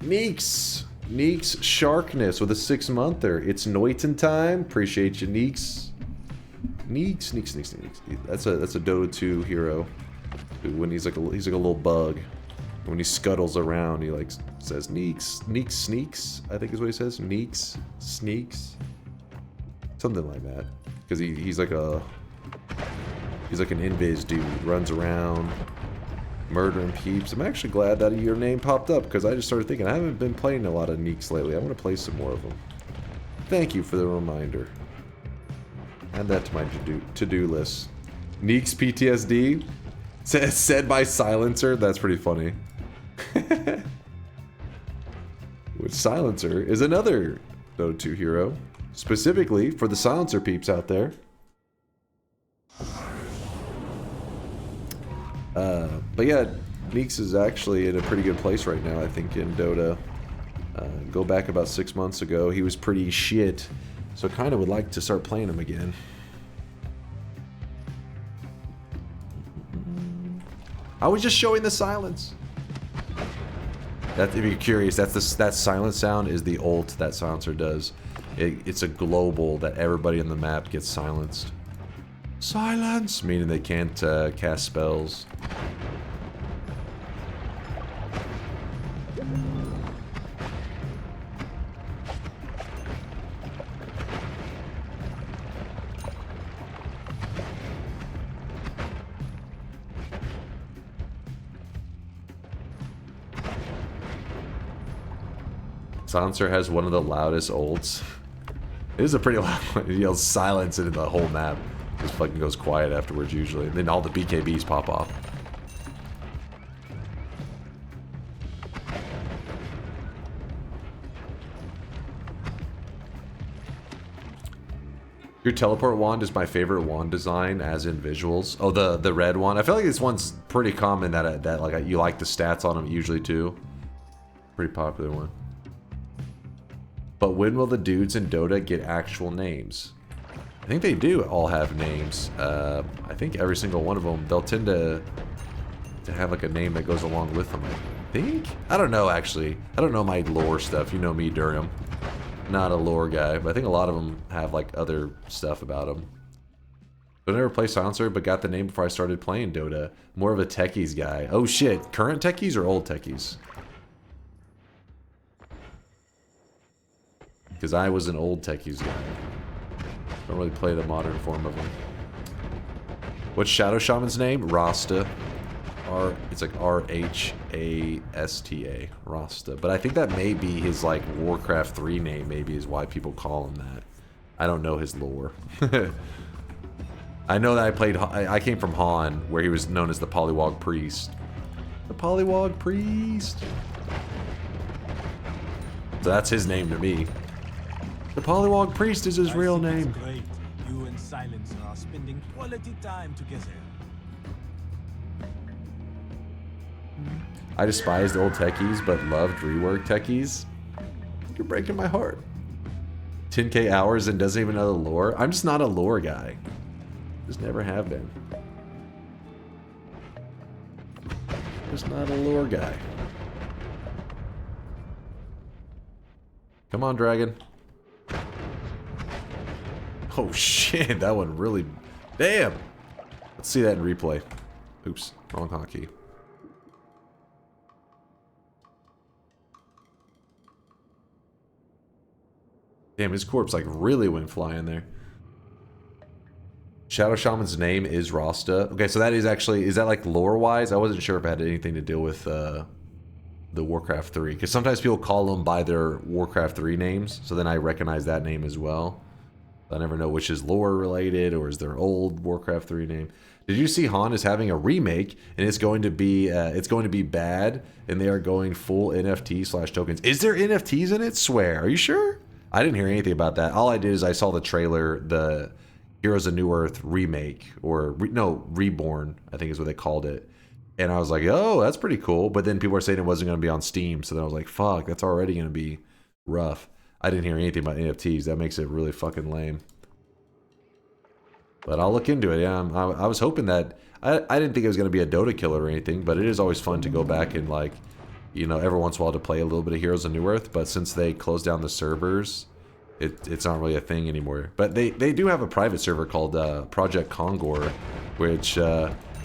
Neeks! Neeks Sharkness with a 6-monther. It's Noita time. Appreciate you, Neeks. Neeks. That's a Dota 2 hero. When he's like a little bug. When he scuttles around, he like says Neeks, sneaks. I think is what he says. Neeks, sneaks, something like that. Because he's like an invis dude, runs around, murdering peeps. I'm actually glad that your name popped up because I just started thinking I haven't been playing a lot of Neeks lately. I want to play some more of them. Thank you for the reminder. Add that to my to-do list. Neeks PTSD. Said by Silencer. That's pretty funny. Which Silencer is another Dota 2 hero. Specifically for the Silencer peeps out there. But yeah, Neeks is actually in a pretty good place right now, I think, in Dota. Go back about 6 months ago, he was pretty shit. So I kind of would like to start playing him again. I was just showing the silence. That, if you're curious, that silence sound is the ult that Silencer does. It's a global that everybody on the map gets silenced. Silence! Meaning they can't cast spells. Silencer has one of the loudest ults. It is a pretty loud one. He yells silence into the whole map. Just fucking goes quiet afterwards usually. And then all the BKBs pop off. Your teleport wand is my favorite wand design, as in visuals. Oh, the red one. I feel like this one's pretty common that like you like the stats on them usually too. Pretty popular one. But when will the dudes in Dota get actual names? I think they do all have names. I think every single one of them, they'll tend to have like a name that goes along with them, I think? I don't know, actually. I don't know my lore stuff. You know me, Durham. Not a lore guy, but I think a lot of them have like other stuff about them. I never played Silencer, but got the name before I started playing Dota. More of a techies guy. Oh shit, current techies or old techies? Because I was an old techies guy. Don't really play the modern form of them. What's Shadow Shaman's name? Rasta. It's like R-H-A-S-T-A. Rasta. But I think that may be his like Warcraft 3 name, maybe is why people call him that. I don't know his lore. I know that I came from Han, where he was known as the Pollywog Priest. The Pollywog Priest. So that's his name to me. The Pollywog Priest is his real name. Great. You and Silencer are spending quality time together. I despised old techies, but loved rework techies. You're breaking my heart. 10k hours and doesn't even know the lore. I'm just not a lore guy. Just never have been. Just not a lore guy. Come on, dragon. Oh shit, that one really... Damn! Let's see that in replay. Oops, wrong hotkey. Damn, his corpse like really went flying there. Shadow Shaman's name is Rasta. Okay, so that is actually... Is that like lore-wise? I wasn't sure if it had anything to do with the Warcraft 3. Because sometimes people call them by their Warcraft 3 names. So then I recognize that name as well. I never know which is lore related or is their old Warcraft 3 name. Did you see Han is having a remake and it's going to be bad and they are going full NFT/tokens. Is there NFTs in it? Swear. Are you sure? I didn't hear anything about that. All I did is I saw the trailer, the Heroes of New Earth remake or Reborn, I think is what they called it. And I was like, oh, that's pretty cool. But then people were saying it wasn't going to be on Steam. So then I was like, fuck, that's already going to be rough. I didn't hear anything about NFTs. That makes it really fucking lame. But I'll look into it. Yeah, I was hoping that... I didn't think it was going to be a Dota killer or anything, but it is always fun to go back and, like, you know, every once in a while to play a little bit of Heroes of New Earth. But since they closed down the servers, it's not really a thing anymore. But they do have a private server called Project Kongor, which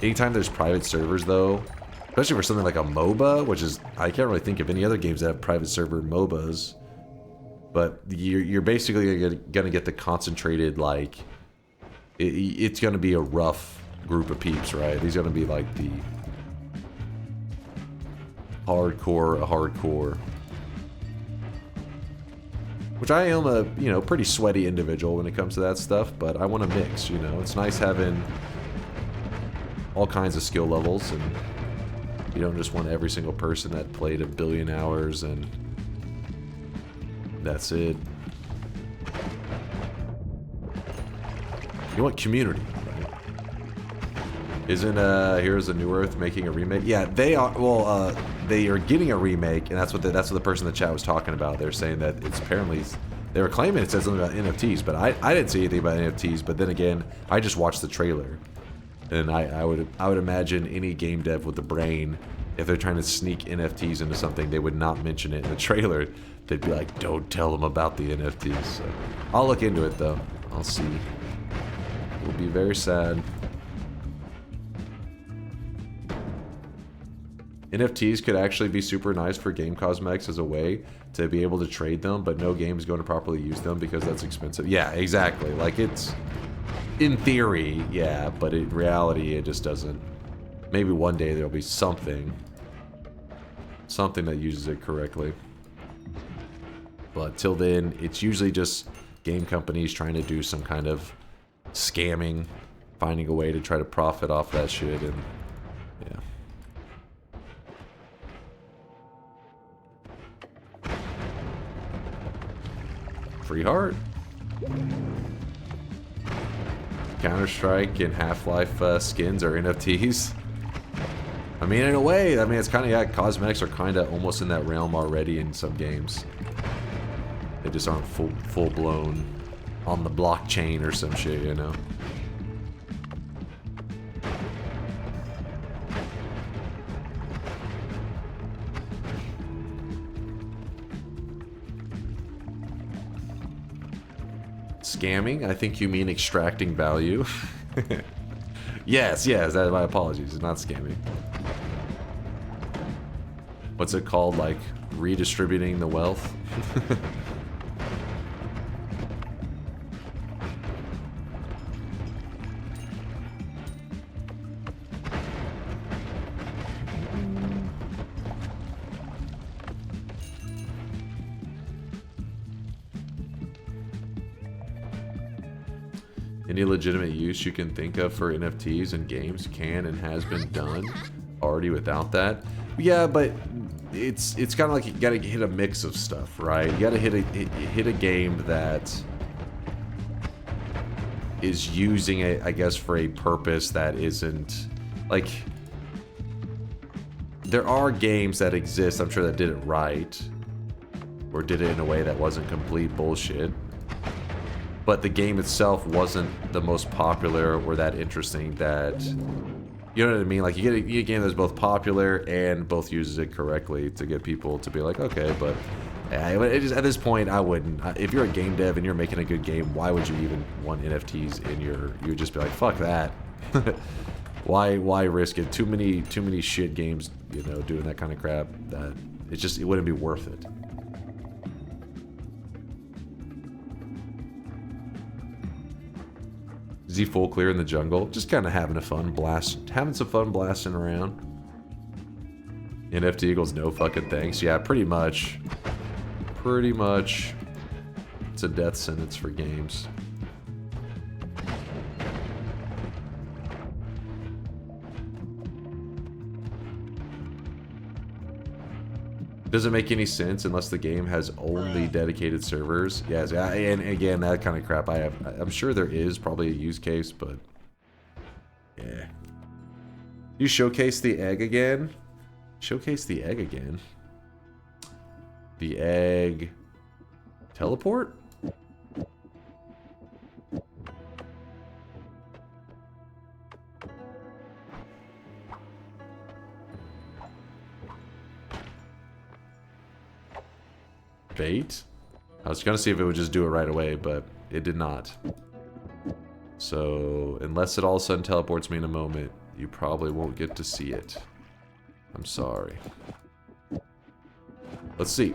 anytime there's private servers though, especially for something like a MOBA, which is, I can't really think of any other games that have private server MOBAs, but you're basically gonna get the concentrated, like, it's gonna be a rough group of peeps, right? These are gonna be like the hardcore. Which I am a, you know, pretty sweaty individual when it comes to that stuff, but I want to mix, you know. It's nice having all kinds of skill levels, and you don't just want every single person that played 1 billion hours and that's it. You want community, right? Isn't Heroes of New Earth making a remake? Yeah, they are. Well, they are getting a remake, and that's what the person in the chat was talking about. They're saying that it's apparently, they were claiming it says something about NFTs, but I didn't see anything about NFTs. But then again, I just watched the trailer, and I would imagine any game dev with the brain, if they're trying to sneak NFTs into something, they would not mention it in the trailer. They'd be like, don't tell them about the NFTs. So I'll look into it though. I'll see. It will be very sad. NFTs could actually be super nice for game cosmetics as a way to be able to trade them, but no game is going to properly use them because that's expensive. Yeah, exactly. Like, it's, in theory, yeah, but in reality, it just doesn't. Maybe one day there'll be something that uses it correctly. But till then, it's usually just game companies trying to do some kind of scamming, finding a way to try to profit off that shit, and yeah. Free heart. Counter-Strike and Half-Life skins are NFTs. I mean, in a way, I mean, it's kind of, yeah, cosmetics are kind of almost in that realm already in some games. They just aren't full-blown on the blockchain or some shit, you know? Scamming? I think you mean extracting value. Yes, that, my apologies. It's not scamming. What's it called? Like, redistributing the wealth? Any legitimate use you can think of for NFTs in games can and has been done already without that. Yeah, but it's kind of like you gotta hit a mix of stuff, right? You gotta hit a game that is using it, I guess, for a purpose that isn't like. There are games that exist, I'm sure, that did it right, or did it in a way that wasn't complete bullshit. But the game itself wasn't the most popular or that interesting that, you know what I mean? Like, you get a game that's both popular and both uses it correctly to get people to be like, okay, but at this point, I wouldn't. If you're a game dev and you're making a good game, why would you even want NFTs in your, you would just be like, fuck that. Why risk it? Too many shit games, you know, doing that kind of crap that it wouldn't be worth it. Is he full clear in the jungle? Just kind of having some fun blasting around. NFT equals no fucking thanks. Yeah, pretty much. Pretty much. It's a death sentence for games. Doesn't make any sense unless the game has only dedicated servers. Yes, and again, that kind of crap. I'm sure there is probably a use case, but yeah. You showcase the egg again? Showcase the egg again? The egg teleport? Bait? I was gonna see if it would just do it right away, but it did not. So, unless it all of a sudden teleports me in a moment, you probably won't get to see it. I'm sorry. Let's see.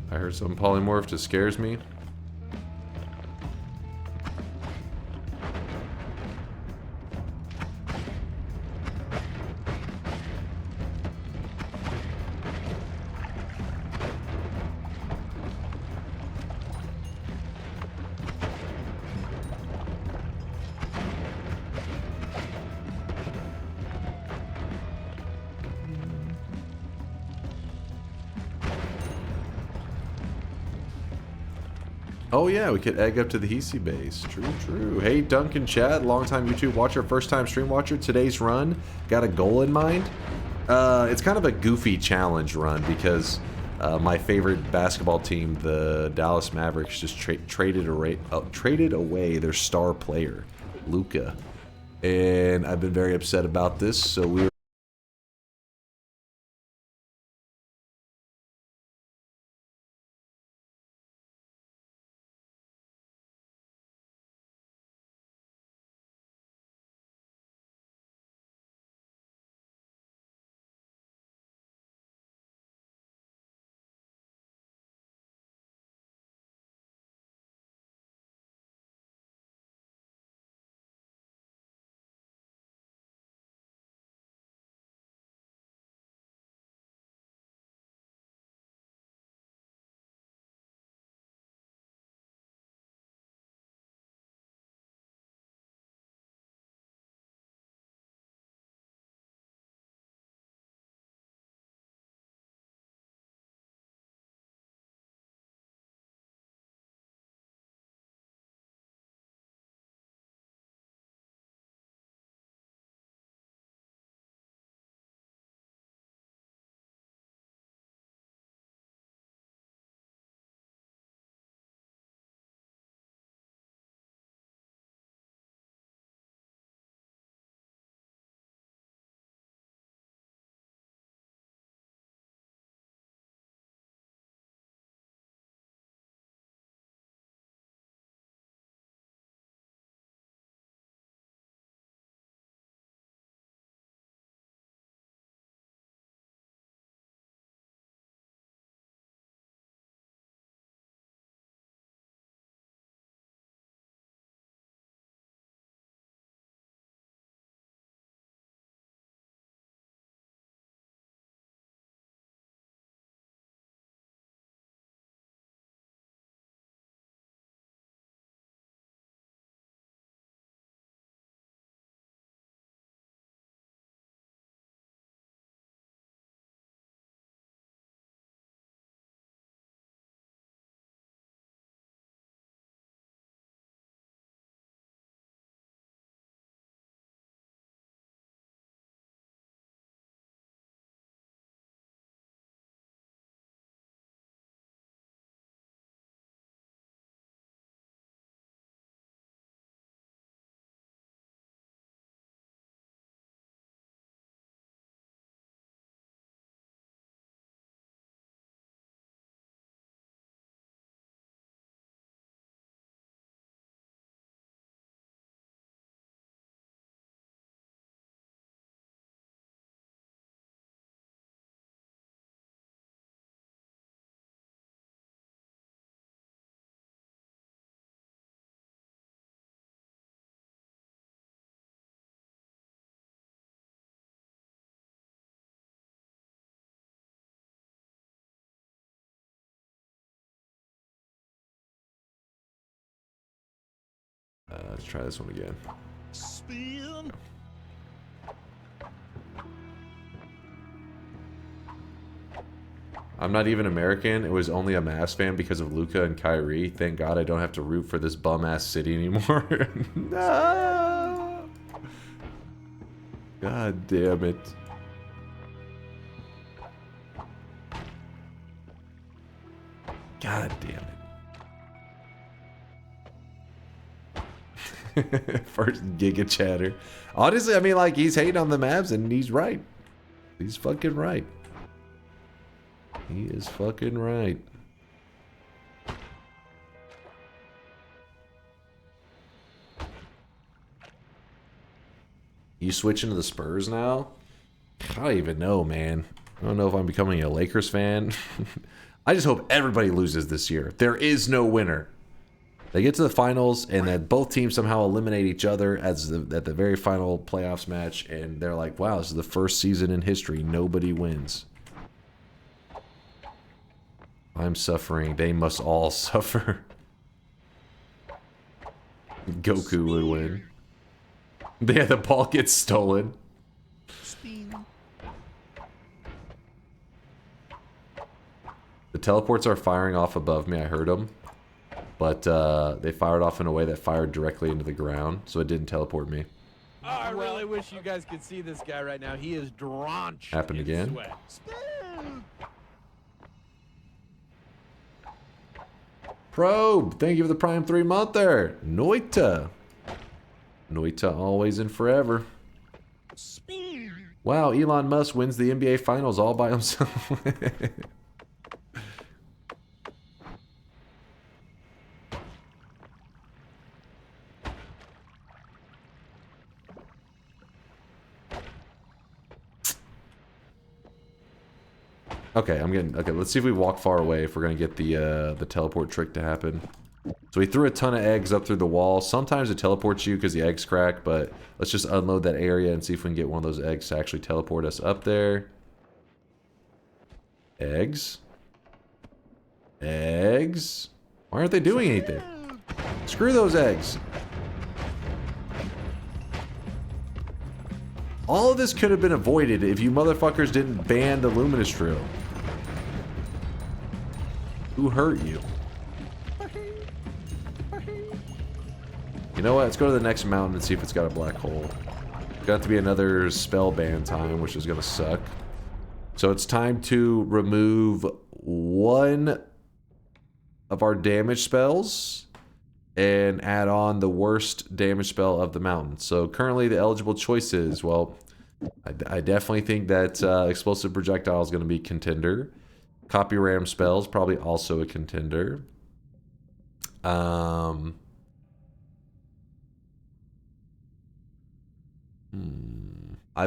I heard some polymorph, just scares me. Oh yeah, we could egg up to the Hisi base. True, true. Hey, Duncan Chat, longtime YouTube watcher, first time stream watcher. Today's run, got a goal in mind. It's kind of a goofy challenge run because my favorite basketball team, the Dallas Mavericks, just traded away their star player, Luka, and I've been very upset about this. So we're let's try this one again. Spin. I'm not even American. It was only a Mavs fan because of Luka and Kyrie. Thank God I don't have to root for this bum-ass city anymore. No! God damn it. God damn it. First Giga Chatter. Honestly, I mean, like, he's hating on the Mavs, and he's right. He's fucking right. He is fucking right. You switching to the Spurs now? I don't even know, man. I don't know if I'm becoming a Lakers fan. I just hope everybody loses this year. There is no winner. They get to the finals, and that both teams somehow eliminate each other at the very final playoffs match, and they're like, wow, this is the first season in history. Nobody wins. I'm suffering. They must all suffer. Goku would win. Yeah, the ball gets stolen. The teleports are firing off above me. I heard them. But they fired off in a way that fired directly into the ground, so it didn't teleport me. Oh, I really wish you guys could see this guy right now. He is drenched Happened in again? sweat. Probe, thank you for the Prime 3-monther. Noita. Noita always and forever. Wow, Elon Musk wins the NBA Finals all by himself. Okay, okay, let's see if we walk far away if we're gonna get the teleport trick to happen. So we threw a ton of eggs up through the wall. Sometimes it teleports you because the eggs crack, but let's just unload that area and see if we can get one of those eggs to actually teleport us up there. Eggs. Eggs. Why aren't they doing anything? Screw those eggs. All of this could have been avoided if you motherfuckers didn't ban the Luminous Drill. Who hurt you? You know what? Let's go to the next mountain and see if it's got a black hole. Got to be another spell ban time, which is going to suck. So it's time to remove one of our damage spells and add on the worst damage spell of the mountain. So currently the eligible choices, well, I definitely think that Explosive Projectile is going to be contender. Copy Ram Spells, probably also a contender. I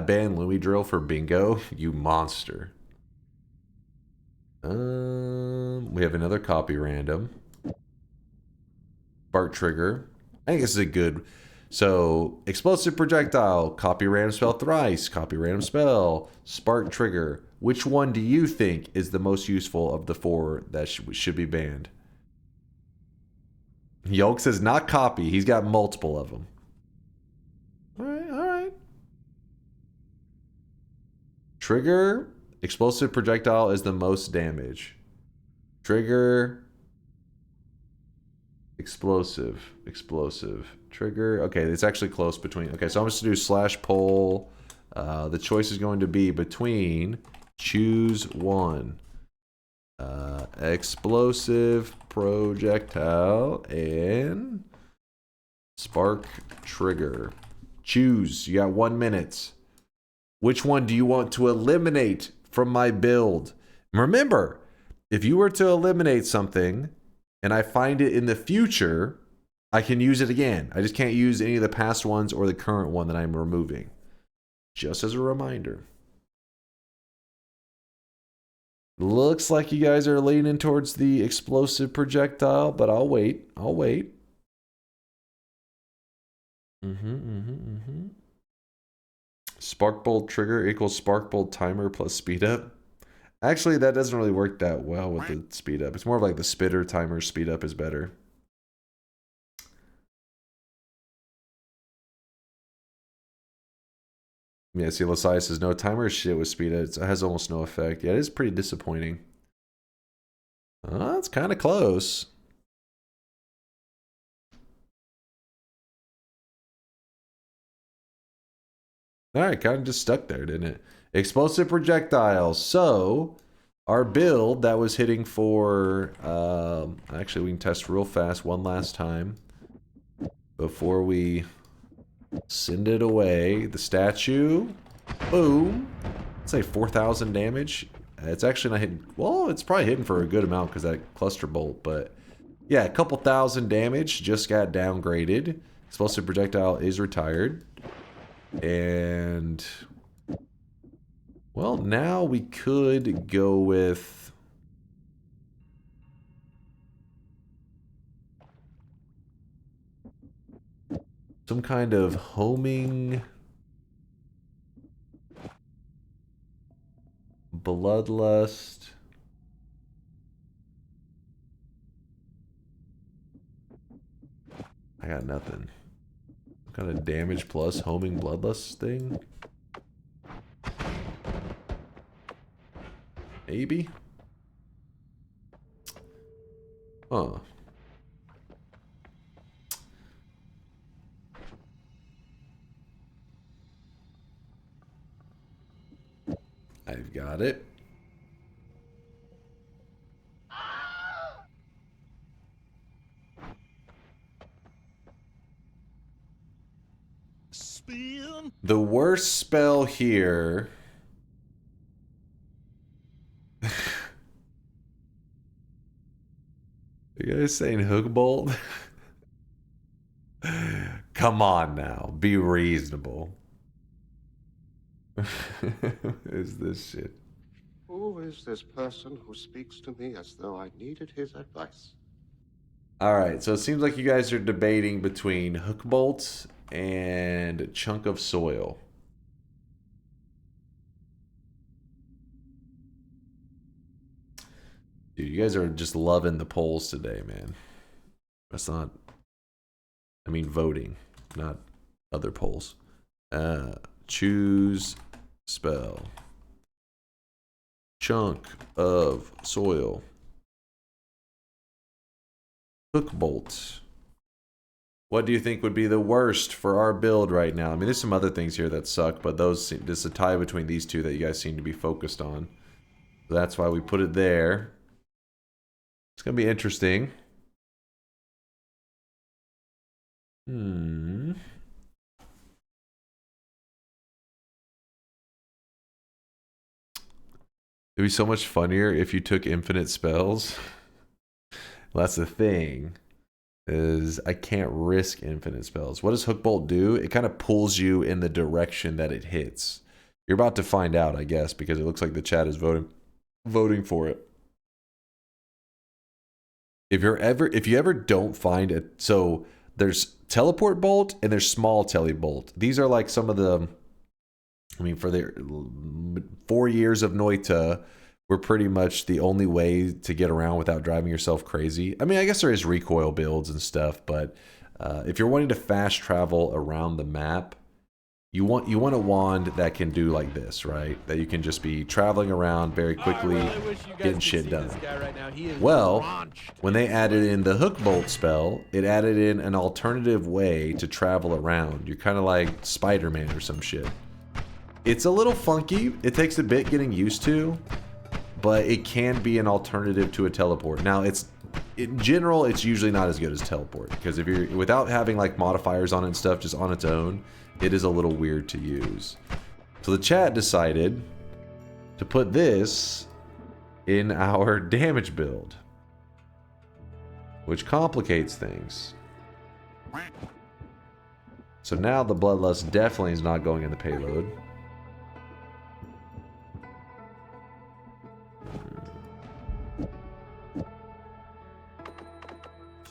banned Louis Drill for bingo. You monster. We have another copy random. Spark Trigger. I think this is a good... So, Explosive Projectile, copy random spell thrice, copy random spell, Spark Trigger. Which one do you think is the most useful of the four that should be banned? Yolk says not copy. He's got multiple of them. Alright, alright. Trigger, Explosive Projectile is the most damage. Trigger, Explosive, Trigger. Okay, it's actually close between. Okay, so I'm just going to do slash poll. The choice is going to be between choose one. Explosive Projectile and Spark Trigger. Choose. You got 1 minute. Which one do you want to eliminate from my build? Remember, if you were to eliminate something and I find it in the future, I can use it again. I just can't use any of the past ones or the current one that I'm removing. Just as a reminder. Looks like you guys are leaning towards the Explosive Projectile, but I'll wait. I'll wait. Sparkbolt Trigger equals Sparkbolt Timer plus speed up. Actually, that doesn't really work that well with the speed up. It's more of like the Spitter Timer speed up is better. Yeah, see, Lasai says no timer is shit with speed. It has almost no effect. Yeah, it is pretty disappointing. That's kind of close. Alright, kind of just stuck there, didn't it? Explosive projectiles. So, our build that was hitting for... actually, we can test real fast one last time. Before we send it away. The statue. Boom. Let's say 4,000 damage. It's actually not hitting... Well, it's probably hitting for a good amount because that cluster bolt. But, yeah, a couple thousand damage. Just got downgraded. Explosive projectile is retired. And, well, now we could go with some kind of homing bloodlust. I got nothing. Kind of damage plus homing bloodlust thing. Maybe. Huh. I've got it. The worst spell here. You guys saying hook bolt? Come on now, be reasonable. Is this shit? Who is this person who speaks to me as though I needed his advice? Alright, so it seems like you guys are debating between hook bolts and chunk of soil. Dude, you guys are just loving the polls today, man. That's not... I mean voting, not other polls. Choose spell. Chunk of soil. Hook bolt. What do you think would be the worst for our build right now? I mean, there's some other things here that suck, but those, there's a tie between these two that you guys seem to be focused on. So that's why we put it there. It's gonna be interesting. It'd be so much funnier if you took infinite spells. Well, that's the thing. Is I can't risk infinite spells. What does Hook Bolt do? It kind of pulls you in the direction that it hits. You're about to find out, I guess, because it looks like the chat is voting for it. If you ever don't find it, so there's Teleport Bolt and there's Small Tele Bolt. These are like some of the, I mean, for the 4 years of Noita, we're pretty much the only way to get around without driving yourself crazy. I mean, I guess there is recoil builds and stuff, but if you're wanting to fast travel around the map, you want a wand that can do like this, right? That you can just be traveling around very quickly, getting shit done. Well, when they added in the Hook Bolt spell, it added in an alternative way to travel around. You're kind of like Spider-Man or some shit. It's a little funky. It takes a bit getting used to, but it can be an alternative to a teleport. Now, in general, it's usually not as good as teleport, because if you're without having like modifiers on it and stuff, just on its own, it is a little weird to use. So the chat decided to put this in our damage build, which complicates things. So now the Bloodlust definitely is not going in the payload.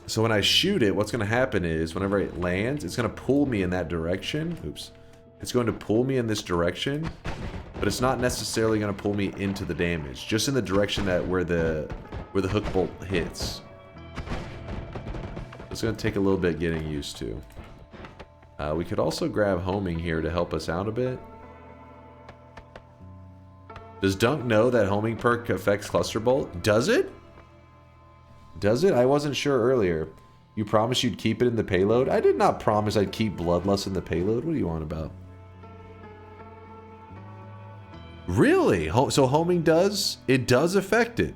So when I shoot it, what's going to happen is whenever it lands, it's going to pull me in that direction. Oops. It's going to pull me in this direction, but it's not necessarily going to pull me into the damage, just in the direction that where the hook bolt hits. It's going to take a little bit getting used to. We could also grab homing here to help us out a bit. Does Dunk know that homing perk affects cluster bolt? Does it? Does it? I wasn't sure earlier. You promised you'd keep it in the payload? I did not promise I'd keep Bloodlust in the payload. What are you on about? Really? So homing does? It does affect it.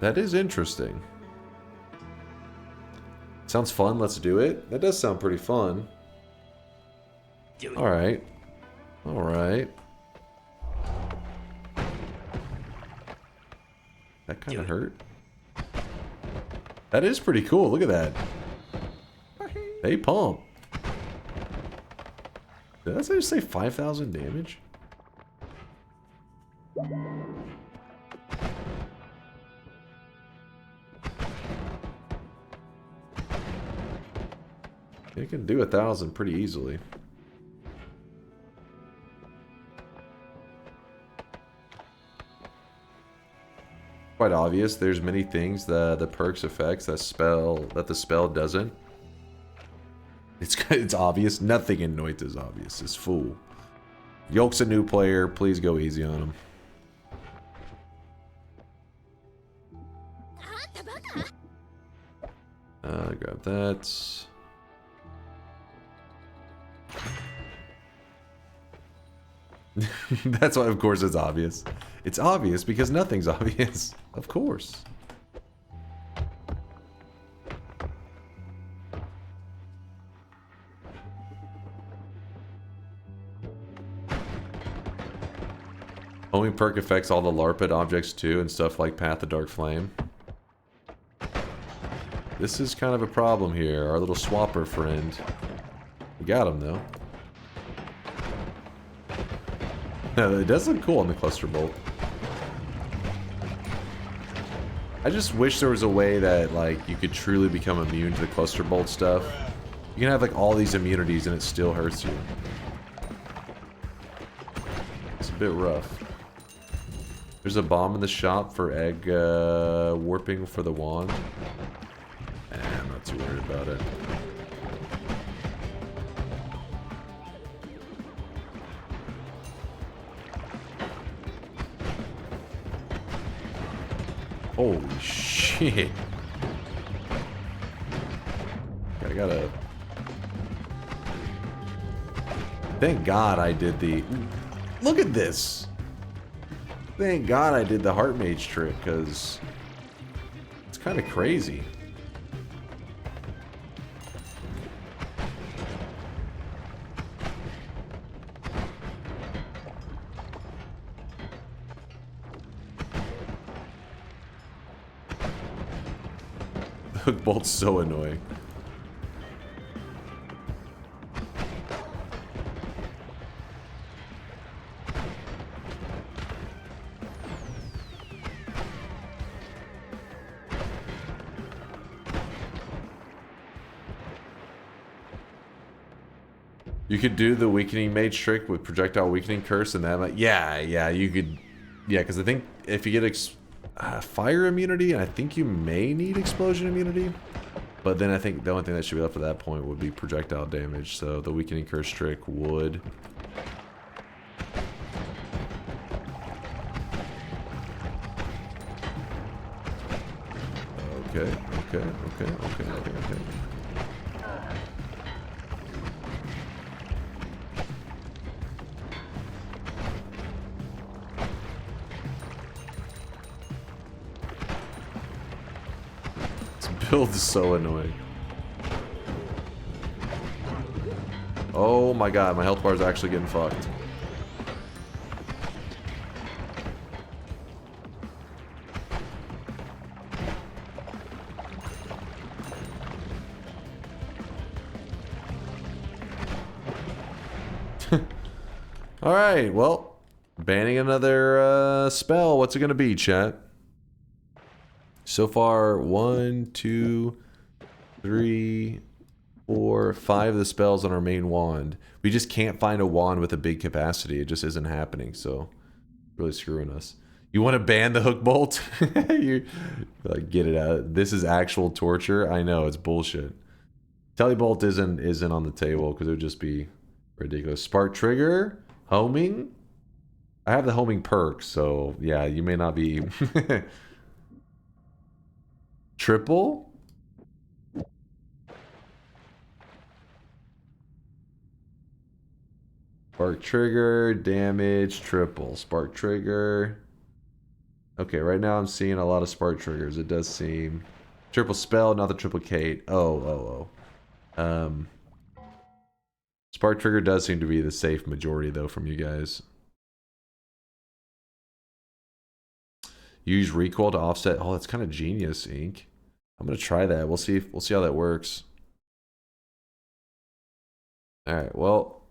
That is interesting. Sounds fun. Let's do it. That does sound pretty fun. Alright. Alright. That kind of hurt. That is pretty cool. Look at that. Hey, pump. Did I just say 5,000 damage? It can do 1,000 pretty easily. Quite obvious. There's many things the perks affects that the spell doesn't. It's obvious. Nothing in Noita is obvious. It's fool. Yoke's a new player. Please go easy on him. Grab that. That's why, of course, it's obvious. It's obvious because nothing's obvious. Of course. Homing perk affects all the LARPed objects too, and stuff like Path of Dark Flame. This is kind of a problem here. Our little swapper friend. We got him though. No, it does look cool on the cluster bolt. I just wish there was a way that like you could truly become immune to the cluster bolt stuff. You can have like all these immunities and it still hurts you. It's a bit rough. There's a bomb in the shop for egg warping for the wand. I'm not too worried about it. Holy shit. I gotta... Thank God I did the... Look at this! Thank God I did the heart mage trick, because... It's kind of crazy. Hook bolt's so annoying. You could do the weakening mage trick with projectile weakening curse and that. Yeah, you could. Yeah, because I think if you get fire immunity, I think you may need explosion immunity. But then I think the only thing that should be left at that point would be projectile damage. So the weakening curse trick would. Okay. Build is so annoying. Oh my god, my health bar is actually getting fucked. Alright, well, banning another spell. What's it gonna be, chat? So far, 1, 2, 3, 4, 5 of the spells on our main wand. We just can't find a wand with a big capacity. It just isn't happening, so really screwing us. You want to ban the hook bolt? You like get it out. This is actual torture. I know it's bullshit. Telebolt isn't on the table because it would just be ridiculous. Spark trigger, homing. I have the homing perk, so yeah, you may not be... Triple? Spark trigger, damage, triple. Spark trigger. Okay, right now I'm seeing a lot of spark triggers. It does seem... Triple spell, not the triplicate. Spark trigger does seem to be the safe majority, though, from you guys. Use recoil to offset. Oh, that's kind of genius, Ink. I'm gonna try that. We'll see how that works. All right. Well,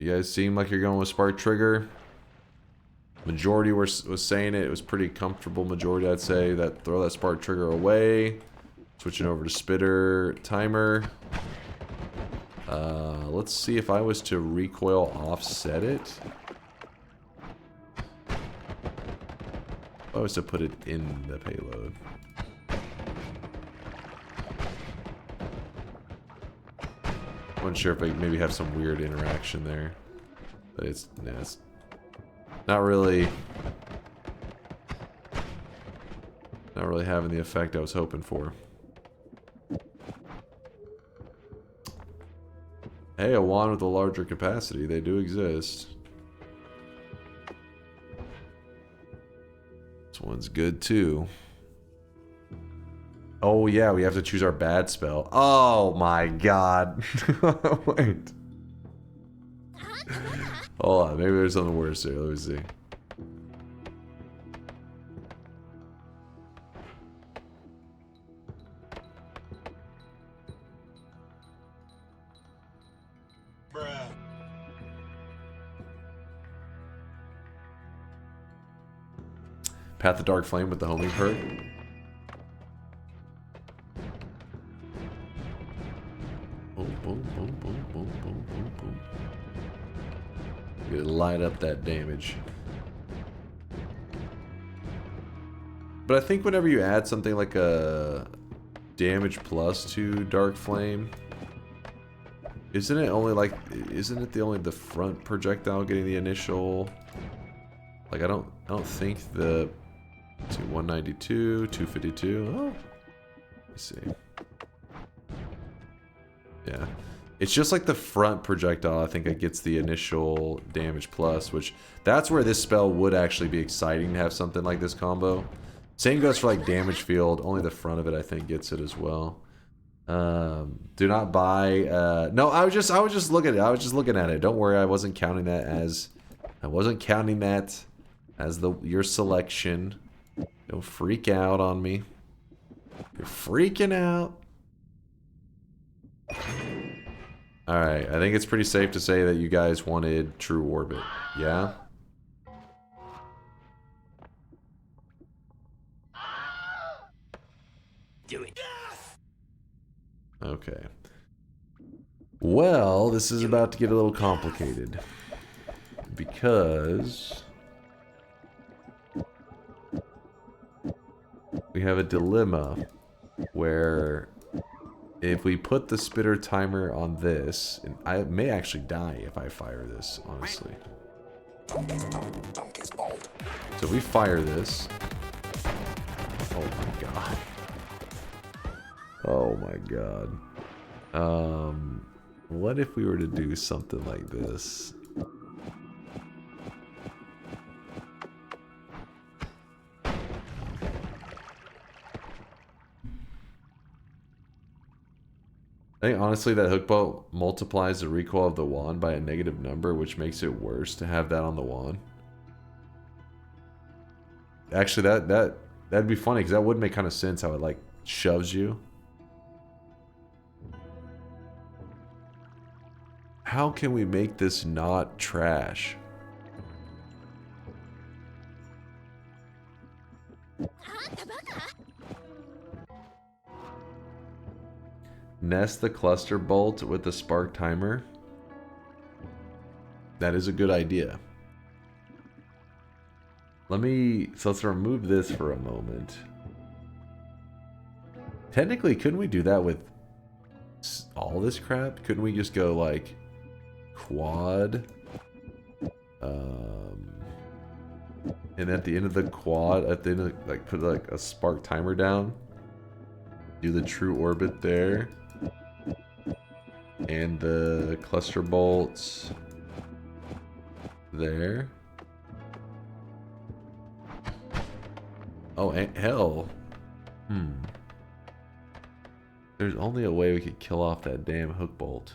you guys seem like you're going with spark trigger. Majority was saying it. It was pretty comfortable majority, I'd say. That throw that spark trigger away. Switching over to spitter timer. Let's see if I was to recoil offset it. If I was to put it in the payload. I wasn't sure if I maybe have some weird interaction there. But it's not really having the effect I was hoping for. Hey, a wand with a larger capacity. They do exist. This one's good too. Oh yeah, we have to choose our bad spell. Oh my god. Wait. Hold on, maybe there's something worse here. Let me see. Path of Dark Flame with the homing perk. Boom, boom, boom, boom, boom, boom, boom, boom. You light up that damage. But I think whenever you add something like a damage plus to Dark Flame, isn't it only the front projectile getting the initial? Like I don't think the 192, 252. Oh, let's see. Yeah, it's just like the front projectile. I think it gets the initial damage plus, which that's where this spell would actually be exciting to have something like this combo. Same goes for like damage field. Only the front of it I think gets it as well. Do not buy. No, I was just looking at it. I was just looking at it. Don't worry, I wasn't counting that as your selection. Don't freak out on me. You're freaking out. Alright, I think it's pretty safe to say that you guys wanted True Orbit. Yeah? Do it. Okay. Well, this is about to get a little complicated. Because we have a dilemma where if we put the spitter timer on this, and I may actually die if I fire this, honestly. So we fire this. Oh my god. Oh my god. What if we were to do something like this? I think honestly that hook bolt multiplies the recoil of the wand by a negative number, which makes it worse to have that on the wand. Actually, that'd be funny because that would make kind of sense how it like shoves you. How can we make this not trash? Nest the cluster bolt with the spark timer. That is a good idea. Let's remove this for a moment. Technically, couldn't we do that with all this crap? Couldn't we just go like quad? And at the end of the quad, at the end of, like, put like a spark timer down. Do the true orbit there. And the cluster bolts there. Oh, and hell. There's only a way we could kill off that damn hook bolt.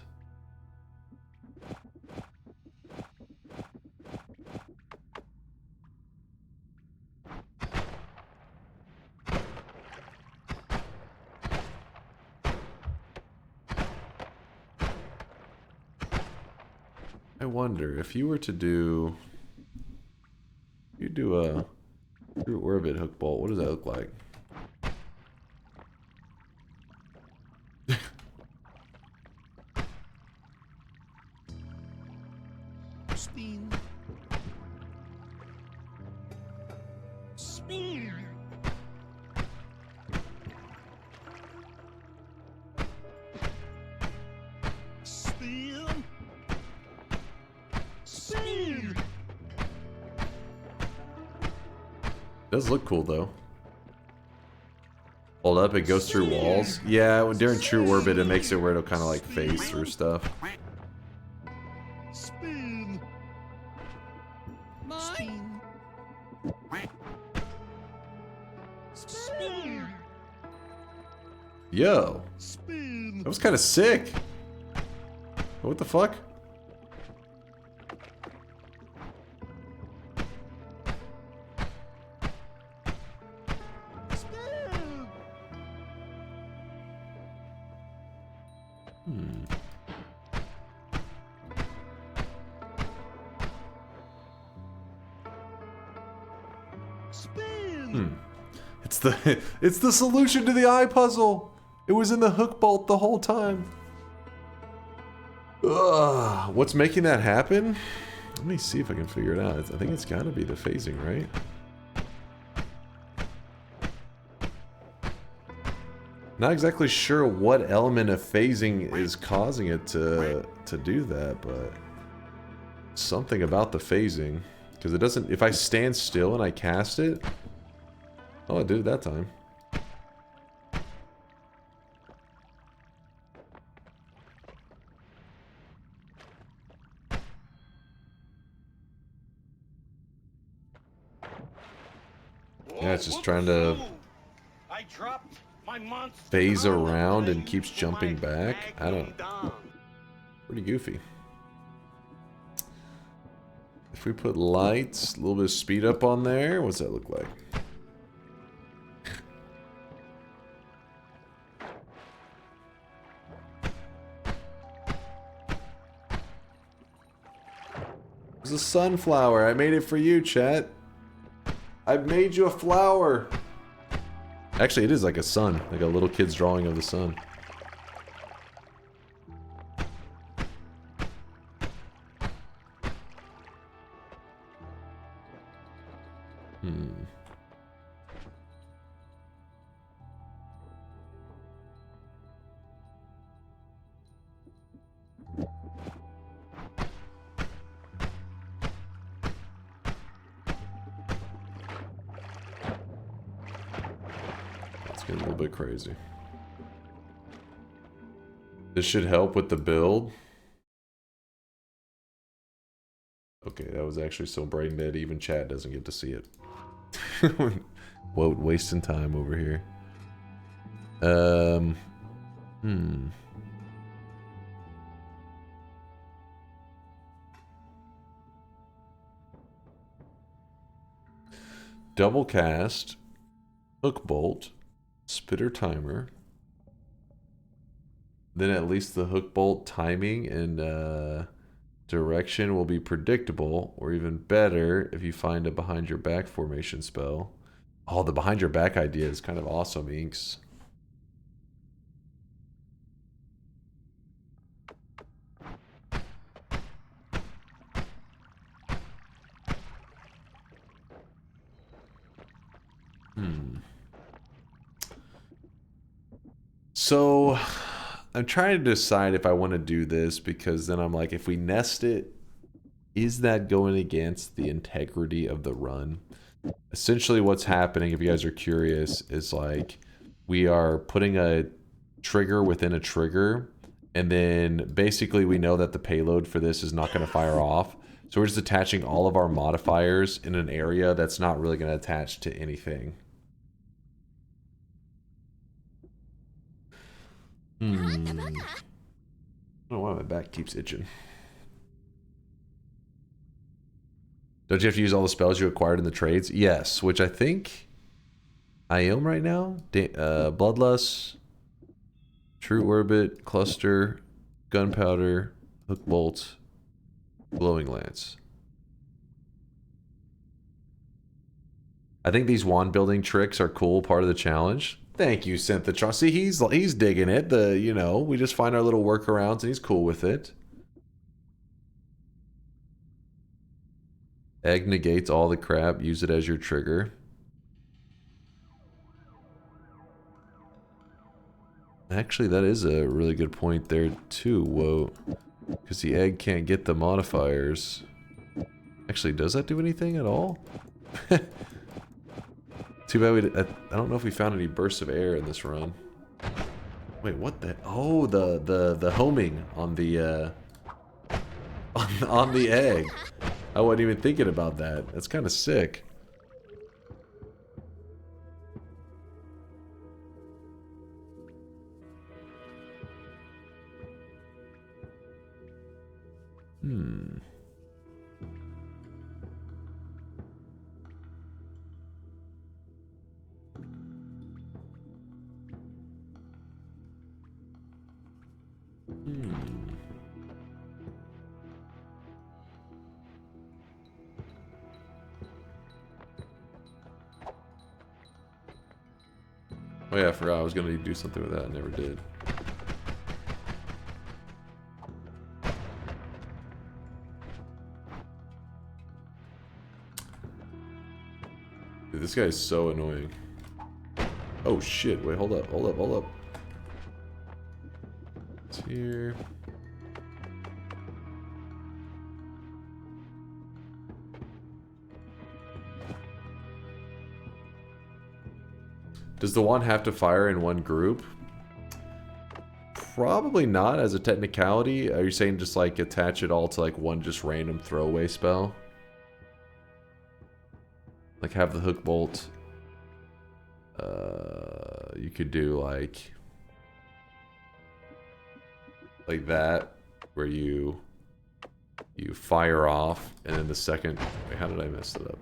I wonder if you were to do, you do a true orbit hook bolt, what does that look like? Spin. Spin. Spin. Spin. Does look cool though. Hold up, it goes through walls. Yeah, during true orbit it makes it where it'll kind of like phase through stuff. Spin. Spin. Spin. Yo, Spin. that was kind of sick. What the fuck? It's the solution to the eye puzzle. It was in the hook bolt the whole time. Ugh, what's making that happen? Let me see if I can figure it out. I think it's got to be the phasing, right? Not exactly sure what element of phasing is causing it to do that, but something about the phasing, because it doesn't. If I stand still and I cast it, oh, I did it that time. Yeah, it's just trying to phase around and keeps jumping back. I don't. Pretty goofy. If we put lights, a little bit of speed up on there, what's that look like? It's a sunflower. I made it for you, chat. I've made you a flower. Actually, it is like a sun, like a little kid's drawing of the sun. Crazy. This should help with the build. Okay, that was actually so brain dead even chat doesn't get to see it. Whoa, wasting time over here. Double cast, hook bolt, spitter timer, then at least the hook bolt timing and direction will be predictable, or even better if you find a behind your back formation spell. Oh, the behind your back idea is kind of awesome, Inks. So I'm trying to decide if I want to do this, because then I'm like, if we nest it, is that going against the integrity of the run? Essentially what's happening, if you guys are curious, is like we are putting a trigger within a trigger, and then basically we know that the payload for this is not going to fire off. So we're just attaching all of our modifiers in an area that's not really going to attach to anything. I don't know why my back keeps itching. Don't you have to use all the spells you acquired in the trades? Yes, which I think I am right now. Bloodlust, True Orbit, Cluster, Gunpowder, Hook Bolt, Glowing Lance. I think these wand building tricks are cool, part of the challenge. Thank you, Synthotron. See, he's digging it. You know, we just find our little workarounds and he's cool with it. Egg negates all the crap. Use it as your trigger. Actually, that is a really good point there too. Whoa. Because the egg can't get the modifiers. Actually, does that do anything at all? Too bad I don't know if we found any bursts of air in this run. Wait, what the? Oh, the homing on the on the egg. I wasn't even thinking about that. That's kind of sick. Oh yeah, I forgot I was gonna do something with that. I never did. Dude, this guy is so annoying. Oh shit, wait, hold up. It's here. Does the wand have to fire in one group? Probably not as a technicality. Are you saying just like attach it all to like one just random throwaway spell? Like have the hook bolt. You could do like that, where you fire off, and then the second. Wait, how did I mess it up?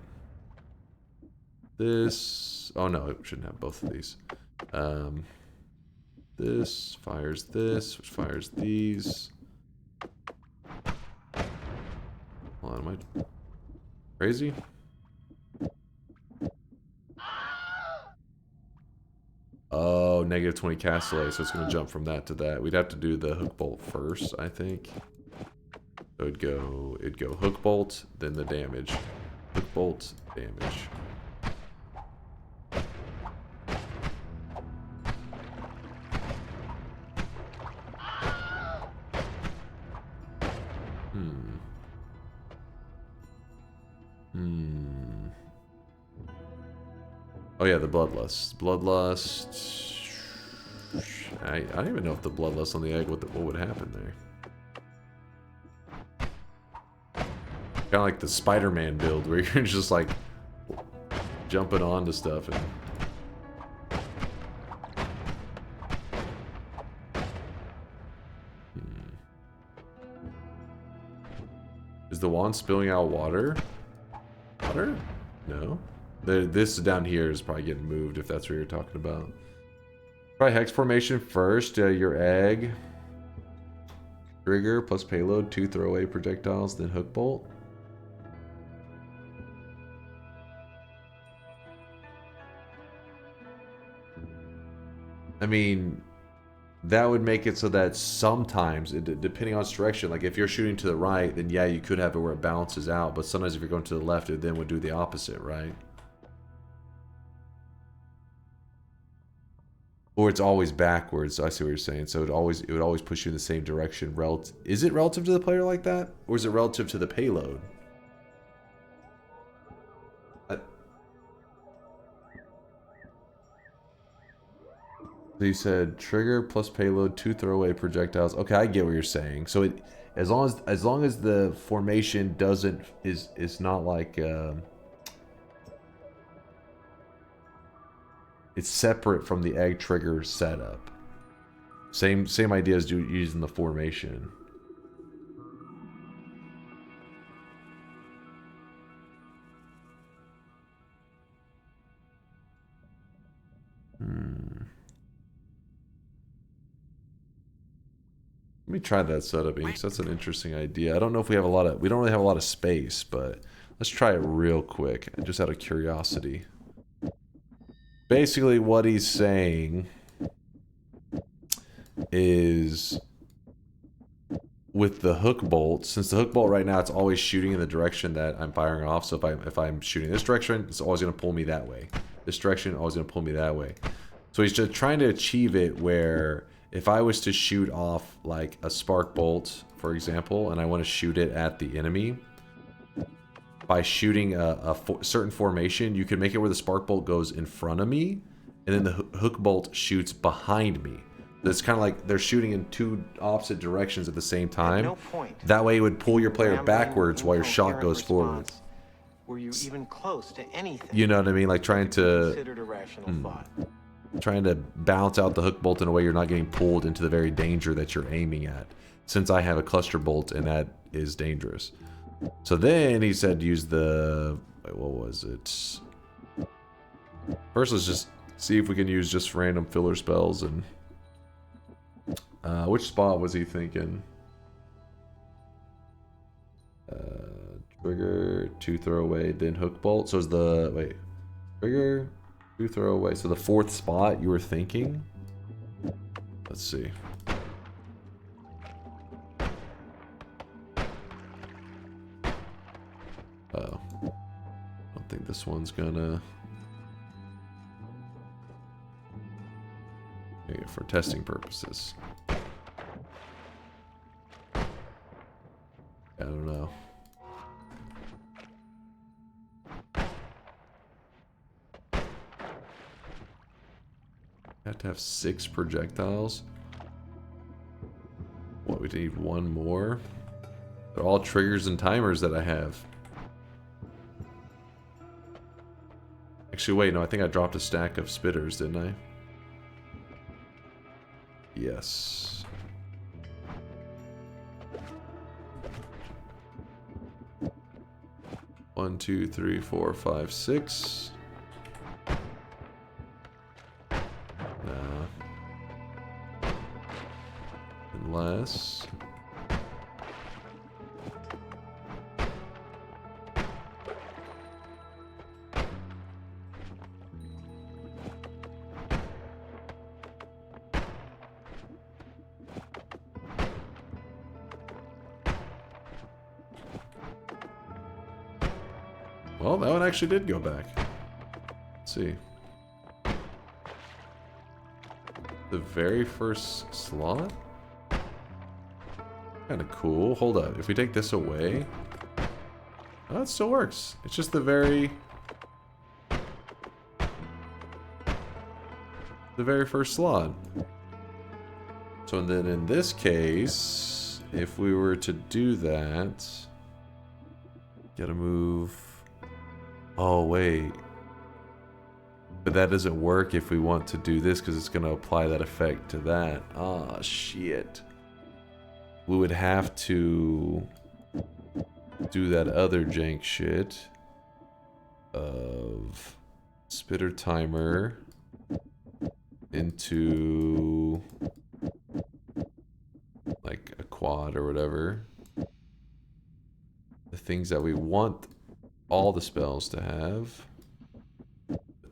This. Oh no, it shouldn't have both of these. This fires this, which fires these. Hold on, am I crazy? Oh, negative 20 cast delay, so it's going to jump from that to that. We'd have to do the hook bolt first, I think. So it'd go hook bolt, then the damage. Hook bolt, damage. Oh yeah, the bloodlust. Bloodlust. I don't even know if the bloodlust on the egg, what would happen there. Kind of like the Spider-Man build, where you're just like jumping onto stuff and. Is the wand spilling out water? Water? No. This down here is probably getting moved, if that's what you're talking about. Try hex formation first. Your egg. Trigger plus payload, 2 throwaway projectiles, then hook bolt. I mean, that would make it so that sometimes, depending on its direction, like if you're shooting to the right, then yeah, you could have it where it balances out. But sometimes if you're going to the left, it then would do the opposite, right? Or it's always backwards. I see what you're saying. So it would always push you in the same direction. Is it relative to the player like that? Or is it relative to the payload? So you said trigger plus payload, 2 throwaway projectiles. Okay, I get what you're saying. So it as long as the formation is not like it's separate from the egg trigger setup. Same idea as using the formation. Let me try that setup, Inks. That's an interesting idea. I don't know if we don't really have a lot of space, but let's try it real quick, just out of curiosity. Basically, what he's saying is with the hook bolt, since the hook bolt right now it's always shooting in the direction that I'm firing off. So if I'm shooting this direction, it's always going to pull me that way. This direction, always going to pull me that way. So he's just trying to achieve it where if I was to shoot off like a spark bolt, for example, and I want to shoot it at the enemy, by shooting a certain formation, you can make it where the spark bolt goes in front of me, and then the hook bolt shoots behind me. It's kind of like they're shooting in two opposite directions at the same time. No point. That way it would pull your player backwards while your shot goes forward. Were you even close to anything? You know what I mean? Like trying to... Considered a rational thought. Trying to balance out the hook bolt in a way you're not getting pulled into the very danger that you're aiming at. Since I have a cluster bolt and that is dangerous. So then he said use the... Wait, what was it? First let's just see if we can use just random filler spells and... which spot was he thinking? Trigger, 2 throwaway, then hook bolt. So is the... Wait. Trigger... 2 throwaway. So the 4th spot you were thinking? Let's see. Oh. I don't think this one's gonna... Okay, for testing purposes. I don't know. Have to have 6 projectiles. What, we need 1 more? They're all triggers and timers that I have. Actually, wait, no, I think I dropped a stack of spitters, didn't I? Yes. One, 2, 3, 4, 5, 6. Unless... Well, that one actually did go back. Let's see. The very first slot? Kind of cool. Hold up. If we take this away... Oh, it still works. It's just the very first slot. So then in this case, if we were to do that... Gotta move... Oh, wait. But that doesn't work if we want to do this because it's going to apply that effect to that. Ah, shit. We would have to do that other jank shit of spitter timer into like a quad or whatever. The things that we want all the spells to have.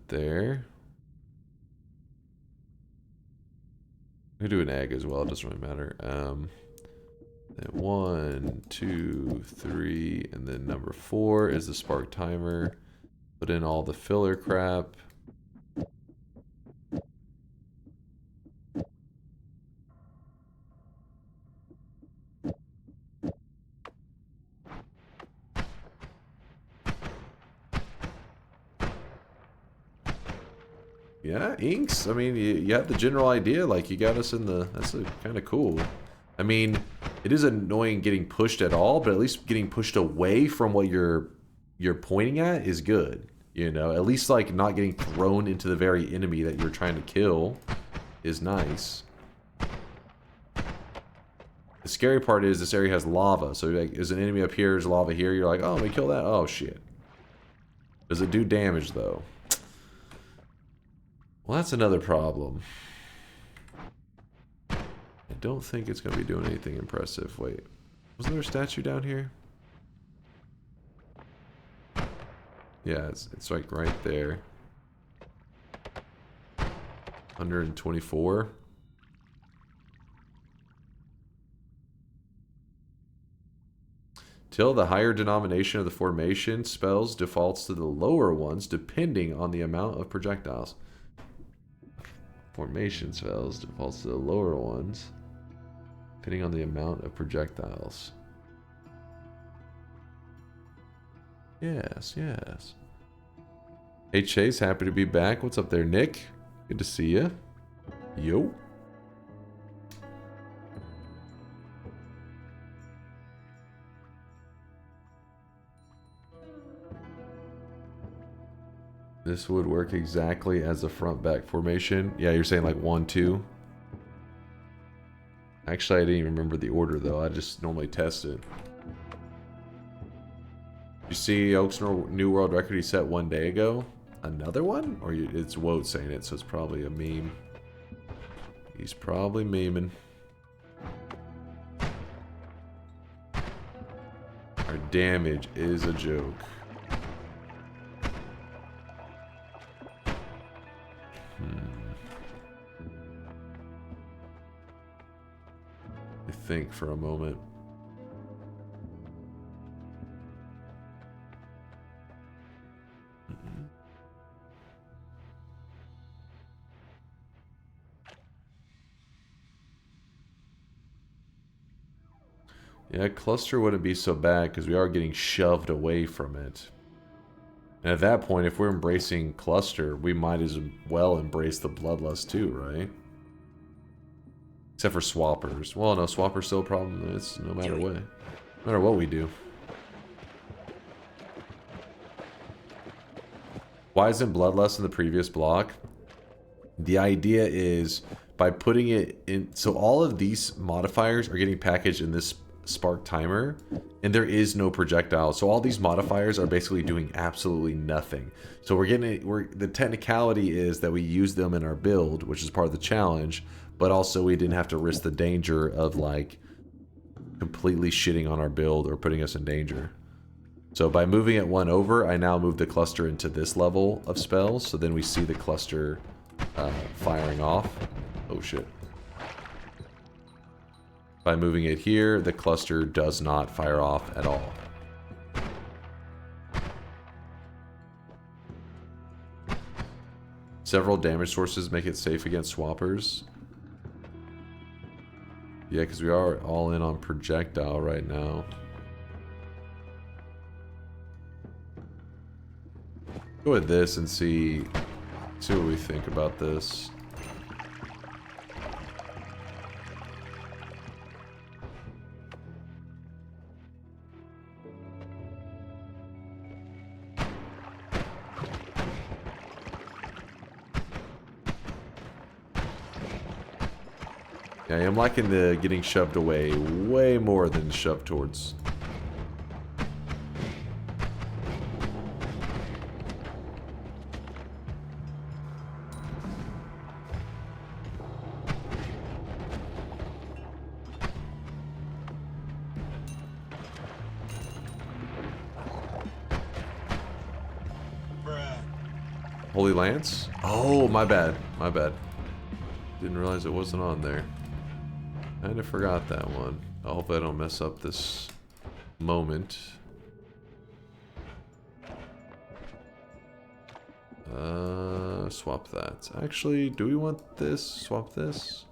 There. We could do an egg as well, it doesn't really matter. Then 1, 2, 3, and then number 4 is the spark timer. Put in all the filler crap. Yeah, inks. I mean, you have the general idea. Like, you got us in the... That's kind of cool. I mean, it is annoying getting pushed at all, but at least getting pushed away from what you're pointing at is good. You know, at least, like, not getting thrown into the very enemy that you're trying to kill is nice. The scary part is this area has lava. So, like, is an enemy up here, is lava here, you're like, oh, let me kill that. Oh, shit. Does it do damage, though? Well, that's another problem. I don't think it's going to be doing anything impressive. Wait. Was there a statue down here? Yeah, it's like right there. 124. Till the higher denomination of the formation spells defaults to the lower ones depending on the amount of projectiles. Formation spells defaults to the lower ones depending on the amount of projectiles. Yes, yes. Hey Chase, happy to be back. What's up there, Nick? Good to see you. Yo. This would work exactly as a front-back formation. Yeah, you're saying like 1-2. Actually, I didn't even remember the order though. I just normally test it. You see Oak's new world record he set 1 day ago? Another one? Or it's Woat saying it, so it's probably a meme. He's probably memeing. Our damage is a joke. Think for a moment. Yeah, cluster wouldn't be so bad because we are getting shoved away from it. And at that point, if we're embracing cluster, we might as well embrace the bloodlust too, right? Except for swappers. Well, no, swappers still a problem. It's no matter what. No matter what we do. Why isn't bloodlust in the previous block? The idea is by putting it in... So all of these modifiers are getting packaged in this spark timer. And there is no projectile. So all these modifiers are basically doing absolutely nothing. So we're getting... the technicality is that we use them in our build, which is part of the challenge. But also we didn't have to risk the danger of like completely shitting on our build or putting us in danger. So by moving it 1 over, I now move the cluster into this level of spells. So then we see the cluster firing off. Oh shit. By moving it here, the cluster does not fire off at all. Several damage sources make it safe against swappers. Yeah, because we are all in on projectile right now. Go with this and see what we think about this. Yeah, I'm liking the getting shoved away way more than shoved towards. Holy Lance? Oh, my bad. My bad. Didn't realize it wasn't on there. Kinda forgot that one. I hope I don't mess up this moment. Swap that. Actually, do we want this? Swap this?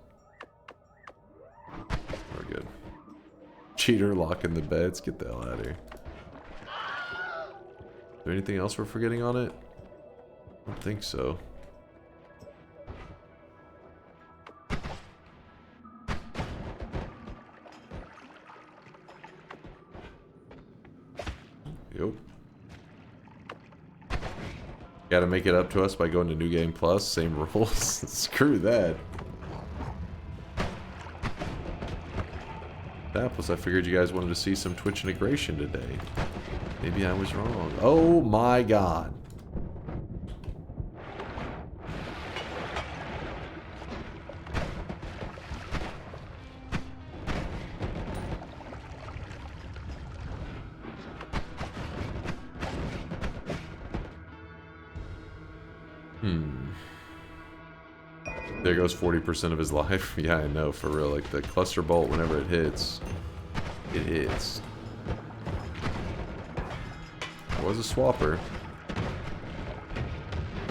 We're good. Cheater locking the beds. Get the hell out of here. Is there anything else we're forgetting on it? I don't think so. Yep. Gotta make it up to us by going to New Game Plus. Same rules. Screw that. Plus, I figured you guys wanted to see some Twitch integration today. Maybe I was wrong. Oh my god. There goes 40% of his life. Yeah, I know, for real. Like, the cluster bolt, whenever it hits, it hits. There was a swapper.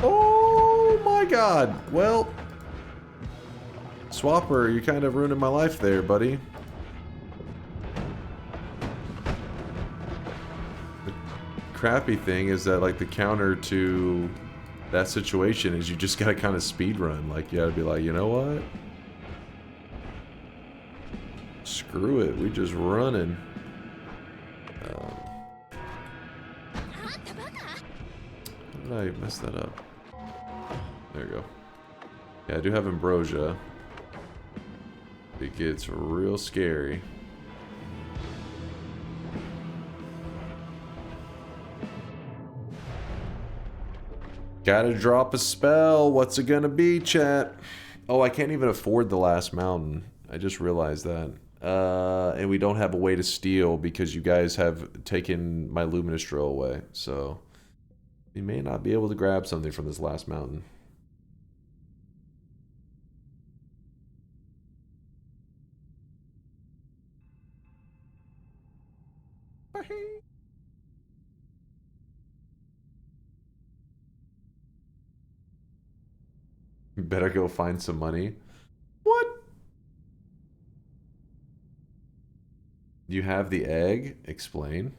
Oh my god. Well, swapper, you kind of ruining my life there, buddy. The crappy thing is that, like, the counter to that situation is you just gotta kind of speed run. Like, you gotta be like, you know what? Screw it, we just running. How did I mess that up? There you go. Yeah, I do have ambrosia. It gets real scary. Gotta drop a spell. What's it gonna be, chat? Oh, I can't even afford the last mountain. I just realized that. And we don't have a way to steal because you guys have taken my luminous drill away. So we may not be able to grab something from this last mountain. Better go find some money. What? You have the egg? Explain.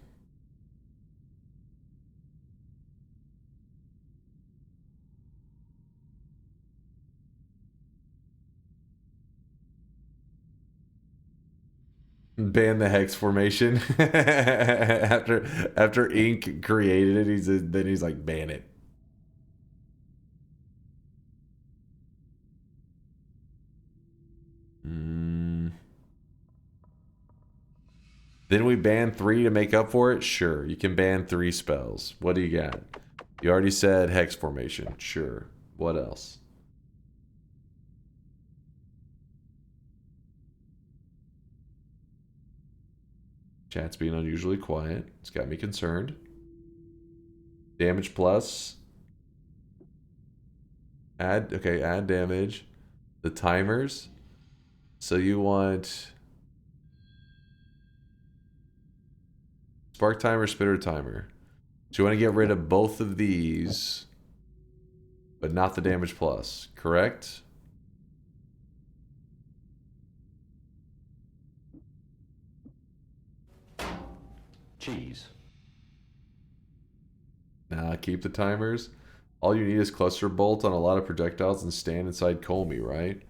Ban the hex formation. after Ink created it, then he's like, ban it. Then we ban 3 to make up for it? Sure, you can ban 3 spells. What do you got? You already said hex formation. Sure. What else? Chat's being unusually quiet. It's got me concerned. Damage plus. Add damage. The timers. So you want spark timer, spitter timer. So you want to get rid of both of these, but not the damage plus, correct? Cheese. Nah, keep the timers. All you need is cluster bolt on a lot of projectiles and stand inside Comey, right?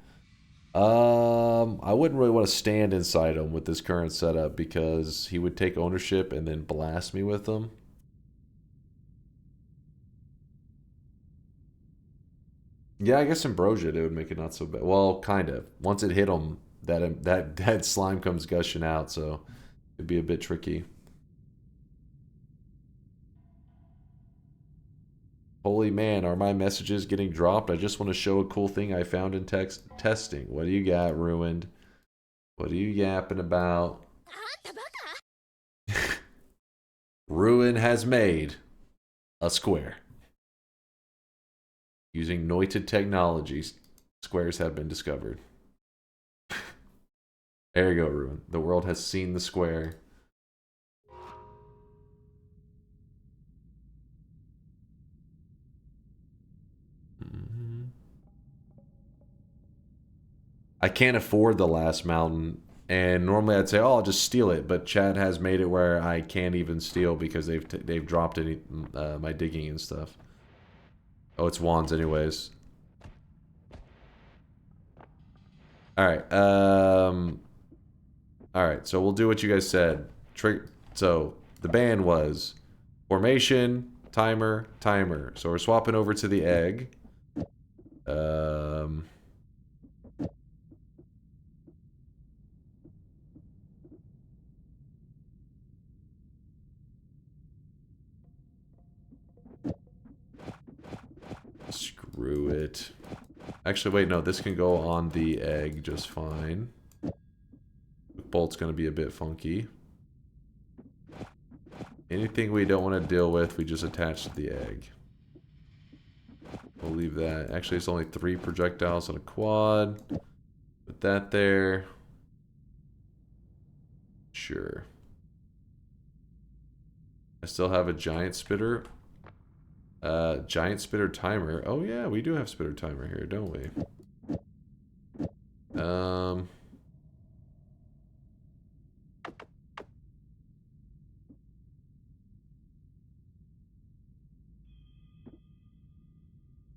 I wouldn't really want to stand inside him with this current setup because he would take ownership and then blast me with them. Yeah, I guess ambrosia, it would make it not so bad. Well, kind of. Once it hit him, that slime comes gushing out, so it'd be a bit tricky. Holy man, are my messages getting dropped? I just want to show a cool thing I found in testing. What do you got, Ruined? What are you yapping about? Ruin has made a square. Using Noita technologies, squares have been discovered. There you go, Ruin. The world has seen the square. I can't afford the last mountain, and normally I'd say, oh, I'll just steal it, but Chad has made it where I can't even steal because they've dropped my digging and stuff. Oh, it's wands anyways. Alright, alright, so we'll do what you guys said. So, the ban was Formation, timer, timer. So we're swapping over to the egg. Screw it. Actually, wait, no, this can go on the egg just fine. The bolt's gonna be a bit funky. Anything we don't want to deal with, we just attach to the egg. We'll leave that. Actually, it's only 3 projectiles on a quad. Put that there. Sure. I still have a giant spitter. Giant spitter timer. Oh yeah, we do have spitter timer here, don't we?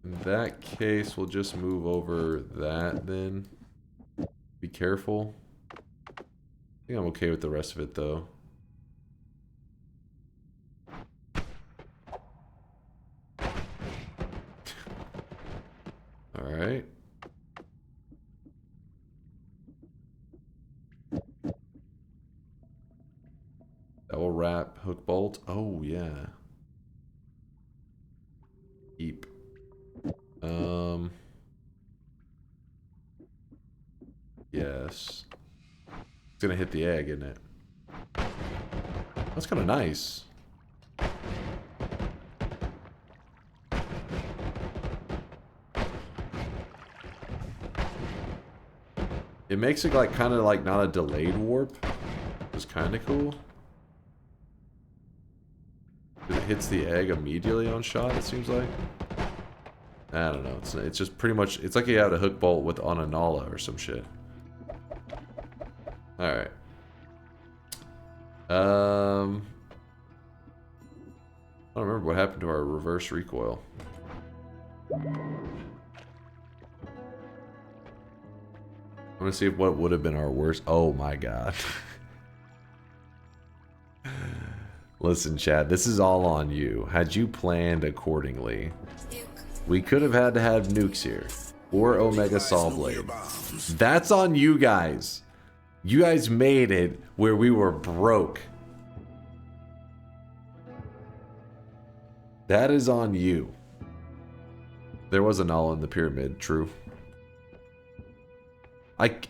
In that case, we'll just move over that then. Be careful. I think I'm okay with the rest of it though. Alright. Double wrap, hook bolt. Oh yeah. Keep. Yes. It's gonna hit the egg, isn't it? That's kind of nice. It makes it like kind of like not a delayed warp. It's kind of cool. It hits the egg immediately on shot, it seems like. I don't know. It's just pretty much, it's like you had a hook bolt with on a Nala or some shit. Alright. I don't remember what happened to our reverse recoil. I'm gonna see what would have been our worst. Oh my god. Listen, Chad, this is all on you. Had you planned accordingly, we could have had to have nukes here. Or Omega Saw Blade. That's on you guys. You guys made it where we were broke. That is on you. There was a null in the pyramid, true.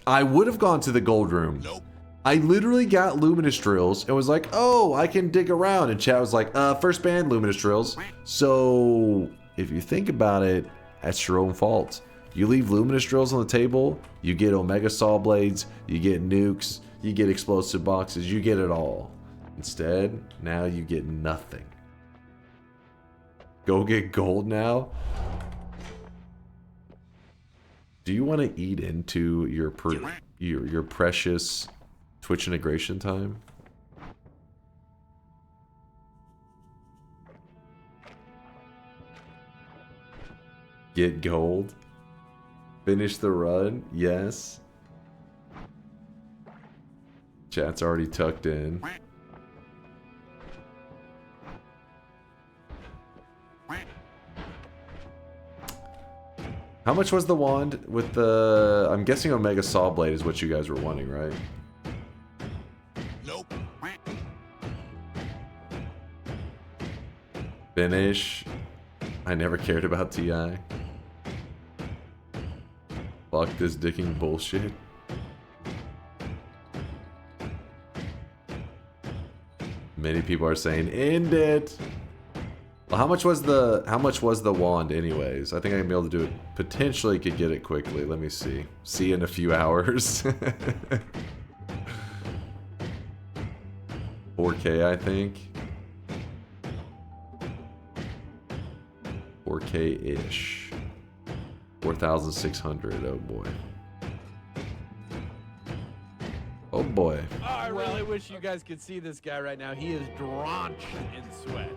I would have gone to the gold room. Nope. I literally got luminous drills and was like, oh, I can dig around. And chat was like, first band luminous drills. So if you think about it, that's your own fault. You leave luminous drills on the table, you get Omega Saw Blades, you get nukes, you get explosive boxes, you get it all. Instead, now you get nothing. Go get gold now? Do you want to eat into your precious Twitch integration time? Get gold? Finish the run? Yes. Chat's already tucked in. How much was the wand with the... I'm guessing Omega Saw Blade is what you guys were wanting, right? Nope. Finish. I never cared about TI. Fuck this dicking bullshit. Many people are saying, end it. Well, how much was the wand anyways? I think I'm able to do it. Potentially could get it quickly. Let me see. See you in a few hours. 4K, I think. 4K-ish. 4,600. Oh boy. Oh boy. Oh, I really wish you guys could see this guy right now. He is drenched in sweat.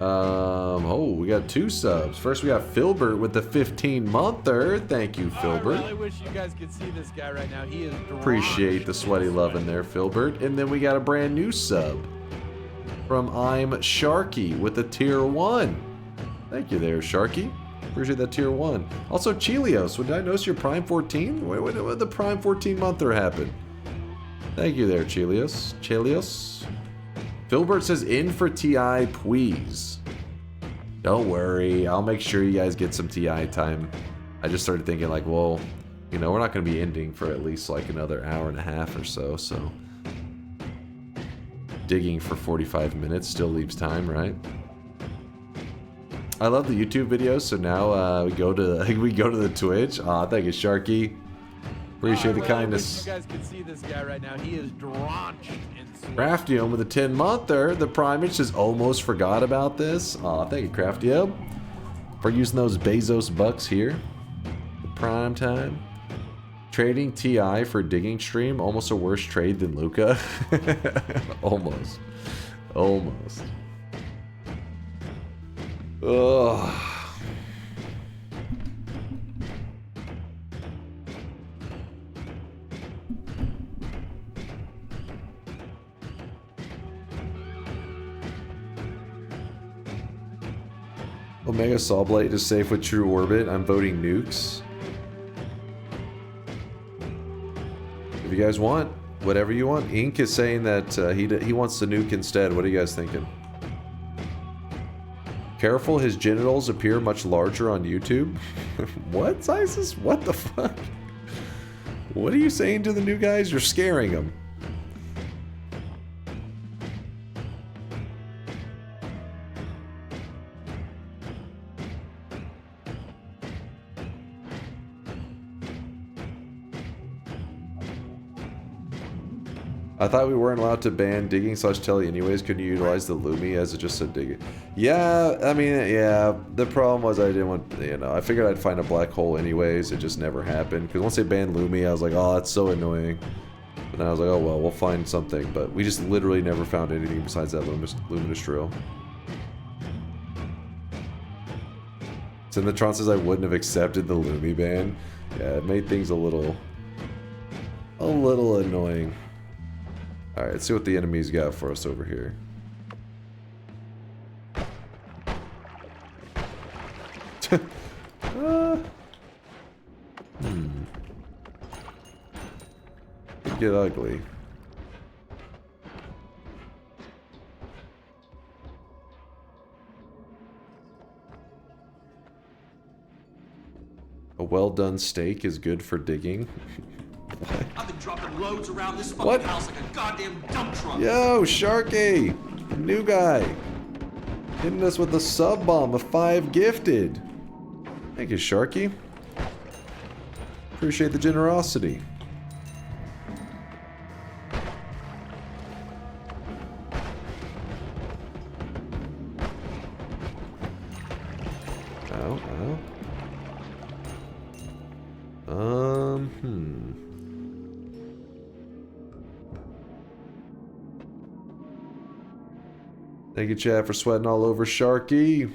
Oh, we got 2 subs. First, we got Filbert with the 15-monther. Thank you, Filbert. I really wish you guys could see this guy right now. He is Appreciate the sweaty love in there, Filbert. And then we got a brand new sub from I'm Sharky with a tier 1. Thank you there, Sharky. Appreciate that tier 1. Also, Chelios, did I notice your Prime 14? When did the Prime 14-monther happen? Thank you there, Chelios. Chelios. Filbert says, in for TI, please. Don't worry, I'll make sure you guys get some TI time. I just started thinking like, well, you know, we're not going to be ending for at least like another hour and a half or so, so... Digging for 45 minutes still leaves time, right? I love the YouTube videos, so now we go to the Twitch. Aw, thank you, Sharky. Appreciate the kindness. I wish you guys could see this guy right now. He is drenched in sweat. Craftium with a 10-monther. The Primate says almost forgot about this. Aw, thank you, Craftium, for using those Bezos bucks here. The prime time. Trading TI for digging stream. Almost a worse trade than Luca. Almost. Almost. Ugh. Omega Sawblade is safe with True Orbit. I'm voting nukes. If you guys want, whatever you want. Ink is saying that he wants the nuke instead. What are you guys thinking? Careful, his genitals appear much larger on YouTube. What, Isis? What the fuck? What are you saying to the new guys? You're scaring them. I thought we weren't allowed to ban digging / telly anyways. Couldn't you utilize the Lumi as just a digging? Yeah, I mean, yeah. The problem was I didn't want, you know, I figured I'd find a black hole anyways. It just never happened. Because once they banned Lumi, I was like, oh, that's so annoying. And I was like, oh, well, we'll find something. But we just literally never found anything besides that luminous drill. Cinnatron says I wouldn't have accepted the Lumi ban. Yeah, it made things a little annoying. Alright, let's see what the enemies got for us over here. Could get ugly. A well-done steak is good for digging. I've been dropping loads around this fucking house like a goddamn dump truck. Yo, Sharky! New guy. Hitting us with a sub bomb of 5 gifted. Thank you, Sharky. Appreciate the generosity. Ow, ow. Thank you, Chad, for sweating all over Sharky.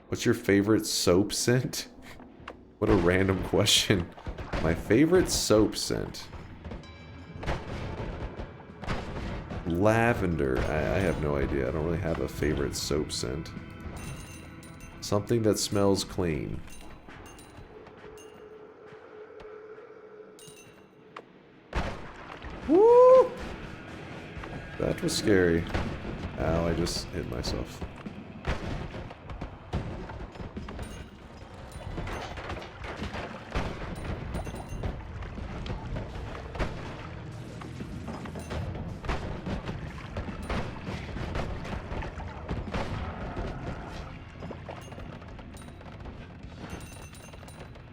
What's your favorite soap scent? What a random question. My favorite soap scent. Lavender. I have no idea. I don't really have a favorite soap scent. Something that smells clean. Woo! That was scary. Ow, I just hit myself.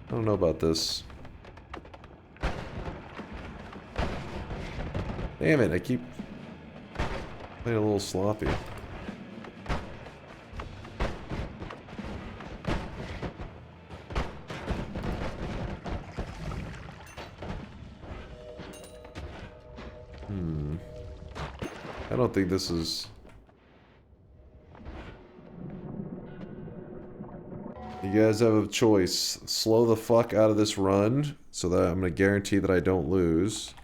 I don't know about this. Damn it, I keep playing a little sloppy. I don't think this is... You guys have a choice. Slow the fuck out of this run so that I'm going to guarantee that I don't lose.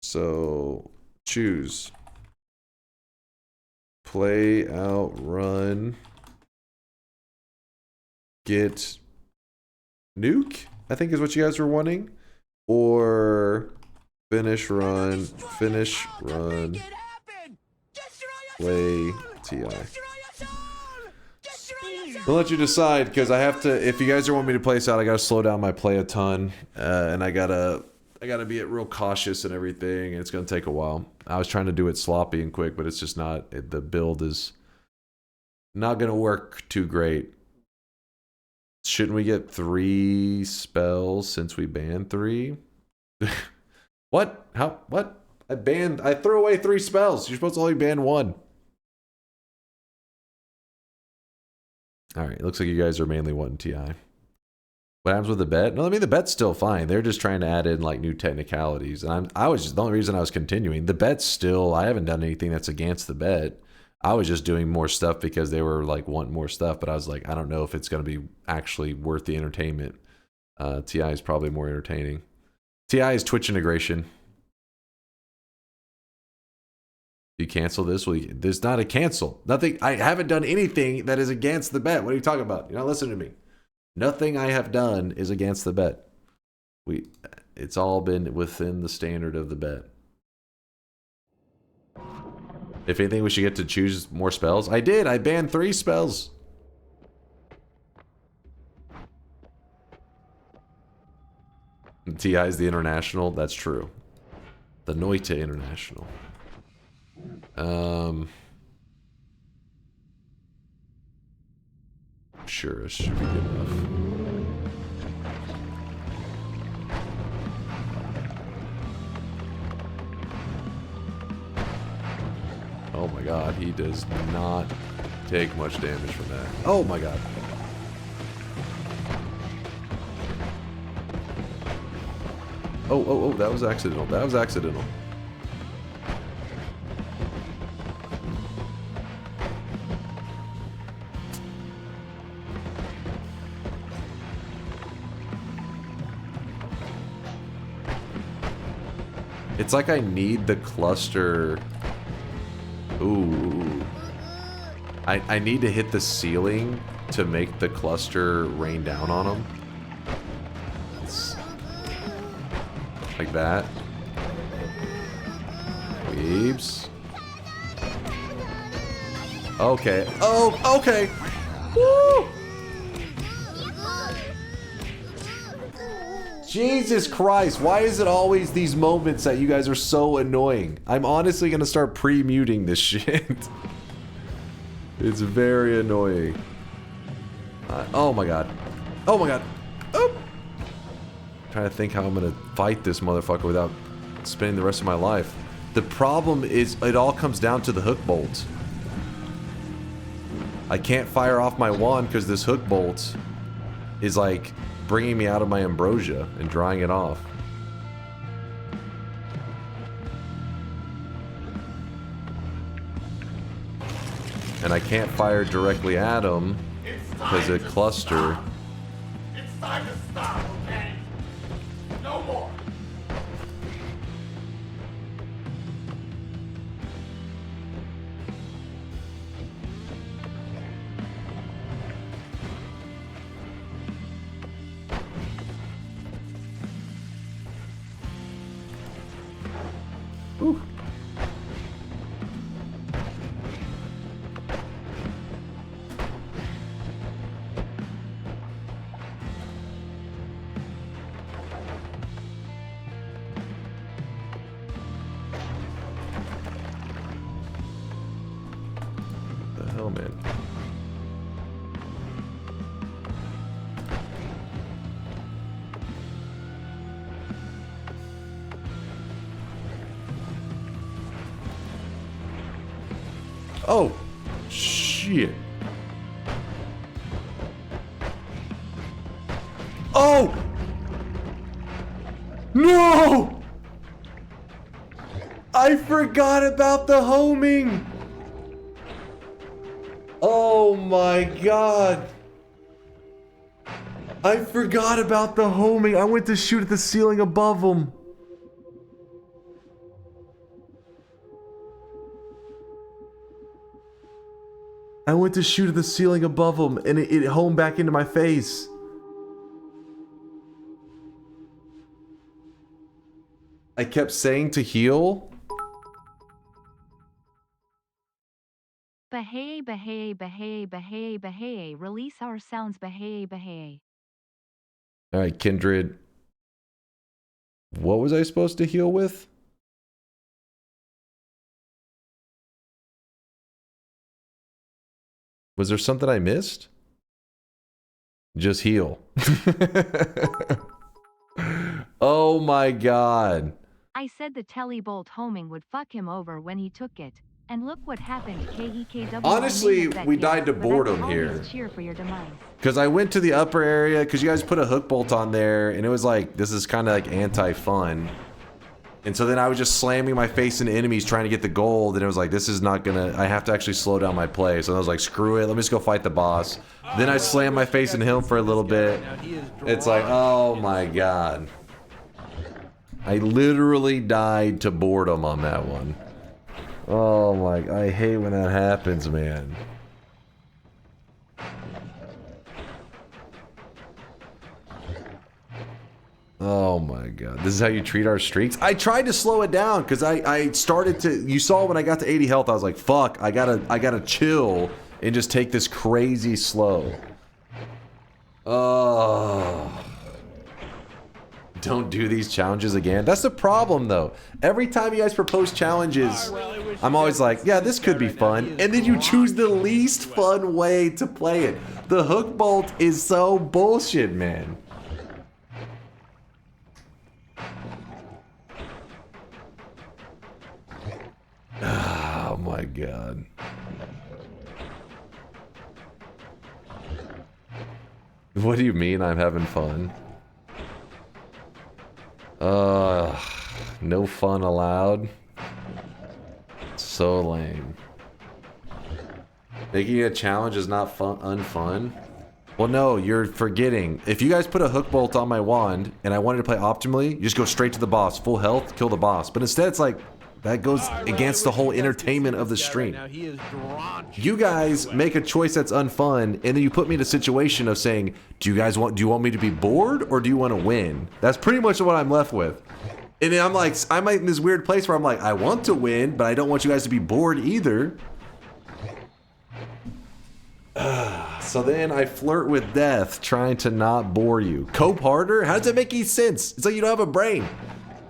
So, choose. Play, out, run. Get nuke, I think is what you guys were wanting. Or finish, run, finish, run. Play, TI. I'll let you decide, because I have to, if you guys are wanting me to play this out, I gotta slow down my play a ton, and I gotta be real cautious and everything, and it's gonna take a while. I was trying to do it sloppy and quick, but it's just not, the build is not gonna work too great. Shouldn't we get 3 spells since we banned 3? What? How? What? I threw away 3 spells. You're supposed to only ban 1. Alright, looks like you guys are mainly wanting TI. What happens with the bet? No, I mean the bet's still fine. They're just trying to add in like new technicalities. And I was just, the only reason I was continuing. The bet's still, I haven't done anything that's against the bet. I was just doing more stuff because they were like wanting more stuff, but I was like, I don't know if it's going to be actually worth the entertainment. TI is probably more entertaining. TI is Twitch integration. You cancel this week. There's not a cancel. Nothing. I haven't done anything that is against the bet. What are you talking about? You're not listening to me. Nothing I have done is against the bet. It's all been within the standard of the bet. If anything, we should get to choose more spells. I did. I banned 3 spells. TI is the international. That's true. The Noita international. Sure, it should be good enough. Oh my god, he does not take much damage from that. Oh my god. Oh, that was accidental. That was accidental. It's like I need the cluster. Ooh. I need to hit the ceiling to make the cluster rain down on them. It's like that. Weebs. Okay. Oh, okay. Woo! Jesus Christ, why is it always these moments that you guys are so annoying? I'm honestly gonna start pre-muting this shit. It's very annoying. Oh my god. Oh my god. Oh! I'm trying to think how I'm gonna fight this motherfucker without spending the rest of my life. The problem is, it all comes down to the hook bolt. I can't fire off my wand because this hook bolt is like bringing me out of my ambrosia and drying it off. And I can't fire directly at him because it cluster. It's time to stop, okay? No more. Ooh. The hell, man. Oh, shit. Oh! No! I forgot about the homing! Oh Oh my god. I forgot about the homing. I went to shoot at the ceiling above him. I went to shoot at the ceiling above him and it homed back into my face. I kept saying to heal. Behave, behave, behave, behave, behave. Release our sounds. Behave, behave. All right, Kindred. What was I supposed to heal with? Was there something I missed? Just heal. Oh my god. I said the telebolt homing would fuck him over when he took it. And look what happened. KEKW. Honestly, we died to boredom here. Cheer for your demise. Because I went to the upper area, because you guys put a hook bolt on there, and it was like, this is kind of like anti-fun. And so then I was just slamming my face into enemies trying to get the gold, and it was like, this is not gonna, I have to actually slow down my play. So I was like, screw it, let me just go fight the boss. Then I slammed my face into him for a little bit. It's like, oh my god. I literally died to boredom on that one. Oh my, I hate when that happens, man. Oh my god. This is how you treat our streaks? I tried to slow it down because I started to, you saw when I got to 80 health, I was like, fuck, I gotta chill and just take this crazy slow. Oh. Don't do these challenges again. That's the problem though. Every time you guys propose challenges, I'm always like, yeah, this could be fun. And then you choose the least fun way to play it. The hook bolt is so bullshit, man. Oh my god. What do you mean I'm having fun? No fun allowed. So lame. Making a challenge is not fun, unfun. Well, no, you're forgetting. If you guys put a hook bolt on my wand and I wanted to play optimally, you just go straight to the boss, full health, kill the boss. But instead, it's like that goes against the whole entertainment of the stream. You guys make a choice that's unfun, and then you put me in a situation of saying, do you want me to be bored or do you want to win? That's pretty much what I'm left with. And then I'm like in this weird place where I'm like, I want to win, but I don't want you guys to be bored either. So then I flirt with death, trying to not bore you. Cope harder? How does that make any sense? It's like you don't have a brain.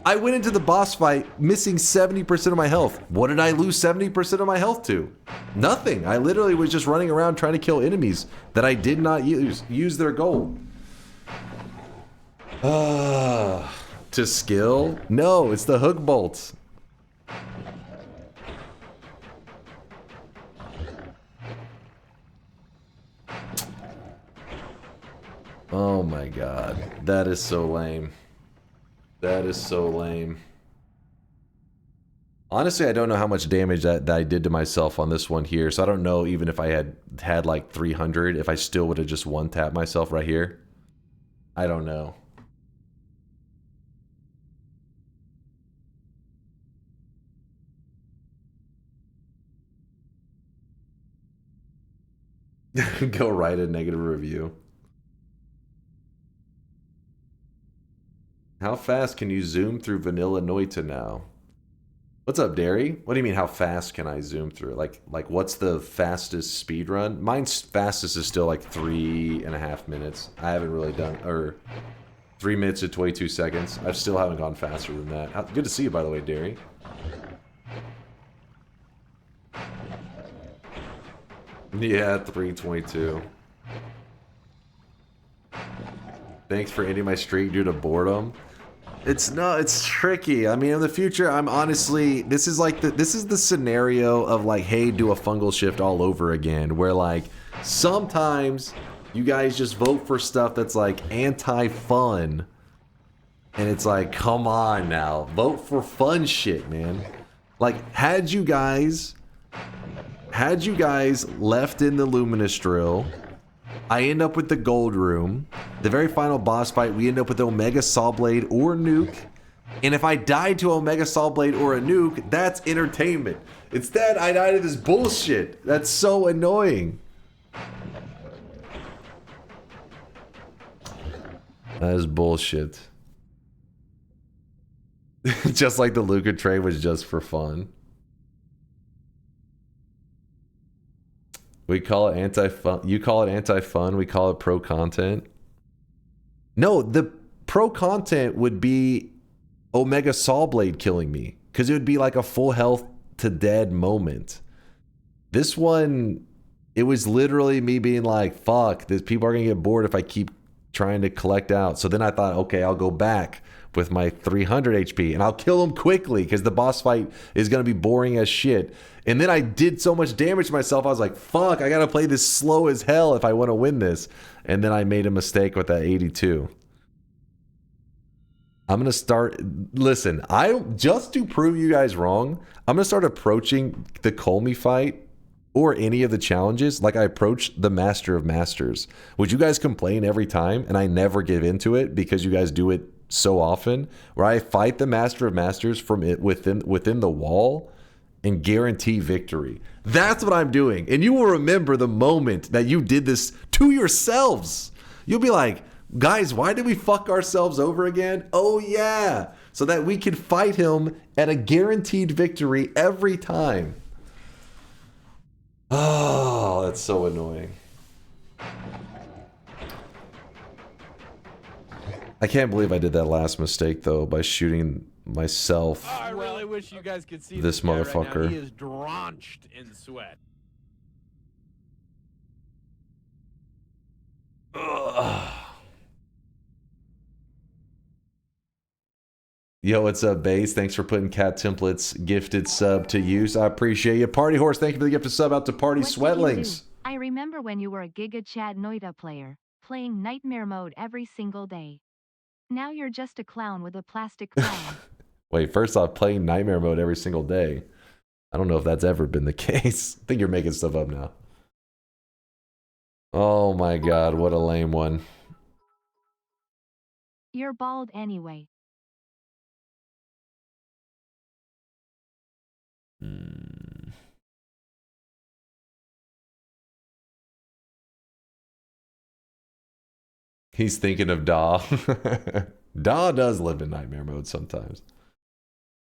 I went into the boss fight missing 70% of my health. What did I lose 70% of my health to? Nothing. I literally was just running around trying to kill enemies that I did not use their gold. To skill? No, it's the hook bolts. Oh my god. That is so lame. That is so lame. Honestly, I don't know how much damage that I did to myself on this one here, so I don't know even if I had like 300, if I still would have just one-tapped myself right here. I don't know. Go write a negative review. How fast can you zoom through vanilla Noita now? What's up, Derry? What do you mean, how fast can I zoom through? Like what's the fastest speed run? Mine's fastest is still like 3.5 minutes. I haven't really done, or 3 minutes and 22 seconds. I still haven't gone faster than that. Good to see you, by the way, Derry. Yeah, 3:22. Thanks for ending my streak due to boredom. It's tricky. I mean, in the future, I'm honestly, this is the scenario of like, hey, do a fungal shift all over again, where like sometimes you guys just vote for stuff that's like anti-fun, and it's like, come on now, vote for fun shit, man. Like, had you guys had you guys left in the Luminous Drill, I end up with the Gold Room. The very final boss fight, we end up with Omega Saw Blade or Nuke. And if I died to Omega Saw Blade or a Nuke, that's entertainment. Instead, I died to this bullshit. That's so annoying. That is bullshit. Just like the Luca trade was just for fun. We call it anti-fun. You call it anti-fun. We call it pro-content. No, the pro-content would be Omega Saw Blade killing me. Because it would be like a full health to dead moment. This one, it was literally me being like, fuck, these people are going to get bored if I keep trying to collect out. So then I thought, okay, I'll go back with my 300 HP and I'll kill them quickly because the boss fight is going to be boring as shit. And then I did so much damage to myself, I was like, fuck, I got to play this slow as hell if I want to win this. And then I made a mistake with that 82. I'm going to start, listen, just to prove you guys wrong, I'm going to start approaching the Colmy fight or any of the challenges like I approach the Master of Masters. Would you guys complain every time and I never give into it because you guys do it so often, where I fight the Master of Masters from it within the wall and guarantee victory? That's what I'm doing. And you will remember the moment that you did this to yourselves. You'll be like, guys, why did we fuck ourselves over again? Oh yeah, so that we could fight him at a guaranteed victory every time. Oh, that's so annoying. I can't believe I did that last mistake though by shooting myself. Oh, I really wish you guys could see this guy motherfucker. Right now. He is drenched in sweat. Ugh. Yo, what's up, Base? Thanks for putting Cat Templates gifted sub to use. I appreciate you. Party Horse, thank you for the gifted sub out to Party Sweatlings. I remember when you were a Giga Chad Noita player, playing Nightmare Mode every single day. Now you're just a clown with a plastic crown. Wait, first off, playing Nightmare Mode every single day. I don't know if that's ever been the case. I think you're making stuff up now. Oh my god, what a lame one. You're bald anyway. He's thinking of Da. Da does live in Nightmare Mode sometimes.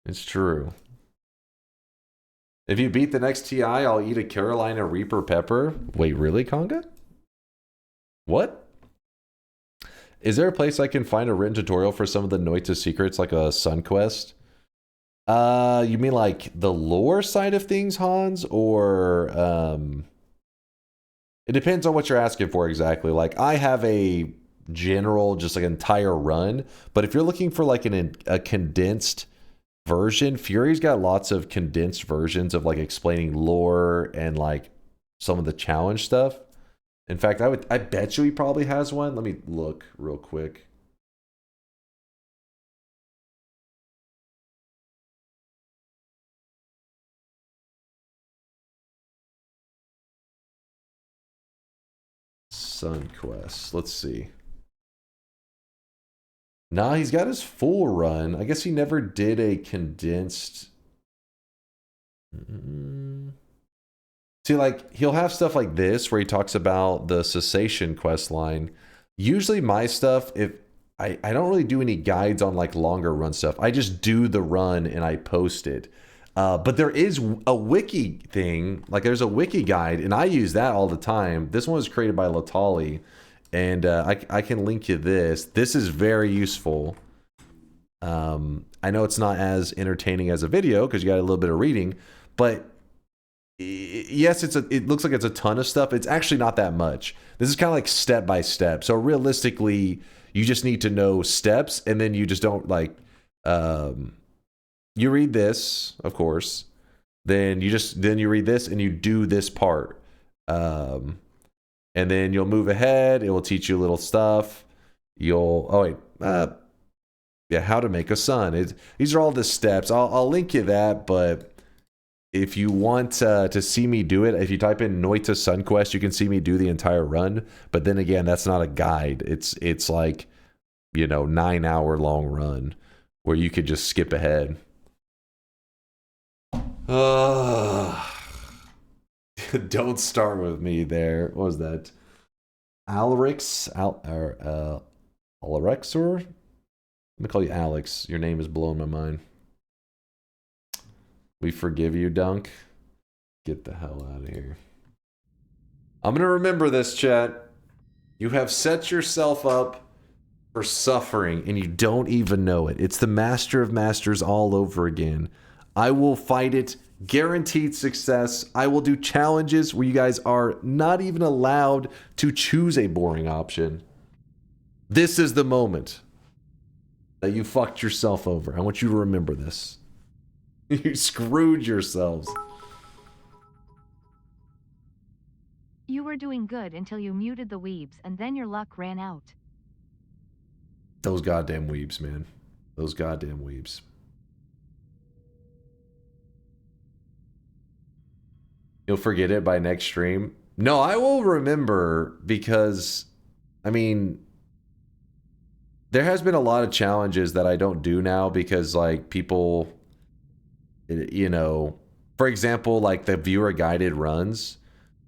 It's true. If you beat the next TI, I'll eat a Carolina Reaper pepper. Wait, really, Conga? What? Is there a place I can find a written tutorial for some of the Noita secrets, like a Sun Quest? You mean like the lore side of things, Hans? Or, it depends on what you're asking for exactly. Like, I have a general, just like entire run, but if you're looking for like a condensed version, Fury's got lots of condensed versions of like explaining lore and like some of the challenge stuff. In fact, I bet you he probably has one. Let me look real quick. Sun Quest. Let's see. Nah, he's got his full run. I guess he never did a condensed. See, like, he'll have stuff like this where he talks about the cessation quest line. Usually my stuff, if I don't really do any guides on like longer run stuff. I just do the run and I post it. But there is a wiki thing, like there's a wiki guide, and I use that all the time. This one was created by Latali, and I can link you this. This is very useful. I know it's not as entertaining as a video because you got a little bit of reading, but yes, it looks like it's a ton of stuff. It's actually not that much. This is kind of like step by step. So realistically, you just need to know steps, and then you just don't like. You read this, of course. Then you read this and you do this part, and then you'll move ahead. It will teach you little stuff. Yeah, how to make a sun. These are all the steps. I'll link you that, but if you want to see me do it, if you type in Noita Sunquest, you can see me do the entire run. But then again, that's not a guide. It's like, you know, 9-hour long run where you could just skip ahead. Don't start with me there. What was that? Alrexor? I'm gonna call you Alex. Your name is blowing my mind. We forgive you, Dunk. Get the hell out of here. I'm gonna remember this, chat. You have set yourself up for suffering and you don't even know it. It's the Master of Masters all over again. I will fight it. Guaranteed success. I will do challenges where you guys are not even allowed to choose a boring option. This is the moment that you fucked yourself over. I want you to remember this. You screwed yourselves. You were doing good until you muted the weebs, and then your luck ran out. Those goddamn weebs, man. Those goddamn weebs. You'll forget it by next stream. No, I will remember because, I mean, there has been a lot of challenges that I don't do now because, like, people, you know, for example, like the viewer guided runs.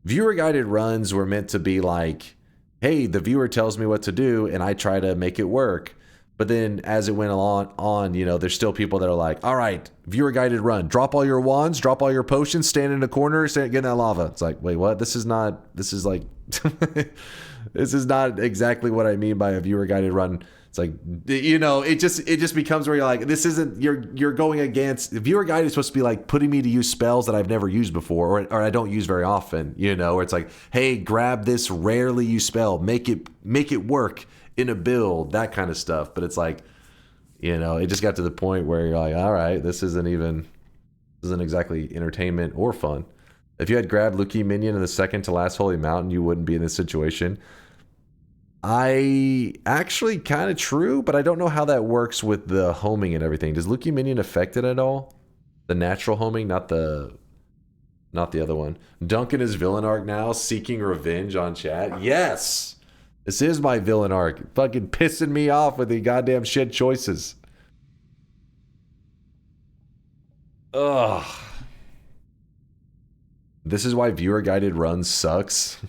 Viewer guided runs were meant to be like, hey, the viewer tells me what to do and I try to make it work. But then as it went on, you know, there's still people that are like, all right, viewer guided run, drop all your wands, drop all your potions, stand in a corner, get in that lava. It's like, wait, what? This is not exactly what I mean by a viewer guided run. It's like, you know, it just becomes where you're like, this isn't, you're going against, the viewer guide is supposed to be like putting me to use spells that I've never used before, or I don't use very often, you know, where it's like, hey, grab this rarely used spell, make it work in a build, that kind of stuff. But it's like, you know, it just got to the point where you're like, all right, this isn't exactly entertainment or fun. If you had grabbed Luki Minion in the second to last Holy Mountain, you wouldn't be in this situation. I actually kind of true, but I don't know how that works with the homing and everything. Does Luki Minion affect it at all? The natural homing, not the other one. Duncan is villain arc now, seeking revenge on chat. Yes! This is my villain arc. Fucking pissing me off with the goddamn shit choices. Ugh. This is why viewer guided runs sucks.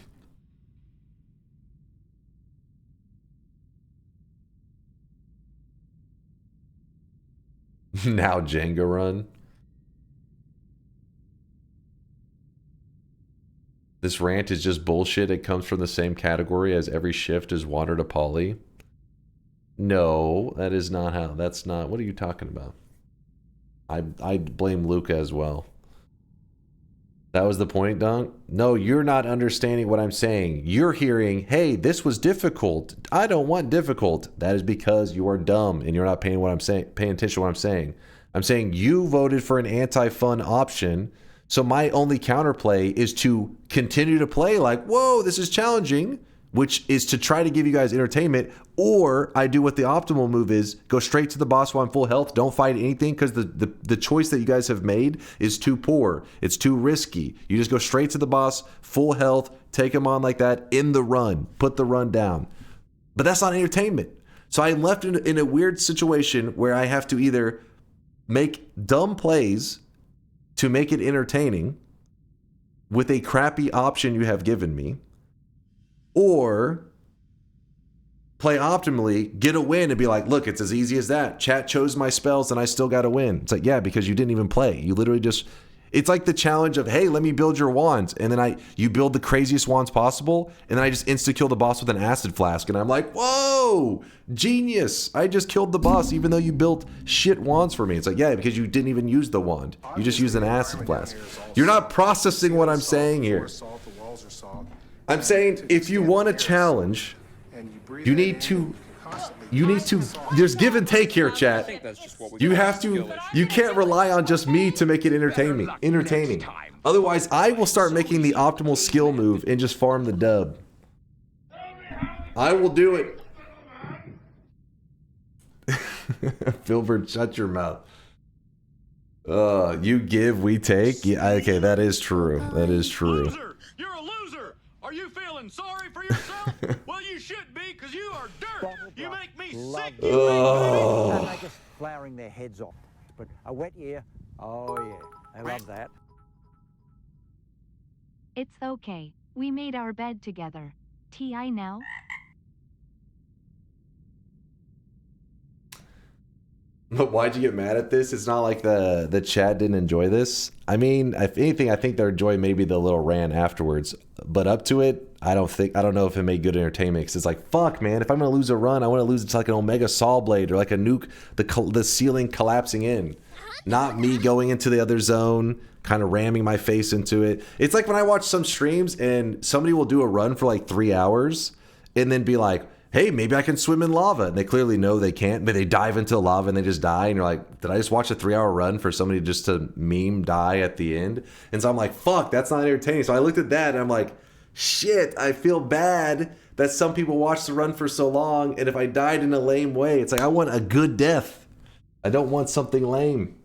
Now Jenga run. This rant is just bullshit. It comes from the same category as every shift is water to poly. No, that is not how. That's not. What are you talking about? I blame Luca as well. That was the point, Dunk? No, you're not understanding what I'm saying. You're hearing, hey, this was difficult. I don't want difficult. That is because you are dumb and you're not paying attention to what I'm saying. I'm saying you voted for an anti-fun option. So my only counterplay is to continue to play like, whoa, this is challenging, which is to try to give you guys entertainment, or I do what the optimal move is, go straight to the boss while I'm full health, don't fight anything, because the choice that you guys have made is too poor. It's too risky. You just go straight to the boss, full health, take him on like that, in the run, put the run down. But that's not entertainment. So I'm left in a weird situation where I have to either make dumb plays to make it entertaining with a crappy option you have given me, or play optimally, get a win, and be like, look, it's as easy as that. Chat chose my spells and I still got to win. It's like, yeah, because you didn't even play. You literally just, it's like the challenge of, hey, let me build your wands. And then you build the craziest wands possible. And then I just insta-kill the boss with an acid flask. And I'm like, whoa, genius. I just killed the boss even though you built shit wands for me. It's like, yeah, because you didn't even use the wand. You just used an acid flask. You're not processing what I'm saying here. I'm saying if you want a challenge, you need to, there's give and take here, chat. You have to, you can't rely on just me to make it entertaining. Otherwise, I will start making the optimal skill move and just farm the dub. I will do it. Filbert, shut your mouth. You give, we take. Yeah, okay, that is true. That is true. Loser! You're a loser! Are you feeling sorry for yourself? Well, you should be, because you are dirt! You make me sick! You Oh. They're just flouring their heads off. But a wet year, oh yeah, I love that. It's okay. We made our bed together. TI now? But why'd you get mad at this? It's not like the chat didn't enjoy this. I mean, if anything, I think they're enjoying maybe the little rant afterwards. But up to it, I don't know if it made good entertainment. Cause it's like, fuck, man, if I'm gonna lose a run, I want to lose it to like an Omega Saw Blade or like a nuke, the ceiling collapsing in. Not me going into the other zone, kind of ramming my face into it. It's like when I watch some streams and somebody will do a run for like 3 hours and then be like, hey, maybe I can swim in lava. And they clearly know they can't, but they dive into lava and they just die. And you're like, did I just watch a 3-hour run for somebody just to meme die at the end? And so I'm like, fuck, that's not entertaining. So I looked at that and I'm like, shit, I feel bad that some people watch the run for so long. And if I died in a lame way, it's like, I want a good death. I don't want something lame.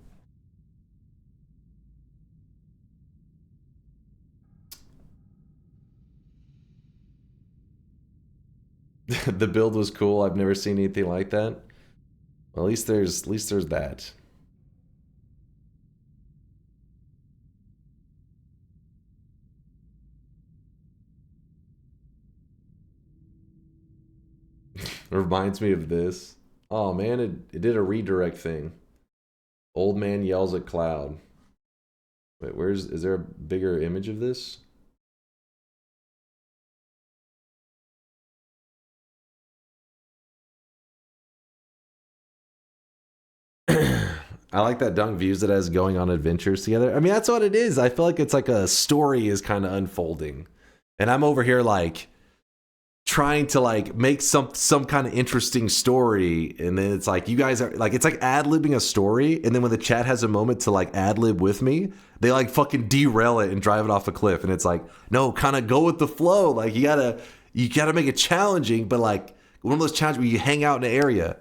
The build was cool. I've never seen anything like that. Well, at least there's that. It reminds me of this. Oh man, it did a redirect thing. Old man yells at cloud. Wait, is there a bigger image of this? I like that Dunk views it as going on adventures together. I mean, that's what it is. I feel like it's like a story is kind of unfolding. And I'm over here like trying to like make some kind of interesting story. And then it's like you guys are like, it's like ad-libbing a story. And then when the chat has a moment to like ad-lib with me, they like fucking derail it and drive it off a cliff. And it's like, no, kind of go with the flow. Like you gotta make it challenging, but like one of those challenges where you hang out in an area.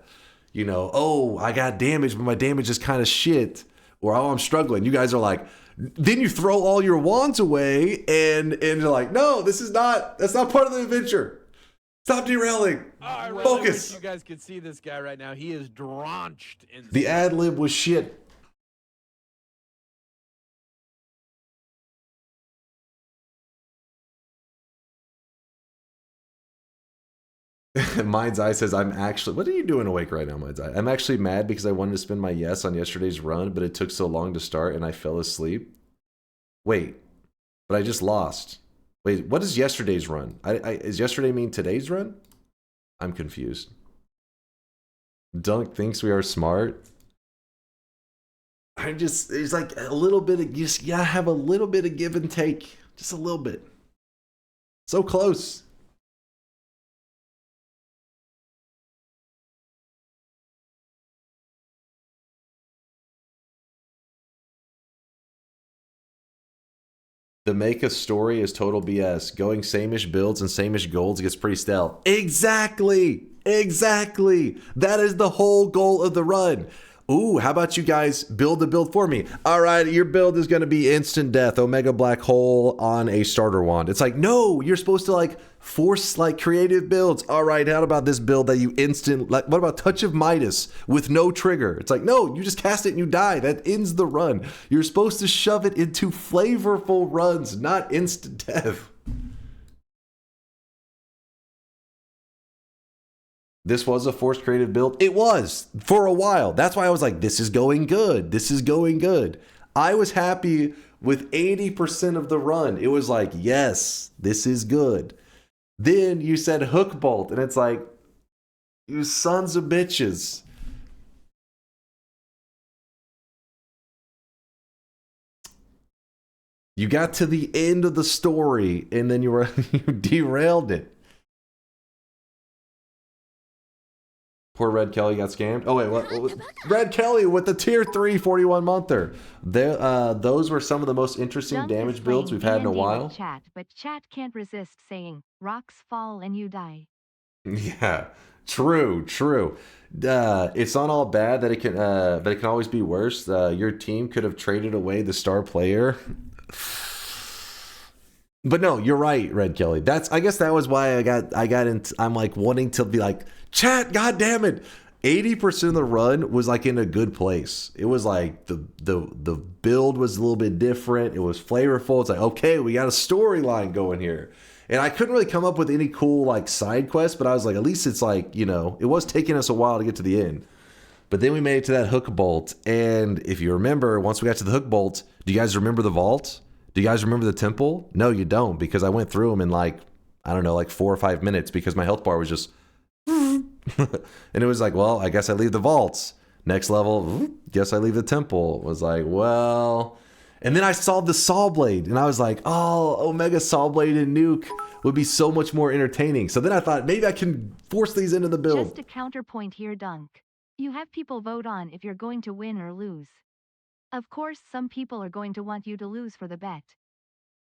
You know, oh, I got damaged, but my damage is kind of shit. Or, oh, I'm struggling. You guys are like, then you throw all your wands away and you're like, no, that's not part of the adventure. Stop derailing. I really Focus. wish you guys could see this guy right now. He is drenched in The ad lib was shit. Mind's Eye says, I'm actually... What are you doing awake right now, Mind's Eye? I'm actually mad because I wanted to spend my yes on yesterday's run, but it took so long to start and I fell asleep. Wait. But I just lost. Wait, what is yesterday's run? Is yesterday mean today's run? I'm confused. Dunk thinks we are smart. It's like a little bit of... You gotta have a little bit of give and take. Just a little bit. So close. The make a story is total BS. Going same-ish builds and same-ish golds gets pretty stale. Exactly! Exactly! That is the whole goal of the run. Ooh, how about you guys build the build for me? All right, your build is going to be instant death, Omega Black Hole on a starter wand. It's like, no, you're supposed to like force like creative builds. All right, how about this build that you instant, like what about Touch of Midas with no trigger? It's like, no, you just cast it and you die. That ends the run. You're supposed to shove it into flavorful runs, not instant death. This was a forced creative build. It was for a while. That's why I was like, this is going good. This is going good. I was happy with 80% of the run. It was like, yes, this is good. Then you said hook bolt, and it's like, you sons of bitches. You got to the end of the story, and then you derailed it. Poor Red Kelly got scammed. Oh wait, what Red Kelly with the tier 3 41 monther. Those were some of the most interesting Dunk damage builds we've had in a while. Chat, but chat can't resist saying, rocks fall and you die. Yeah, True. It's not all bad that it can, but it can always be worse. Your team could have traded away the star player. But no, you're right, Red Kelly. I guess that was why I'm like wanting to be like, chat, god damn it. 80% of the run was like in a good place. It was like the build was a little bit different. It was flavorful. It's like, okay, we got a storyline going here. And I couldn't really come up with any cool like side quests, but I was like, at least it's like, you know, it was taking us a while to get to the end. But then we made it to that hook bolt. And if you remember, once we got to the hook bolt, do you guys remember the vault? Do you guys remember the temple? No, you don't, because I went through them in like, I don't know, like 4 or 5 minutes because my health bar was just... and it was like, well, I guess I leave the vaults. Next level, guess I leave the temple. It was like, well... And then I saw the saw blade, and I was like, oh, Omega saw blade and nuke would be so much more entertaining. So then I thought, maybe I can force these into the build. Just a counterpoint here, Dunk. You have people vote on if you're going to win or lose. Of course, some people are going to want you to lose for the bet.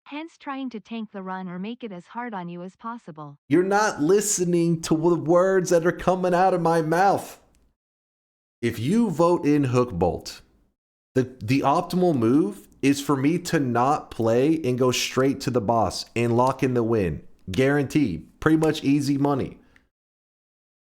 Hence trying to tank the run or make it as hard on you as possible. You're not listening to the words that are coming out of my mouth. If you vote in hook bolt, the optimal move is for me to not play and go straight to the boss and lock in the win. Guaranteed. Pretty much easy money.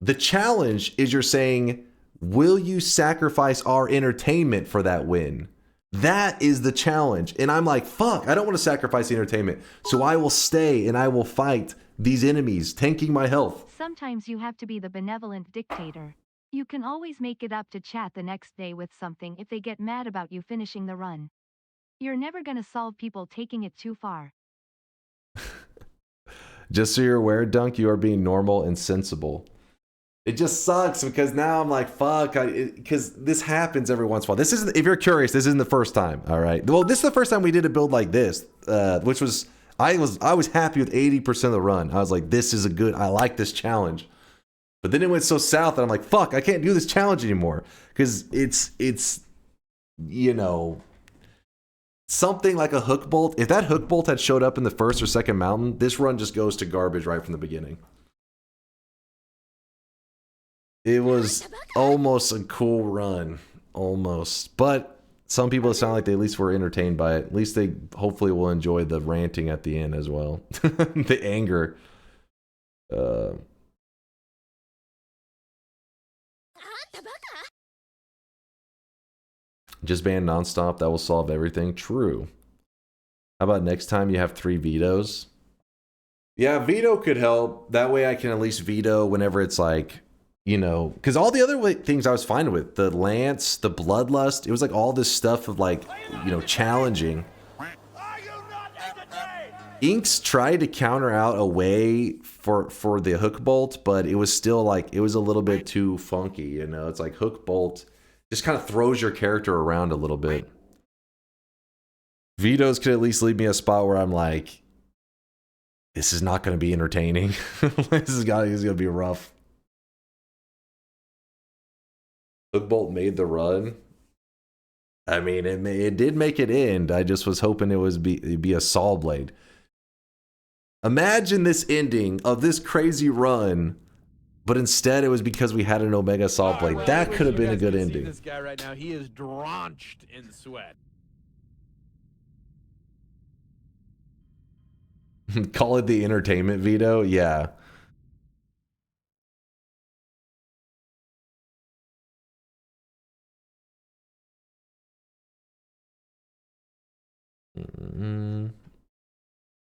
The challenge is you're saying, will you sacrifice our entertainment for that win? That is the challenge. And I'm like, fuck, I don't want to sacrifice the entertainment. So I will stay and I will fight these enemies, tanking my health. Sometimes you have to be the benevolent dictator. You can always make it up to chat the next day with something if they get mad about you finishing the run. You're never going to solve people taking it too far. Just so you're aware, Dunk, you are being normal and sensible. It just sucks because now I'm like, fuck, because this happens every once in a while. This isn't, if you're curious, this isn't the first time, all right? Well, this is the first time we did a build like this, which was, I was happy with 80% of the run. I was like, this is I like this challenge. But then it went so south that I'm like, fuck, I can't do this challenge anymore. Because it's, you know, something like a hook bolt. If that hook bolt had showed up in the first or second mountain, this run just goes to garbage right from the beginning. It was almost a cool run, almost. But some people sound like they at least were entertained by it. At least they hopefully will enjoy the ranting at the end as well. The anger. Just ban nonstop, that will solve everything. True. How about next time you have 3 vetoes? Yeah, veto could help. That way I can at least veto whenever it's like, you know, because all the other things I was fine with, the lance, the bloodlust, it was like all this stuff of like, you know, challenging. Inks tried to counter out a way for the hook bolt, but it was still like, it was a little bit too funky, you know. It's like hook bolt just kind of throws your character around a little bit. Vetoes could at least leave me a spot where I'm like, this is not going to be entertaining. This is going to be rough. Hook bolt made the run. I mean, it did make it end. I just was hoping it'd be a saw blade. Imagine this ending of this crazy run, but instead it was because we had an Omega saw blade. That could have been a good ending. This guy right now, he is drenched in sweat. Call it the entertainment veto? Yeah.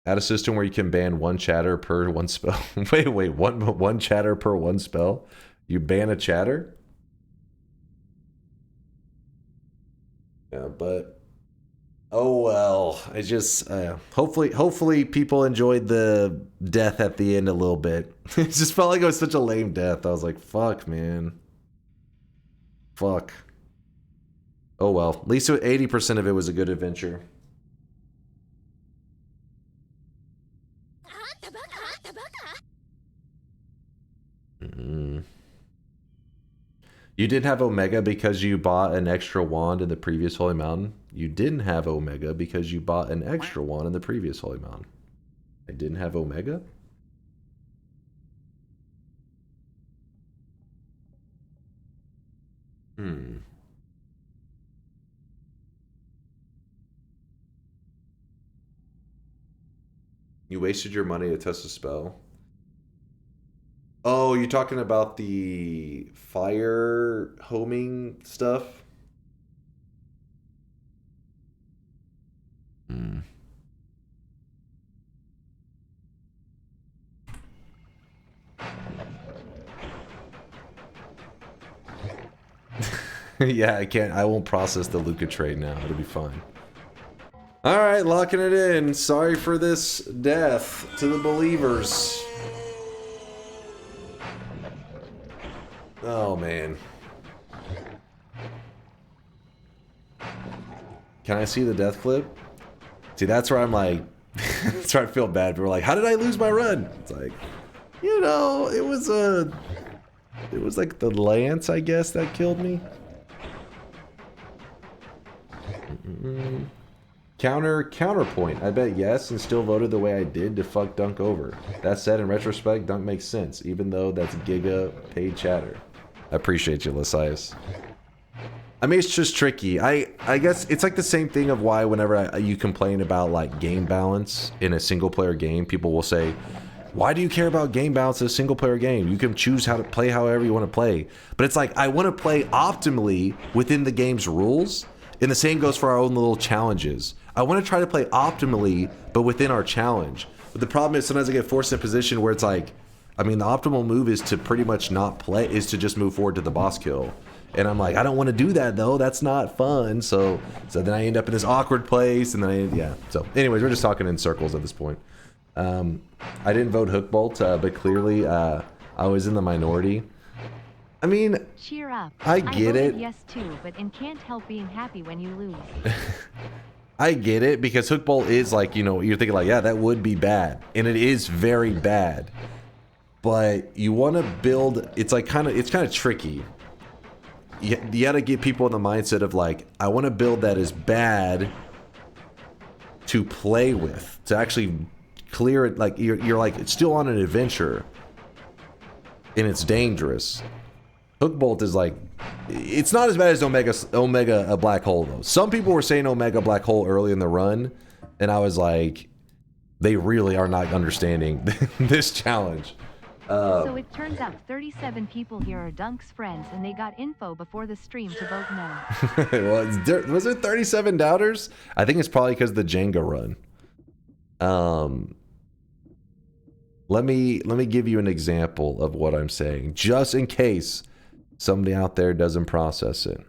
Add a system where you can ban 1 chatter per 1 spell. wait, one chatter per 1 spell? You ban a chatter? Yeah, but oh well. I just hopefully people enjoyed the death at the end a little bit. It just felt like it was such a lame death. I was like, fuck, man. Fuck. Oh well. At least 80% of it was a good adventure. You didn't have Omega because you bought an extra wand in the previous Holy Mountain? You didn't have Omega because you bought an extra wand in the previous Holy Mountain. I didn't have Omega? You wasted your money to test a spell. Oh, you're talking about the fire homing stuff? Yeah, I won't process the Luca trade now. It'll be fine. Alright, locking it in. Sorry for this death to the believers. Oh, man. Can I see the death clip? See, that's where I'm like... that's where I feel bad. We're like, how did I lose my run? It's like, you know, it was like the lance, I guess, that killed me. Counterpoint. I bet yes, and still voted the way I did to fuck Dunk over. That said, in retrospect, Dunk makes sense, even though that's Giga paid chatter. I appreciate you, Lysias. I mean, it's just tricky. I guess it's like the same thing of why whenever you complain about like game balance in a single player game, people will say, why do you care about game balance in a single player game? You can choose how to play however you want to play. But it's like, I want to play optimally within the game's rules. And the same goes for our own little challenges. I want to try to play optimally, but within our challenge. But the problem is sometimes I get forced in a position where it's like, I mean, the optimal move is to pretty much not play, is to just move forward to the boss kill. And I'm like, I don't want to do that though. That's not fun. So then I end up in this awkward place, and then yeah. So anyways, we're just talking in circles at this point. I didn't vote Hookbolt, but clearly I was in the minority. I mean, cheer up. I get it. Yes too, but can't help being happy when you lose. I get it, because Hookbolt is like, you know, you're thinking like, yeah, that would be bad, and it is very bad. But you want to build. It's like it's kind of tricky. You got to get people in the mindset of like, I want to build that is bad to play with, to actually clear it. Like you're like, it's still on an adventure, and it's dangerous. Hookbolt is like, it's not as bad as Omega a Black Hole though. Some people were saying Omega Black Hole early in the run, and I was like, they really are not understanding this challenge. So it turns out 37 people here are Dunk's friends, and they got info before the stream to vote no. Well, was there 37 doubters? I think it's probably because of the Jenga run. Let me give you an example of what I'm saying, just in case somebody out there doesn't process it.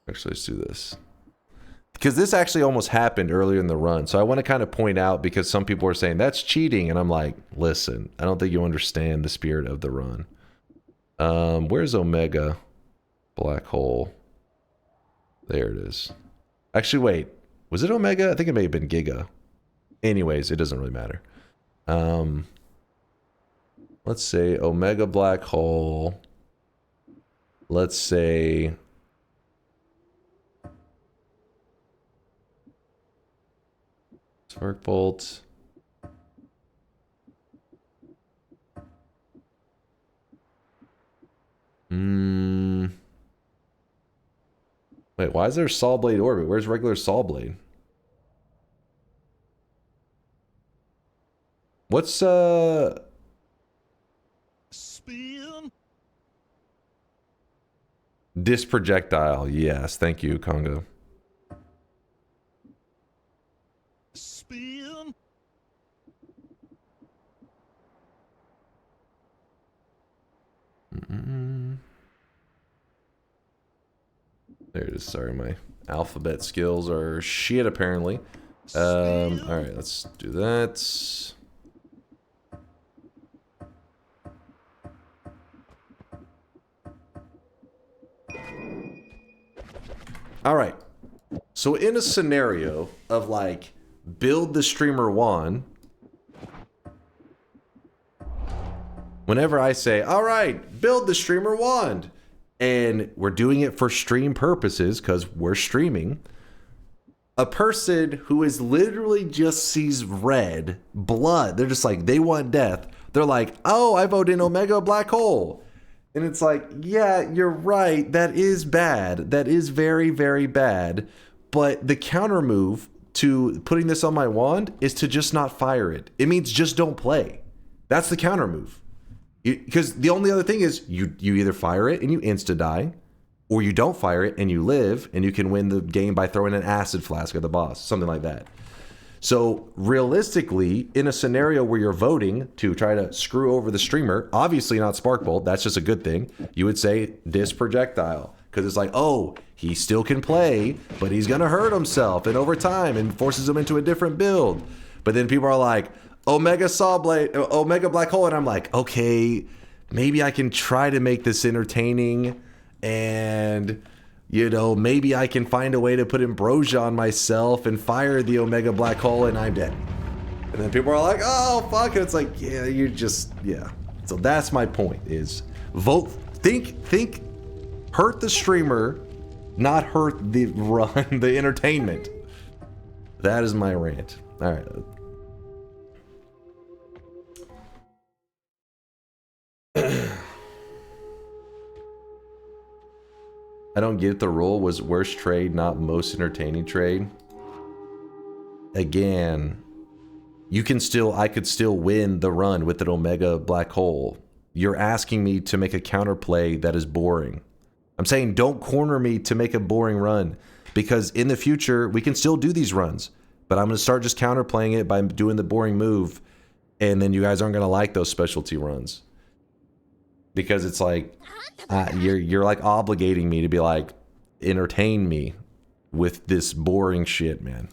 Actually, let's do this. Because this actually almost happened earlier in the run. So I want to kind of point out, because some people are saying that's cheating. And I'm like, listen, I don't think you understand the spirit of the run. Where's Omega Black Hole? There it is. Actually, wait. Was it Omega? I think it may have been Giga. Anyways, it doesn't really matter. Let's say Omega Black Hole. Let's say... Spark Bolt. Wait, why is there Saw Blade Orbit? Where's regular Saw Blade? What's Spin. Disc projectile? Yes, thank you, Congo. Spin. There it is. Sorry, my alphabet skills are shit apparently. All right, let's do that. All right. So in a scenario of like build the streamer wand, whenever I say, all right, build the streamer wand, and we're doing it for stream purposes because we're streaming, a person who is literally just sees red, blood, they're just like, they want death. They're like, oh, I vote in Omega Black Hole. And it's like, yeah, you're right. That is bad. That is very, very bad. But the counter move to putting this on my wand is to just not fire it. It means just don't play. That's the counter move. Because the only other thing is you either fire it and you insta-die, or you don't fire it and you live and you can win the game by throwing an acid flask at the boss, something like that. So realistically, in a scenario where you're voting to try to screw over the streamer, obviously not Sparkbolt, that's just a good thing. You would say disc projectile, because it's like, oh, he still can play, but he's gonna hurt himself and over time and forces him into a different build. But then people are like, Omega Saw Blade, Omega Black Hole, and I'm like, okay, maybe I can try to make this entertaining, and you know, maybe I can find a way to put ambrosia on myself and fire the Omega Black Hole and I'm dead. And then people are like, oh, fuck. And it's like, yeah, you're just, yeah. So that's my point is vote, think, hurt the streamer, not hurt the run, the entertainment. That is my rant. All right. I don't get the rule was worst trade, not most entertaining trade. Again, I could still win the run with an Omega Black Hole. You're asking me to make a counterplay that is boring. I'm saying don't corner me to make a boring run, because in the future we can still do these runs, but I'm going to start just counterplaying it by doing the boring move, and then you guys aren't going to like those specialty runs. Because it's like, you're like obligating me to be like, entertain me with this boring shit, man.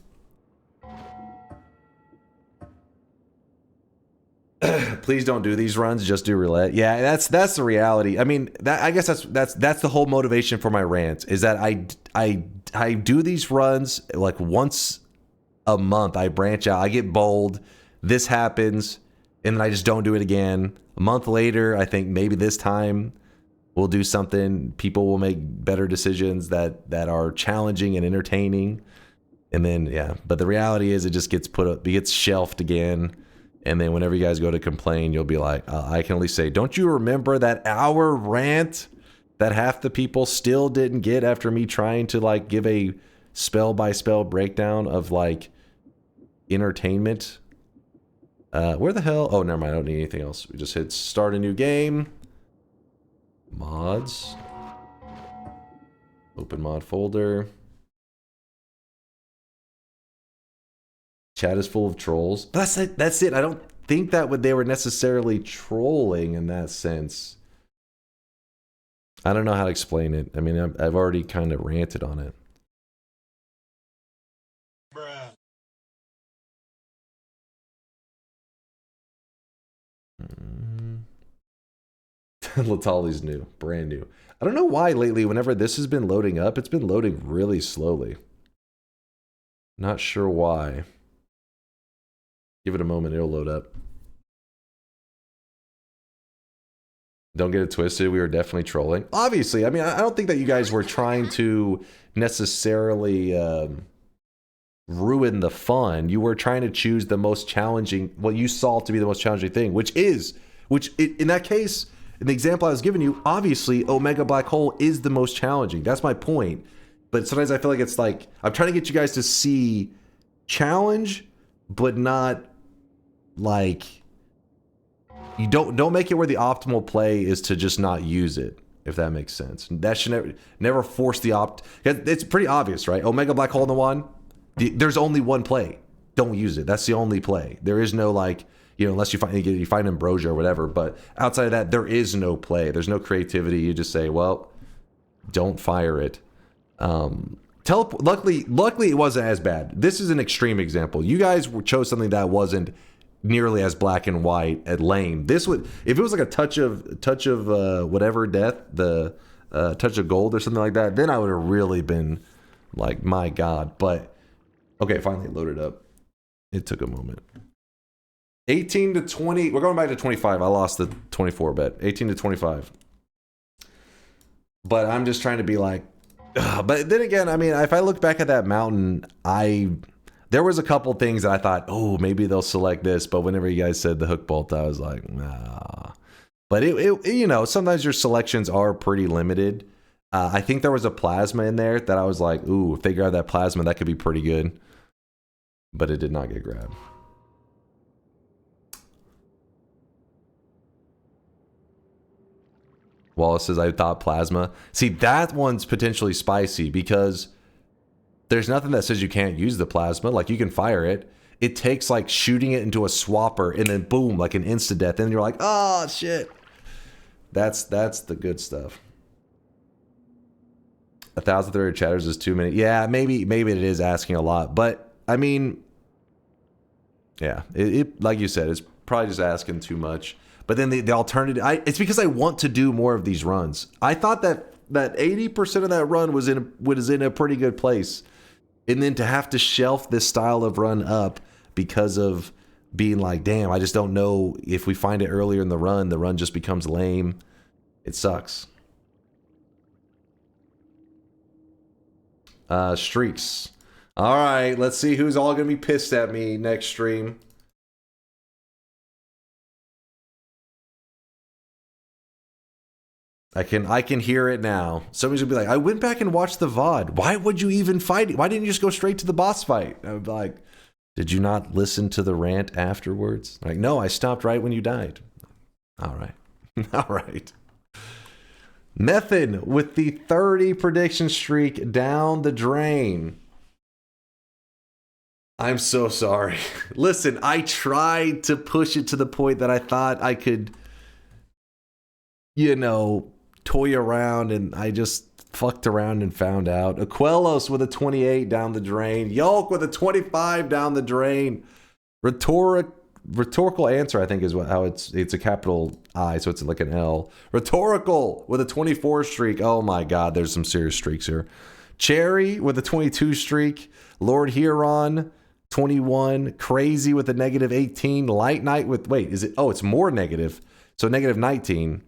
Please don't do these runs, just do roulette. Yeah, that's the reality. I mean, I guess that's the whole motivation for my rant, is that I do these runs like once a month. I branch out, I get bold, this happens, and then I just don't do it again. A month later, I think maybe this time we'll do something. People will make better decisions that are challenging and entertaining. And then, yeah. But the reality is it just gets put up, it gets shelved again. And then whenever you guys go to complain, you'll be like, I can at least say, don't you remember that hour rant that half the people still didn't get after me trying to like give a spell by spell breakdown of like entertainment? Where the hell? Oh, never mind. I don't need anything else. We just hit start a new game. Mods. Open mod folder. Chat is full of trolls. That's it. That's it. I don't think that they were necessarily trolling in that sense. I don't know how to explain it. I mean, I've already kind of ranted on it. Latali's new, brand new. I don't know why lately, whenever this has been loading up, it's been loading really slowly. Not sure why. Give it a moment, it'll load up. Don't get it twisted, we were definitely trolling. Obviously, I mean, I don't think that you guys were trying to necessarily ruin the fun. You were trying to choose the most challenging, what you saw to be the most challenging thing, which in that case, in the example I was giving you, obviously Omega Black Hole is the most challenging. That's my point. But sometimes I feel like it's like, I'm trying to get you guys to see challenge, but not like, you don't make it where the optimal play is to just not use it, if that makes sense. That should never force the it's pretty obvious, right? Omega Black Hole in the wand, there's only one play. Don't use it. That's the only play. There is no like, you know, unless you find ambrosia or whatever, but outside of that, there is no play. There's no creativity. You just say, well, don't fire it. Luckily, it wasn't as bad. This is an extreme example. You guys chose something that wasn't nearly as black and white and lame. This would, if it was like a touch of whatever death, the touch of gold or something like that, then I would have really been Like, my God. But, okay, finally loaded up. It took a moment. 18 to 20. We're going back to 25. I lost the 24 bet. 18 to 25. But I'm just trying to be like, ugh. But then again, I mean, if I look back at that mountain, there was a couple things that I thought, oh, maybe they'll select this. But whenever you guys said the hook bolt, I was like, nah. But it you know, sometimes your selections are pretty limited. I think there was a plasma in there that I was like, ooh, if they grab that plasma, that could be pretty good. But it did not get grabbed. Wallace says, I thought plasma. See, that one's potentially spicy because there's nothing that says you can't use the plasma. Like, you can fire it. It takes, like, shooting it into a swapper and then boom, like an insta-death. And you're like, oh, shit. That's the good stuff. 1,030 chatters is too many. Yeah, maybe it is asking a lot. But, I mean, yeah, it like you said, it's probably just asking too much. But then the alternative, it's because I want to do more of these runs. I thought that 80% of that run was in a pretty good place. And then to have to shelf this style of run up because of being like, damn, I just don't know if we find it earlier in the run just becomes lame. It sucks. Streaks. All right, let's see who's all going to be pissed at me next stream. I can hear it now. Somebody's gonna be like, I went back and watched the VOD. Why would you even fight it? Why didn't you just go straight to the boss fight? I would be like, did you not listen to the rant afterwards? Like, no, I stopped right when you died. All right. All right. Method with the 30 prediction streak down the drain. I'm so sorry. Listen, I tried to push it to the point that I thought I could, you know, toy around, and I just fucked around and found out. Aquelos with a 28 down the drain. Yolk with a 25 down the drain. Rhetorical answer, I think, is how it's a capital I, so it's like an L. Rhetorical with a 24 streak. Oh my God, there's some serious streaks here. Cherry with a 22 streak. Lord Huron 21. Crazy with a negative 18. Light Knight with, wait, is it? Oh, it's more negative. So negative 19.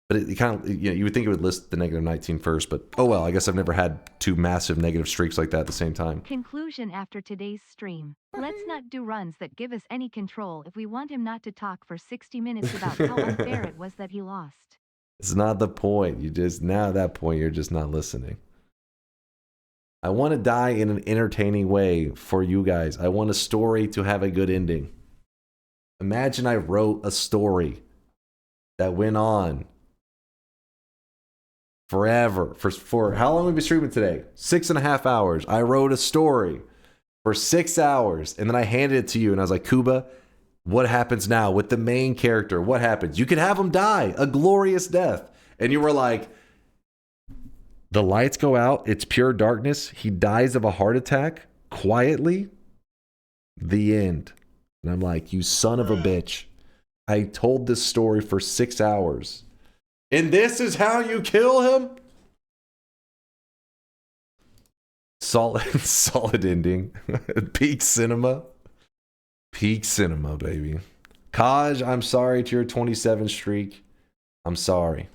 But it kind of, you know, you would think it would list the negative 19 first, but oh well, I guess I've never had two massive negative streaks like that at the same time. Conclusion after today's stream. Let's not do runs that give us any control if we want him not to talk for 60 minutes about how unfair it was that he lost. It's not the point. Now at that point, you're just not listening. I want to die in an entertaining way for you guys. I want a story to have a good ending. Imagine I wrote a story that went on forever. For how long have we been streaming today? 6.5 hours. I wrote a story for 6 hours, and then I handed it to you, and I was like, Kuba, what happens now with the main character? What happens? You can have him die a glorious death. And you were like, the lights go out. It's pure darkness. He dies of a heart attack quietly. The end. And I'm like, you son of a bitch. I told this story for 6 hours. And this is how you kill him? Solid ending. Peak cinema. Peak cinema, baby. Kaj, I'm sorry to your 27 streak. I'm sorry.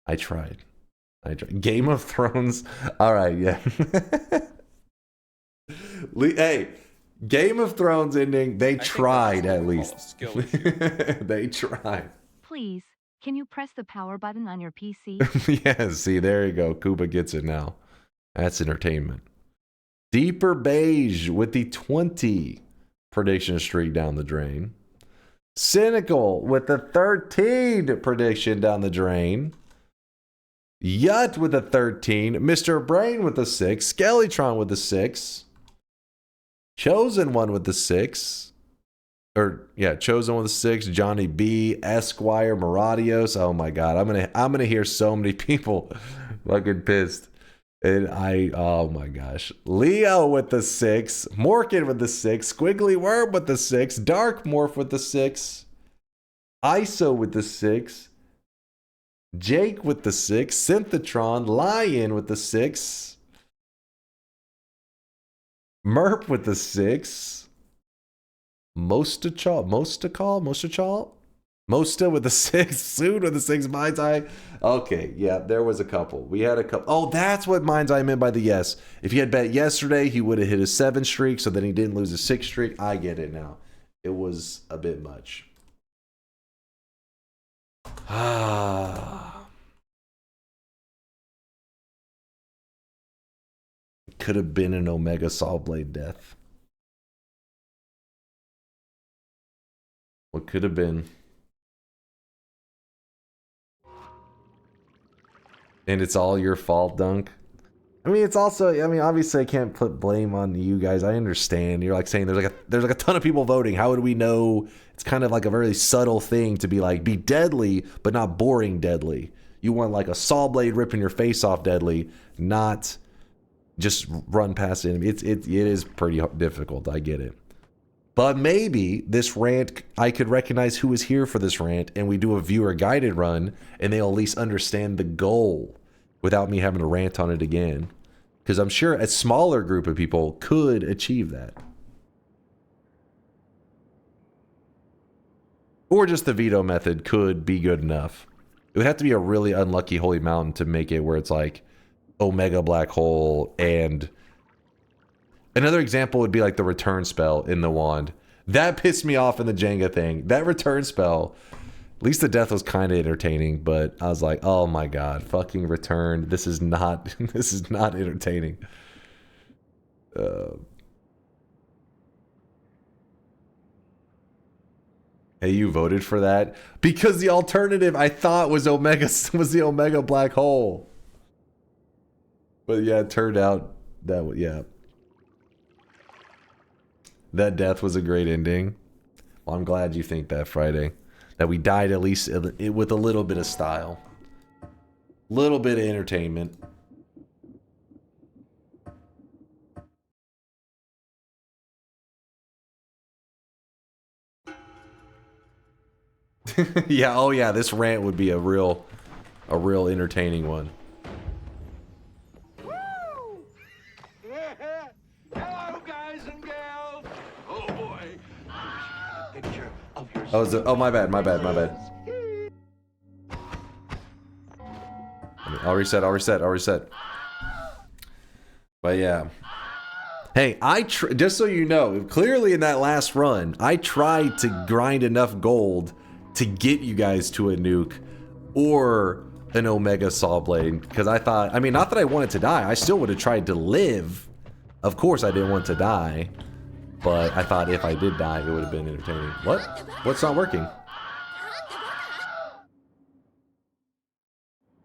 I tried. Game of Thrones. All right, yeah. Hey, Game of Thrones ending. They tried at least. They tried. Please, can you press the power button on your PC? Yeah, see, there you go. Kuba gets it now. That's entertainment. Deeper Beige with the 20 prediction streak down the drain. Cynical with the 13 prediction down the drain. Yut with a 13. Mr. Brain with a 6. Skellytron with a 6. Chosen One with the 6. Chosen with a 6. Johnny B. Esquire. Maradios. Oh my God. I'm gonna hear so many people fucking pissed. And oh my gosh. Leo with the 6. Morkin with the 6. Squiggly Worm with the 6. Dark Morph with the 6. ISO with the 6. Jake with the 6. Synthetron. Lion with the 6. Merp with the 6. Mostachal. Mosta with the 6. Soon with the 6. Mind's Eye. Okay, yeah, there was a couple. We had a couple. Oh, that's what Mind's Eye meant by the yes. If he had bet yesterday, he would have hit his 7 streak, so then he didn't lose his 6 streak. I get it now. It was a bit much. Could have been an Omega Saw Blade death. What could have been? And it's all your fault, Dunk. I mean, it's also, I mean, obviously I can't put blame on you guys. I understand. You're like saying there's like a ton of people voting. How would we know? It's kind of like a very subtle thing to be like, be deadly, but not boring deadly. You want like a saw blade ripping your face off deadly, not just run past enemy. It is pretty difficult. I get it. But maybe this rant, I could recognize who is here for this rant, and we do a viewer guided run, and they'll at least understand the goal without me having to rant on it again. Because I'm sure a smaller group of people could achieve that. Or just the veto method could be good enough. It would have to be a really unlucky Holy Mountain to make it where it's like Omega Black Hole and... Another example would be like the return spell in the wand. That pissed me off in the Jenga thing. That return spell, at least the death was kind of entertaining, but I was like, oh my god, fucking return. This is not, this is not entertaining. Hey, you voted for that? Because the alternative I thought was the Omega Black Hole. But yeah, it turned out that, yeah. That death was a great ending. Well, I'm glad you think that, Friday. That we died at least with a little bit of style. Little bit of entertainment. Yeah, oh yeah, this rant would be a real entertaining one. Hello, guys and gals. Oh boy. Picture of your Oh, my bad. I'll reset. But yeah. Hey, just so you know, clearly in that last run, I tried to grind enough gold to get you guys to a nuke or an Omega Saw Blade. Because I thought, I mean, not that I wanted to die. I still would have tried to live. Of course I didn't want to die. But I thought if I did die, it would have been entertaining. What? What's not working?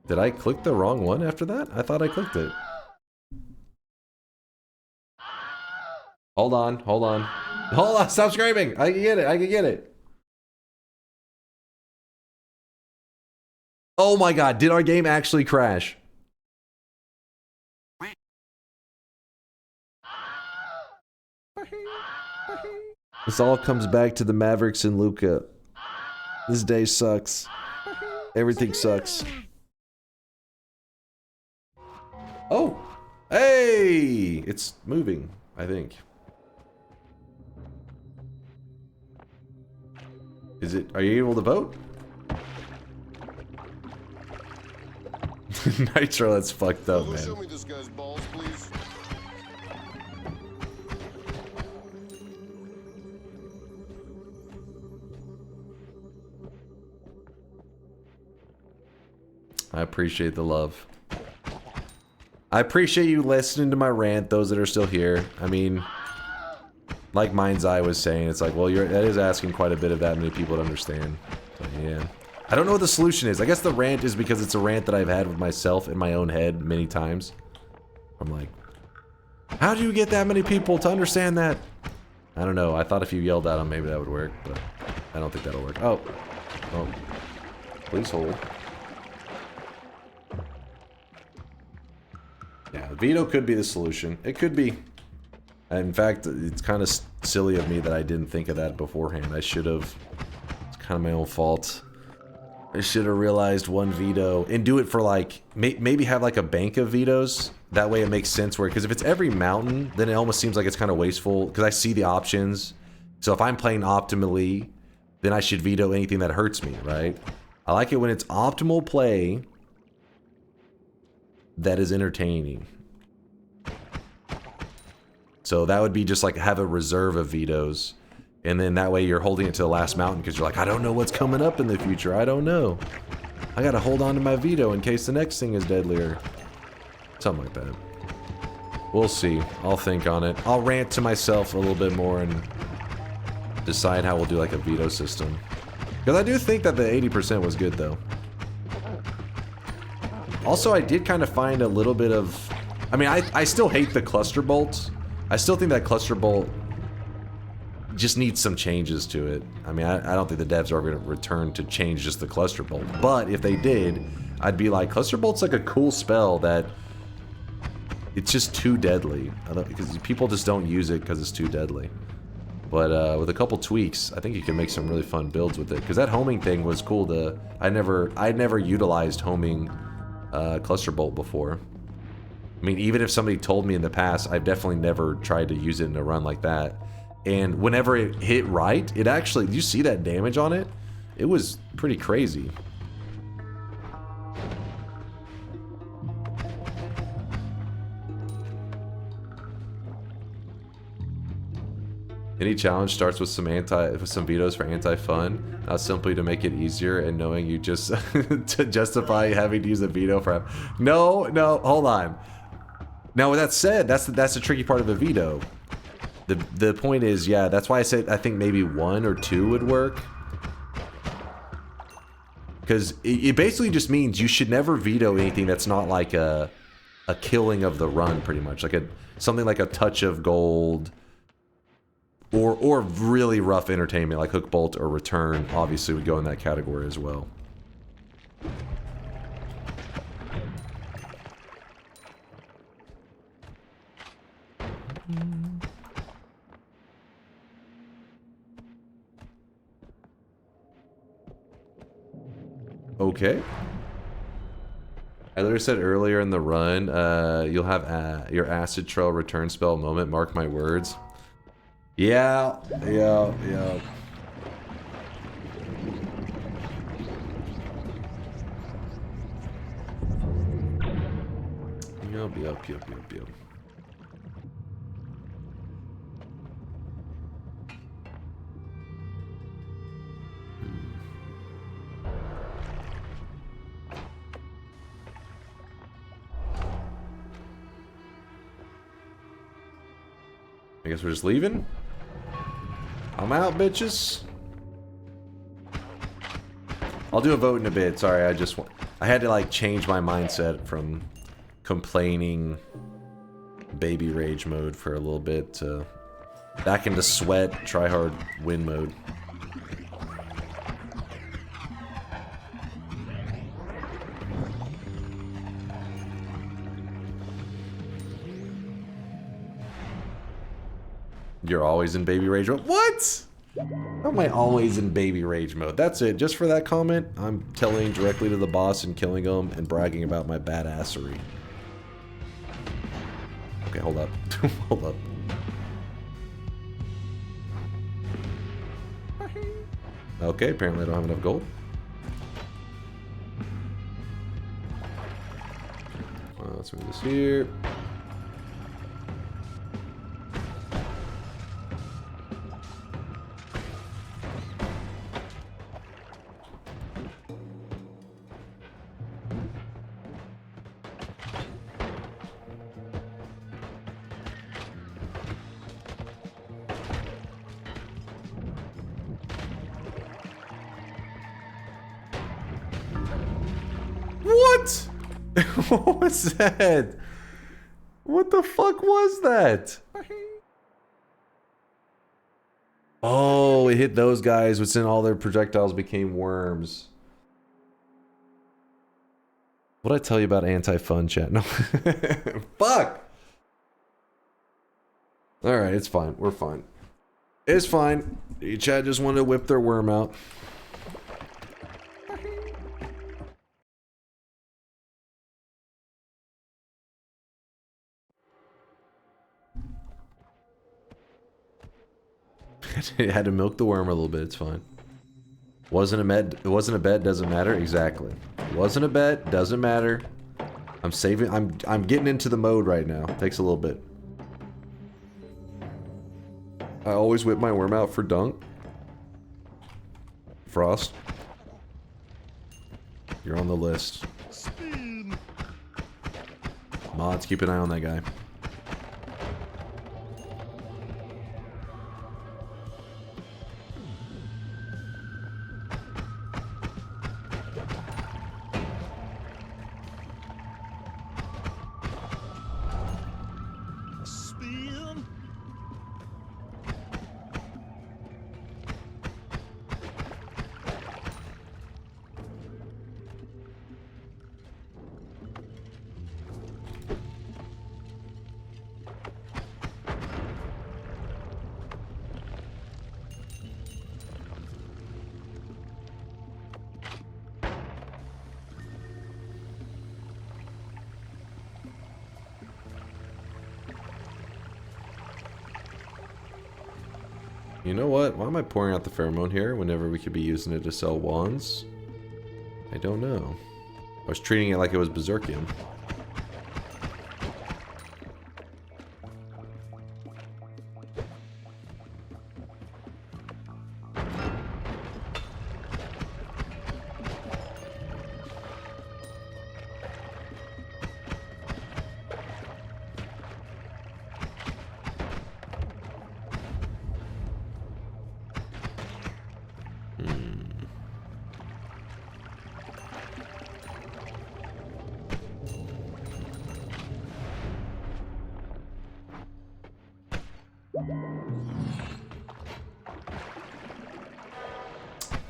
Did I click the wrong one after that? I thought I clicked it. Hold on, stop screaming! I can get it. Oh my god, did our game actually crash? This all comes back to the Mavericks and Luka. This day sucks. Everything sucks. Oh! Hey! It's moving, I think. Is it? Are you able to vote? Nitro, that's fucked up, man. Show me this guy's balls, please. I appreciate the love. I appreciate you listening to my rant, those that are still here. I mean, like Mind's Eye was saying, it's like, well, that is asking quite a bit of that many people to understand. So, yeah. I don't know what the solution is. I guess the rant is because it's a rant that I've had with myself in my own head many times. I'm like, how do you get that many people to understand that? I don't know. I thought if you yelled at them, maybe that would work, but I don't think that'll work. Oh. Please hold. Yeah, veto could be the solution. It could be. In fact, it's kind of silly of me that I didn't think of that beforehand. I should have. It's kind of my own fault. I should have realized one veto and do it for like maybe have like a bank of vetoes That way it makes sense where, because if it's every mountain, then it almost seems like it's kind of wasteful, because I see the options. So if I'm playing optimally, then I should veto anything that hurts me, right? I like it when it's optimal play that is entertaining. So that would be just like have a reserve of vetoes. And then that way you're holding it to the last mountain because you're like, I don't know what's coming up in the future. I don't know. I gotta hold on to my veto in case the next thing is deadlier. Something like that. We'll see. I'll think on it. I'll rant to myself a little bit more and decide how we'll do like a veto system. Because I do think that the 80% was good though. Also, I did kind of find a little bit of... I mean, I still hate the cluster bolts. I still think that cluster bolt just needs some changes to it. I mean, I don't think the devs are going to return to change just the cluster bolt. But if they did, I'd be like, cluster bolt's like a cool spell that... It's just too deadly. Because people just don't use it because it's too deadly. But with a couple tweaks, I think you can make some really fun builds with it. Because that homing thing was cool to... I'd never utilized homing cluster bolt before. I mean, even if somebody told me in the past, I've definitely never tried to use it in a run like that. And whenever it hit right, it actually... Do you see that damage on it? It was pretty crazy. Any challenge starts with some vetoes for anti-fun, not simply to make it easier and knowing you just to justify having to use a veto for. No, hold on. Now with that said, that's the tricky part of a veto. The point is, yeah, that's why I said I think maybe 1 or 2 would work. Because it basically just means you should never veto anything that's not like a killing of the run, pretty much. Like something like a touch of gold. Or really rough entertainment like Hook Bolt or Return obviously would go in that category as well. Okay. I literally said earlier in the run, you'll have your Acid Trail return spell moment, mark my words. Yeah. Yup. I guess we're just leaving? I'm out, bitches. I'll do a vote in a bit. Sorry, I had to like change my mindset from complaining baby rage mode for a little bit to back into sweat, try hard win mode. You're always in baby rage mode. What? How am I always in baby rage mode? That's it. Just for that comment, I'm telling directly to the boss and killing him and bragging about my badassery. Okay, hold up. Hold up. Okay, apparently I don't have enough gold. Let's move this here. What? What was that? What the fuck was that? Oh, it hit those guys, which then all their projectiles became worms. What'd I tell you about anti-fun chat? No. Fuck! Alright, it's fine. We're fine. It's fine. Chat just wanted to whip their worm out. Had to milk the worm a little bit. It's fine. Wasn't a bet. Doesn't matter. Exactly. Wasn't a bet. Doesn't matter. I'm saving. I'm getting into the mode right now. Takes a little bit. I always whip my worm out for dunk. Frost. You're on the list. Mods, keep an eye on that guy. You know what? Why am I pouring out the pheromone here whenever we could be using it to sell wands? I don't know. I was treating it like it was Berserkium.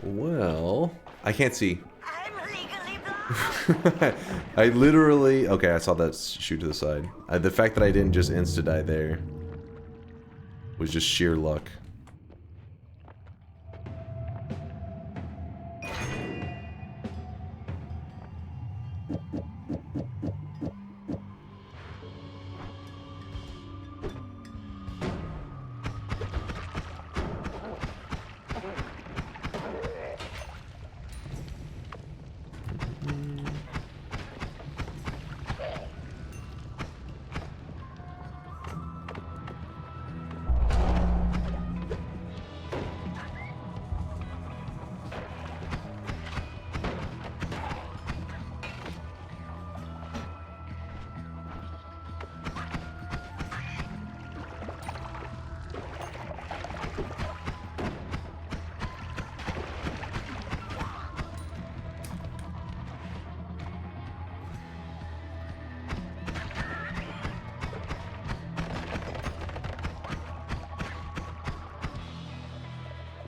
Well, I can't see. I literally... Okay, I saw that shoot to the side. The fact that I didn't just insta-die there was just sheer luck.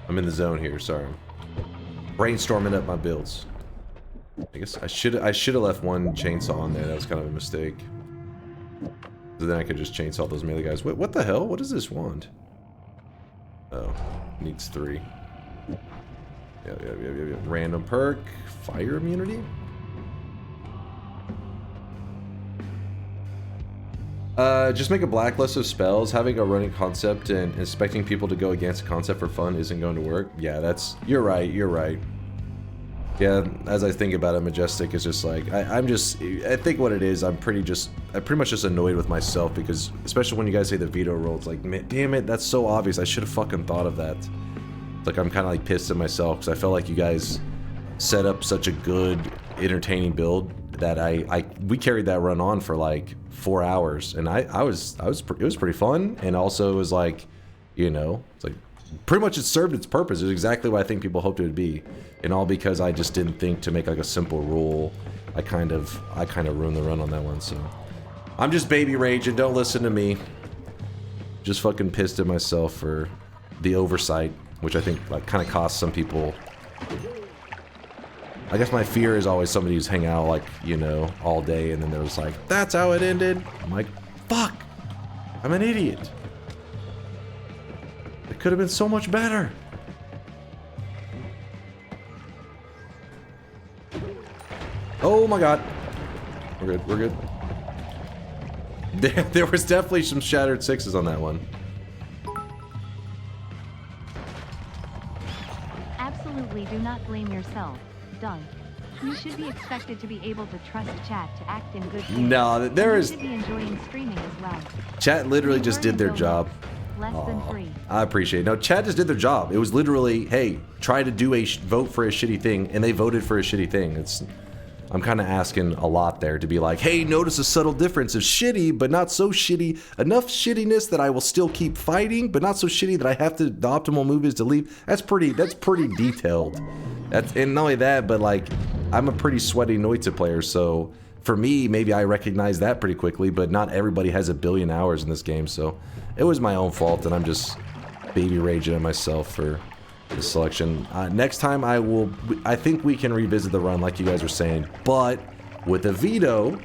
I'm in the zone here, sorry. Brainstorming up my builds. I guess I should have left one chainsaw on there. That was kind of a mistake. So then I could just chainsaw those melee guys. Wait, what the hell? What is this wand? Oh, needs 3. Yeah. Random perk, fire immunity. Just make a blacklist of spells. Having a running concept and expecting people to go against a concept for fun isn't going to work. Yeah, you're right. Yeah, as I think about it, Majestic is just like, I think what it is, I'm pretty much just annoyed with myself because, especially when you guys say the veto roll, it's like, man, damn it, that's so obvious. I should have fucking thought of that. It's like, I'm kind of like pissed at myself because I felt like you guys set up such a good, entertaining build that we carried that run on for like 4 hours, and it was pretty fun, and also it was like, you know, it's like pretty much it served its purpose. It was exactly what I think people hoped it would be, and all because I just didn't think to make like a simple rule. I kind of ruined the run on that one. So I'm just baby raging. Don't listen to me. Just fucking pissed at myself for the oversight, which I think like kind of cost some people. I guess my fear is always somebody who's hanging out, like, you know, all day, and then they're just like, that's how it ended. I'm like, fuck! I'm an idiot. It could have been so much better. Oh my god. We're good. There was definitely some shattered 6s on that one. do not blame yourself, Dunk. You should be expected to be able to trust chat to act in good faith. No, there is. You should be enjoying streaming as well. Chat literally just did their job. Less than free. I appreciate it. No, chat just did their job. It was literally, hey, try to do a vote for a shitty thing, and they voted for a shitty thing. I'm kind of asking a lot there to be like, hey, notice a subtle difference of shitty, but not so shitty. Enough shittiness that I will still keep fighting, but not so shitty that I have to. The optimal move is to leave. That's pretty detailed. And not only that, but like, I'm a pretty sweaty Noita player, so for me, maybe I recognize that pretty quickly, but not everybody has a billion hours in this game, so it was my own fault, and I'm just baby raging at myself for the selection. Next time I think we can revisit the run like you guys were saying, but with a veto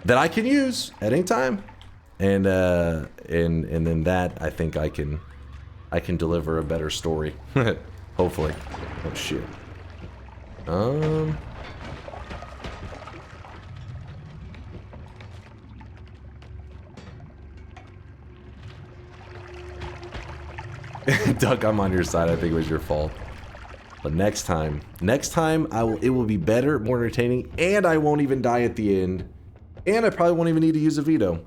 that I can use at any time, and then that I think I can deliver a better story, hopefully. Oh shit. Duck, I'm on your side. I think it was your fault. But next time it will be better, more entertaining, and I won't even die at the end. And I probably won't even need to use a veto.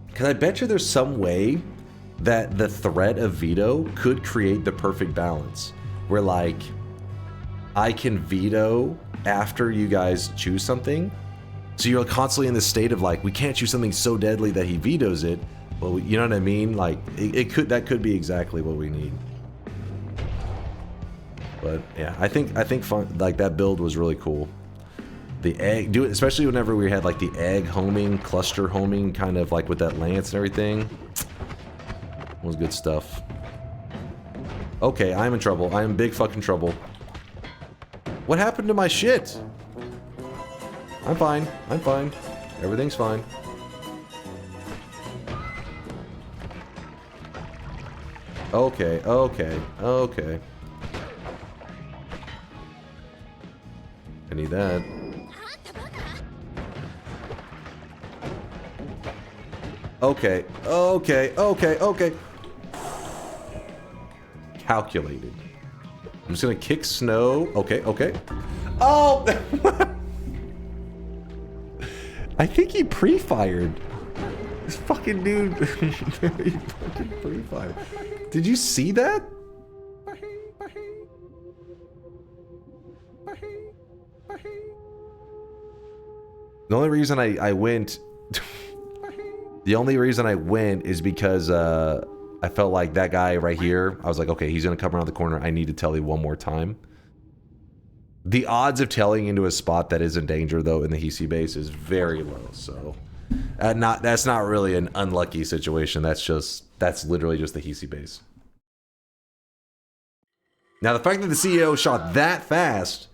Because I bet you there's some way that the threat of veto could create the perfect balance. Where like, I can veto after you guys choose something. So you're constantly in this state of like, we can't choose something so deadly that he vetoes it. Well, you know what I mean? Like, that could be exactly what we need. But yeah, I think fun, like that build was really cool. The egg, especially whenever we had like the egg homing, cluster homing, kind of like with that lance and everything. It was good stuff. Okay, I'm in trouble. I am big fucking trouble. What happened to my shit? I'm fine. I'm fine. Everything's fine. Okay, okay, okay. I need that. Okay, okay, okay, okay. Calculated. I'm just gonna kick snow. Okay, okay. Oh! I think he pre-fired. This fucking dude. He fucking pre-fired. Did you see that? The only reason I went... the only reason I went is because I felt like that guy right here, I was like, okay, he's gonna come around the corner. I need to tele one more time. The odds of telling into a spot that is in danger, though, in the Hisi base is very low, so... that's not really an unlucky situation. That's literally just the Hisi base. Now, the fact that the CEO shot that fast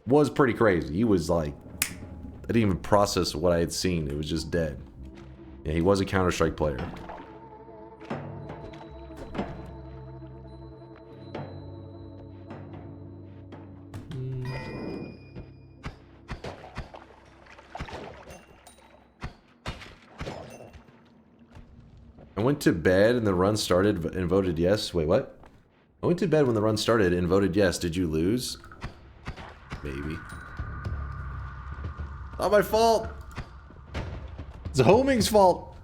was pretty crazy. He was like, I didn't even process what I had seen. It was just dead. Yeah, he was a Counter-Strike player. I went to bed and the run started and voted yes. Wait, what? I went to bed when the run started and voted yes. Did you lose? Maybe. Not my fault. It's Homing's fault.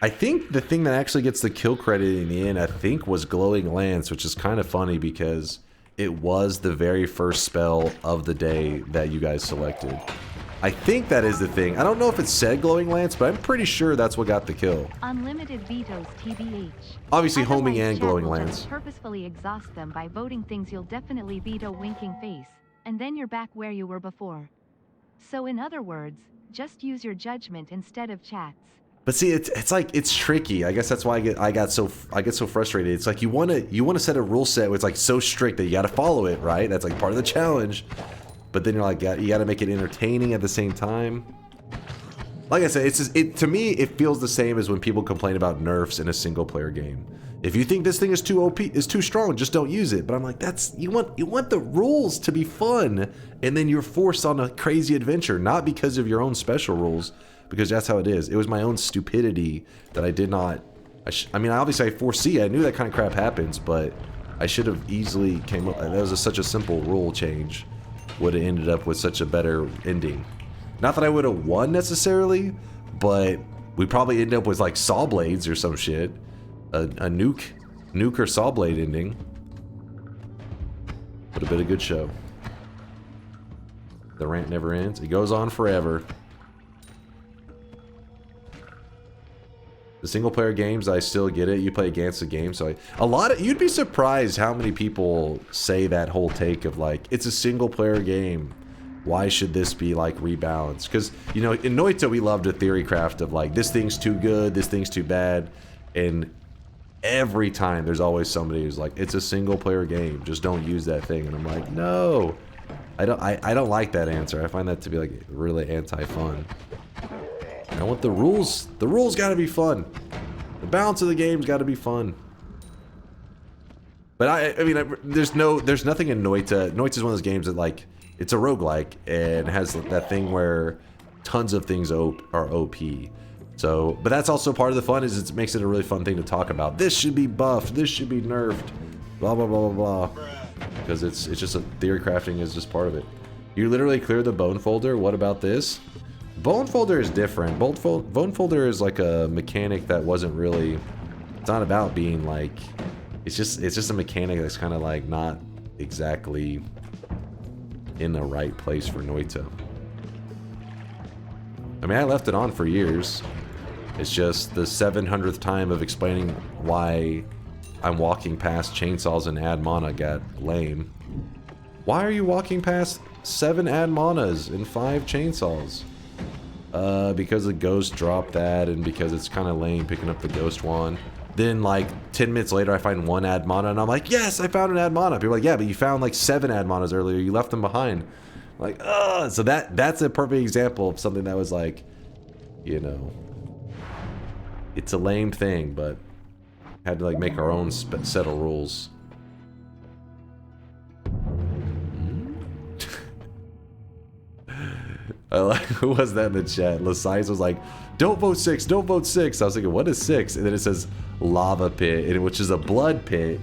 I think the thing that actually gets the kill credit in the end, I think, was Glowing Lance, which is kind of funny because it was the very first spell of the day that you guys selected. I think that is the thing. I don't know if it said Glowing Lance, but I'm pretty sure that's what got the kill. Unlimited vetoes, TBH. Obviously, homing and chat Glowing will Lance. just purposefully exhaust them by voting things you'll definitely veto, winking face, and then you're back where you were before. So in other words, just use your judgment instead of chats. But see, it's like, it's tricky. I guess that's why I get so frustrated. It's like you want to set a rule set where it's like so strict that you got to follow it, right? That's like part of the challenge. But then you're like, you got to make it entertaining at the same time. Like I said, it's just, to me, it feels the same as when people complain about nerfs in a single player game. If you think this thing is too OP, is too strong, just don't use it. But I'm like, that's you want the rules to be fun, and then you're forced on a crazy adventure, not because of your own special rules, because that's how it is. It was my own stupidity that I did not. I mean, obviously I foresee. I knew that kind of crap happens, but I should have easily came up. That was such a simple rule change. Would have ended up with such a better ending. Not that I would have won necessarily, but we'd probably end up with like saw blades or some shit. A nuke or saw blade ending. Would have been a good show. The rant never ends. It goes on forever. The single player games, I still get it. You play against the game, so you'd be surprised how many people say that whole take of like, it's a single player game. Why should this be like rebalanced? Because, you know, in Noita we loved a theory craft of like, this thing's too good, this thing's too bad. And every time there's always somebody who's like, it's a single player game, just don't use that thing. And I'm like, no. I don't like that answer. I find that to be like really anti-fun. I want the rules. The rules gotta be fun. The balance of the game's gotta be fun. But I mean, there's nothing in Noita. Noita's one of those games that like, it's a roguelike and has that thing where tons of things are OP. So, but that's also part of the fun, is it makes it a really fun thing to talk about. This should be buffed. This should be nerfed. Blah blah blah blah blah. Because it's just a theory crafting is just part of it. You literally clear the bone folder. What about this? Bone folder is different. Bone folder is like a mechanic that wasn't really. It's not about being like. It's just a mechanic that's kind of like not exactly in the right place for Noita. I mean, I left it on for years. It's just the 700th time of explaining why I'm walking past chainsaws and add mana got lame. Why are you walking past 7 add manas and 5 chainsaws? Because the ghost dropped that, and because it's kind of lame picking up the ghost wand. Then like 10 minutes later I find 1 add mana and I'm like, yes, I found an add mana. People are like, yeah, but you found like 7 add manas earlier, you left them behind. Like, ugh. So that's a perfect example of something that was like, you know, it's a lame thing, but had to like make our own set of rules. I like, who was that in the chat? Lasize was like, don't vote 6, don't vote 6. I was thinking, what is 6? And then it says lava pit, which is a blood pit.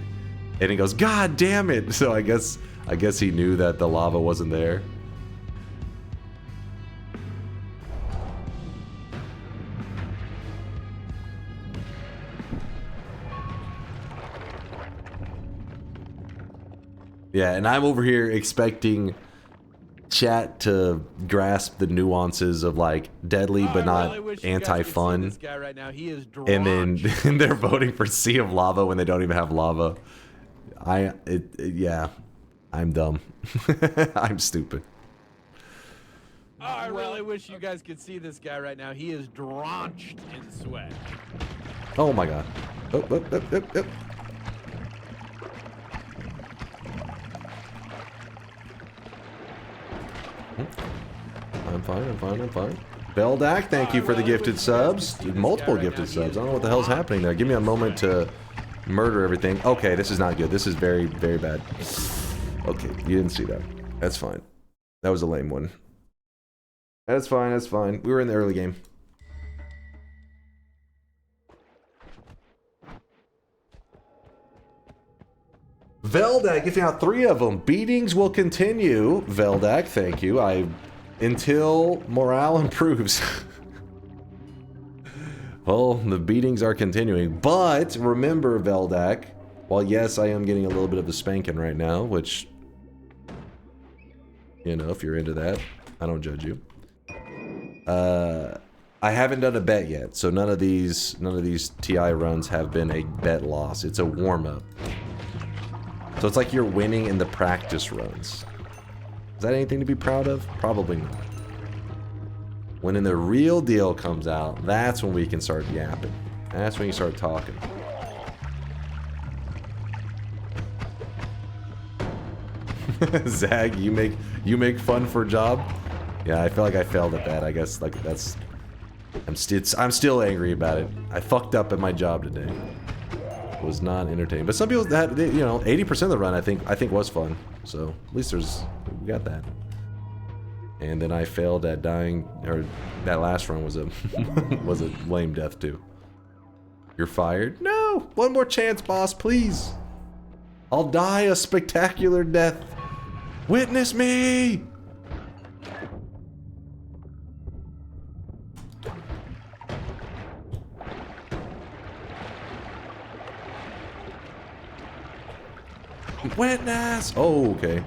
And he goes, God damn it. So I guess he knew that the lava wasn't there. Yeah, and I'm over here expecting chat to grasp the nuances of like deadly but not anti-fun. Right now. He is and then they're voting for Sea of Lava when they don't even have lava. Yeah, I'm dumb. I'm stupid. Oh, I really wish you guys could see this guy right now. He is drenched in sweat. Oh my god. Oh. I'm fine. Beldak, thank you for the gifted subs. Multiple gifted subs. I don't know what the hell's happening there. Give me a moment to murder everything. Okay, this is not good. This is very, very bad. Okay, you didn't see that. That's fine. That was a lame one. That's fine. We were in the early game. Veldak, gifting out 3 of them. Beatings will continue. Veldak, thank you. Until morale improves. Well, the beatings are continuing. But remember, Veldak, while yes, I am getting a little bit of a spanking right now, which, you know, if you're into that, I don't judge you. I haven't done a bet yet, so none of these TI runs have been a bet loss. It's a warm-up. So it's like you're winning in the practice runs. Is that anything to be proud of? Probably not. When the real deal comes out, that's when we can start yapping. That's when you start talking. Zag, you make fun for a job? Yeah, I feel like I failed at that. I guess like that's. I'm still angry about it. I fucked up at my job today. It was not entertaining, but some people that you know, 80% of the run I think was fun. So at least we got that. And then I failed at dying, or that last run was a was a lame death too. You're fired? No, one more chance, boss, please. I'll die a spectacular death. Witness me! Witness! Oh, okay.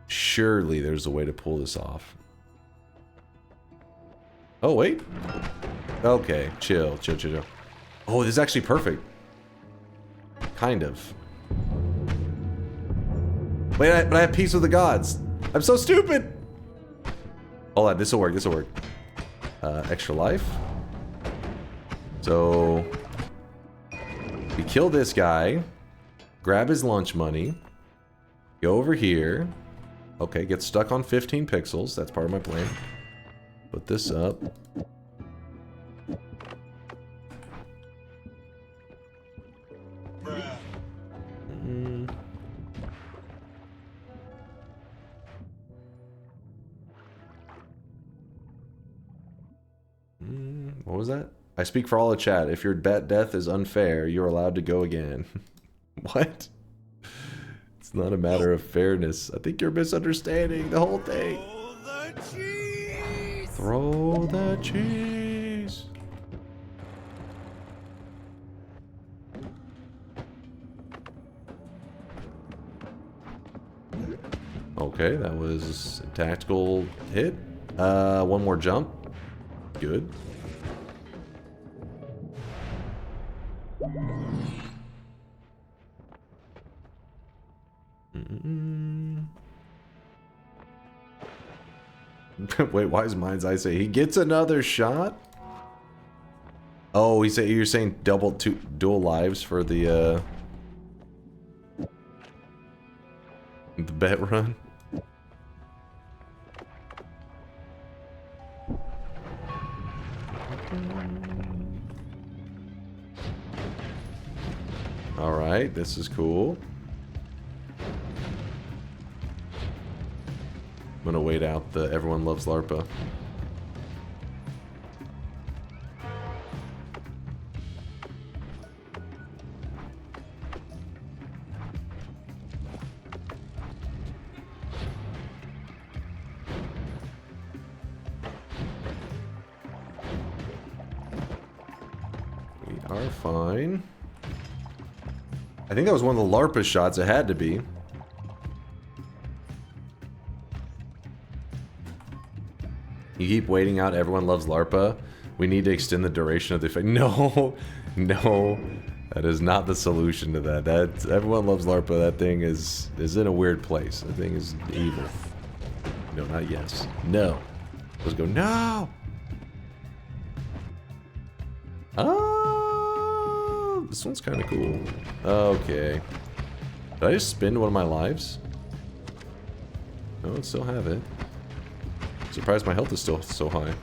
Surely there's a way to pull this off. Oh, wait. Okay, chill. Oh, this is actually perfect. Kind of. Wait, but I have peace with the gods. I'm so stupid! Hold on, this'll work. Extra life. So... we kill this guy. Grab his lunch money. Go over here. Okay, get stuck on 15 pixels. That's part of my plan. Put this up. What was that? I speak for all the chat. If your death is unfair, you're allowed to go again. What? It's not a matter of fairness. I think you're misunderstanding the whole thing. Throw the cheese. Okay, that was a tactical hit. One more jump. Good. Wait, why is Mind's Eye say he gets another shot? Oh, you're saying dual lives for the bet run? Alright, this is cool. I'm gonna wait out the everyone loves LARPA. We are fine. I think that was one of the LARPA shots. It had to be. You keep waiting out, everyone loves LARPA. We need to extend the duration of the effect. No, no, that is not the solution to that. Everyone loves LARPA. That thing is in a weird place. That thing is evil. No, not yes. No. Let's go, no! Oh, this one's kind of cool. Okay. Did I just spend one of my lives? No, I still have it. Surprised my health is still so high.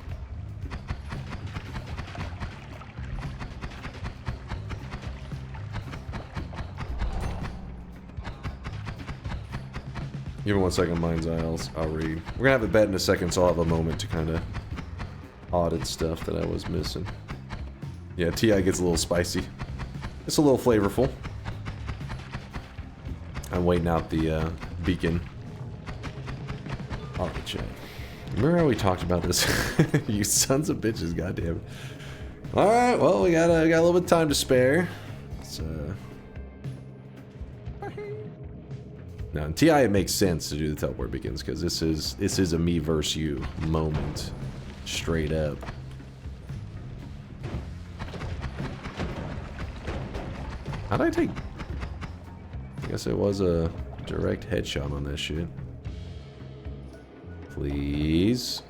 Give me 1 second, Mind's Eye, I'll read. We're gonna have a bet in a second, so I'll have a moment to kind of audit stuff that I was missing. Yeah, TI gets a little spicy. It's a little flavorful. I'm waiting out the beacon. All right, chat. Remember how we talked about this? You sons of bitches, goddamn. All right, well, we got a little bit of time to spare. Let's, now in TI, it makes sense to do the teleport beacons because this is a me versus you moment, straight up. How'd I take? I guess it was a direct headshot on that shit. Please.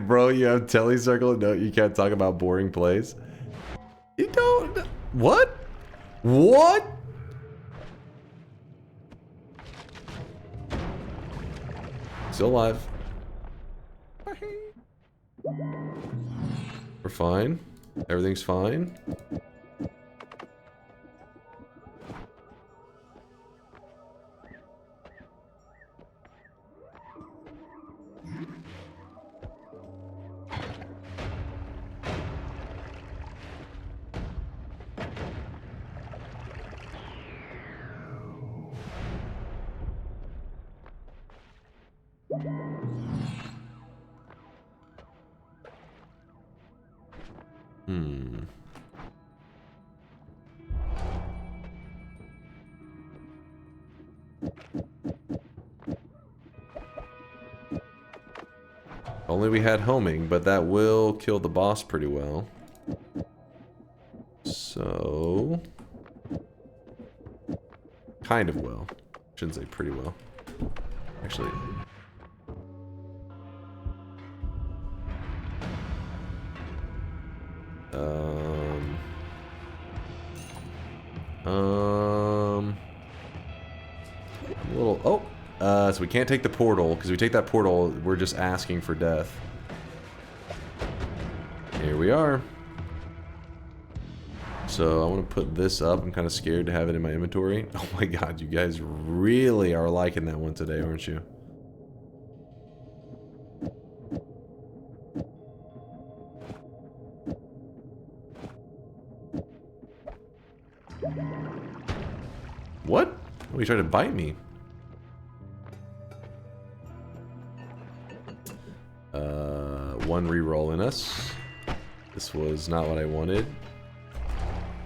Bro, you have telly circle? No, you can't talk about boring plays. You don't. What? What? Still alive. We're fine. Everything's fine. Only we had homing, but that will kill the boss pretty well. So... kind of well. Shouldn't say pretty well. Actually... a little... oh! So we can't take the portal, because if we take that portal, we're just asking for death. Here we are. So I want to put this up. I'm kind of scared to have it in my inventory. Oh my god, you guys really are liking that one today, aren't you? What? Oh, he tried to bite me. One reroll in us. This was not what I wanted.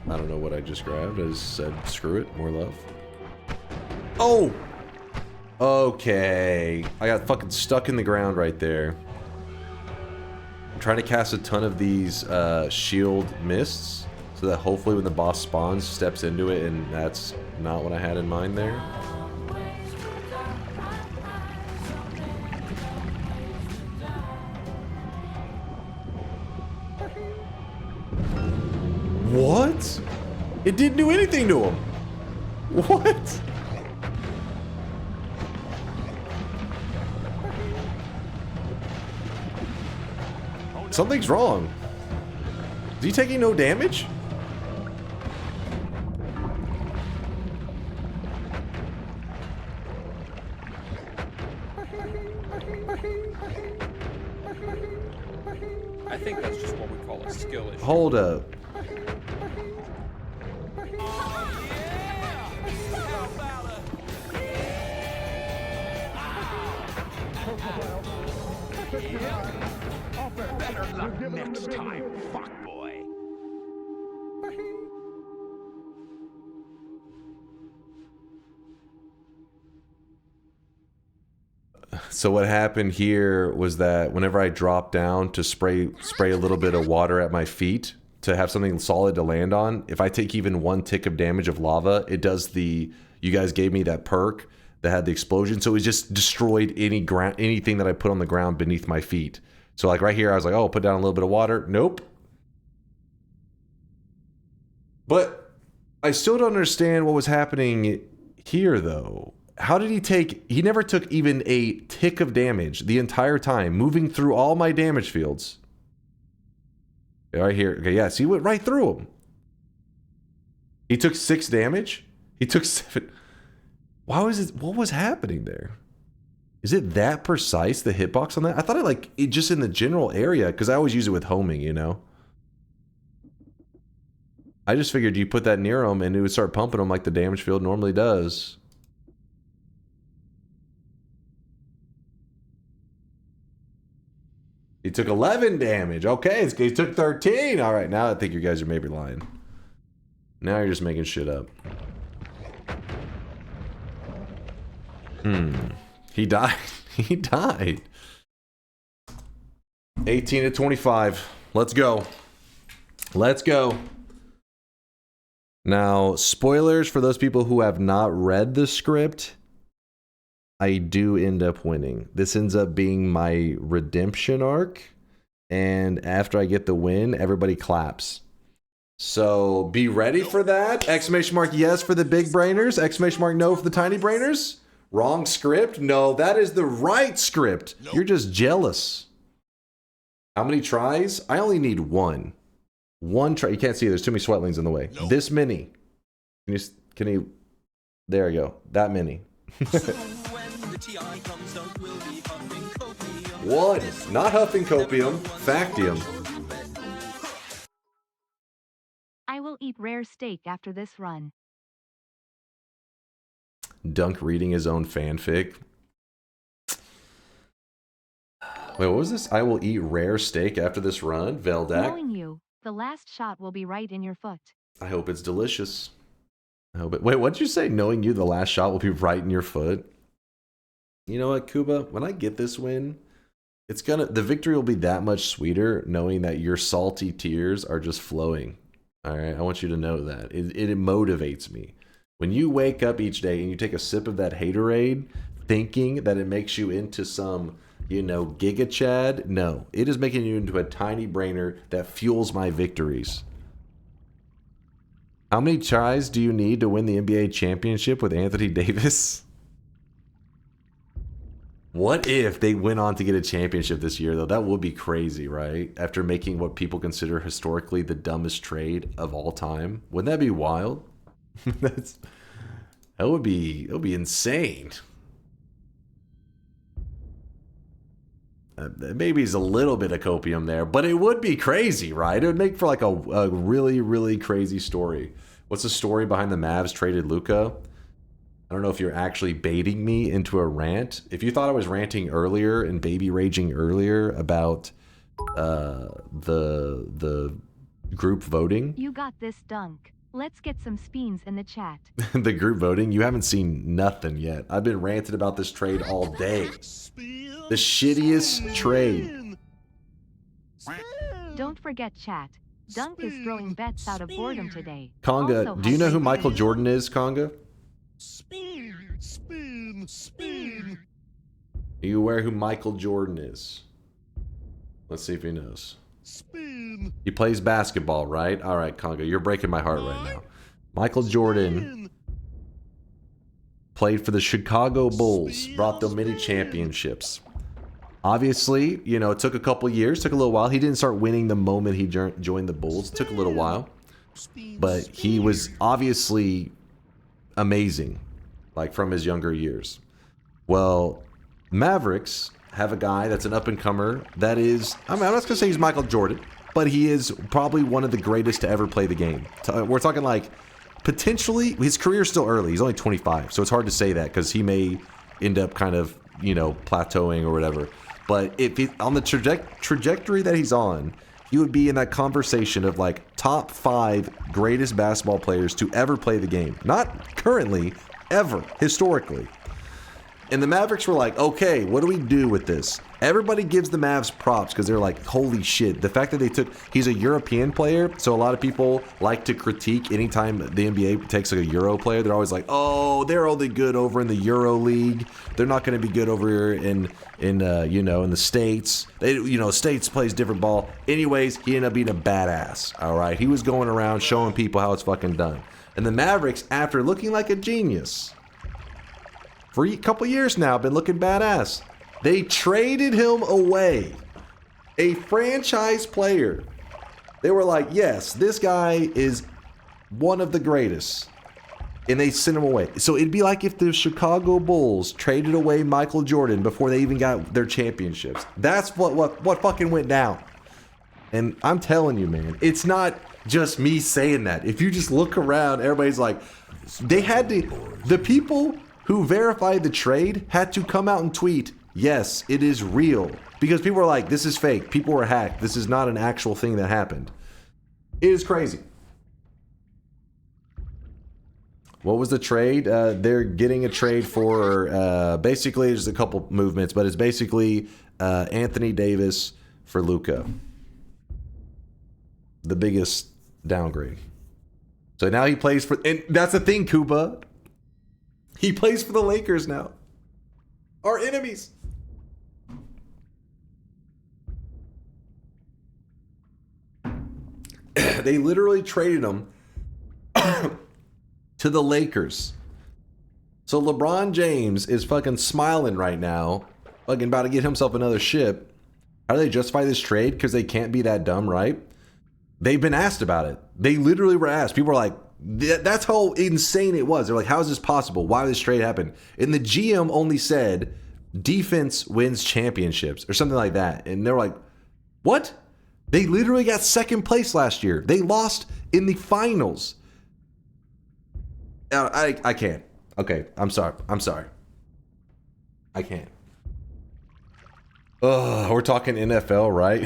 I don't know what I just grabbed. I just said, screw it, more love. Oh! Okay. I got fucking stuck in the ground right there. I'm trying to cast a ton of these shield mists, so that hopefully when the boss spawns, steps into it, and that's not what I had in mind there. What? It didn't do anything to him. What? Something's wrong. Is he taking no damage? I think that's just what we call a skill issue. Hold up. Better luck next time, fuckboy. So what happened here was that whenever I dropped down to spray a little bit of water at my feet to have something solid to land on, if I take even one tick of damage of lava, it does the... You guys gave me that perk that had the explosion, so it just destroyed anything that I put on the ground beneath my feet. So like right here, I was like, oh, put down a little bit of water. Nope. But I still don't understand what was happening here, though. How did he take... He never took even a tick of damage the entire time, moving through all my damage fields. Right here. Okay, yeah, see, he went right through him. He took 6 damage? He took 7... Why was it... What was happening there? Is it that precise, the hitbox on that? I thought it just in the general area, because I always use it with homing, you know? I just figured you put that near him and it would start pumping him like the damage field normally does. He took 11 damage. Okay, he took 13. All right, now I think you guys are maybe lying. Now you're just making shit up. He died. He died. 18 to 25. Let's go. Let's go. Now, spoilers for those people who have not read the script. I do end up winning. This ends up being my redemption arc. And after I get the win, everybody claps. So be ready for that. Exclamation mark yes for the big brainers. Exclamation mark no for the tiny brainers. Wrong script? No, that is the right script. Nope. You're just jealous. How many tries? I only need one. One try. You can't see, there's too many sweatlings in the way. Nope. This many. Can you? There you go. That many. One. Not huffing copium. Factium. I will eat rare steak after this run. Dunk reading his own fanfic. Wait, what was this? I will eat rare steak after this run, Veldak. Knowing you, the last shot will be right in your foot. I hope it's delicious. I hope it. Wait, what did you say? Knowing you, the last shot will be right in your foot. You know what, Kuba? When I get this win, the victory will be that much sweeter, knowing that your salty tears are just flowing. All right, I want you to know that it motivates me. When you wake up each day and you take a sip of that haterade, thinking that it makes you into some, you know, Giga Chad, no, it is making you into a tiny brainer that fuels my victories. How many tries do you need to win the NBA championship with Anthony Davis? What if they went on to get a championship this year, though? That would be crazy, right? After making what people consider historically the dumbest trade of all time. Wouldn't that be wild? That would be insane. Maybe it's a little bit of copium there, but it would be crazy, right? It would make for like a really, really crazy story. What's the story behind the Mavs traded Luka? I don't know if you're actually baiting me into a rant. If you thought I was ranting earlier and baby raging earlier about the group voting. You got this, Dunk. Let's get some speens in the chat. The group voting, you haven't seen nothing yet. I've been ranting about this trade all day. The shittiest trade. Don't forget, chat. Dunk is throwing bets out of boredom today. Conga, Also, do you know who Michael Jordan is, Conga? Spin, spin, spin. Are you aware who Michael Jordan is? Let's see if he knows. Spin. He plays basketball, right? All right, Conga, you're breaking my heart right now. Michael Jordan played for the Chicago Bulls, brought them many championships. Obviously, you know, it took a couple years, took a little while. He didn't start winning the moment he joined the Bulls. It took a little while. But he was obviously amazing, like from his younger years. Well, Mavericks have a guy that's an up-and-comer that is, I mean, I'm not going to say he's Michael Jordan, but he is probably one of the greatest to ever play the game. We're talking like, potentially, his career's still early. He's only 25, so it's hard to say that because he may end up kind of, you know, plateauing or whatever. But if he, on the trajectory that he's on, he would be in that conversation of like top 5 greatest basketball players to ever play the game. Not currently, ever, historically. And the Mavericks were like, okay, what do we do with this? Everybody gives the Mavs props because they're like, holy shit. The fact that they took, he's a European player, so a lot of people like to critique anytime the NBA takes like a Euro player. They're always like, oh, they're only good over in the Euro League. They're not going to be good over here in you know, in the States. They, you know, States plays different ball. Anyways, he ended up being a badass, all right? He was going around showing people how it's fucking done. And the Mavericks, after looking like a genius, for a couple years now, been looking badass. They traded him away. A franchise player. They were like, yes, this guy is one of the greatest. And they sent him away. So it'd be like if the Chicago Bulls traded away Michael Jordan before they even got their championships. That's what fucking went down. And I'm telling you, man, it's not just me saying that. If you just look around, everybody's like, they had to, the people who verified the trade had to come out and tweet, yes, it is real. Because people were like, this is fake. People were hacked. This is not an actual thing that happened. It is crazy. What was the trade? They're getting a trade for, basically, there's a couple movements, but it's basically Anthony Davis for Luka. The biggest downgrade. So now he plays for, and that's the thing, Kuba. He plays for the Lakers now. Our enemies. They literally traded him to the Lakers. So LeBron James is fucking smiling right now, fucking about to get himself another ship. How do they justify this trade? Because they can't be that dumb, right? They've been asked about it. They literally were asked. People were like, that's how insane it was. They're like, how is this possible? Why did this trade happen? And the GM only said, defense wins championships or something like that. And they're like, what? They literally got second place last year. They lost in the finals. I can't. Okay, I'm sorry. I can't. We're talking NFL, right?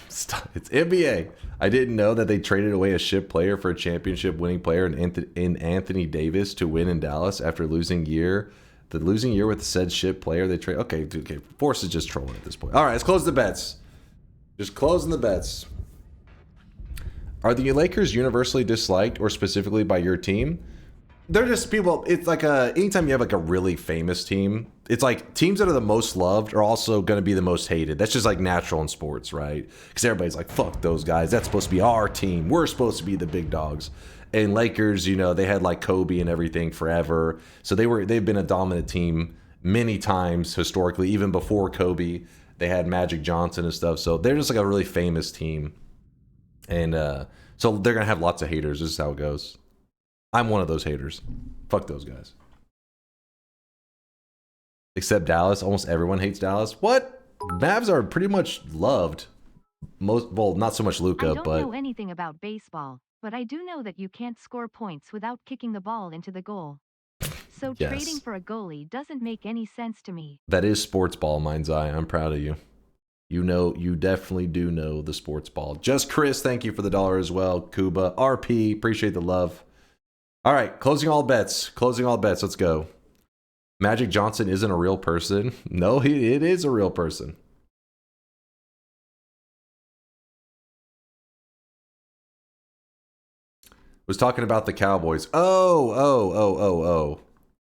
It's NBA. I didn't know that they traded away a ship player for a championship winning player in Anthony Davis to win in Dallas after losing year. The losing year with said ship player they trade. Okay, Force is just trolling at this point. All right, let's close the bets. Just closing the bets. Are the Lakers universally disliked or specifically by your team? They're just people. It's like anytime you have like a really famous team, it's like teams that are the most loved are also going to be the most hated. That's just like natural in sports, right? Because everybody's like, fuck those guys. That's supposed to be our team. We're supposed to be the big dogs. And Lakers, you know, they had like Kobe and everything forever. So they've been a dominant team many times historically, even before Kobe. They had Magic Johnson and stuff. So they're just like a really famous team. And so they're going to have lots of haters. This is how it goes. I'm one of those haters. Fuck those guys. Except Dallas. Almost everyone hates Dallas. What? Mavs are pretty much loved. Well, not so much Luka, but... I don't know anything about baseball, but I do know that you can't score points without kicking the ball into the goal. So Yes. Trading for a goalie doesn't make any sense to me. That is sports ball, mind's eye. I'm proud of you. You know, you definitely do know the sports ball. Just Chris, thank you for the $1 as well. Kuba, RP, appreciate the love. All right, closing all bets. Closing all bets. Let's go. Magic Johnson isn't a real person. No, it is a real person. Was talking about the Cowboys. Oh.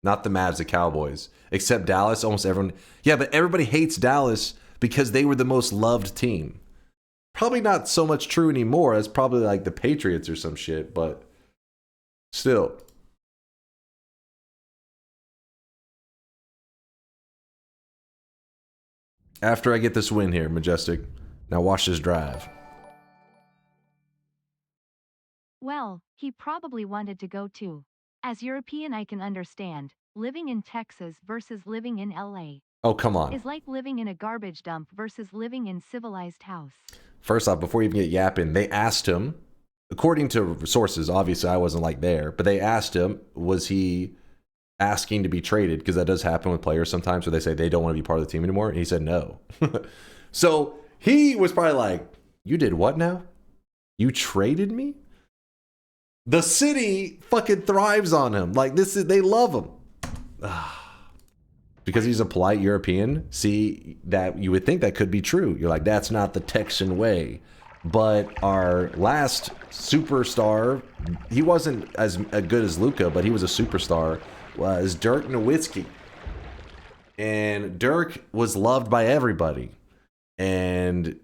Not the Mavs, the Cowboys. Except Dallas, almost everyone. Yeah, but everybody hates Dallas because they were the most loved team. Probably not so much true anymore. It's probably like the Patriots or some shit, but still. After I get this win here, Majestic. Now watch this drive. Well, he probably wanted to go too. As European, I can understand. Living in Texas versus living in LA. Oh, come on. Is like living in a garbage dump versus living in civilized house. First off, before you even get yapping, they asked him, according to sources, obviously I wasn't like there, but they asked him, was he asking to be traded? Because that does happen with players sometimes where they say they don't want to be part of the team anymore. And he said no. So he was probably like, you did what now? You traded me? The city fucking thrives on him. Like they love him. Because he's a polite European. See, that you would think that could be true. You're like, that's not the Texan way. But our last superstar, he wasn't as good as Luka, but he was a superstar, was Dirk Nowitzki. And Dirk was loved by everybody. And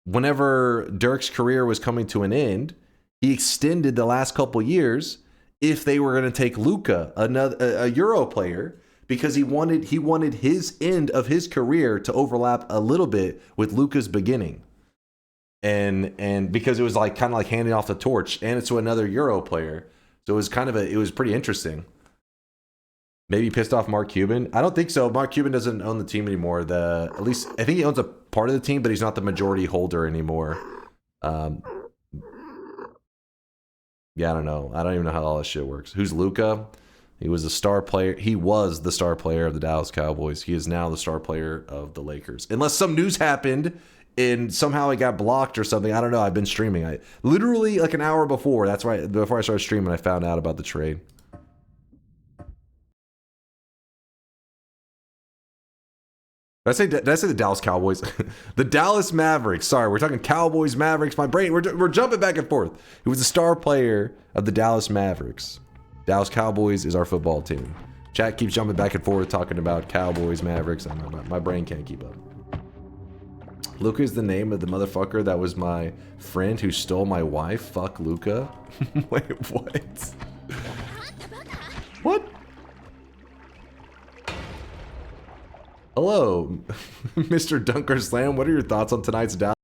whenever Dirk's career was coming to an end, he extended the last couple years if they were going to take Luka, a Euro player, because he wanted his end of his career to overlap a little bit with Luka's beginning. And because it was like kind of like handing off the torch, and it's to another Euro player. So it was pretty interesting. Maybe pissed off Mark Cuban. I don't think so. Mark Cuban doesn't own the team anymore. At least I think he owns a part of the team, but he's not the majority holder anymore. Yeah, I don't know. I don't even know how all this shit works. Who's Luka? He was the star player. He was the star player of the Dallas Cowboys. He is now the star player of the Lakers. Unless some news happened and somehow it got blocked or something. I don't know. I've been streaming. I literally like an hour before. That's right. Before I started streaming, I found out about the trade. Did I say the Dallas Cowboys? The Dallas Mavericks. Sorry, we're talking Cowboys, Mavericks. My brain, we're jumping back and forth. He was the star player of the Dallas Mavericks. Dallas Cowboys is our football team. Chat keeps jumping back and forth talking about Cowboys, Mavericks. My brain can't keep up. Luca is the name of the motherfucker that was my friend who stole my wife. Fuck Luca. Wait, what? What? Hello, Mr. DunkOrSlam. What are your thoughts on tonight's Dallas?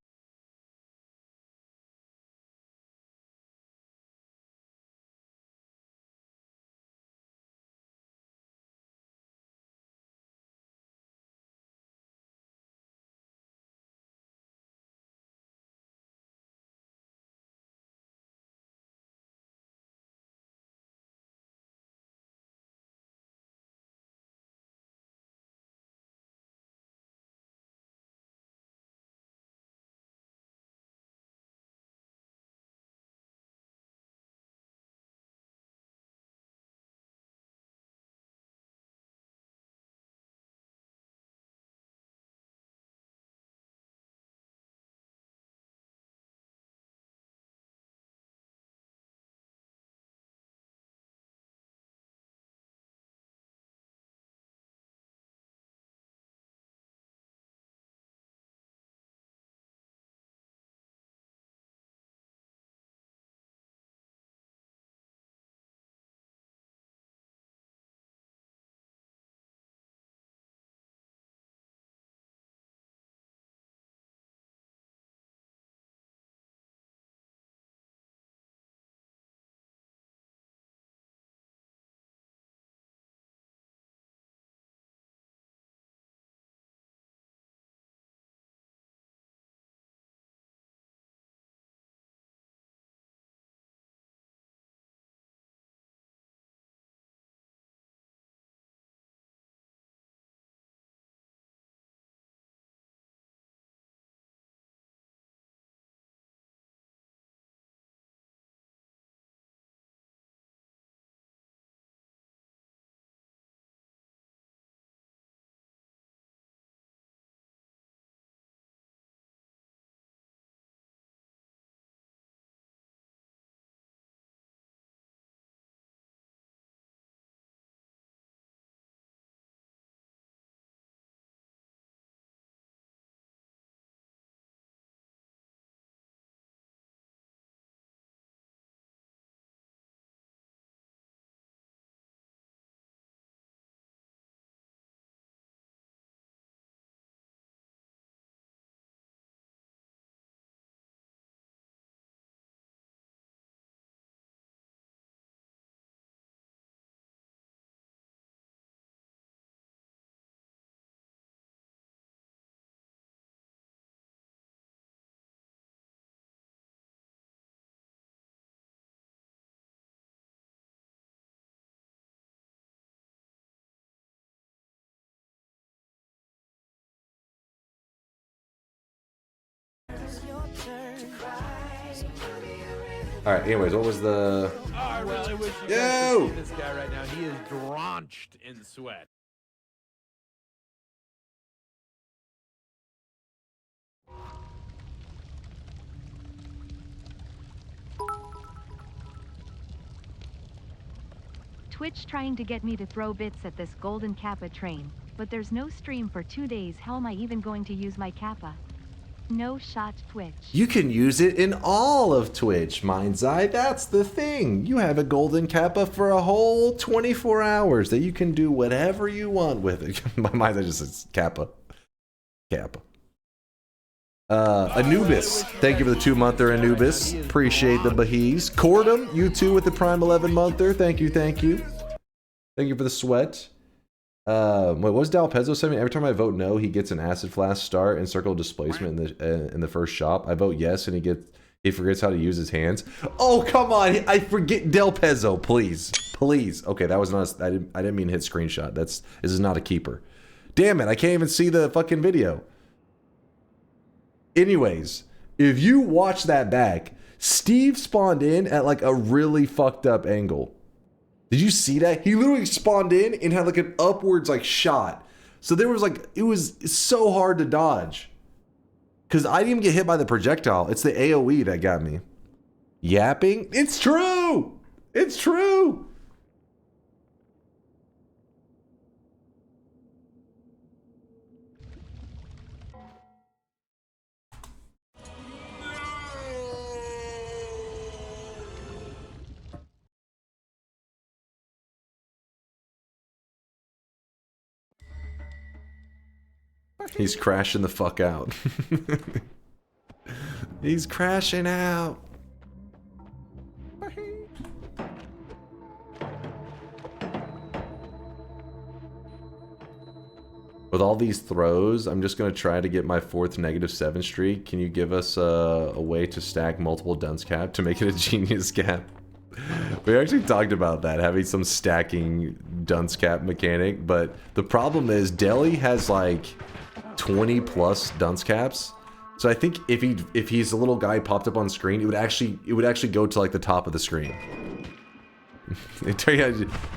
All right. Anyways, what was the? I really wish you guys Yo! could see this guy right now. He is drenched in sweat. Twitch trying to get me to throw bits at this golden Kappa train, but there's no stream for 2 days. How am I even going to use my Kappa? No shot, Twitch. You can use it in all of Twitch, Mind's Eye. That's the thing. You have a golden Kappa for a whole 24 hours that you can do whatever you want with it. My Mind's Eye just says Kappa. Kappa. Anubis. Thank you for the 2-monther, Anubis. Appreciate the Bahees. Cordum, you too with the Prime 11-monther. Thank you, thank you. Thank you for the sweat. Wait, what was Dal Pezzo saying? Every time I vote no, he gets an acid flask start and circle displacement in the first shop. I vote yes, and he forgets how to use his hands. Oh, come on! I forget Del Pezzo, please, please. Okay, that was not. I didn't mean to hit screenshot. This is not a keeper. Damn it! I can't even see the fucking video. Anyways, if you watch that back, Steve spawned in at like a really fucked up angle. Did you see that? He literally spawned in and had like an upwards like shot. So there was like, it was so hard to dodge. Because I didn't even get hit by the projectile. It's the AoE that got me. Yapping? It's true! It's true! He's crashing the fuck out. He's crashing out. With all these throws, I'm just going to try to get my 4th -7 streak. Can you give us a way to stack multiple dunce cap to make it a genius cap? We actually talked about that, having some stacking dunce cap mechanic, but the problem is Deli has like 20 plus dunce caps. So I think if he's a little guy popped up on screen, it would actually go to like the top of the screen.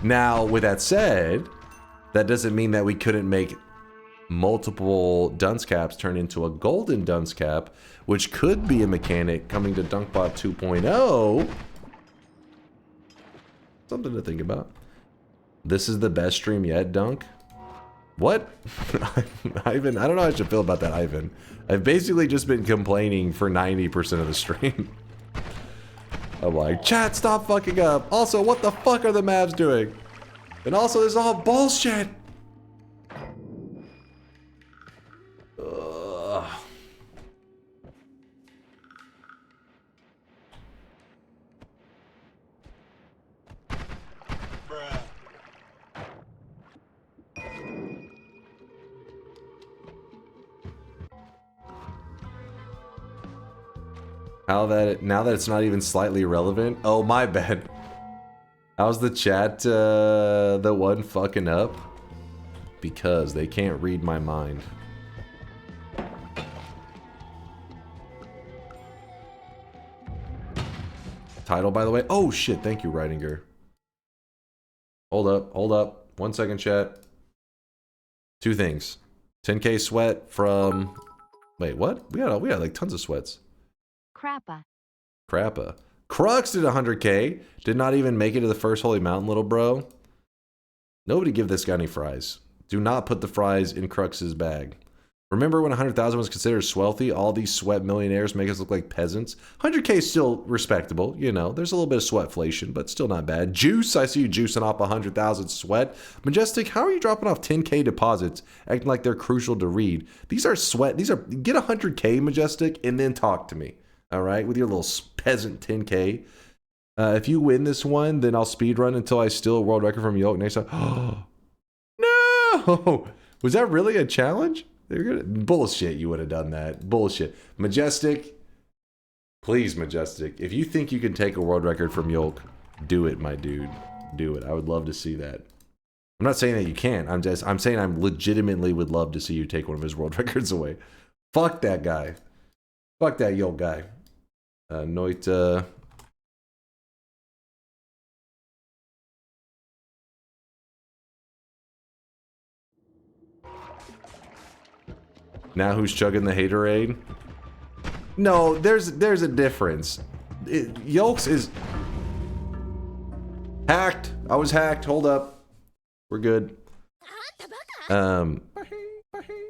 Now, with that said, that doesn't mean that we couldn't make multiple dunce caps turn into a golden dunce cap, which could be a mechanic coming to DunkBot 2.0. Something to think about. This is the best stream yet, Dunk? What? Ivan, I don't know how I should feel about that, Ivan. I've basically just been complaining for 90% of the stream. I'm like, chat, stop fucking up. Also, what the fuck are the Mavs doing? And also, this is all bullshit. Ugh. Now that it's not even slightly relevant. Oh, my bad. How's the chat the one fucking up? Because they can't read my mind. Title, by the way. Oh shit, thank you, Ridinger. Hold up. 1 second, chat. 2 things. 10k sweat from... Wait, what? We got like tons of sweats. Crappa. Crux did 100k. Did not even make it to the first holy mountain, little bro. Nobody give this guy any fries. Do not put the fries in Crux's bag. Remember when 100,000 was considered swelthy? All these sweat millionaires make us look like peasants. 100k is still respectable, you know. There's a little bit of sweatflation, but still not bad. Juice, I see you juicing off 100,000 sweat. Majestic, how are you dropping off 10k deposits, acting like they're crucial to read? These are sweat. Get 100k, Majestic, and then talk to me. All right, with your little peasant 10k. If you win this one, then I'll speedrun until I steal a world record from Yolk next time. Oh, no! Was that really a challenge? Bullshit, you would have done that. Bullshit. Majestic, please, Majestic. If you think you can take a world record from Yolk, do it, my dude. Do it. I would love to see that. I'm not saying that you can't. I'm saying I legitimately would love to see you take one of his world records away. Fuck that guy. Fuck that Yolk guy. Noita. Now who's chugging the haterade? No, there's a difference. Yolks is hacked. I was hacked. Hold up. We're good.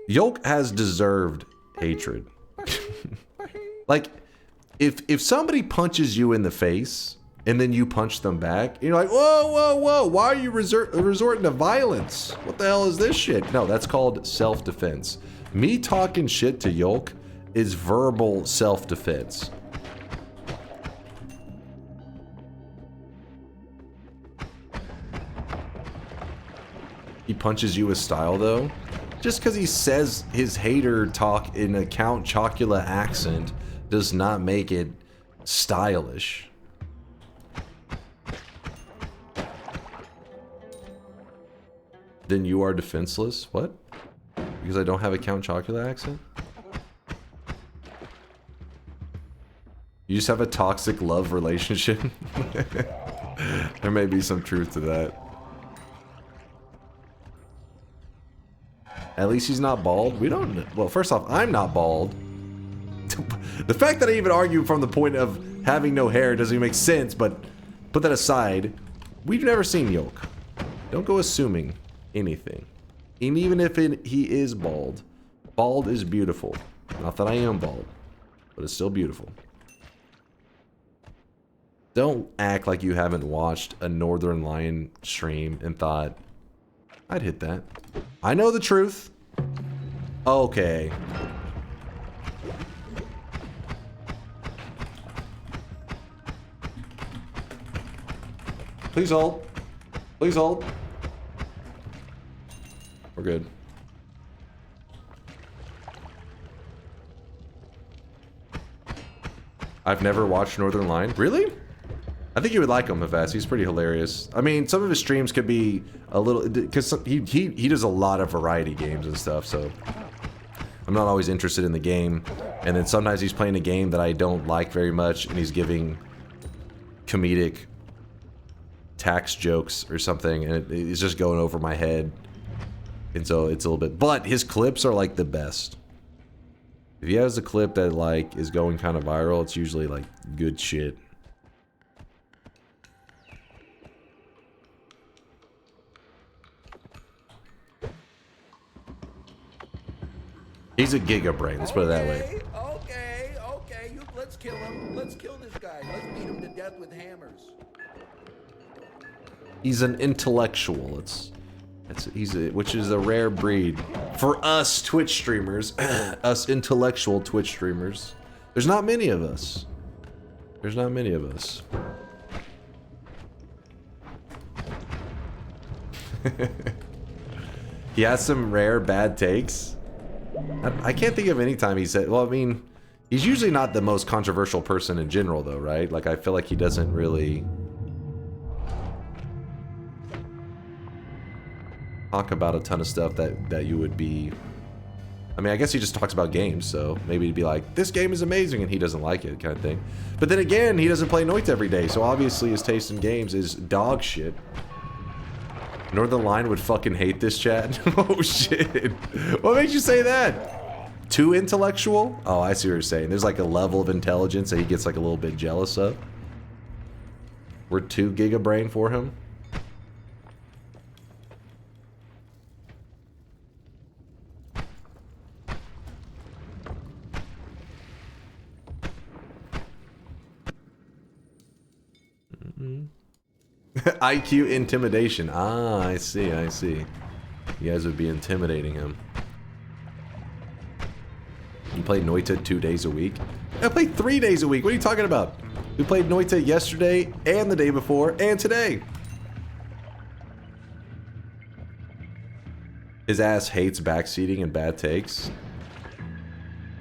Yolk has deserved hatred. Like, if somebody punches you in the face and then you punch them back, you're like, whoa, whoa, whoa, why are you resorting to violence? What the hell is this shit? No, that's called self-defense. Me talking shit to Yolk is verbal self-defense. He punches you with style, though. Just because he says his hater talk in a Count Chocula accent does not make it stylish. Then you are defenseless? What? Because I don't have a Count Chocula accent? You just have a toxic love relationship? There may be some truth to that. At least he's not bald. We don't... Well, first off, I'm not bald. The fact that I even argue from the point of having no hair doesn't even make sense, but put that aside. We've never seen Yolk. Don't go assuming anything. And even if he is bald, bald is beautiful. Not that I am bald, but it's still beautiful. Don't act like you haven't watched a Northern Lion stream and thought, I'd hit that. I know the truth. Okay. Please hold. Please hold. We're good. I've never watched Northern Lion. Really? I think you would like him, Mavas. He's pretty hilarious. I mean, some of his streams could be a little... Because he does a lot of variety games and stuff, so... I'm not always interested in the game. And then sometimes he's playing a game that I don't like very much, and he's giving comedic tax jokes or something, and it's just going over my head. And so it's a little bit... But his clips are, like, the best. If he has a clip that, like, is going kind of viral, it's usually, like, good shit. He's a giga brain, let's put it that way. Okay, let's kill him. Let's kill this guy. Let's beat him to death with hammers. He's an intellectual. Which is a rare breed for us Twitch streamers, us intellectual Twitch streamers. There's not many of us. There's not many of us. He has some rare bad takes. I can't think of any time he said, well, I mean, he's usually not the most controversial person in general, though, right? Like, I feel like he doesn't really talk about a ton of stuff that you would be... I mean, I guess he just talks about games, so maybe he'd be like, this game is amazing, and he doesn't like it, kind of thing. But then again, he doesn't play Noita every day, so obviously his taste in games is dog shit. Northern Lion would fucking hate this, chat. Oh shit. What makes you say that? Too intellectual? Oh, I see what you're saying. There's like a level of intelligence that he gets like a little bit jealous of. We're too giga brain for him. IQ intimidation. Ah, I see. You guys would be intimidating him. You play Noita 2 days a week? I play 3 days a week. What are you talking about? We played Noita yesterday and the day before and today. His ass hates backseating and bad takes.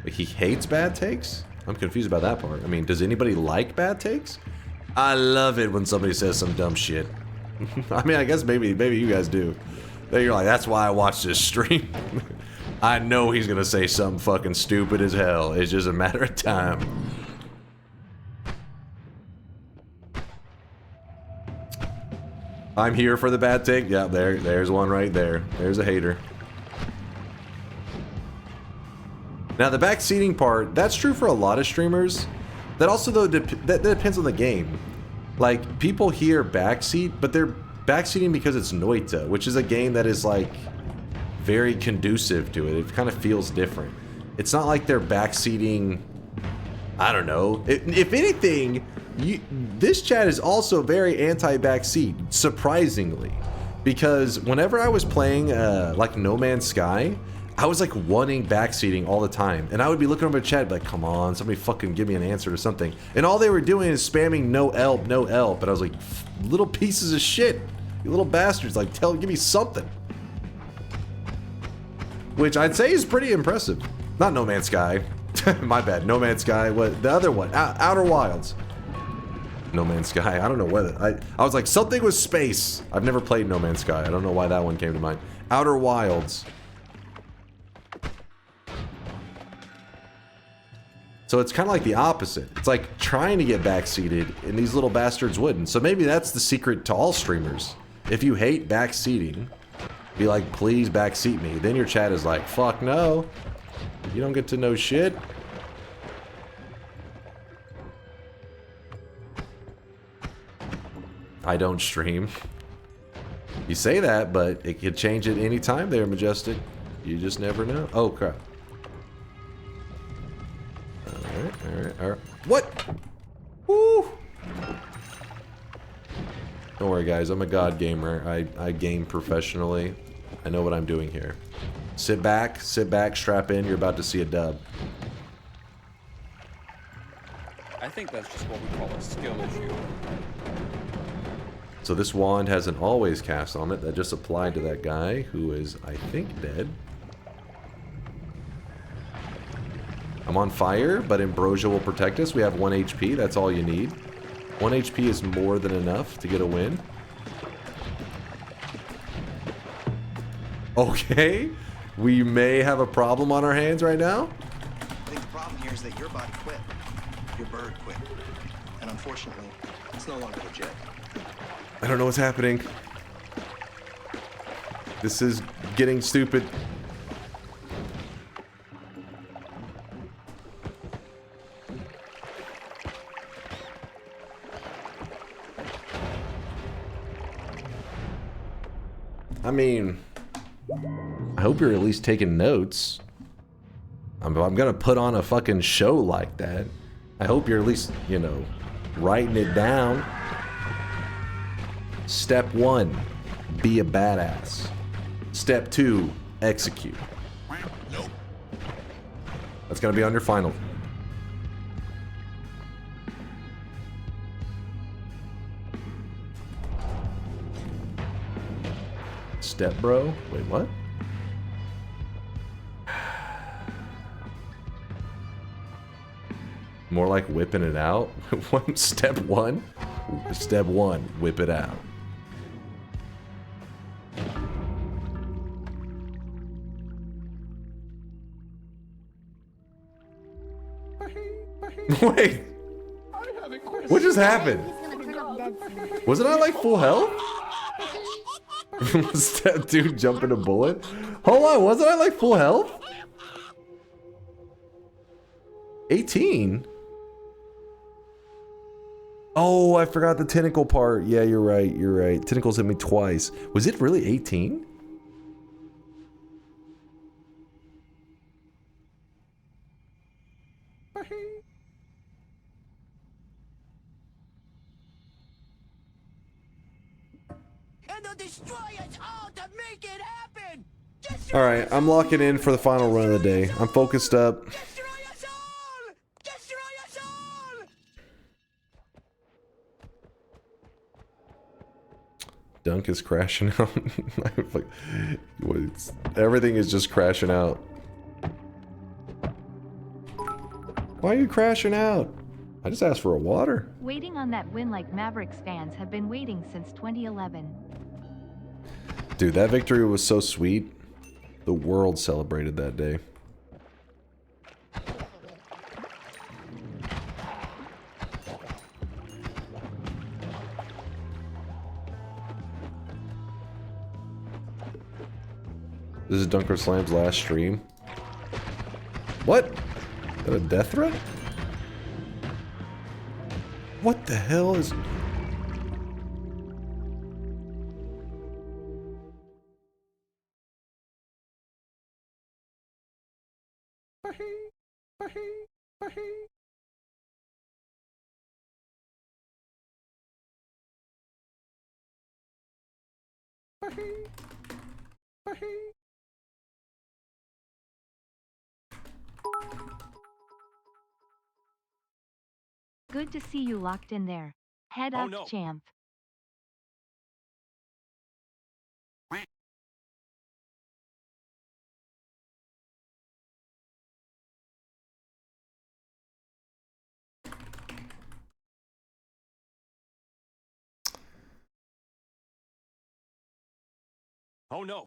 Like, he hates bad takes? I'm confused about that part. I mean, does anybody like bad takes? I love it when somebody says some dumb shit. I mean, I guess maybe you guys do. Then you're like, that's why I watch this stream. I know he's gonna say something fucking stupid as hell. It's just a matter of time. I'm here for the bad take. Yeah, there's one right there. There's a hater. Now the backseating part, that's true for a lot of streamers. That also though, that depends on the game. Like, people hear backseat, but they're backseating because it's Noita, which is a game that is like very conducive to it. It kind of feels different. It's not like they're backseating, I don't know. If anything, this chat is also very anti-backseat, surprisingly. Because whenever I was playing like No Man's Sky, I was like wanting backseating all the time. And I would be looking over the chat like, come on, somebody fucking give me an answer to something. And all they were doing is spamming no help, no help. But I was like, little pieces of shit. You little bastards, like give me something. Which I'd say is pretty impressive. Not No Man's Sky. My bad, No Man's Sky. What, the other one, Outer Wilds. No Man's Sky, I don't know whether, I was like, something with space. I've never played No Man's Sky. I don't know why that one came to mind. Outer Wilds. So it's kind of like the opposite. It's like trying to get backseated, and these little bastards wouldn't. So maybe that's the secret to all streamers. If you hate backseating, be like, please backseat me. Then your chat is like, fuck no. You don't get to know shit. I don't stream. You say that, but it could change at any time there, Majestic. You just never know. Oh, crap. Alright. What? Woo! Don't worry, guys. I'm a god gamer. I game professionally. I know what I'm doing here. Sit back, strap in. You're about to see a dub. I think that's just what we call a skill issue. So this wand has an always cast on it that just applied to that guy who is, I think, dead. I'm on fire, but Ambrosia will protect us. We have 1 HP. That's all you need. 1 HP is more than enough to get a win. Okay. We may have a problem on our hands right now. I think the problem here is that your body quit. Your bird quit. And unfortunately, it's no longer legit. I don't know what's happening. This is getting stupid. I mean, I hope you're at least taking notes. I'm gonna put on a fucking show like that. I hope you're at least, you know, writing it down. Step 1, be a badass. Step 2, execute. Nope. That's gonna be on your final. Step bro? Wait, what? More like whipping it out? Step 1? Step 1, whip it out. Wait! What just happened? Wasn't I like full health? Step 2, jumping a bullet? Hold on, wasn't I like full health? 18? Oh, I forgot the tentacle part. Yeah, you're right, you're right. Tentacles hit me twice. Was it really 18? Alright, I'm locking in for the final run of the day. I'm focused up. Dunk is crashing out. Everything is just crashing out. Why are you crashing out? I just asked for a water. Waiting on that win like Mavericks fans have been waiting since 2011. Dude, that victory was so sweet. The world celebrated that day. This is DunkOrSlam's last stream. What? Is that a death threat? What the hell is... Good to see you locked in there. Head up, champ. Oh no.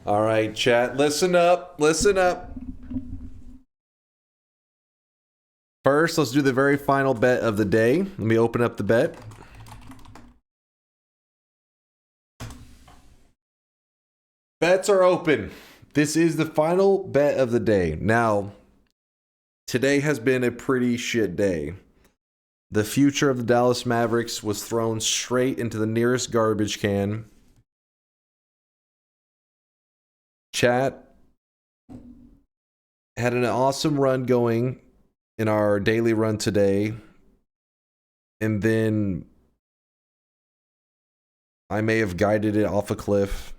All right, chat, listen up, listen up. First, let's do the very final bet of the day. Let me open up the bet. Bets are open. This is the final bet of the day. Now, today has been a pretty shit day. The future of the Dallas Mavericks was thrown straight into the nearest garbage can. Chat had an awesome run going in our daily run today. And then I may have guided it off a cliff.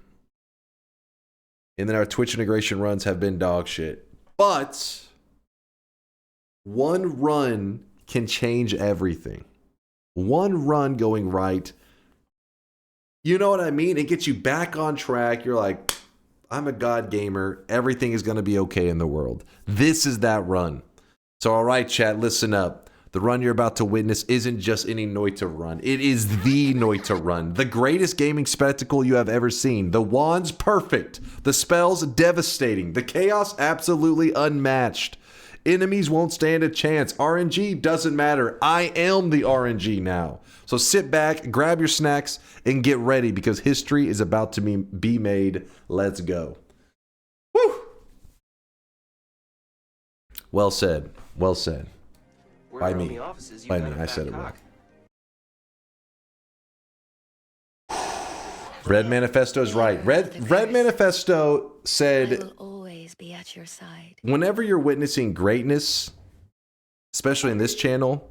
And then our Twitch integration runs have been dog shit. But one run can change everything. One run going right. You know what I mean? It gets you back on track. You're like, I'm a god gamer. Everything is going to be okay in the world. This is that run. So, all right, chat, listen up. The run you're about to witness isn't just any Noita run. It is the Noita run. The greatest gaming spectacle you have ever seen. The wands perfect. The spells devastating. The chaos absolutely unmatched. Enemies won't stand a chance. RNG doesn't matter. I am the RNG now. So sit back, grab your snacks, and get ready because history is about to be made. Let's go. Woo! Well said. Well said. By me. By me. I said it well. Red Manifesto's right. Red Manifesto said, I will always be at your side. Whenever you're witnessing greatness, especially in this channel,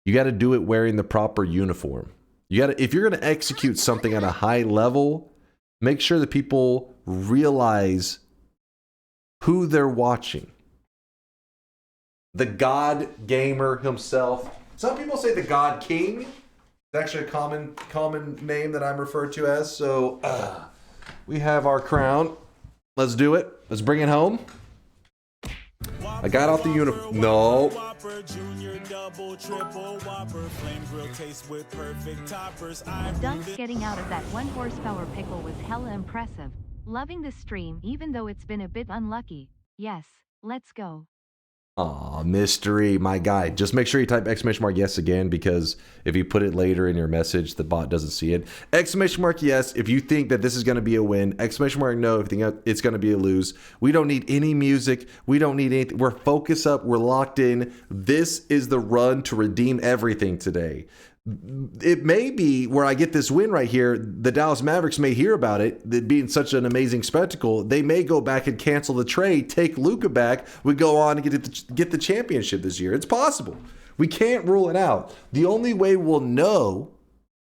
you got to do it wearing the proper uniform. You got to, if you're going to execute something at a high level, make sure that people realize who they're watching. The God Gamer himself. Some people say the God King. It's actually a common name that I'm referred to as. So we have our crown. Let's do it. Let's bring it home. I got off the uniform. No. Dunk's getting out of that 1 horsepower pickle was hella impressive. Loving the stream even though it's been a bit unlucky. Yes, let's go. Aw, mystery, my guy. Just make sure you type exclamation mark yes again, because if you put it later in your message, the bot doesn't see it. Exclamation mark yes if you think that this is going to be a win. Exclamation mark no if you think it's going to be a lose. We don't need any music. We don't need anything. We're focused up. We're locked in. This is the run to redeem everything today. It may be where I get this win right here. The Dallas Mavericks may hear about it, that being such an amazing spectacle. They may go back and cancel the trade, take Luka back. We go on and get the championship this year. It's possible. We can't rule it out. The only way we'll know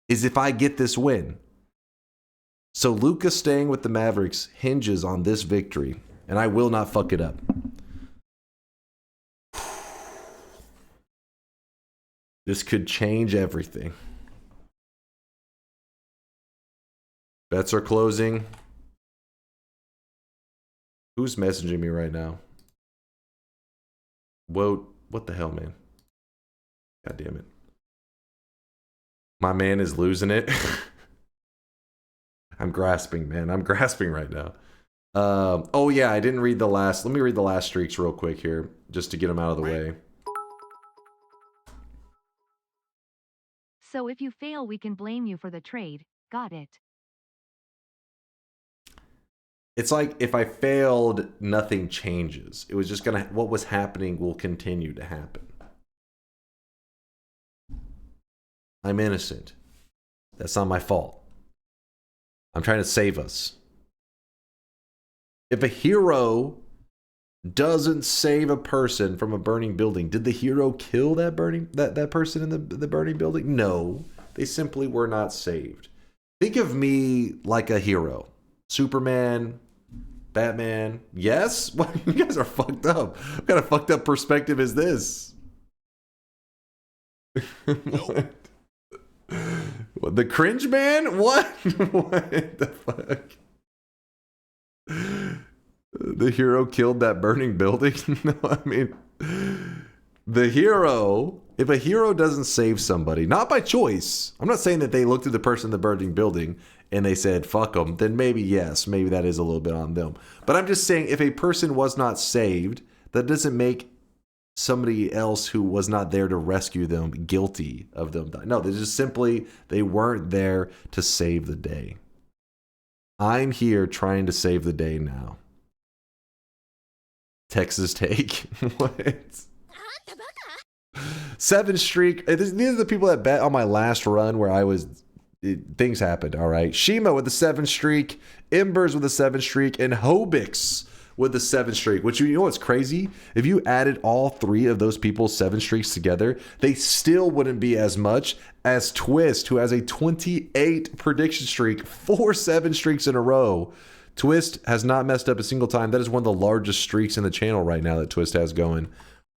is if I get this win. So Luka staying with the Mavericks hinges on this victory, and I will not fuck it up. This could change everything. Bets are closing. Who's messaging me right now? Whoa, what the hell, man? God damn it. My man is losing it. I'm grasping, man. I'm grasping right now. Oh yeah, I didn't read the last. Let me read the last streaks real quick here, just to get them out of the way. So if you fail, we can blame you for the trade. Got it. It's like if I failed, nothing changes. It was just gonna, what was happening will continue to happen. I'm innocent. That's not my fault. I'm trying to save us. If a hero doesn't save a person from a burning building, did the hero kill that person in the burning building? No, they simply were not saved. Think of me like a hero. Superman, Batman. Yes? What? You guys are fucked up. What kind of fucked up perspective is this? What? The cringe man? What? What the fuck? The hero killed that burning building? No, I mean, the hero, if a hero doesn't save somebody, not by choice, I'm not saying that they looked at the person in the burning building and they said, fuck them, then maybe yes, maybe that is a little bit on them. But I'm just saying, if a person was not saved, that doesn't make somebody else who was not there to rescue them guilty of them dying. No, they just simply, they weren't there to save the day. I'm here trying to save the day now. Texas take. What? 7 streak. These are the people that bet on my last run where I was... things happened, all right? Shima with the 7 streak, Embers with a 7 streak, and Hobix with the 7 streak. Which, you know what's crazy? If you added all 3 of those people's 7 streaks together, they still wouldn't be as much as Twist, who has a 28 prediction streak, 4 7 streaks in a row. Twist has not messed up a single time. That is one of the largest streaks in the channel right now that Twist has going.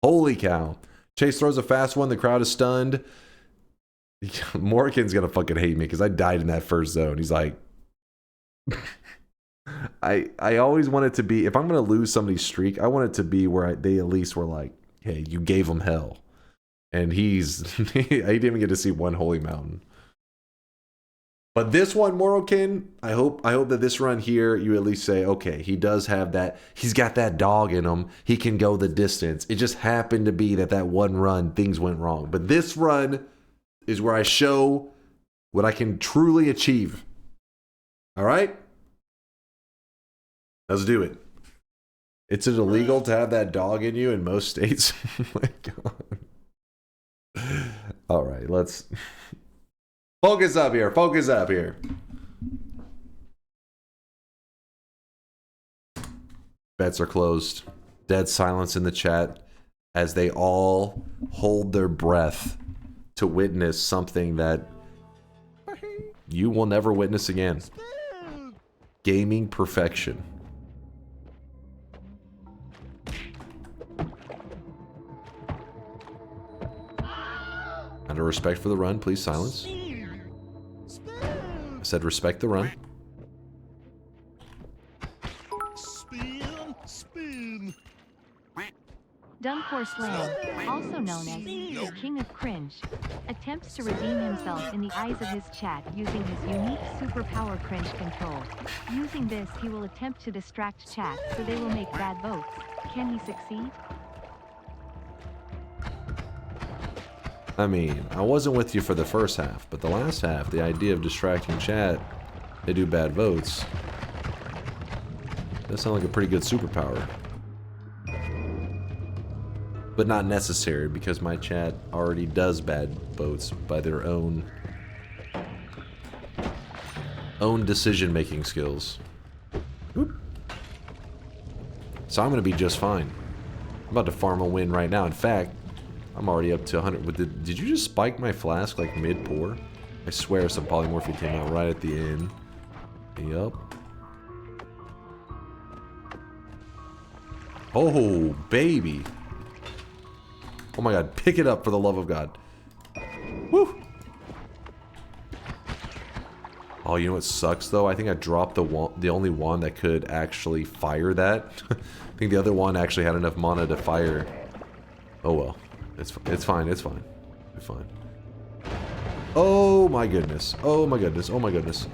Holy cow. Chase throws a fast one. The crowd is stunned. Morgan's gonna fucking hate me because I died in that first zone. He's like, I always want it to be, if I'm gonna lose somebody's streak, I want it to be where they at least were like, hey, you gave him hell. And he didn't even get to see one holy mountain. But this one, Morokin, I hope that this run here, you at least say, okay, he does have that, he's got that dog in him. He can go the distance. It just happened to be that one run, things went wrong. But this run is where I show what I can truly achieve. All right? Let's do it. It's illegal to have that dog in you in most states. Oh my God. All right, let's... Focus up here. Focus up here. Bets are closed. Dead silence in the chat as they all hold their breath to witness something that you will never witness again. Gaming perfection. Out of respect for the run, please silence. I said respect the run. Spin, spin. DunkOrSlam, also known as the King of Cringe, attempts to redeem himself in the eyes of his chat using his unique superpower cringe control. Using this, he will attempt to distract chat so they will make bad votes. Can he succeed? I mean, I wasn't with you for the first half, but the last half, the idea of distracting chat, they do bad votes. That sounds like a pretty good superpower. But not necessary, because my chat already does bad votes by their own decision-making skills. Whoop. So I'm going to be just fine. I'm about to farm a win right now. In fact, I'm already up to 100. Did you just spike my flask like mid-pour? I swear some polymorphy came out right at the end. Yup. Oh, baby. Oh my God, pick it up for the love of God. Woo! Oh, you know what sucks though? I think I dropped the only one that could actually fire that. I think the other one actually had enough mana to fire. Oh well, it's fine. It's fine. It's fine. Oh my goodness. Oh my goodness. Oh my goodness.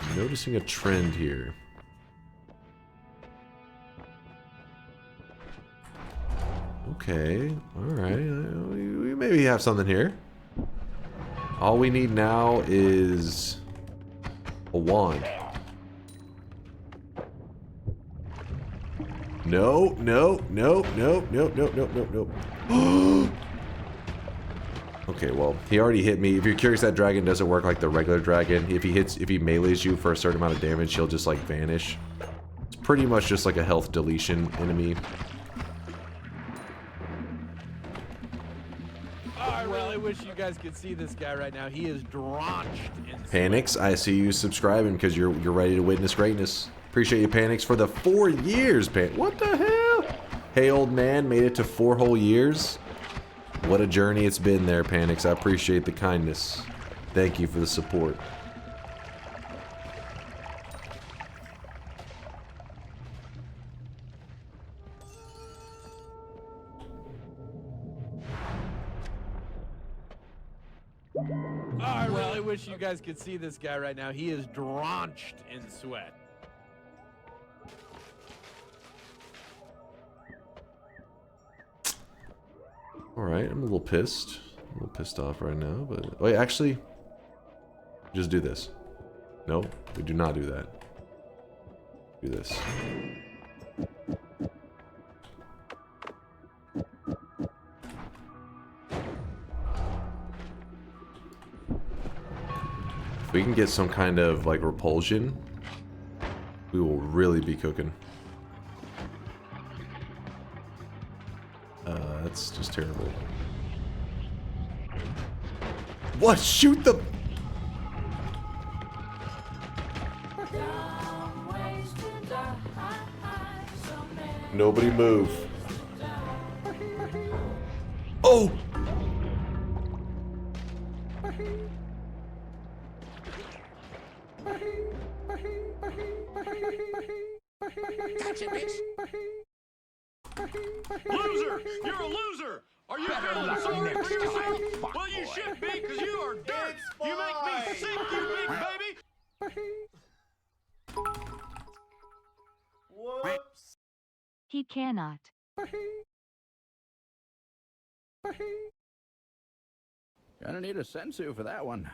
I'm noticing a trend here. Okay, alright, we maybe have something here. All we need now is a wand. No, no, no, no, no, no, no, no, no. Okay, well, he already hit me. If you're curious, that dragon doesn't work like the regular dragon. If he melees you for a certain amount of damage, he'll just like vanish. It's pretty much just like a health deletion enemy. I really wish you guys could see this guy right now. He is drenched in Panics, I see you subscribing because you're ready to witness greatness. Appreciate you, Panics, for the 4 years. What the hell? Hey, old man, made it to 4 whole years. What a journey it's been there, Panics. I appreciate the kindness. Thank you for the support. I really wish you guys could see this guy right now. He is drenched in sweat. Alright, I'm a little pissed. I'm a little pissed off right now, but... Wait, actually... Just do this. No, we do not do that. Do this. If we can get some kind of, like, repulsion, we will really be cooking. That's just terrible. What? Shoot the... Nobody move. Oh! Gotcha, bitch. Loser! You're a loser! Are you feeling sorry for yourself? Well, you should be, because you are dirt! You make me sick, you big baby! Whoops. He cannot. Gonna need a sensu for that one.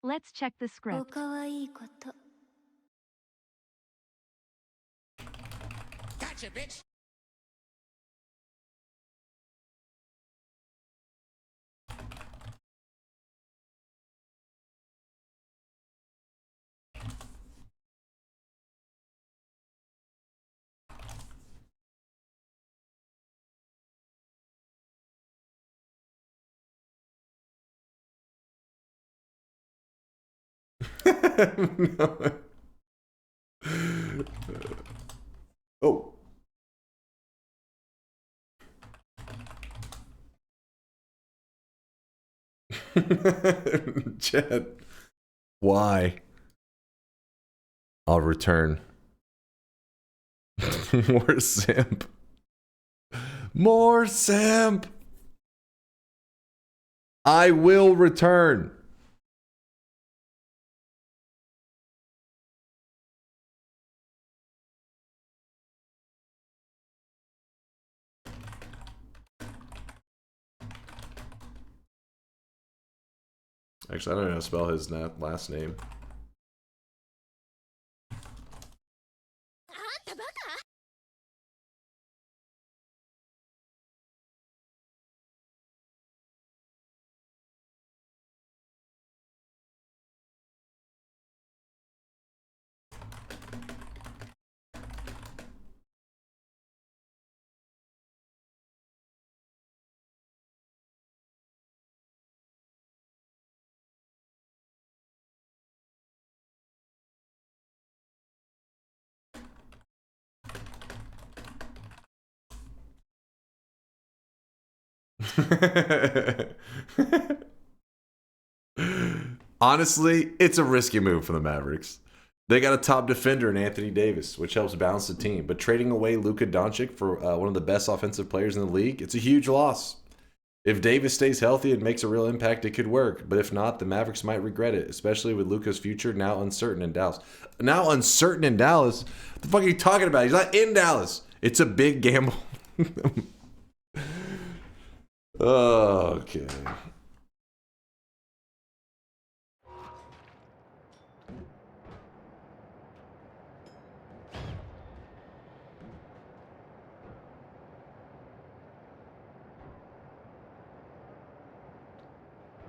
Let's check the script. Gotcha, bitch! No. Oh. Chad. Why? I'll return. More simp. More simp. I will return. Actually, I don't know how to spell his last name. Honestly, it's a risky move for the Mavericks. They got a top defender in Anthony Davis, which helps balance the team. But trading away Luka Doncic for one of the best offensive players in the league, it's a huge loss. If Davis stays healthy and makes a real impact, it could work. But if not, the Mavericks might regret it, especially with Luka's future now uncertain in Dallas. Now uncertain in Dallas? What the fuck are you talking about? He's not in Dallas. It's a big gamble. Okay.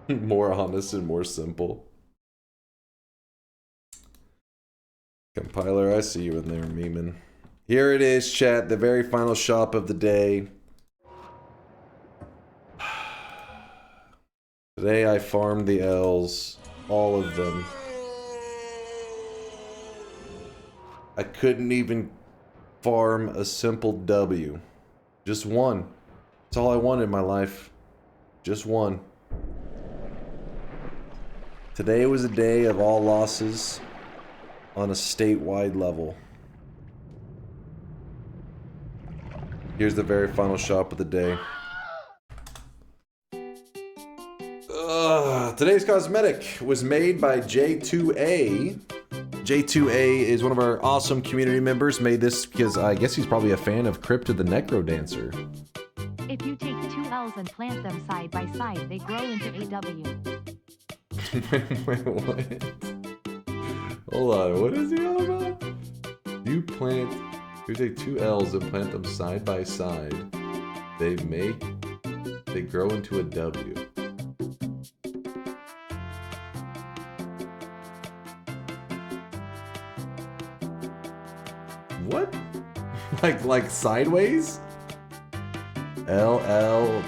More honest and more simple. Compiler, I see you in there, memeing. Here it is, chat. The very final shop of the day. Today I farmed the L's. All of them. I couldn't even farm a simple W. Just one. That's all I wanted in my life. Just one. Today was a day of all losses on a statewide level. Here's the very final shop of the day. Today's cosmetic was made by J2A. J2A is one of our awesome community members. Made this because I guess he's probably a fan of Crypto the Necro Dancer. If you take two L's and plant them side by side, they grow into a W. Wait, what? Hold on, what is he all about? You take two L's and plant them side by side. They grow into a W. What? Like sideways? LLVVW?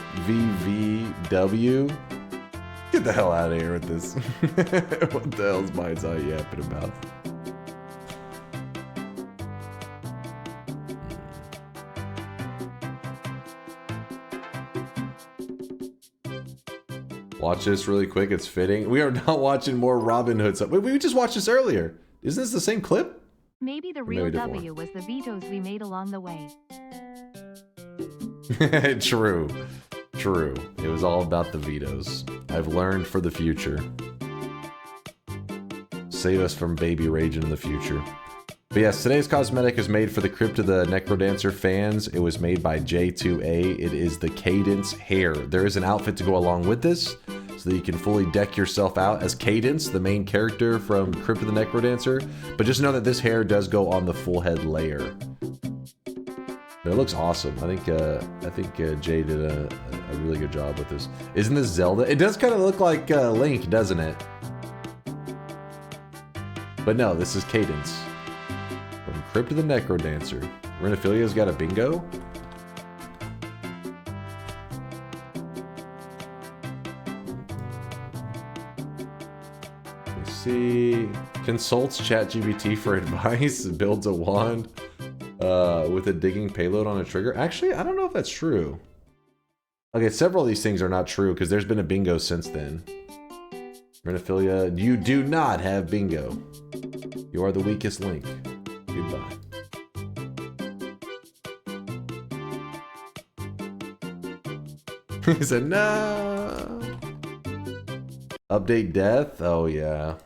Get the hell out of here with this. What the hell's Mind's Eye yapping about? Watch this really quick, it's fitting. We are not watching more Robin Hood stuff. We just watched this earlier. Isn't this the same clip? Maybe the real W was the vetoes we made along the way. True. True. It was all about the vetoes. I've learned for the future. Save us from baby raging in the future. But yes, today's cosmetic is made for the Crypto the Necrodancer fans. It was made by J2A. It is the Cadence hair. There is an outfit to go along with this, so that you can fully deck yourself out as Cadence, the main character from Crypto the Necrodancer. But just know that this hair does go on the full head layer. But it looks awesome. I think Jay did a really good job with this. Isn't this Zelda? It does kind of look like Link, doesn't it? But no, this is Cadence from Crypto the Necrodancer. Renophilia's got a bingo. Let's see. Consults ChatGPT for advice. Builds a wand with a digging payload on a trigger. Actually, I don't know if that's true. Okay, several of these things are not true because there's been a bingo since then. Renophilia, you do not have bingo. You are the weakest link. Goodbye. He said, no. Update death? Oh, yeah.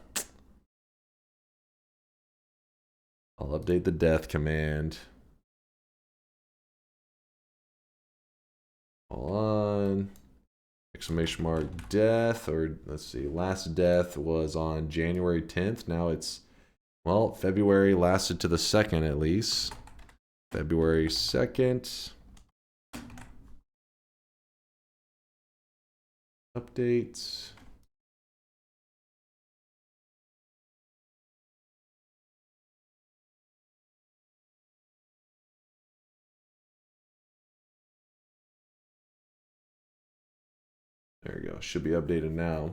I'll update the death command. Hold on. Exclamation mark death, or let's see, last death was on January 10th. Now it's, well, February lasted to the 2nd at least. February 2nd. Updates. There you go. Should be updated now.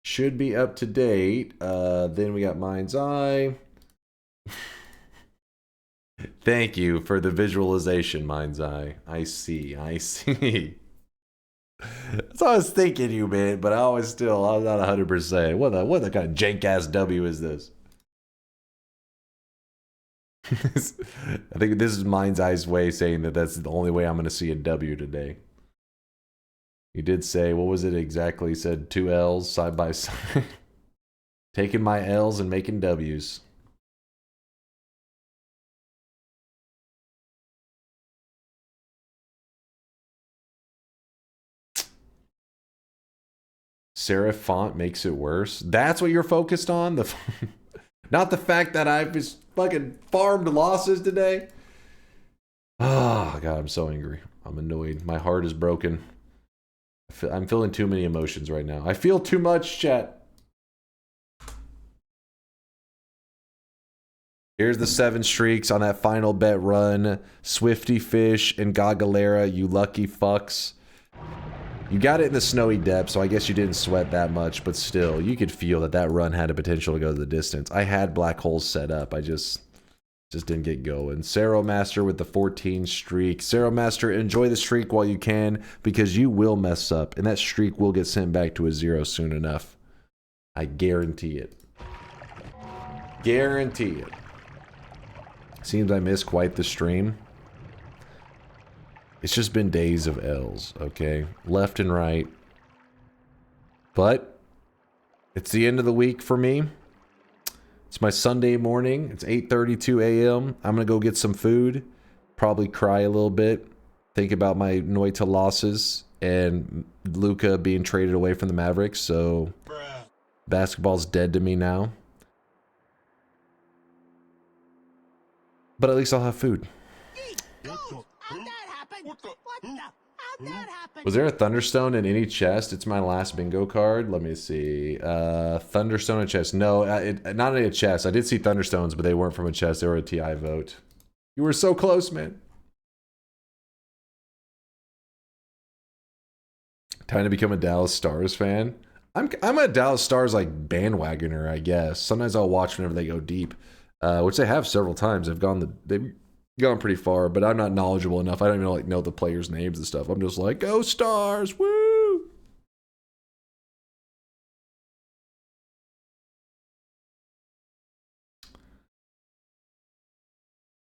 Should be up to date. Then we got Mind's Eye. Thank you for the visualization, Mind's Eye. I see. That's what I was thinking, you man, but I'm not 100%. What the kind of jank ass W is this? I think this is Mind's Eye's way of saying that that's the only way I'm going to see a W today. He did say, what was it exactly? He said 2 L's side by side. Taking my L's and making W's. Serif font makes it worse. That's what you're focused on? Not the fact that I've just fucking farmed losses today. Oh, God, I'm so angry. I'm annoyed. My heart is broken. I'm feeling too many emotions right now. I feel too much, chat. Here's the 7 streaks on that final bet run. Swifty Fish and Gagalera, you lucky fucks. You got it in the snowy depth, so I guess you didn't sweat that much, but still, you could feel that that run had a potential to go the distance. I had black holes set up. I just didn't get going. Cerro Master with the 14 streak. Cerro Master, enjoy the streak while you can, because you will mess up, and that streak will get sent back to a 0 soon enough. I guarantee it. Guarantee it. Seems I missed quite the stream. It's just been days of L's, okay? Left and right. But it's the end of the week for me. It's my Sunday morning. It's 8:32 a.m. I'm going to go get some food. Probably cry a little bit. Think about my Noita losses and Luka being traded away from the Mavericks. So basketball's dead to me now. But at least I'll have food. Was there a Thunderstone in any chest? It's my last bingo card. Let me see. Thunderstone in chest. No, not in a chest. I did see Thunderstones, but they weren't from a chest. They were a TI vote. You were so close, man. Time to become a Dallas Stars fan. I'm a Dallas Stars like bandwagoner, I guess. Sometimes I'll watch whenever they go deep, which they have several times. They've gone pretty far, but I'm not knowledgeable enough. I don't even know the players' names and stuff. I'm just like, go Stars, woo!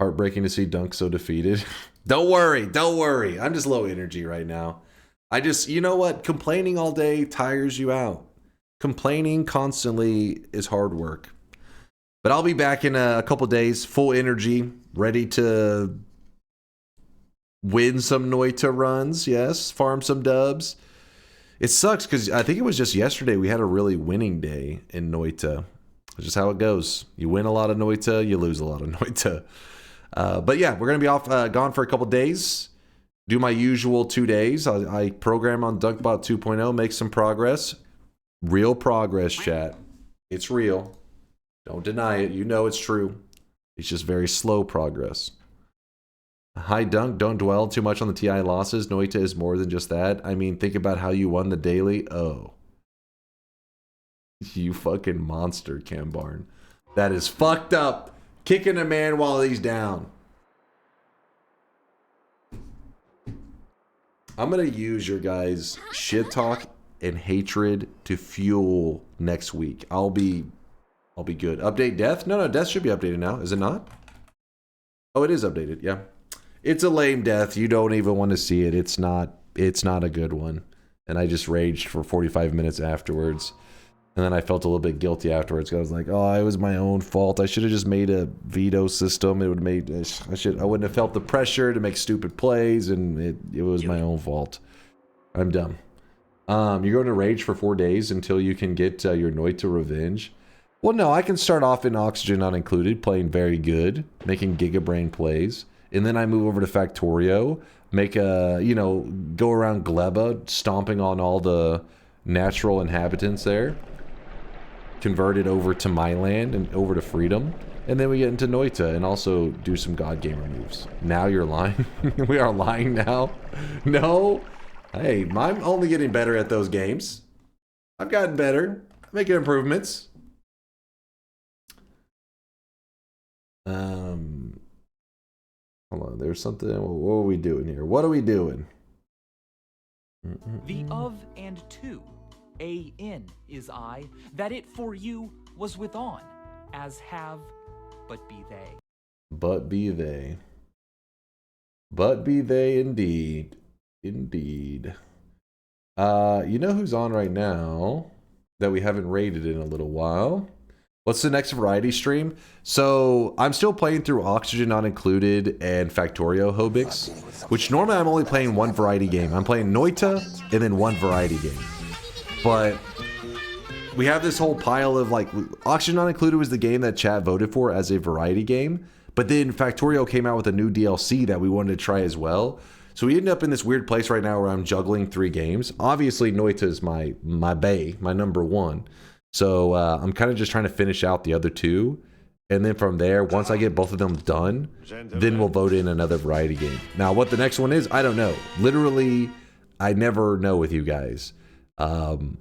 Heartbreaking to see Dunk so defeated. Don't worry. I'm just low energy right now. You know what? Complaining all day tires you out. Complaining constantly is hard work. But I'll be back in a couple days, full energy, ready to win some Noita runs, yes, farm some dubs. It sucks because I think it was just yesterday we had a really winning day in Noita. It's just how it goes. You win a lot of Noita, you lose a lot of Noita. But yeah, we're going to be gone for a couple days. Do my usual 2 days. I program on DunkBot 2.0, make some progress. Real progress, chat. It's real. Don't deny it. You know it's true. It's just very slow progress. Hi, Dunk. Don't dwell too much on the TI losses. Noita is more than just that. I mean, think about how you won the daily. Oh. You fucking monster, Cambarn. That is fucked up. Kicking a man while he's down. I'm going to use your guys' shit talk and hatred to fuel next week. I'll be good. Update death? No, death should be updated now. Is it not? Oh, it is updated. Yeah. It's a lame death. You don't even want to see it. It's not a good one. And I just raged for 45 minutes afterwards. And then I felt a little bit guilty afterwards. I was like, oh, it was my own fault. I should have just made a veto system. It would have made I wouldn't have felt the pressure to make stupid plays, and it was my own fault. I'm dumb. You're going to rage for 4 days until you can get your Noita revenge. Well, no, I can start off in Oxygen Not Included, playing very good, making Gigabrain plays, and then I move over to Factorio, make go around Gleba, stomping on all the natural inhabitants there, convert it over to my land and over to Freedom, and then we get into Noita and also do some God Gamer moves. Now you're lying? We are lying now? No? Hey, I'm only getting better at those games. I've gotten better. Making improvements. Hold on, there's something. What are we doing here? What are we doing? The of and to, a in is I, that it for you was with on, as have, but be they. But be they. But be they indeed. Indeed. You know who's on right now that we haven't rated in a little while? What's the next variety stream? So I'm still playing through Oxygen Not Included and Factorio Hobix, which normally I'm only playing one variety game. I'm playing Noita and then one variety game. But we have this whole pile of like, Oxygen Not Included was the game that chat voted for as a variety game. But then Factorio came out with a new DLC that we wanted to try as well. So we ended up in this weird place right now where I'm juggling 3 games. Obviously Noita is my bae, my number one. So I'm kind of just trying to finish out the other 2. And then from there, once I get both of them done, then we'll vote in another variety game. Now, what the next one is, I don't know. Literally, I never know with you guys. The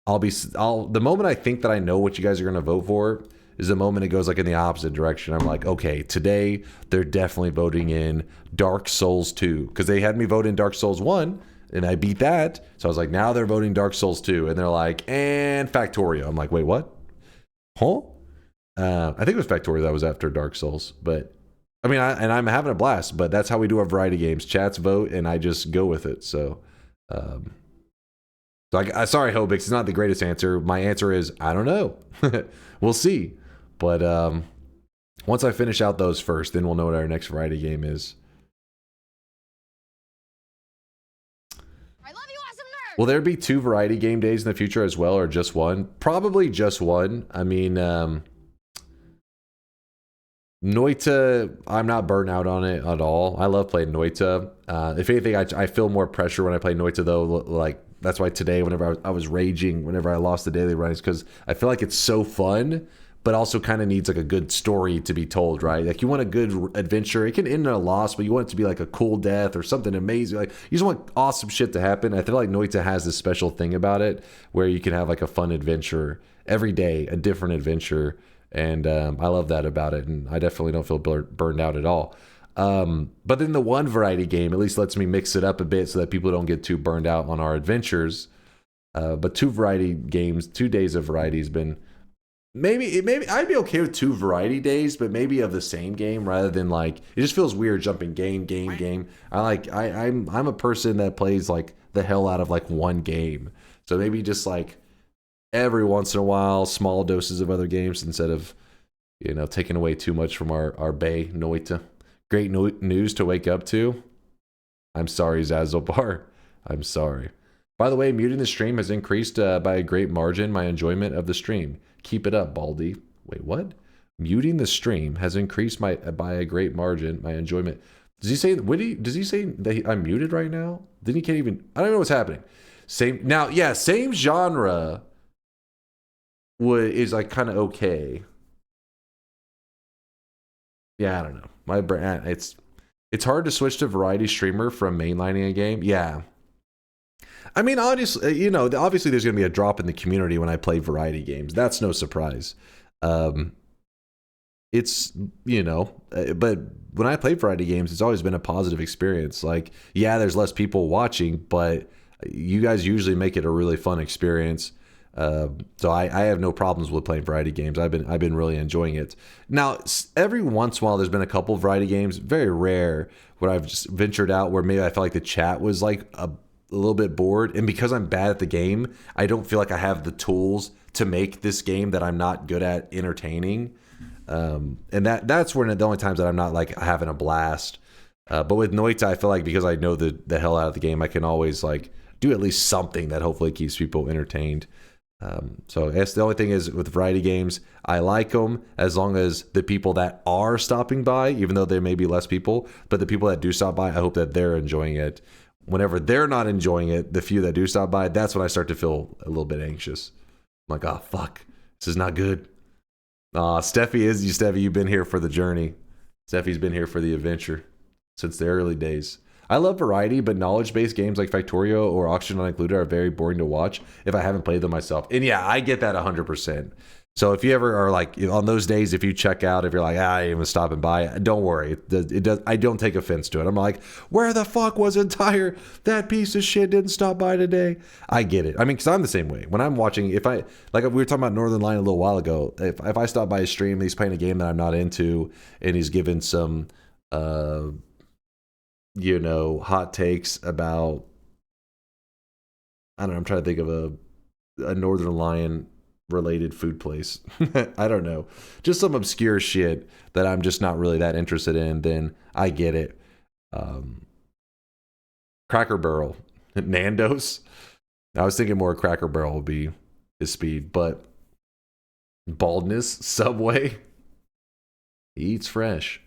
moment I think that I know what you guys are going to vote for is the moment it goes like in the opposite direction. I'm like, okay, today they're definitely voting in Dark Souls 2. Because they had me vote in Dark Souls 1. And I beat that. So I was like, now they're voting Dark Souls 2. And they're like, and Factorio. I'm like, wait, what? Huh? I think it was Factorio that was after Dark Souls. But, I mean, I'm having a blast. But that's how we do our variety games. Chats vote, and I just go with it. So, sorry, Hobix. It's not the greatest answer. My answer is, I don't know. We'll see. But once I finish out those first, then we'll know what our next variety game is. Will there be 2 variety game days in the future as well, or just one? Probably just one. I mean, Noita, I'm not burnt out on it at all. I love playing Noita. If anything, I feel more pressure when I play Noita, though. Like, that's why today, whenever I was raging, whenever I lost the daily runnings, because I feel like it's so fun, but also kind of needs like a good story to be told, right? Like, you want a good adventure. It can end in a loss, but you want it to be like a cool death or something amazing. Like, you just want awesome shit to happen. I feel like Noita has this special thing about it where you can have like a fun adventure every day, a different adventure. And I love that about it. And I definitely don't feel burned out at all. But then the one variety game at least lets me mix it up a bit so that people don't get too burned out on our adventures. But 2 variety games, 2 days of variety has been... Maybe I'd be okay with 2 variety days, but maybe of the same game rather than like, it just feels weird jumping game. I'm a person that plays like the hell out of like one game. So maybe just like every once in a while, small doses of other games instead of, you know, taking away too much from our bae, Noita. Great news to wake up to. I'm sorry, Zazobar. I'm sorry. By the way, muting the stream has increased by a great margin my enjoyment of the stream. Keep it up, Baldy. Wait, what? Muting the stream has increased by a great margin my enjoyment. Does he say? Does he say that I'm muted right now? Then he can't even. I don't know what's happening. Same genre. Is like kind of okay. Yeah, I don't know. My brain. It's hard to switch to variety streamer from mainlining a game. Yeah. I mean, obviously, you know, obviously there's going to be a drop in the community when I play variety games. That's no surprise. It's, you know, but when I play variety games, it's always been a positive experience. Like, yeah, there's less people watching, but you guys usually make it a really fun experience. So I have no problems with playing variety games. I've been really enjoying it. Now, every once in a while, there's been a couple of variety games, very rare, where I've just ventured out where maybe I felt like the chat was like a little bit bored, and because I'm bad at the game, I don't feel like I have the tools to make this game that I'm not good at entertaining. And that's when the only times that I'm not like having a blast. But with Noita, I feel like because I know the hell out of the game, I can always like do at least something that hopefully keeps people entertained. So I guess the only thing is with variety games, I like them as long as the people that are stopping by, even though there may be less people, but the people that do stop by, I hope that they're enjoying it. Whenever they're not enjoying it, the few that do stop by, that's when I start to feel a little bit anxious. I'm like, oh, fuck, this is not good. Steffi, you've been here for the journey. Steffi's been here for the adventure since the early days. I love variety, but knowledge-based games like Factorio or Oxygen Not Included are very boring to watch if I haven't played them myself. And yeah, I get that 100%. So if you ever are like on those days, if you check out, if you're like, I ain't even stopping by, don't worry. It does. I don't take offense to it. I'm like, where the fuck was Entire? That piece of shit didn't stop by today. I get it. I mean, because I'm the same way. When I'm watching, like we were talking about Northern Line a little while ago, if I stop by his stream and he's playing a game that I'm not into and he's given some, hot takes about, I don't know, I'm trying to think of a Northern Lion related food place. I don't know. Just some obscure shit that I'm just not really that interested in, then I get it. Cracker Barrel. Nando's. I was thinking more Cracker Barrel would be his speed, but baldness, Subway. He eats fresh.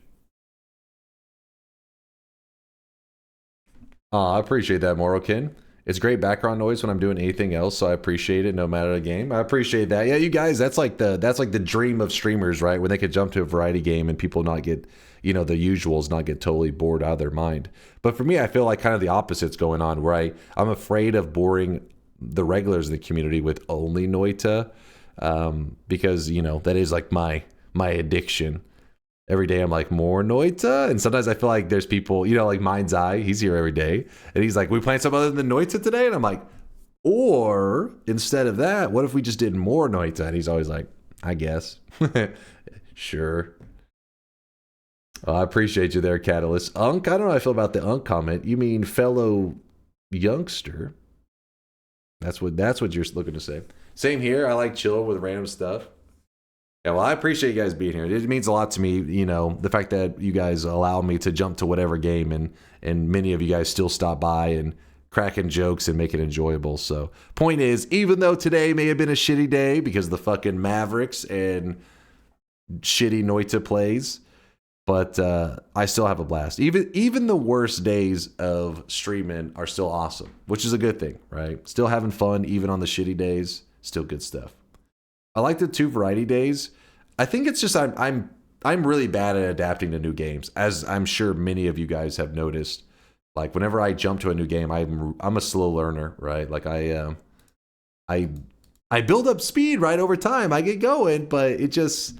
I appreciate that, Morokin. It's great background noise when I'm doing anything else, so I appreciate it no matter the game. I appreciate that. Yeah, you guys, that's like the dream of streamers, right? When they could jump to a variety game and people not get, the usuals not get totally bored out of their mind. But for me, I feel like kind of the opposite's going on, where I'm afraid of boring the regulars in the community with only Noita, because, that is like my addiction. Every day I'm like, more Noita? And sometimes I feel like there's people, like Mind's Eye, he's here every day. And he's like, we playing something other than Noita today? And I'm like, or instead of that, what if we just did more Noita? And he's always like, I guess. Sure. I appreciate you there, Catalyst. Unk, I don't know how I feel about the Unk comment. You mean fellow youngster? That's what you're looking to say. Same here. I like chill with random stuff. Yeah, well, I appreciate you guys being here. It means a lot to me, the fact that you guys allow me to jump to whatever game, and many of you guys still stop by and cracking jokes and make it enjoyable. So, point is, even though today may have been a shitty day because of the fucking Mavericks and shitty Noita plays, but I still have a blast. Even the worst days of streaming are still awesome, which is a good thing, right? Still having fun, even on the shitty days. Still good stuff. I like the 2 variety days. I think it's just I'm really bad at adapting to new games, as I'm sure many of you guys have noticed. Like whenever I jump to a new game, I'm a slow learner, right? Like I build up speed right over time. I get going, but it just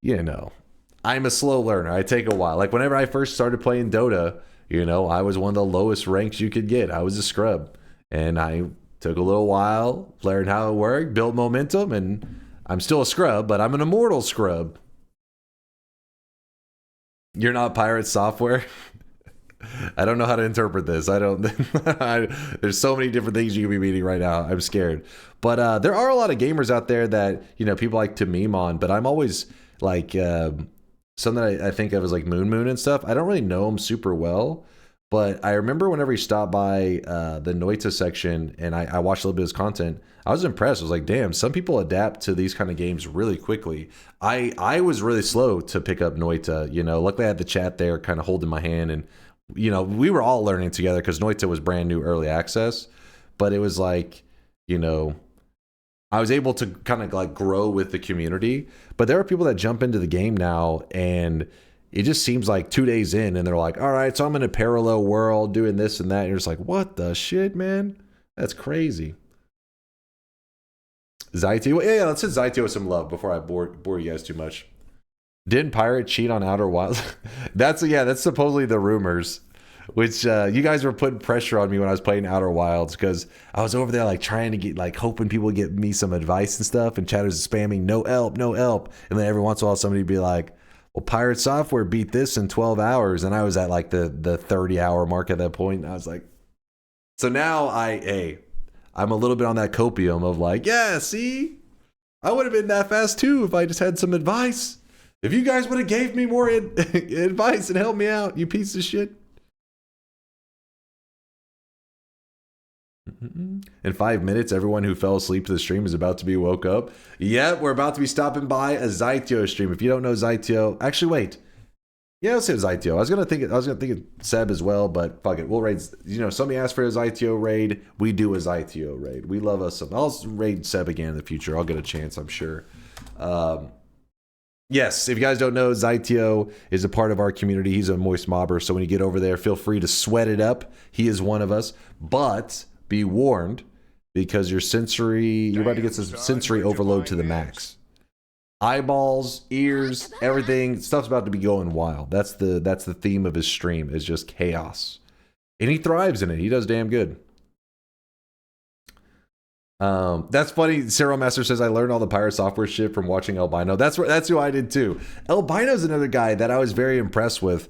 I'm a slow learner. I take a while. Like whenever I first started playing Dota, I was one of the lowest ranks you could get. I was a scrub, and I took a little while, learned how it worked, built momentum, and I'm still a scrub, but I'm an immortal scrub. You're not pirate software? I don't know how to interpret this. There's so many different things you could be meaning right now. I'm scared. But there are a lot of gamers out there that, people like to meme on, but I'm always like, some that I think of as like Moon and stuff. I don't really know them super well. But I remember whenever he stopped by the Noita section and I watched a little bit of his content, I was impressed. I was like, damn, some people adapt to these kind of games really quickly. I was really slow to pick up Noita. Luckily I had the chat there kind of holding my hand, and, we were all learning together because Noita was brand new early access. But it was like, I was able to kind of like grow with the community. But there are people that jump into the game now and it just seems like 2 days in and they're like, all right, so I'm in a parallel world doing this and that. And you're just like, what the shit, man? That's crazy. Zytio. Yeah, let's hit Zytio with some love before I bore you guys too much. Didn't Pirate cheat on Outer Wilds? That's supposedly the rumors, which you guys were putting pressure on me when I was playing Outer Wilds because I was over there like trying to get, like hoping people would give me some advice and stuff, and chatters spamming no help. And then every once in a while somebody would be like, well, Pirate Software beat this in 12 hours. And I was at like the 30-hour mark at that point. And I was like, so now I'm a little bit on that copium of like, yeah, see, I would have been that fast too if I just had some advice. If you guys would have gave me more advice and helped me out, you piece of shit. In 5 minutes, everyone who fell asleep to the stream is about to be woke up. Yep, we're about to be stopping by a Zytio stream. If you don't know Zytio, actually wait. Yeah, let's say Zytio. I was gonna think of Seb as well, but fuck it. We'll raid. Somebody asked for a Zytio raid. We do a Zytio raid. We love us some. I'll raid Seb again in the future. I'll get a chance, I'm sure. Yes, if you guys don't know, Zytio is a part of our community. He's a moist mobber, so when you get over there, feel free to sweat it up. He is one of us, but be warned, because you're about to get some sensory overload to the max. eyeballs, ears, everything. Stuff's about to be going wild. That's the theme of his stream, is just chaos. And he thrives in it. He does damn good. That's funny. Cyril Master says, I learned all the pirate software shit from watching Albino. That's who I did too. Albino's another guy that I was very impressed with.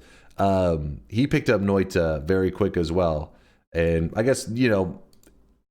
He picked up Noita very quick as well. And I guess, you know,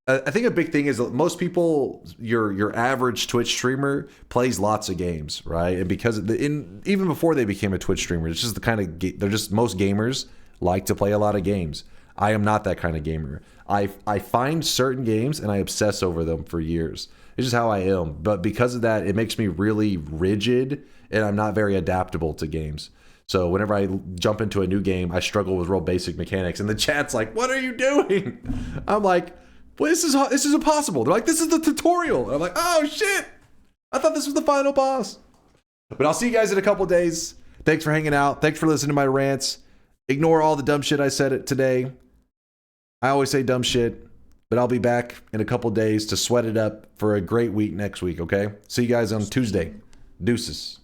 I think a big thing is most people, your average Twitch streamer plays lots of games, right? And because even before they became a Twitch streamer, it's just the kind of they're just, most gamers like to play a lot of games. I am not that kind of gamer. I find certain games and I obsess over them for years. It's just how I am. But because of that, it makes me really rigid, and I'm not very adaptable to games. So whenever I jump into a new game, I struggle with real basic mechanics, and the chat's like, "What are you doing?" I'm like, well, this is impossible. They're like, "This is the tutorial." And I'm like, "Oh shit! I thought this was the final boss." But I'll see you guys in a couple days. Thanks for hanging out. Thanks for listening to my rants. Ignore all the dumb shit I said today. I always say dumb shit, but I'll be back in a couple days to sweat it up for a great week next week, okay? See you guys on Tuesday. Deuces.